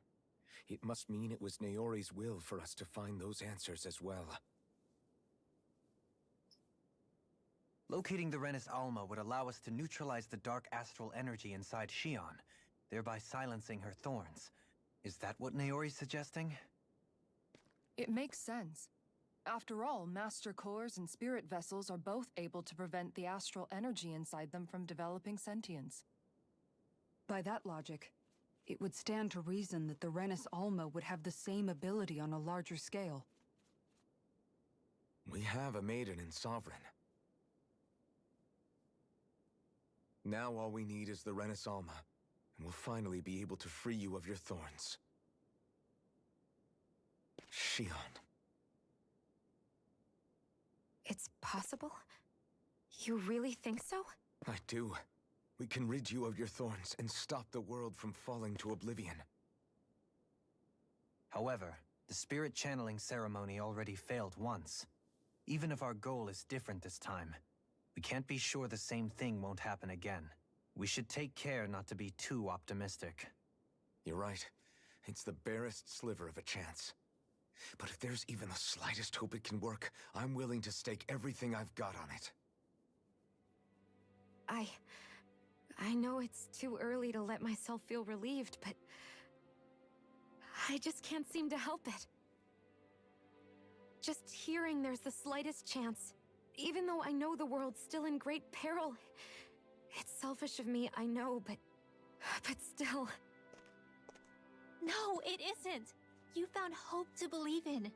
it must mean it was Naori's will for us to find those answers as well. Locating the Renis Alma would allow us to neutralize the dark astral energy inside Shion, thereby silencing her thorns. Is that what Naori's suggesting? It makes sense. After all, Master Cores and Spirit Vessels are both able to prevent the astral energy inside them from developing sentience. By that logic, it would stand to reason that the Renis Alma would have the same ability on a larger scale. We have a Maiden and Sovereign. Now all we need is the Renis Alma, and we'll finally be able to free you of your thorns. Shion. It's possible? You really think so? I do. We can rid you of your thorns and stop the world from falling to oblivion. However, the spirit channeling ceremony already failed once. Even if our goal is different this time, we can't be sure the same thing won't happen again. We should take care not to be too optimistic. You're right. It's the barest sliver of a chance. But if there's even the slightest hope it can work, I'm willing to stake everything I've got on it. I know it's too early to let myself feel relieved, but I just can't seem to help it. Just hearing there's the slightest chance, even though I know the world's still in great peril. It's selfish of me, I know, but still. No, it isn't! You found hope to believe in.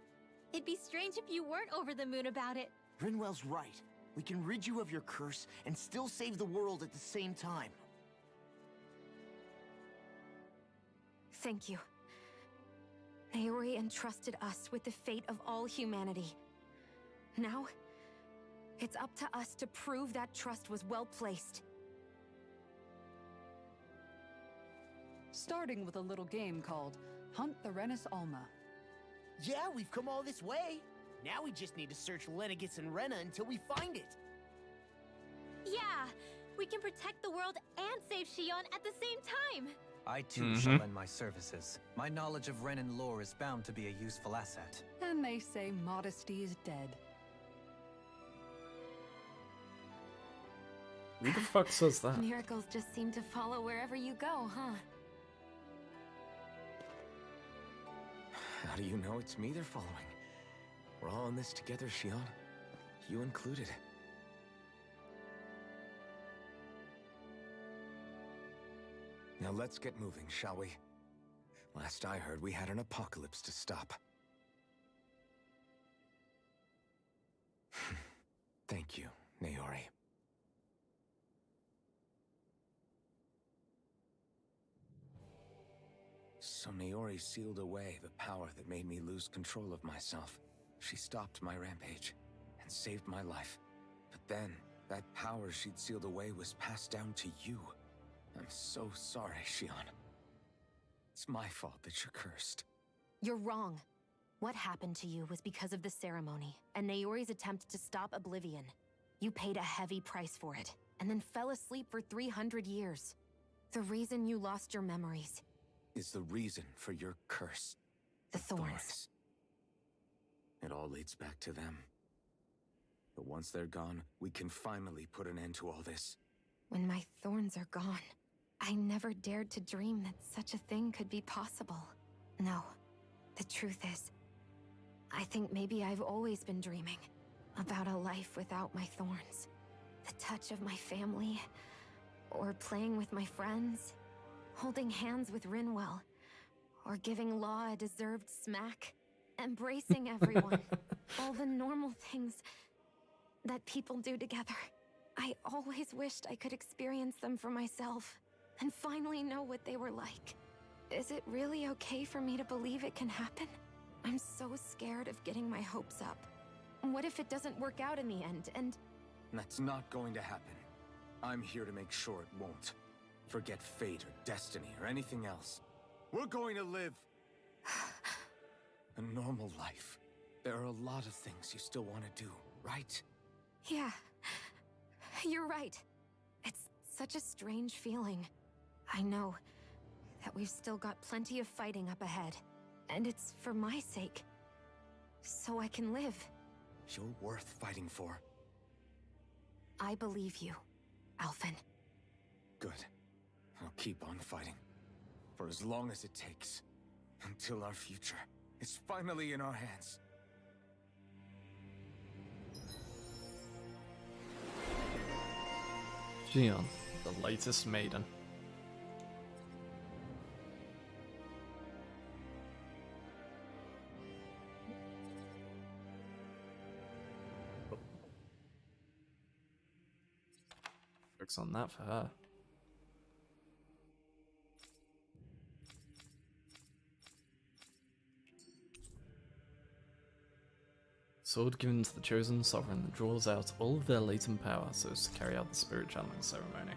It'd be strange if you weren't over the moon about it. Rinwell's right. We can rid you of your curse and still save the world at the same time. Thank you. Naori entrusted us with the fate of all humanity. Now, it's up to us to prove that trust was well placed. Starting with a little game called Hunt the Renis Alma. Yeah, we've come all this way. Now we just need to search Lenegis and Rena until we find it. Yeah, we can protect the world and save Shion at the same time. I too shall lend my services. My knowledge of Renin lore is bound to be a useful asset. And they say modesty is dead. Who the fuck says that? Miracles just seem to follow wherever you go, huh? How do you know it's me they're following? We're all in this together, Shion. You included. Now let's get moving, shall we? Last I heard, we had an apocalypse to stop. Thank you, Naori. So Naori sealed away the power that made me lose control of myself. She stopped my rampage and saved my life. But then, that power she'd sealed away was passed down to you. I'm so sorry, Shion. It's my fault that you're cursed. You're wrong. What happened to you was because of the ceremony, and Naori's attempt to stop Oblivion. You paid a heavy price for it, and then fell asleep for 300 years. The reason you lost your memories is the reason for your curse. The thorns. It all leads back to them. But once they're gone, we can finally put an end to all this. When my thorns are gone, I never dared to dream that such a thing could be possible. No, the truth is, I think maybe I've always been dreaming about a life without my thorns. The touch of my family, or playing with my friends, holding hands with Rinwell, or giving Law a deserved smack, embracing everyone. All the normal things that people do together. I always wished I could experience them for myself, and finally know what they were like. Is it really okay for me to believe it can happen? I'm so scared of getting my hopes up. What if it doesn't work out in the end, and... That's not going to happen. I'm here to make sure it won't. Forget fate or destiny or anything else. We're going to live a normal life. There are a lot of things you still want to do, right? Yeah, you're right. It's such a strange feeling. I know that we've still got plenty of fighting up ahead, and it's for my sake, so I can live. You're worth fighting for. I believe you, Alphen. Good. I'll keep on fighting. For as long as it takes. Until our future is finally in our hands. Shion, the latest maiden. Focus on that for her. Sword given to the chosen sovereign that draws out all of their latent power so as to carry out the spirit channeling ceremony.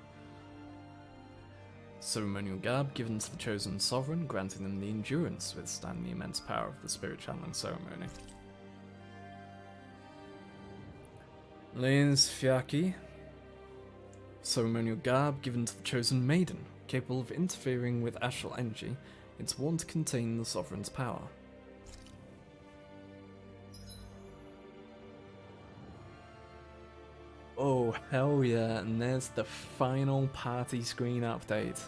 Ceremonial garb given to the chosen sovereign, granting them the endurance to withstand the immense power of the spirit channeling ceremony. Lane's Fiaki. Ceremonial garb given to the chosen maiden, capable of interfering with astral energy. It's worn to contain the sovereign's power. Oh, hell yeah, and there's the final party screen update.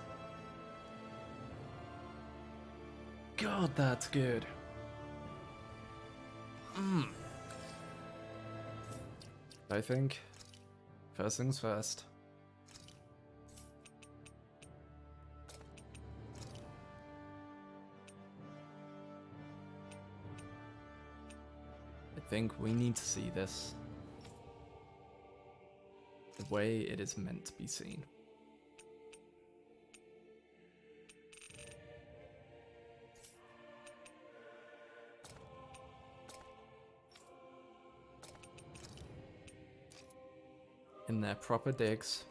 God, that's good. I think, first things first. I think we need to see this the way it is meant to be seen. in their proper digs.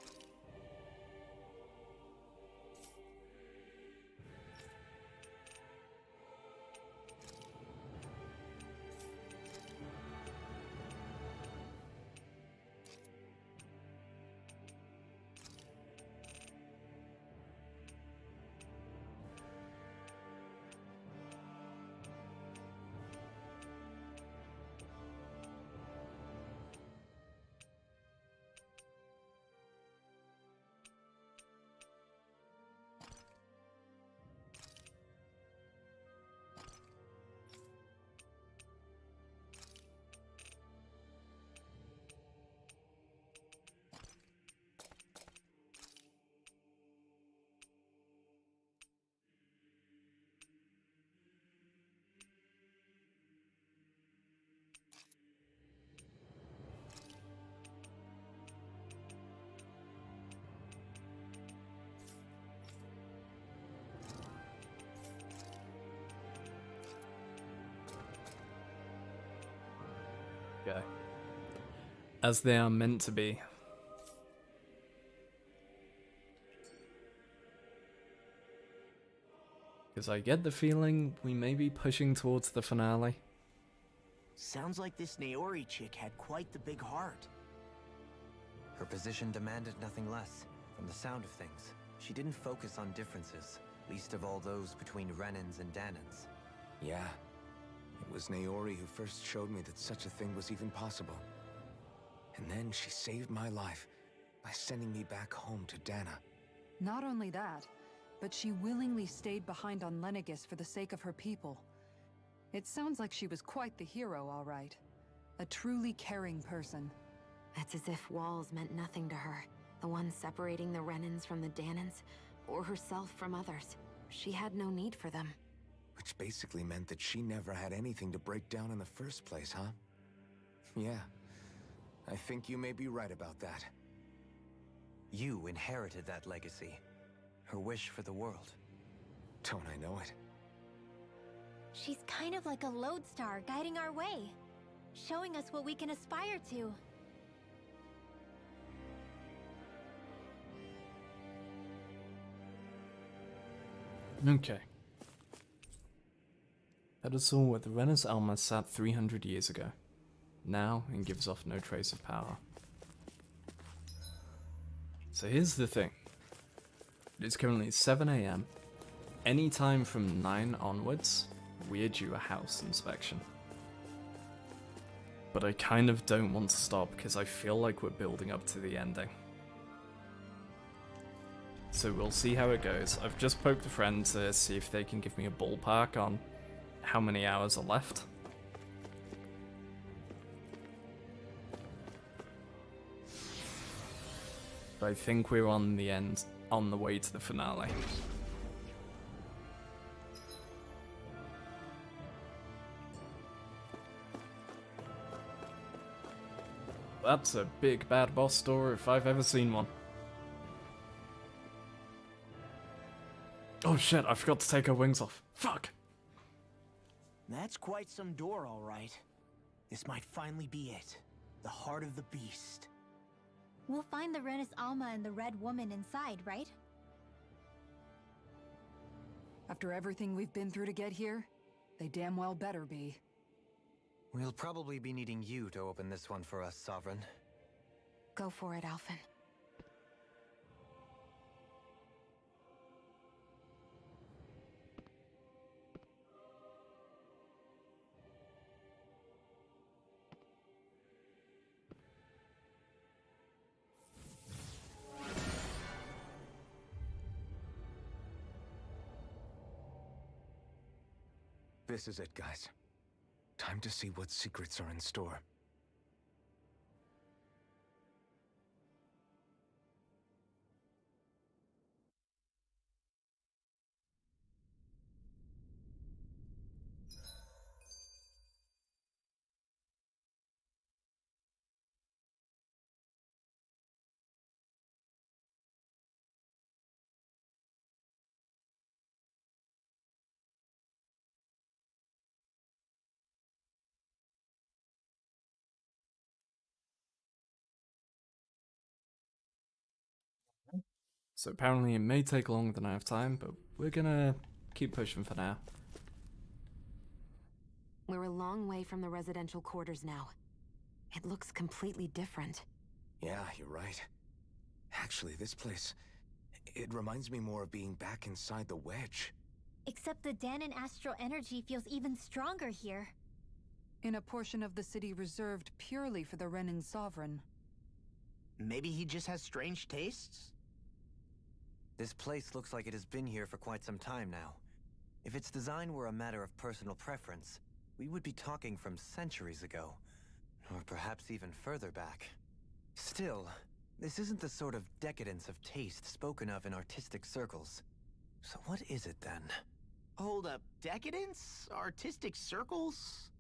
Okay. As they are meant to be. Because I get the feeling we may be pushing towards the finale. Sounds like this Naori chick had quite the big heart. Her position demanded nothing less. From the sound of things, she didn't focus on differences, least of all those between Renans and Danans. Yeah. It was Naori who first showed me that such a thing was even possible. And then she saved my life by sending me back home to Dana. Not only that, but she willingly stayed behind on Lenegis for the sake of her people. It sounds like she was quite the hero, all right. A truly caring person. It's as if walls meant nothing to her. The ones separating the Renans from the Danans, or herself from others. She had no need for them. Which basically meant that she never had anything to break down in the first place, huh? Yeah. I think you may be right about that. You inherited that legacy. Her wish for the world. Don't I know it? She's kind of like a lodestar guiding our way, showing us what we can aspire to. Okay. That is all where the Renus Alma sat 300 years ago. Now, it gives off no trace of power. So here's the thing. It is currently 7 AM. Any time from 9 onwards, we're due a house inspection. But I kind of don't want to stop because I feel like we're building up to the ending. So we'll see how it goes. I've just poked a friend to see if they can give me a ballpark on how many hours are left. But I think we're on the way to the finale. That's a big bad boss door if I've ever seen one. Oh shit, I forgot to take her wings off. Fuck! That's quite some door, all right. This might finally be it. The heart of the beast. We'll find the Renus Alma and the Red Woman inside, right? After everything we've been through to get here, they damn well better be. We'll probably be needing you to open this one for us, Sovereign. Go for it, Alphen. This is it, guys. Time to see what secrets are in store. So apparently it may take longer than I have time, but we're gonna keep pushing for now. We're a long way from the residential quarters now. It looks completely different. Yeah, you're right. Actually, this place... it reminds me more of being back inside the Wedge. Except the Danon astral energy feels even stronger here. In a portion of the city reserved purely for the Renin Sovereign. Maybe he just has strange tastes? This place looks like it has been here for quite some time now. If its design were a matter of personal preference, we would be talking from centuries ago. Or perhaps even further back. Still, this isn't the sort of decadence of taste spoken of in artistic circles. So what is it then? Hold up, decadence? Artistic circles?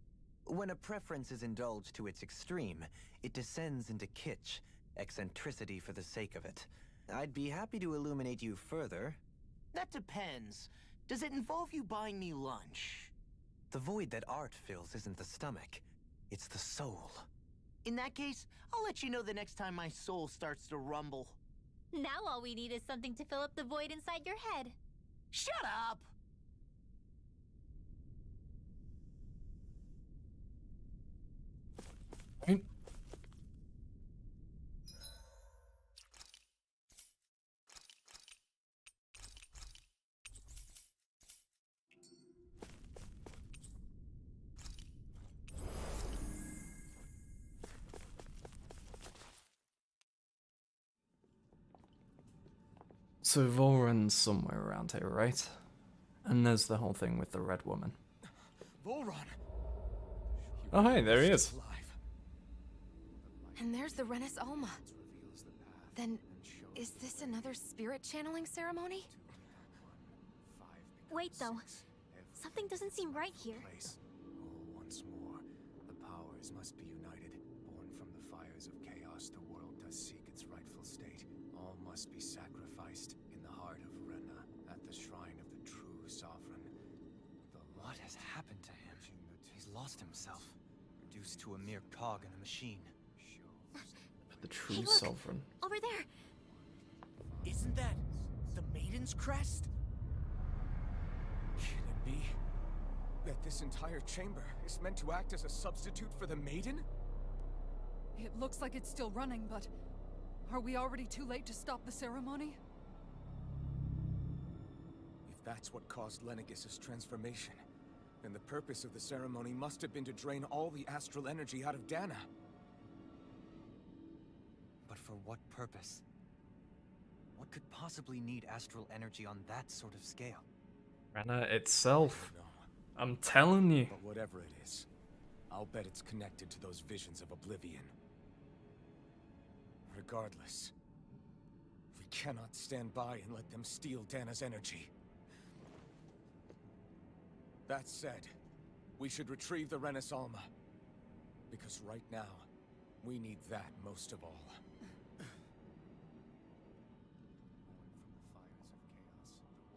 When a preference is indulged to its extreme, it descends into kitsch, eccentricity for the sake of it. I'd be happy to illuminate you further. That depends. Does it involve you buying me lunch? The void that art fills isn't the stomach, it's the soul. In that case, I'll let you know the next time my soul starts to rumble. Now all we need is something to fill up the void inside your head. Shut up! So Volron's somewhere around here, right? And there's the whole thing with the red woman. Volron! Oh hey, there he is. And there's the Renis Alma. Then, is this another spirit channeling ceremony? Wait though, something doesn't seem right here. Once more, the powers must be united. Born from the fires of chaos, the world does seek its rightful state. All must be sacrificed in the heart of Rena, at the shrine of the true sovereign. What has happened to him? He's lost himself, reduced to a mere cog in the machine. The true Hey, look! sovereign. Over there! Isn't that the Maiden's crest? Can it be that this entire chamber is meant to act as a substitute for the Maiden? It looks like it's still running, but are we already too late to stop the ceremony? If that's what caused Lenegis' transformation, then the purpose of the ceremony must have been to drain all the astral energy out of Dana. But for what purpose? What could possibly need astral energy on that sort of scale? Rena itself. I'm telling you. But whatever it is, I'll bet it's connected to those visions of oblivion. Regardless, we cannot stand by and let them steal Dana's energy. That said, we should retrieve the Renis Alma. Because right now, we need that most of all.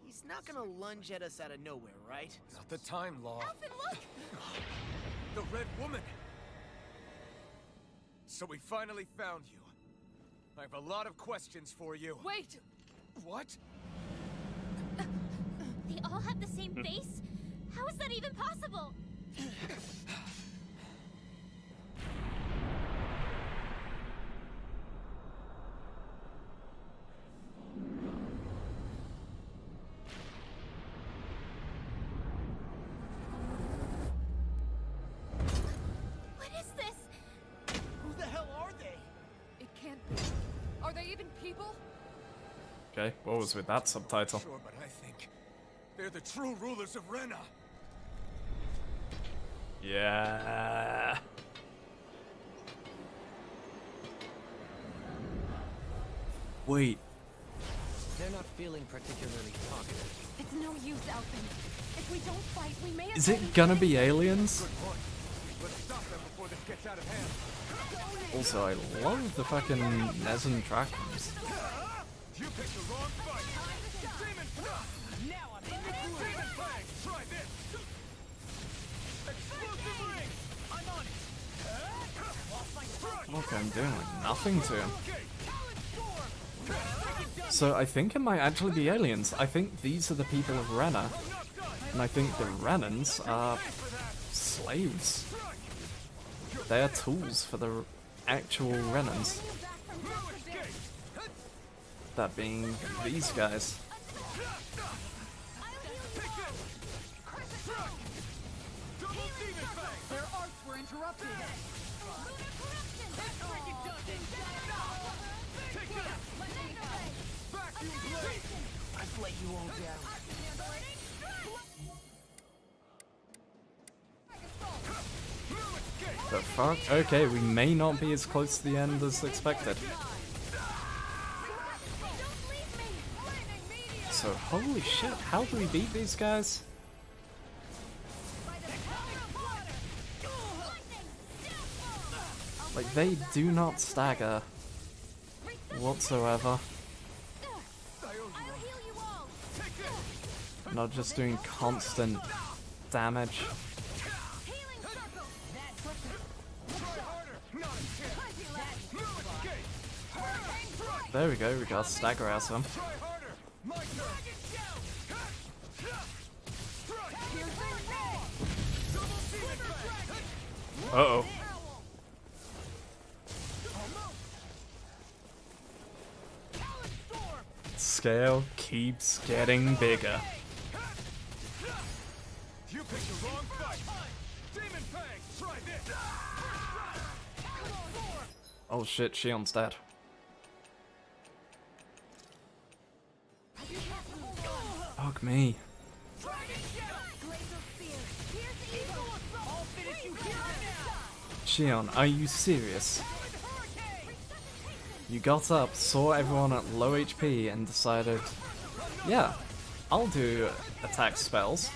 He's not gonna lunge at us out of nowhere, right? Not the time, Law. Alphen, look! The Red Woman! So we finally found you. I have a lot of questions for you. Wait! What? They all have the same face? How is that even possible? What is this? Who the hell are they? It can't be. Are they even people? Okay, what was with that subtitle? Sure, but I think they're the true rulers of Rena. Yeah. Wait. They're not feeling particularly talkative. It's no use, Alphen. If we don't fight, we may Is it gonna be aliens? Let's stop them before this gets out of hand. Also, I love the fucking Nezen Dragons. You picked the wrong fight. Demon Fang! Now I'm in the groove. Demon Fang! Try this! Explosive ring! I'm on it! Look, I'm doing like nothing to him. Okay. Talon Storm! Take it down! So I think it might actually be aliens. I think these are the people of Rena. And I think the Renans are slaves. They are tools for the actual Renans. That being these guys. Their arts were interrupted. I've let you all down. The fuck? Okay, we may not be as close to the end as expected. So, holy shit, how do we beat these guys? Like, they do not stagger whatsoever. Not just doing constant damage. There we go, we got stagger out of them. Uh-oh. Scale keeps getting bigger. You picked the wrong fight. Demon Fang, try this. Oh shit, Shion's dead. Fuck me. Shion, are you serious? You got up, saw everyone at low HP, and decided, yeah, I'll do attack spells.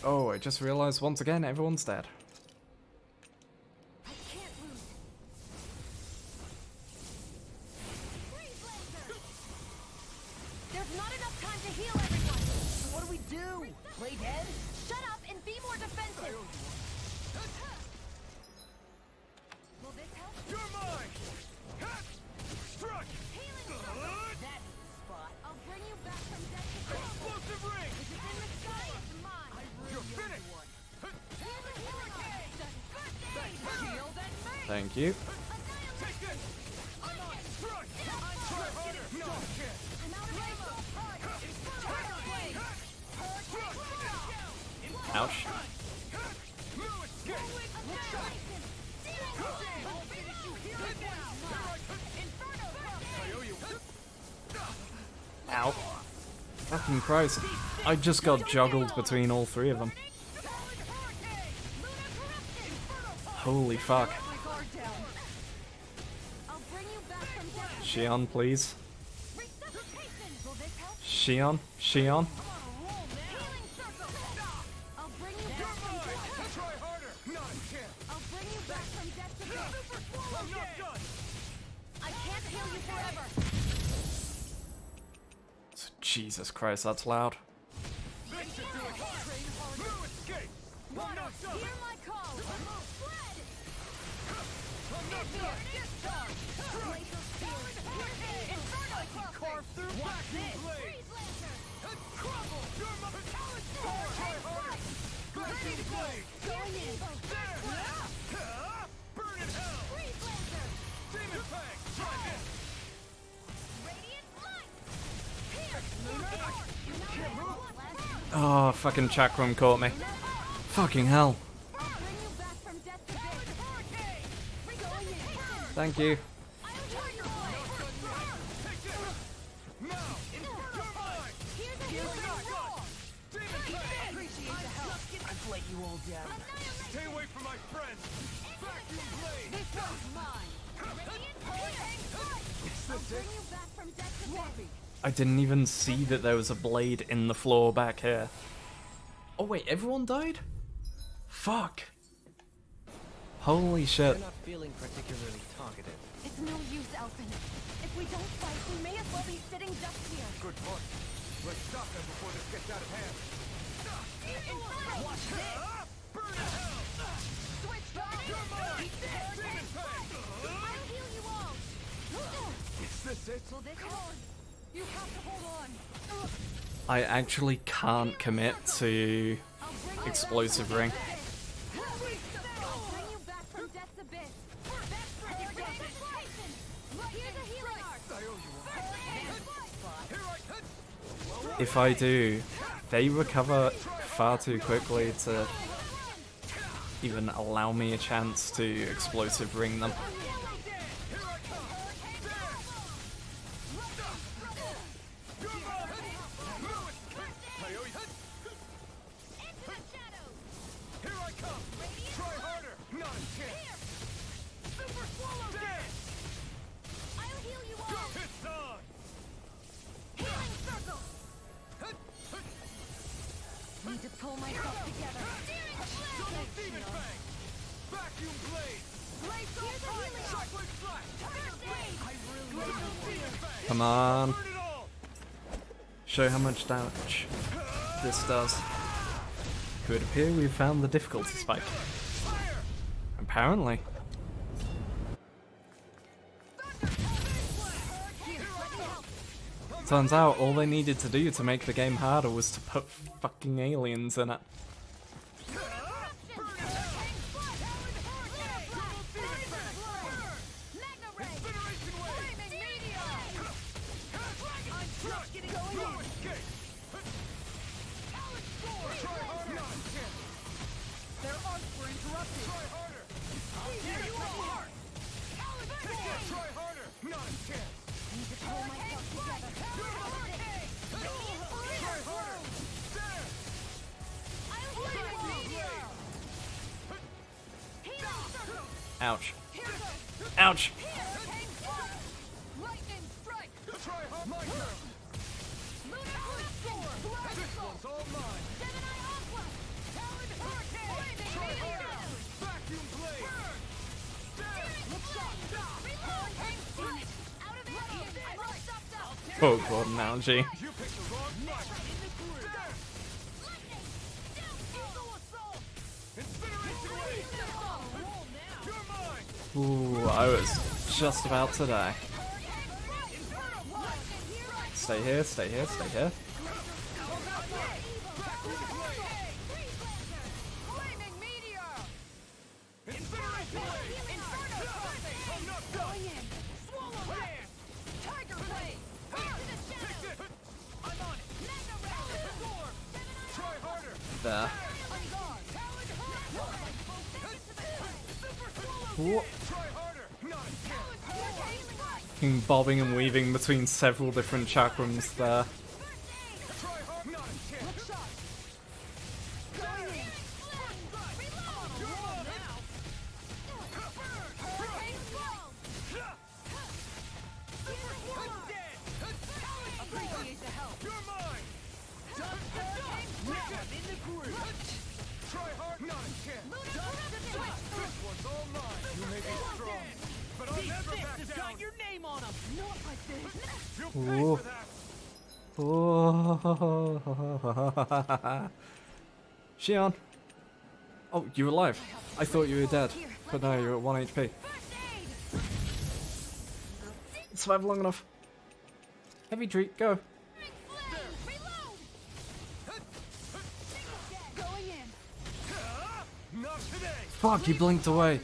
Oh, I just realized once again everyone's dead. There's not enough time to heal everyone. So what do we do? Play dead? Shut up and be more defensive. Will this help? You're mine. Struck. Healing circle. That's the spot. I'll bring you back from death to death. Explosive ring. If it's in the sky, it's mine. You're finished. Healing hurricane. Shield and mace. Thank you. Take this. Struck. Try harder. No chance. I'm out of ammo. Tidal blade. Ouch. No escape. Annihilation. I'll finish you here and now. Inferno I owe you. Ow. Fucking Christ. I just got juggled between all three of them. Holy fuck. I'll bring you back from death. Shion, please. Resuscitation. Will this help? Shion, Shion. Healing circle. I'll bring you back from death. Try harder. Not a chance. I'll bring you back from death to death. I'm not done. I can't heal you forever. Jesus Christ, that's loud. This should do it. No escape. I'm not done. Hear my call. Fled. I'm not done. Discharge. Glacial spear. Inferno carve through vacuum blade. Freeze lancer. Crumble. You're my talent. Try harder. Glacial blade. Going in. Burn in hell. Freeze lancer. Demon Fang. Try this. Radiant light. Here. Oh, fucking Chakram caught me. Fucking hell. I'll bring you back from death to death. Going in. Thank you. I've let you all down. Stay away from my friends. Vacuum blade. This one's mine. I'll bring you back from death to death. I didn't even see that there was a blade in the floor back here. Oh wait, everyone died? Fuck. Holy shit. You're not feeling particularly talkative. It's no use, Elfin. If we don't fight, we may as well be sitting ducks here. Good point. Let's stop them before this gets out of hand. Watch this! Burn to hell! Switch back! You're mine! Eat this! I'll heal you all. Is this it? Well, this is... You have to hold on. I actually can't commit to explosive ring. I'll bring you back from death's abyss. Here's a healing arc. If I do, they recover far too quickly to even allow me a chance to explosive ring them. Need to pull myself together. Vacuum blade! Blaze on fire! Chocolate flash! Come on. Show how much damage this does. It would appear we've found the difficulty spike. Apparently. Turns out all they needed to do to make the game harder was to put fucking aliens in it. Ouch. Ouch! Oh god, analogy. Ooh, I was just about to die. Stay here, stay here, stay here. There. Whoa. Bobbing and weaving between several different chakrams there. Ooh. Oh. Shion. Oh, you're alive. I thought you were dead, but no, you're at 1 HP. Survive long enough. Heavy treat, go. Fuck, you blinked away.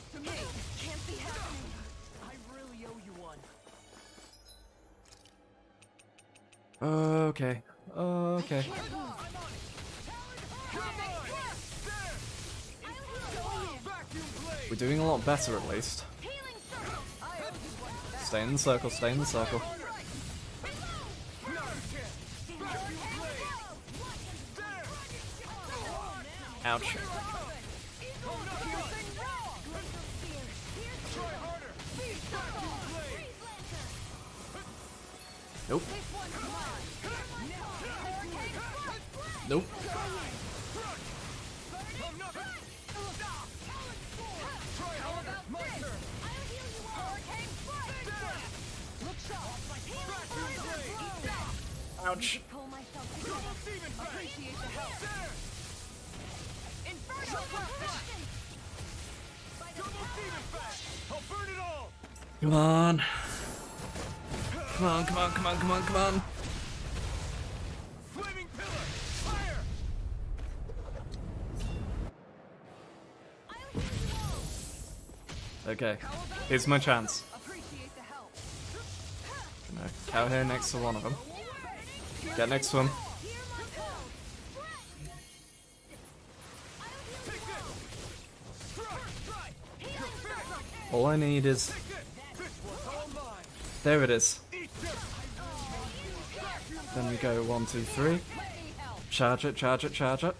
Okay. Okay. We're doing a lot better at least. Stay in the circle, stay in the circle. Ouch. Nope. Nope. Ouch. Pull myself together. Appreciate the help. Inferno persistence! I'll burn it all! Come on. Come on, come on, come on, come on, come on. Flaming pillar! Fire! Okay, here's my chance. Appreciate the help. Gonna cow here next to one of them. Get next to him. All I need is... There it is. Then we go 1, 2, 3. Charge it, charge it, charge it.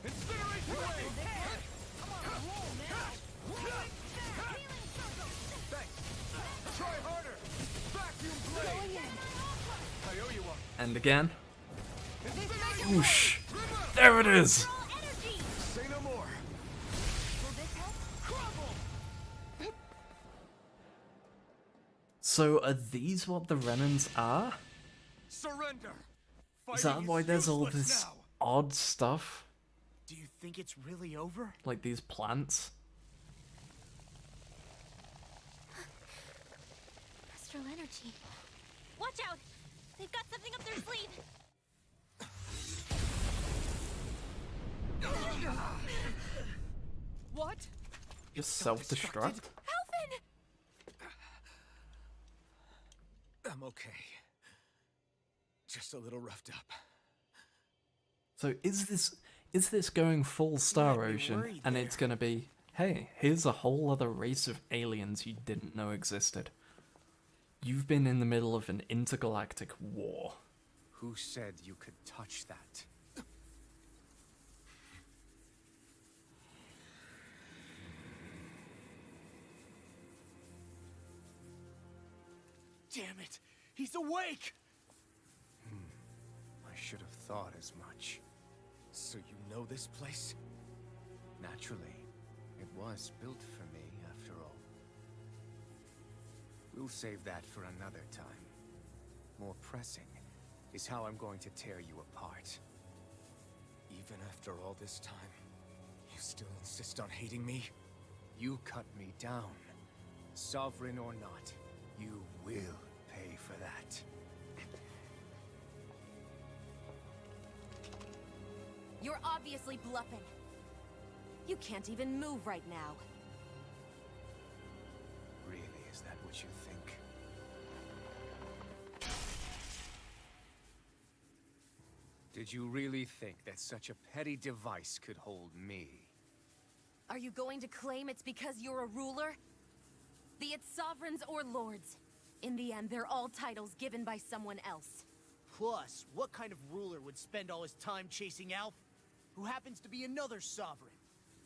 And again. Whoosh. There it is! Say no more. So are these what the Renans are? Surrender. Is that why there's all this odd stuff? Do you think it's really over? Like these plants? Astral energy. Watch out! They've got something up their sleeve. What? Just self-destruct? Alphen! I'm okay. Just a little roughed up. So is this going full Star Ocean and it's gonna be, hey, here's a whole other race of aliens you didn't know existed. You've been in the middle of an intergalactic war. Who said you could touch that? Damn it! He's awake! I should have thought as much. So you know this place? Naturally. It was built for me, after all. We'll save that for another time. More pressing is how I'm going to tear you apart. Even after all this time, you still insist on hating me? You cut me down. Sovereign or not, you will pay for that. You're obviously bluffing. You can't even move right now. Really, is that what you think? Did you really think that such a petty device could hold me? Are you going to claim it's because you're a ruler? Be it sovereigns or lords. In the end, they're all titles given by someone else. Plus, what kind of ruler would spend all his time chasing Alf, who happens to be another sovereign?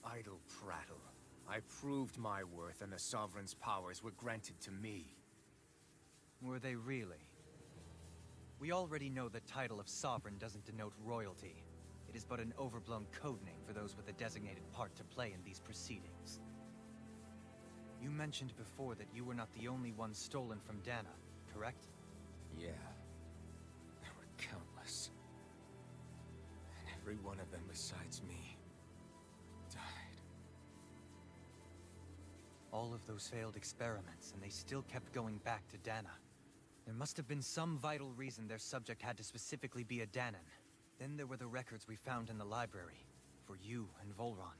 Idle prattle. I proved my worth and the Sovereign's powers were granted to me. Were they really? We already know the title of Sovereign doesn't denote royalty. It is but an overblown codename for those with a designated part to play in these proceedings. You mentioned before that you were not the only one stolen from Dana, correct? Yeah. There were countless. And every one of them besides me died. All of those failed experiments, and they still kept going back to Dana. There must have been some vital reason their subject had to specifically be a Danan. Then there were the records we found in the library, for you and Volron.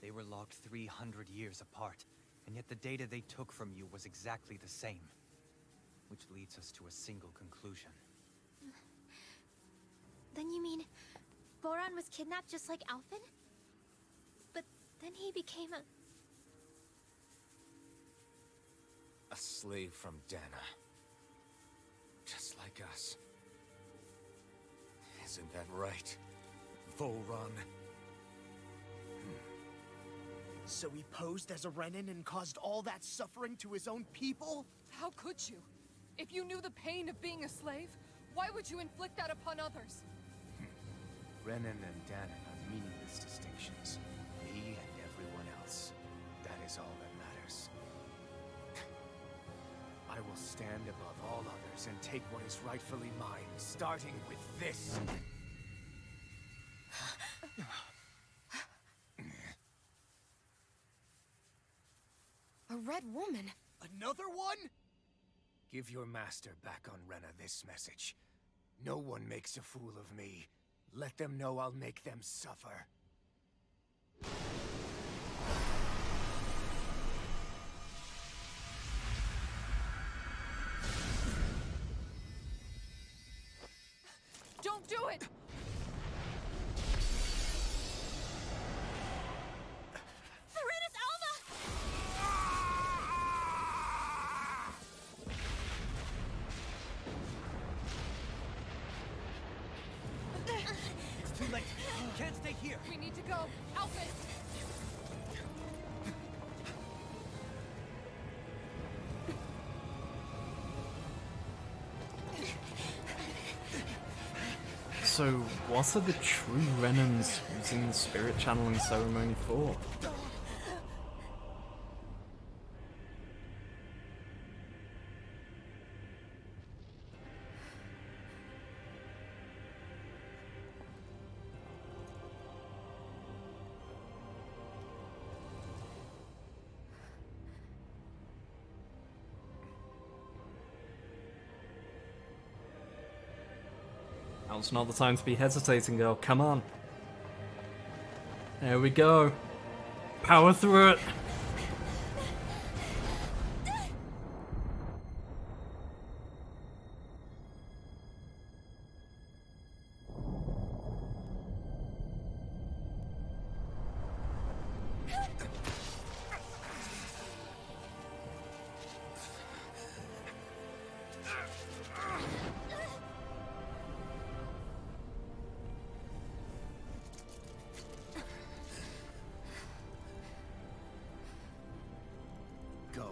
They were logged 300 years apart, and yet the data they took from you was exactly the same. Which leads us to a single conclusion. Then you mean Voron was kidnapped just like Alphen? But then he became A slave from Dana. Just like us. Isn't that right, Volron? So he posed as a Renan and caused all that suffering to his own people? How could you? If you knew the pain of being a slave, why would you inflict that upon others? Renan and Danan are meaningless distinctions. Me and everyone else. That is all that matters. I will stand above all others and take what is rightfully mine, starting with this. A red woman? Another one? Give your master back on Rena this message. No one makes a fool of me. Let them know I'll make them suffer. Don't do it! Serenus Alma! It's too late. Can't stay here. We need to go. Alphys! So, what are the true Renans using the spirit channeling ceremony for? Now's not the time to be hesitating, girl. Come on. There we go. Power through it. Go.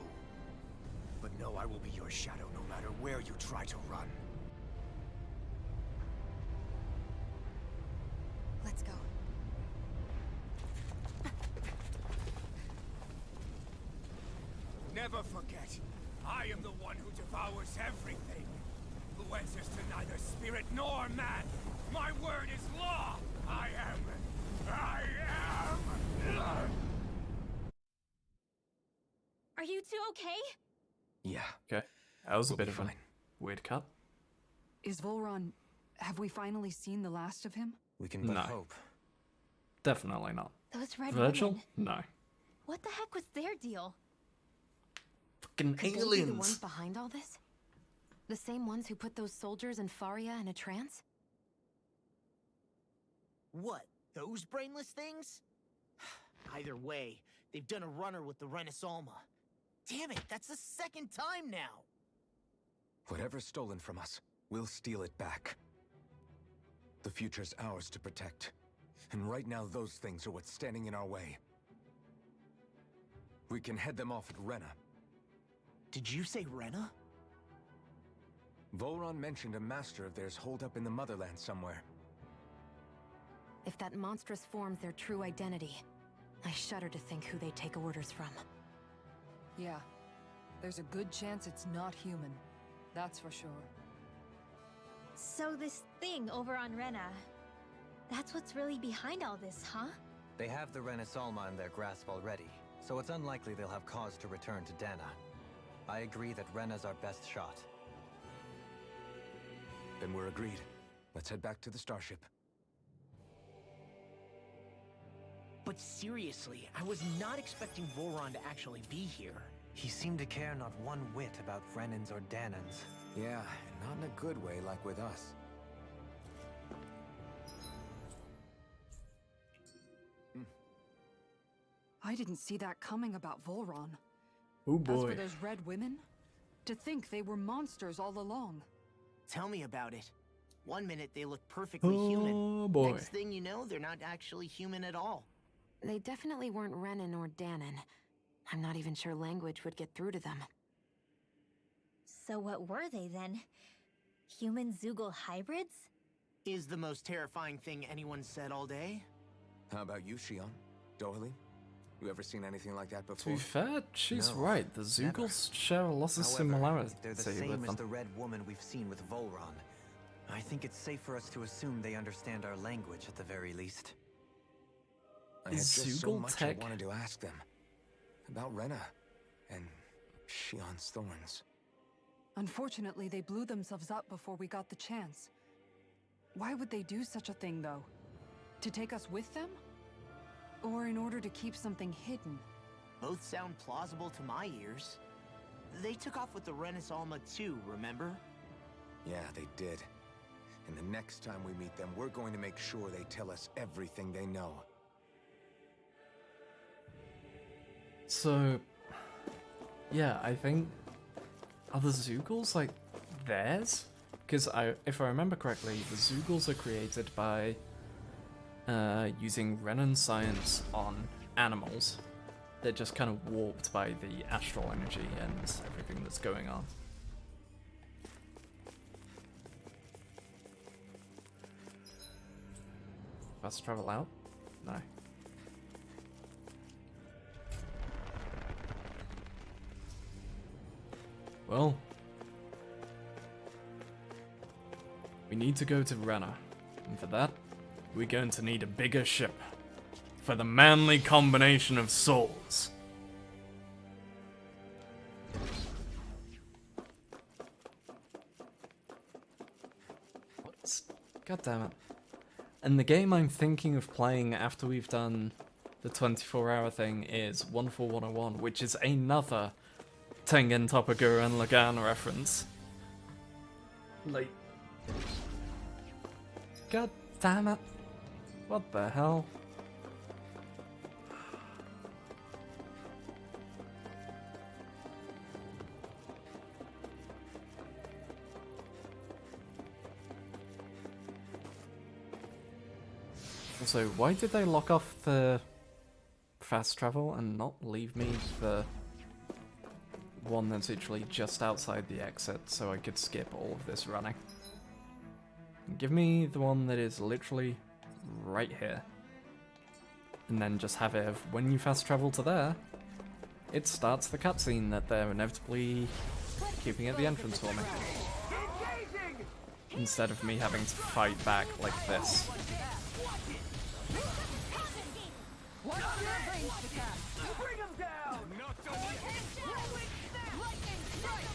But know I will be your shadow no matter where you try to run. Let's go. Never forget, I am the one who devours everything. Who answers to neither spirit nor man. My word is law. I am. Are you two okay? Yeah. Okay. That was a We'll bit be of a fine. weird cut. Is Volron... Have we finally seen the last of him? We can but No. hope. Definitely not. Those red Virgil? women. No. What the heck was their deal? Fucking Could they be the aliens. ones behind all this? The same ones who put those soldiers in Faria in a trance? What? Those brainless things? Either way, they've done a runner with the Renus Alma. Damn it, that's the second time now! Whatever's stolen from us, we'll steal it back. The future's ours to protect. And right now, those things are what's standing in our way. We can head them off at Rena. Did you say Rena? Volron mentioned a master of theirs holed up in the motherland somewhere. If that monstrous form's their true identity, I shudder to think who they take orders from. Yeah. There's a good chance it's not human. That's for sure. So this thing over on Rena, that's what's really behind all this, huh? They have the Renus Alma in their grasp already, so it's unlikely they'll have cause to return to Dana. I agree that Rena's our best shot. Then we're agreed. Let's head back to the starship. But seriously, I was not expecting Volron to actually be here. He seemed to care not one whit about Renans or Danans. Yeah, not in a good way like with us. I didn't see that coming about Volron. Oh As boy. for those red women, to think they were monsters all along. Tell me about it. One minute they look perfectly human. Oh boy. Next thing you know, they're not actually human at all. They definitely weren't Renan or Danon. I'm not even sure language would get through to them. So what were they then? Human Zoogle hybrids? Is the most terrifying thing anyone said all day? How about you, Shion? Dohalie? You ever seen anything like that To before? be fair, she's No, right. The Zeugles share a lot of However, similarity they're the with same as them. the Red Woman we've seen with Volron. I think it's safe for us to assume they understand our language at the very least. I had Is just so Zeugle much I tech? wanted to ask them. About Rena. And Shion's thorns. Unfortunately, they blew themselves up before we got the chance. Why would they do such a thing, though? To take us with them? Or in order to keep something hidden? Both sound plausible to my ears. They took off with the Renis Alma too, remember? Yeah, they did. And the next time we meet them, we're going to make sure they tell us everything they know. So, yeah, I think... Are the Zeugles, like, theirs? Because if I remember correctly, the Zeugles are created by using Renan science on animals. They're just kind of warped by the astral energy and everything that's going on. Fast travel out? No. Well, we need to go to Rena, and for that, we're going to need a bigger ship for the manly combination of souls. God damn it. And the game I'm thinking of playing after we've done the 24-hour thing is Wonderful 101, which is another Tengen Toppa Gurren Lagann reference. Like... God damn it. What the hell? Also, why did they lock off the fast travel and not leave me the one that's literally just outside the exit so I could skip all of this running? Give me the one that is literally right here. And then just have it, when you fast travel to there, it starts the cutscene that they're inevitably keeping at the entrance for me. Instead of me having to fight back like this. Bring him down! Not done yet! Lightning strike!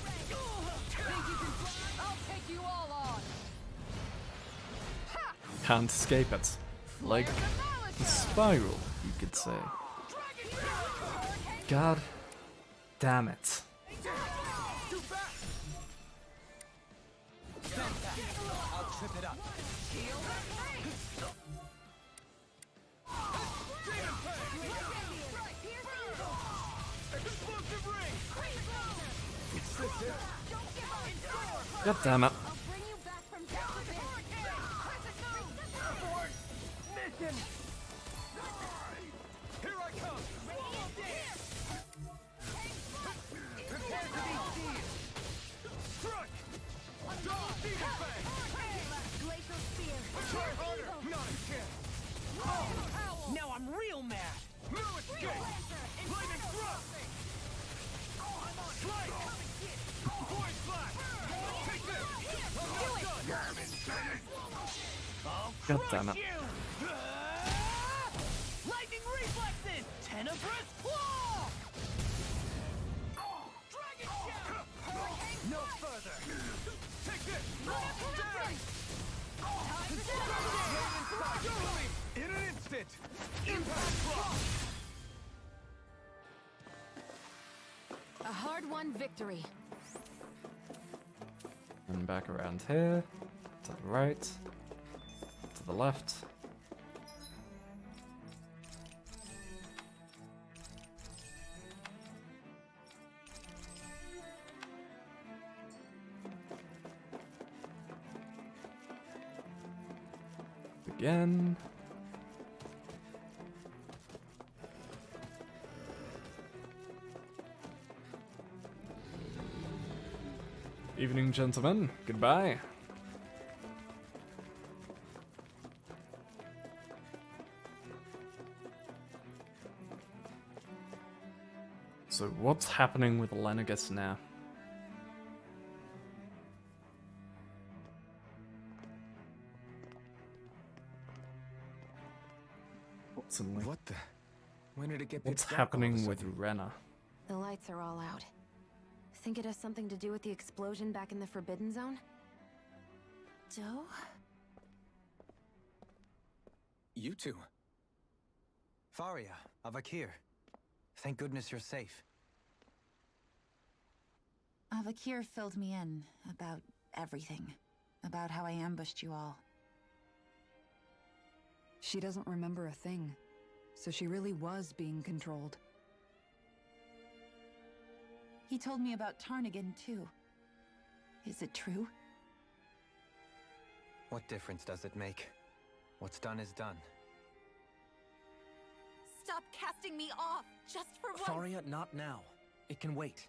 Think you can fly? I'll take you all on! Can't escape it. Like a spiral, you could say. God damn it. I'll trip it up. God damn it. Mission! Here I come! Prepare to be seized! Struck! Dawn Demon Fang! Glacial spear. Try harder! Not a chance! Now I'm real mad! No escape! Lightning thrust! Slide! Void flash! Take this! I'm not done! God damn it. Lightning reflexes! Tenebrous claw! Dragon shout! No further! Take this! In an instant! Impact block! A hard-won victory. And back around here, to the right, to the left. Again. Evening, gentlemen. Goodbye. So what's happening with Lenegus now? Suddenly. What the? When did it get What's pitch dark all of a happening with sudden? Rena? The lights are all out. Think it has something to do with the explosion back in the Forbidden Zone? Joe? You two. Faria, Avakir. Thank goodness you're safe. Avakir filled me in about everything. About how I ambushed you all. She doesn't remember a thing, so she really was being controlled. He told me about Tarnigan, too. Is it true? What difference does it make? What's done is done. Stop casting me off, just for once! Faria, not now. It can wait.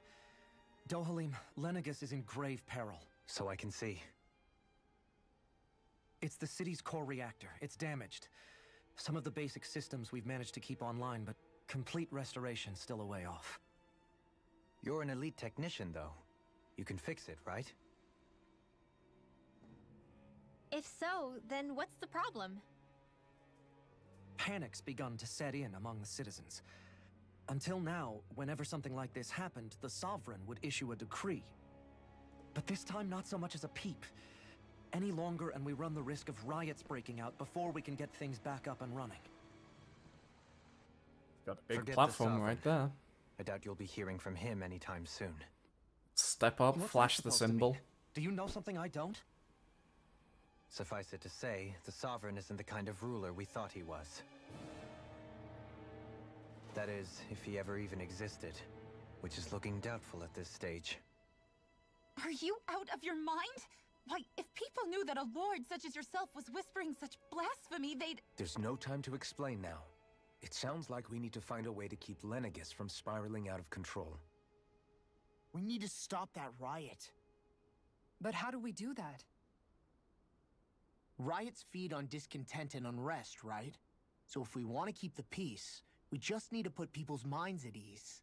Dohalim, Lenegus is in grave peril. So I can see. It's the city's core reactor. It's damaged. Some of the basic systems we've managed to keep online, but complete restoration's still a way off. You're an elite technician, though. You can fix it, right? If so, then what's the problem? Panic's begun to set in among the citizens. Until now, whenever something like this happened, the Sovereign would issue a decree. But this time, not so much as a peep. Any longer, and we run the risk of riots breaking out before we can get things back up and running. Got a big Forget the platform Sovereign. right there. I doubt you'll be hearing from him anytime soon. Step up, What's flash that the supposed to symbol. mean? Do you know something I don't? Suffice it to say, the Sovereign isn't the kind of ruler we thought he was. That is, if he ever even existed, which is looking doubtful at this stage. Are you out of your mind? Why, if people knew that a lord such as yourself was whispering such blasphemy, they'd— There's no time to explain now. It sounds like we need to find a way to keep Lenegus from spiraling out of control. We need to stop that riot. But how do we do that? Riots feed on discontent and unrest, right? So if we want to keep the peace, we just need to put people's minds at ease.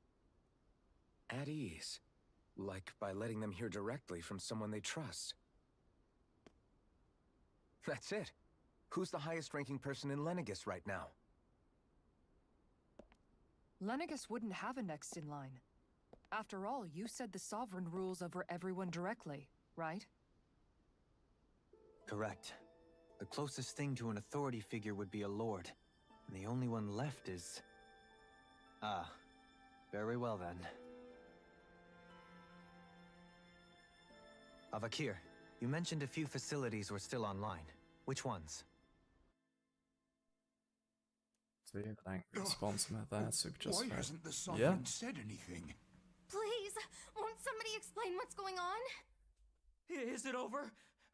At ease? Like by letting them hear directly from someone they trust. That's it. Who's the highest-ranking person in Lenegus right now? Lenegus wouldn't have a next in line. After all, you said the Sovereign rules over everyone directly, right? Correct. The closest thing to an authority figure would be a lord. And the only one left is... Ah. Very well then. Avakir, you mentioned a few facilities were still online. Which ones? See, an angry response about that. Super just Why fair. hasn't the Sovereign Yeah. said anything? Please, won't somebody explain what's going on? Is it over?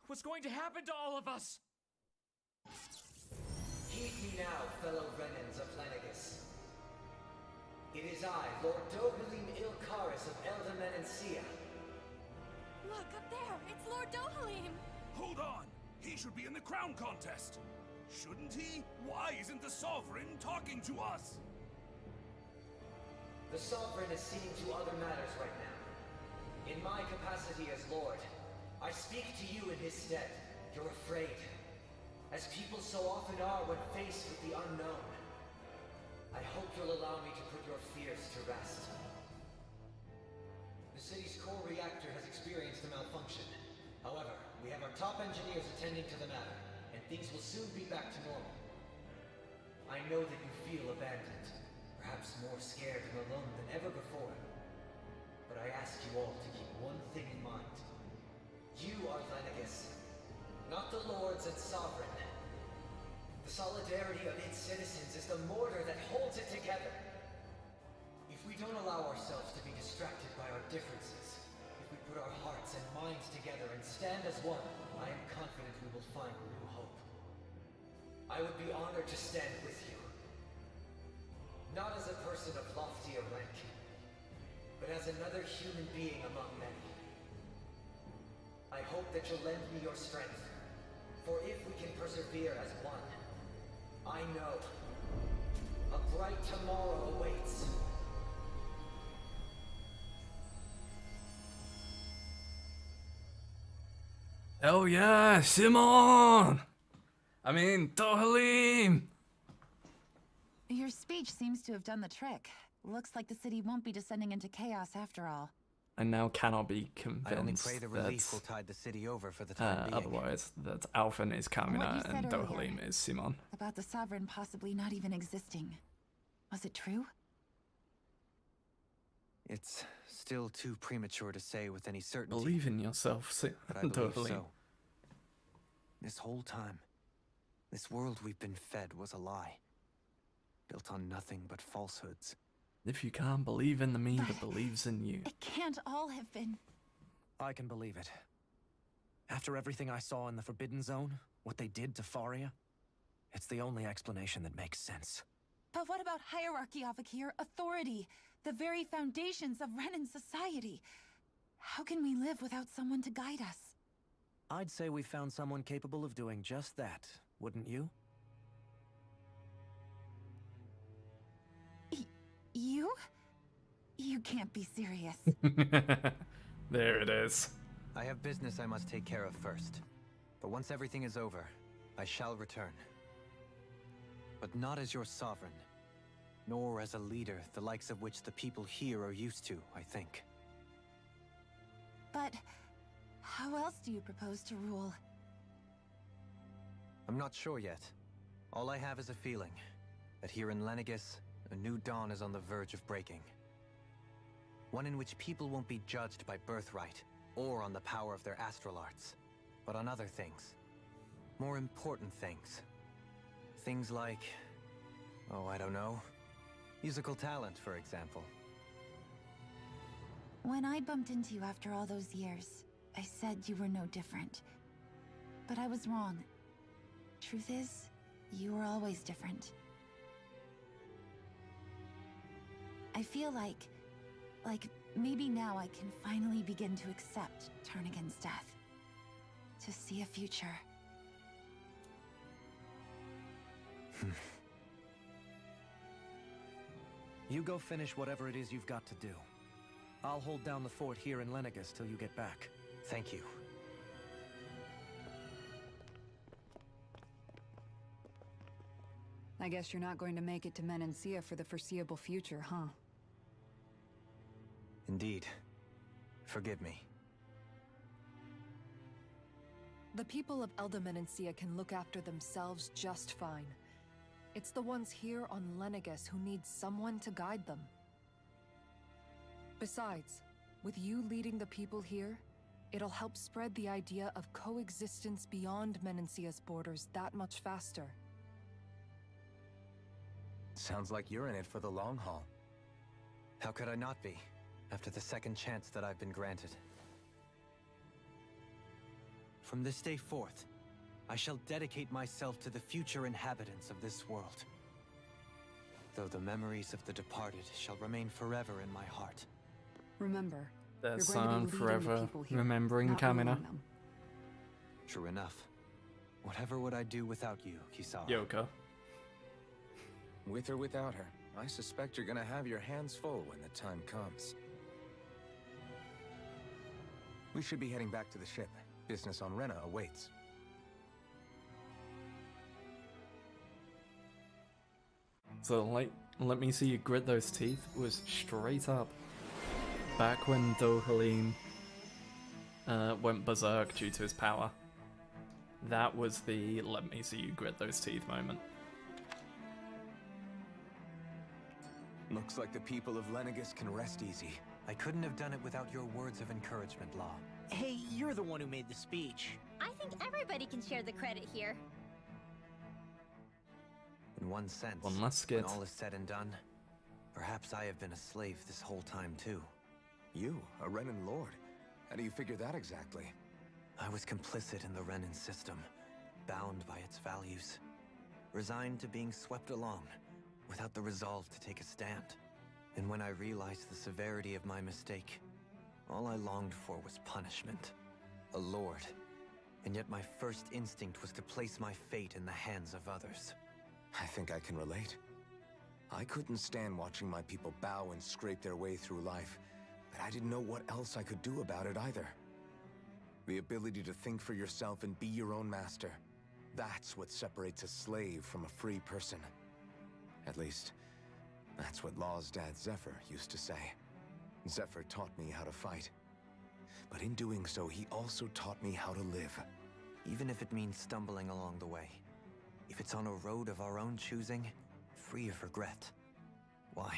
What's going to happen to all of us? Heed me now, fellow Renans of Lenegus. It is I, Lord Dohalim Ilkaris of Elda Menancia. Look, up there! It's Lord Dohalim! Hold on! He should be in the crown contest! Shouldn't he? Why isn't the Sovereign talking to us? The Sovereign is seeing to other matters right now. In my capacity as Lord, I speak to you in his stead. You're afraid. As people so often are when faced with the unknown. I hope you'll allow me to put your fears to rest. The city's core reactor has experienced a malfunction. However, we have our top engineers attending to the matter, and things will soon be back to normal. I know that you feel abandoned, perhaps more scared and alone than ever before. But I ask you all to keep one thing in mind. You are Lenegus, not the Lords and Sovereign. The solidarity of its citizens is the mortar that holds it together. If we don't allow ourselves to be distracted by our differences, if we put our hearts and minds together and stand as one, I am confident we will find new hope. I would be honored to stand with you. Not as a person of loftier rank, but as another human being among many. I hope that you'll lend me your strength, for if we can persevere as one, I know a bright tomorrow awaits. Oh yeah, Simon! I mean, Dohalim! Your speech seems to have done the trick. Looks like the city won't be descending into chaos after all. I now cannot be I only convinced pray the relief will tide the city over for the that time being. otherwise that Alphen is What you Kamina said and earlier. Dohalim is Simon. About the Sovereign possibly not even existing. Was it true? It's still too premature to say with any certainty. Believe in yourself, but I believe Dohalim. so. This whole time, this world we've been fed was a lie. Built on nothing but falsehoods. If you can't believe in the me that believes in you. It can't all have been. I can believe it. After everything I saw in the Forbidden Zone, what they did to Faria, it's the only explanation that makes sense. But what about hierarchy, Avakir? Authority? The very foundations of Renan society? How can we live without someone to guide us? I'd say we found someone capable of doing just that, wouldn't you? You? You can't be serious. There it is. I have business I must take care of first. But once everything is over, I shall return. But not as your sovereign, nor as a leader the likes of which the people here are used to, I think. But how else do you propose to rule? I'm not sure yet. All I have is a feeling that here in Lenegis, a new dawn is on the verge of breaking. One in which people won't be judged by birthright or on the power of their astral arts, but on other things. More important things. Things like, oh, I don't know, musical talent, for example. When I bumped into you after all those years, I said you were no different. But I was wrong. Truth is, you were always different. I feel like maybe now I can finally begin to accept Turnagain's death. To see a future. You go finish whatever it is you've got to do. I'll hold down the fort here in Lenegis till you get back. Thank you. I guess you're not going to make it to Menancia for the foreseeable future, huh? Indeed. Forgive me. The people of Elda Menancia can look after themselves just fine. It's the ones here on Lenegis who need someone to guide them. Besides, with you leading the people here, it'll help spread the idea of coexistence beyond Menancia's borders that much faster. Sounds like you're in it for the long haul. How could I not be, after the second chance that I've been granted? From this day forth, I shall dedicate myself to the future inhabitants of this world. Though the memories of the departed shall remain forever in my heart. Remember, There's you're going to someone be leading the forever people here, remembering not Kamina. ruling them. True enough. Whatever would I do without you, Kisara? Yoko. With or without her, I suspect you're gonna have your hands full when the time comes. We should be heading back to the ship. Business on Rena awaits. So let me see you grit those teeth was straight up back when Dohalim went berserk due to his power. That was the let me see you grit those teeth moment. Looks like the people of Lenegis can rest easy. I couldn't have done it without your words of encouragement, Law. Hey, you're the one who made the speech. I think everybody can share the credit here. In one sense, One last when skit. all is said and done, perhaps I have been a slave this whole time too. You, a Renan Lord? How do you figure that exactly? I was complicit in the Renan system, bound by its values, resigned to being swept along, without the resolve to take a stand. And when I realized the severity of my mistake, all I longed for was punishment. A lord. And yet my first instinct was to place my fate in the hands of others. I think I can relate. I couldn't stand watching my people bow and scrape their way through life, but I didn't know what else I could do about it either. The ability to think for yourself and be your own master. That's what separates a slave from a free person. At least, that's what Law's dad Zephyr used to say. Zephyr taught me how to fight. But in doing so, he also taught me how to live. Even if it means stumbling along the way. If it's on a road of our own choosing, free of regret. Why,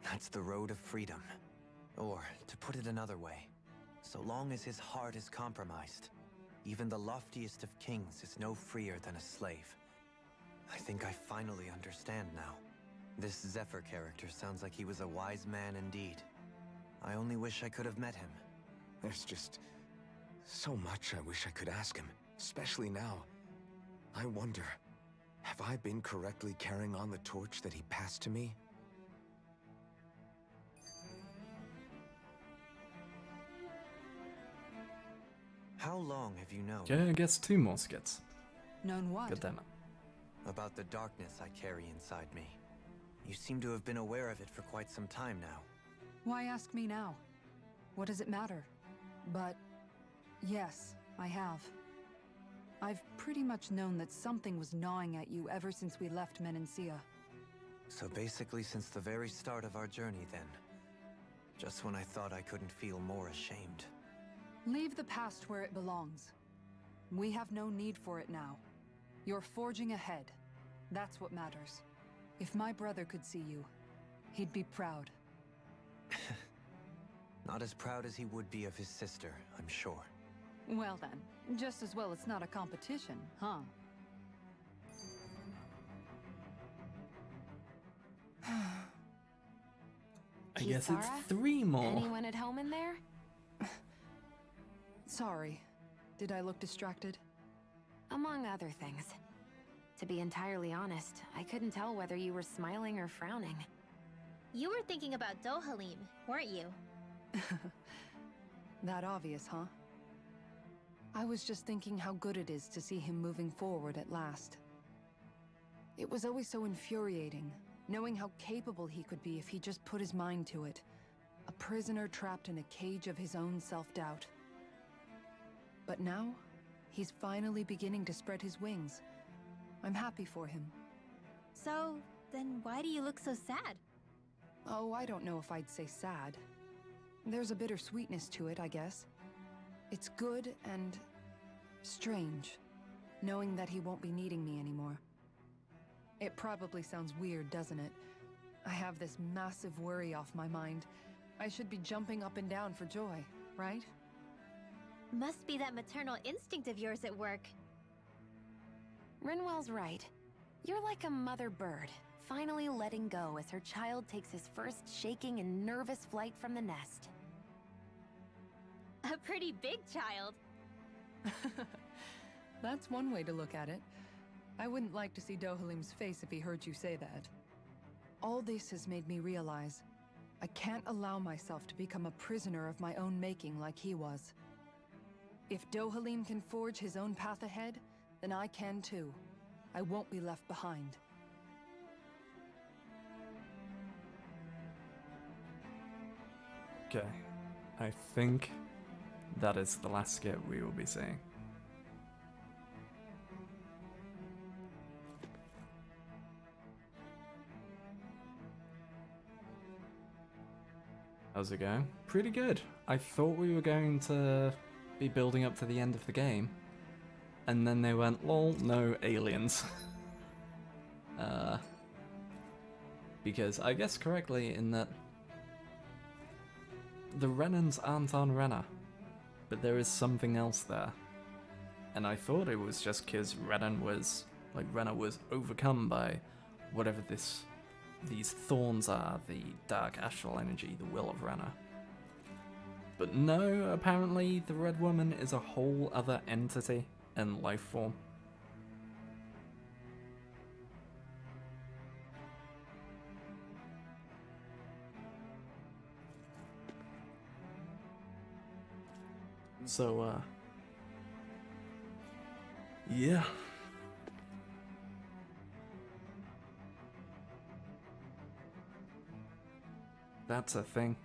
that's the road of freedom. Or, to put it another way, so long as his heart is compromised, even the loftiest of kings is no freer than a slave. I think I finally understand now. This Zephyr character sounds like he was a wise man indeed. I only wish I could have met him. There's just so much I wish I could ask him, especially now. I wonder, have I been correctly carrying on the torch that he passed to me? How long have you known? Okay, I guess 2 more skits. Known what? God damn it. About the darkness I carry inside me. You seem to have been aware of it for quite some time now. Why ask me now? What does it matter? But yes, I have. I've pretty much known that something was gnawing at you ever since we left Menancia. So basically since the very start of our journey then. Just when I thought I couldn't feel more ashamed. Leave the past where it belongs. We have no need for it now. You're forging ahead. That's what matters. If my brother could see you, he'd be proud. Not as proud as he would be of his sister, I'm sure. Well then, just as well it's not a competition, huh? I guess it's Kisara? 3 more. Anyone at home in there? Sorry. Did I look distracted? Among other things. To be entirely honest, I couldn't tell whether you were smiling or frowning. You were thinking about Dohalim, weren't you? That obvious, huh? I was just thinking how good it is to see him moving forward at last. It was always so infuriating, knowing how capable he could be if he just put his mind to it. A prisoner trapped in a cage of his own self-doubt. But now, he's finally beginning to spread his wings. I'm happy for him. So, then why do you look so sad? Oh, I don't know if I'd say sad. There's a bittersweetness to it, I guess. It's good and strange, knowing that he won't be needing me anymore. It probably sounds weird, doesn't it? I have this massive worry off my mind. I should be jumping up and down for joy, right? Must be that maternal instinct of yours at work. Rinwell's right. You're like a mother bird, finally letting go as her child takes his first shaking and nervous flight from the nest. A pretty big child. That's one way to look at it. I wouldn't like to see Dohalim's face if he heard you say that. All this has made me realize I can't allow myself to become a prisoner of my own making like he was. If Dohalim can forge his own path ahead, then I can too. I won't be left behind. Okay, I think that is the last skit we will be seeing. How's it going? Pretty good. I thought we were going to be building up to the end of the game, and then they went, lol, no aliens. Because I guess correctly in that the Renans aren't on Renna, but there is something else there. And I thought it was just because Renna was overcome by whatever these thorns are, the dark astral energy, the will of Renna. But no, apparently the Red Woman is a whole other entity and life form. So, yeah. That's a thing.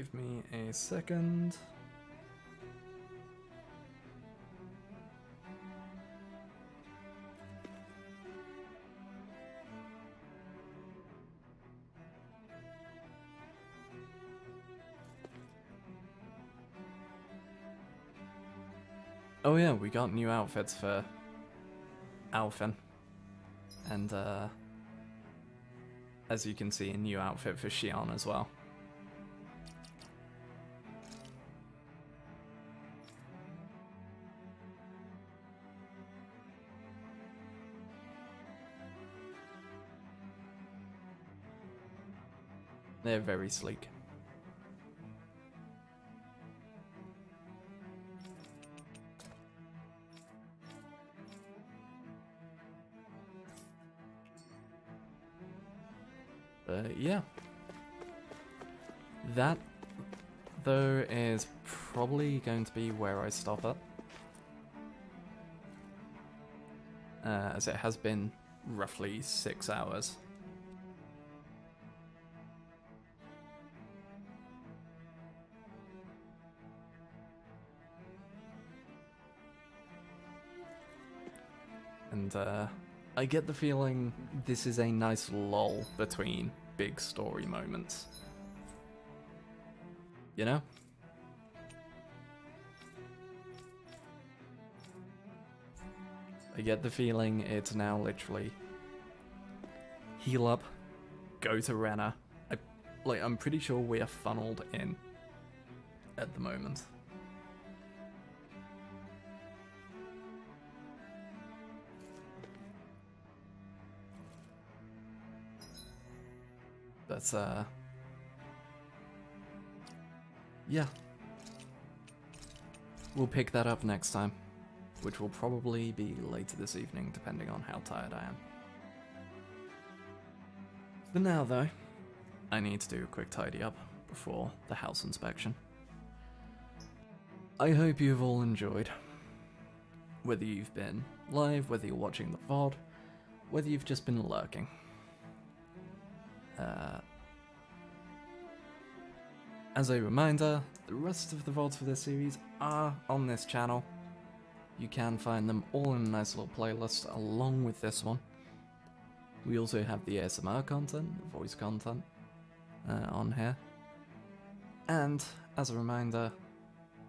Give me a second. Oh yeah, we got new outfits for Alphen. And as you can see, a new outfit for Xion as well. They're very sleek. Yeah. That, though, is probably going to be where I stop at. As it has been roughly 6 hours. And, I get the feeling this is a nice lull between big story moments. You know? I get the feeling it's now literally heal up, go to Rena. I'm pretty sure we are funneled in at the moment. But, yeah. We'll pick that up next time, which will probably be later this evening, depending on how tired I am. For now, though, I need to do a quick tidy up before the house inspection. I hope you've all enjoyed. Whether you've been live, whether you're watching the VOD, whether you've just been lurking. As a reminder, the rest of the VODs for this series are on this channel. You can find them all in a nice little playlist along with this one. We also have the ASMR content, the voice content on here. And as a reminder,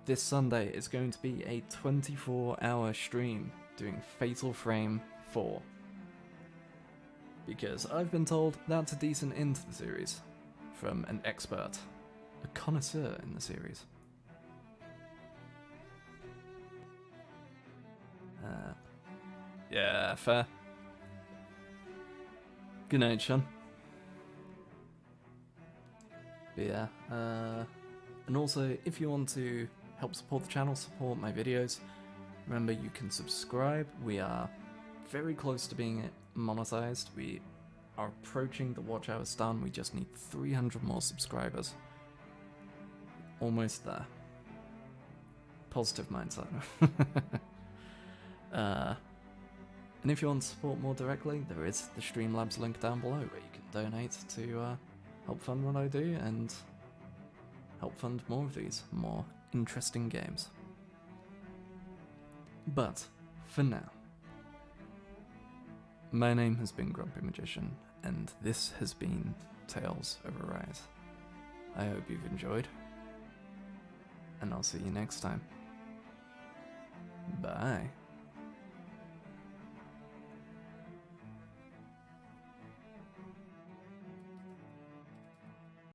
this Sunday is going to be a 24-hour stream doing Fatal Frame 4. Because I've been told that's a decent end to the series from an expert, a connoisseur in the series. Yeah, fair. Good night, Sean. But yeah, and also if you want to help support the channel, support my videos, remember you can subscribe. We are very close to being monetized. We are approaching the watch hours done. We just need 300 more subscribers. Almost there. Positive mindset. And if you want to support more directly, there is the Streamlabs link down below where you can donate to help fund what I do and help fund more of these more interesting games. But for now, my name has been Grumpy Magician, and this has been Tales of Arise. I hope you've enjoyed, and I'll see you next time. Bye.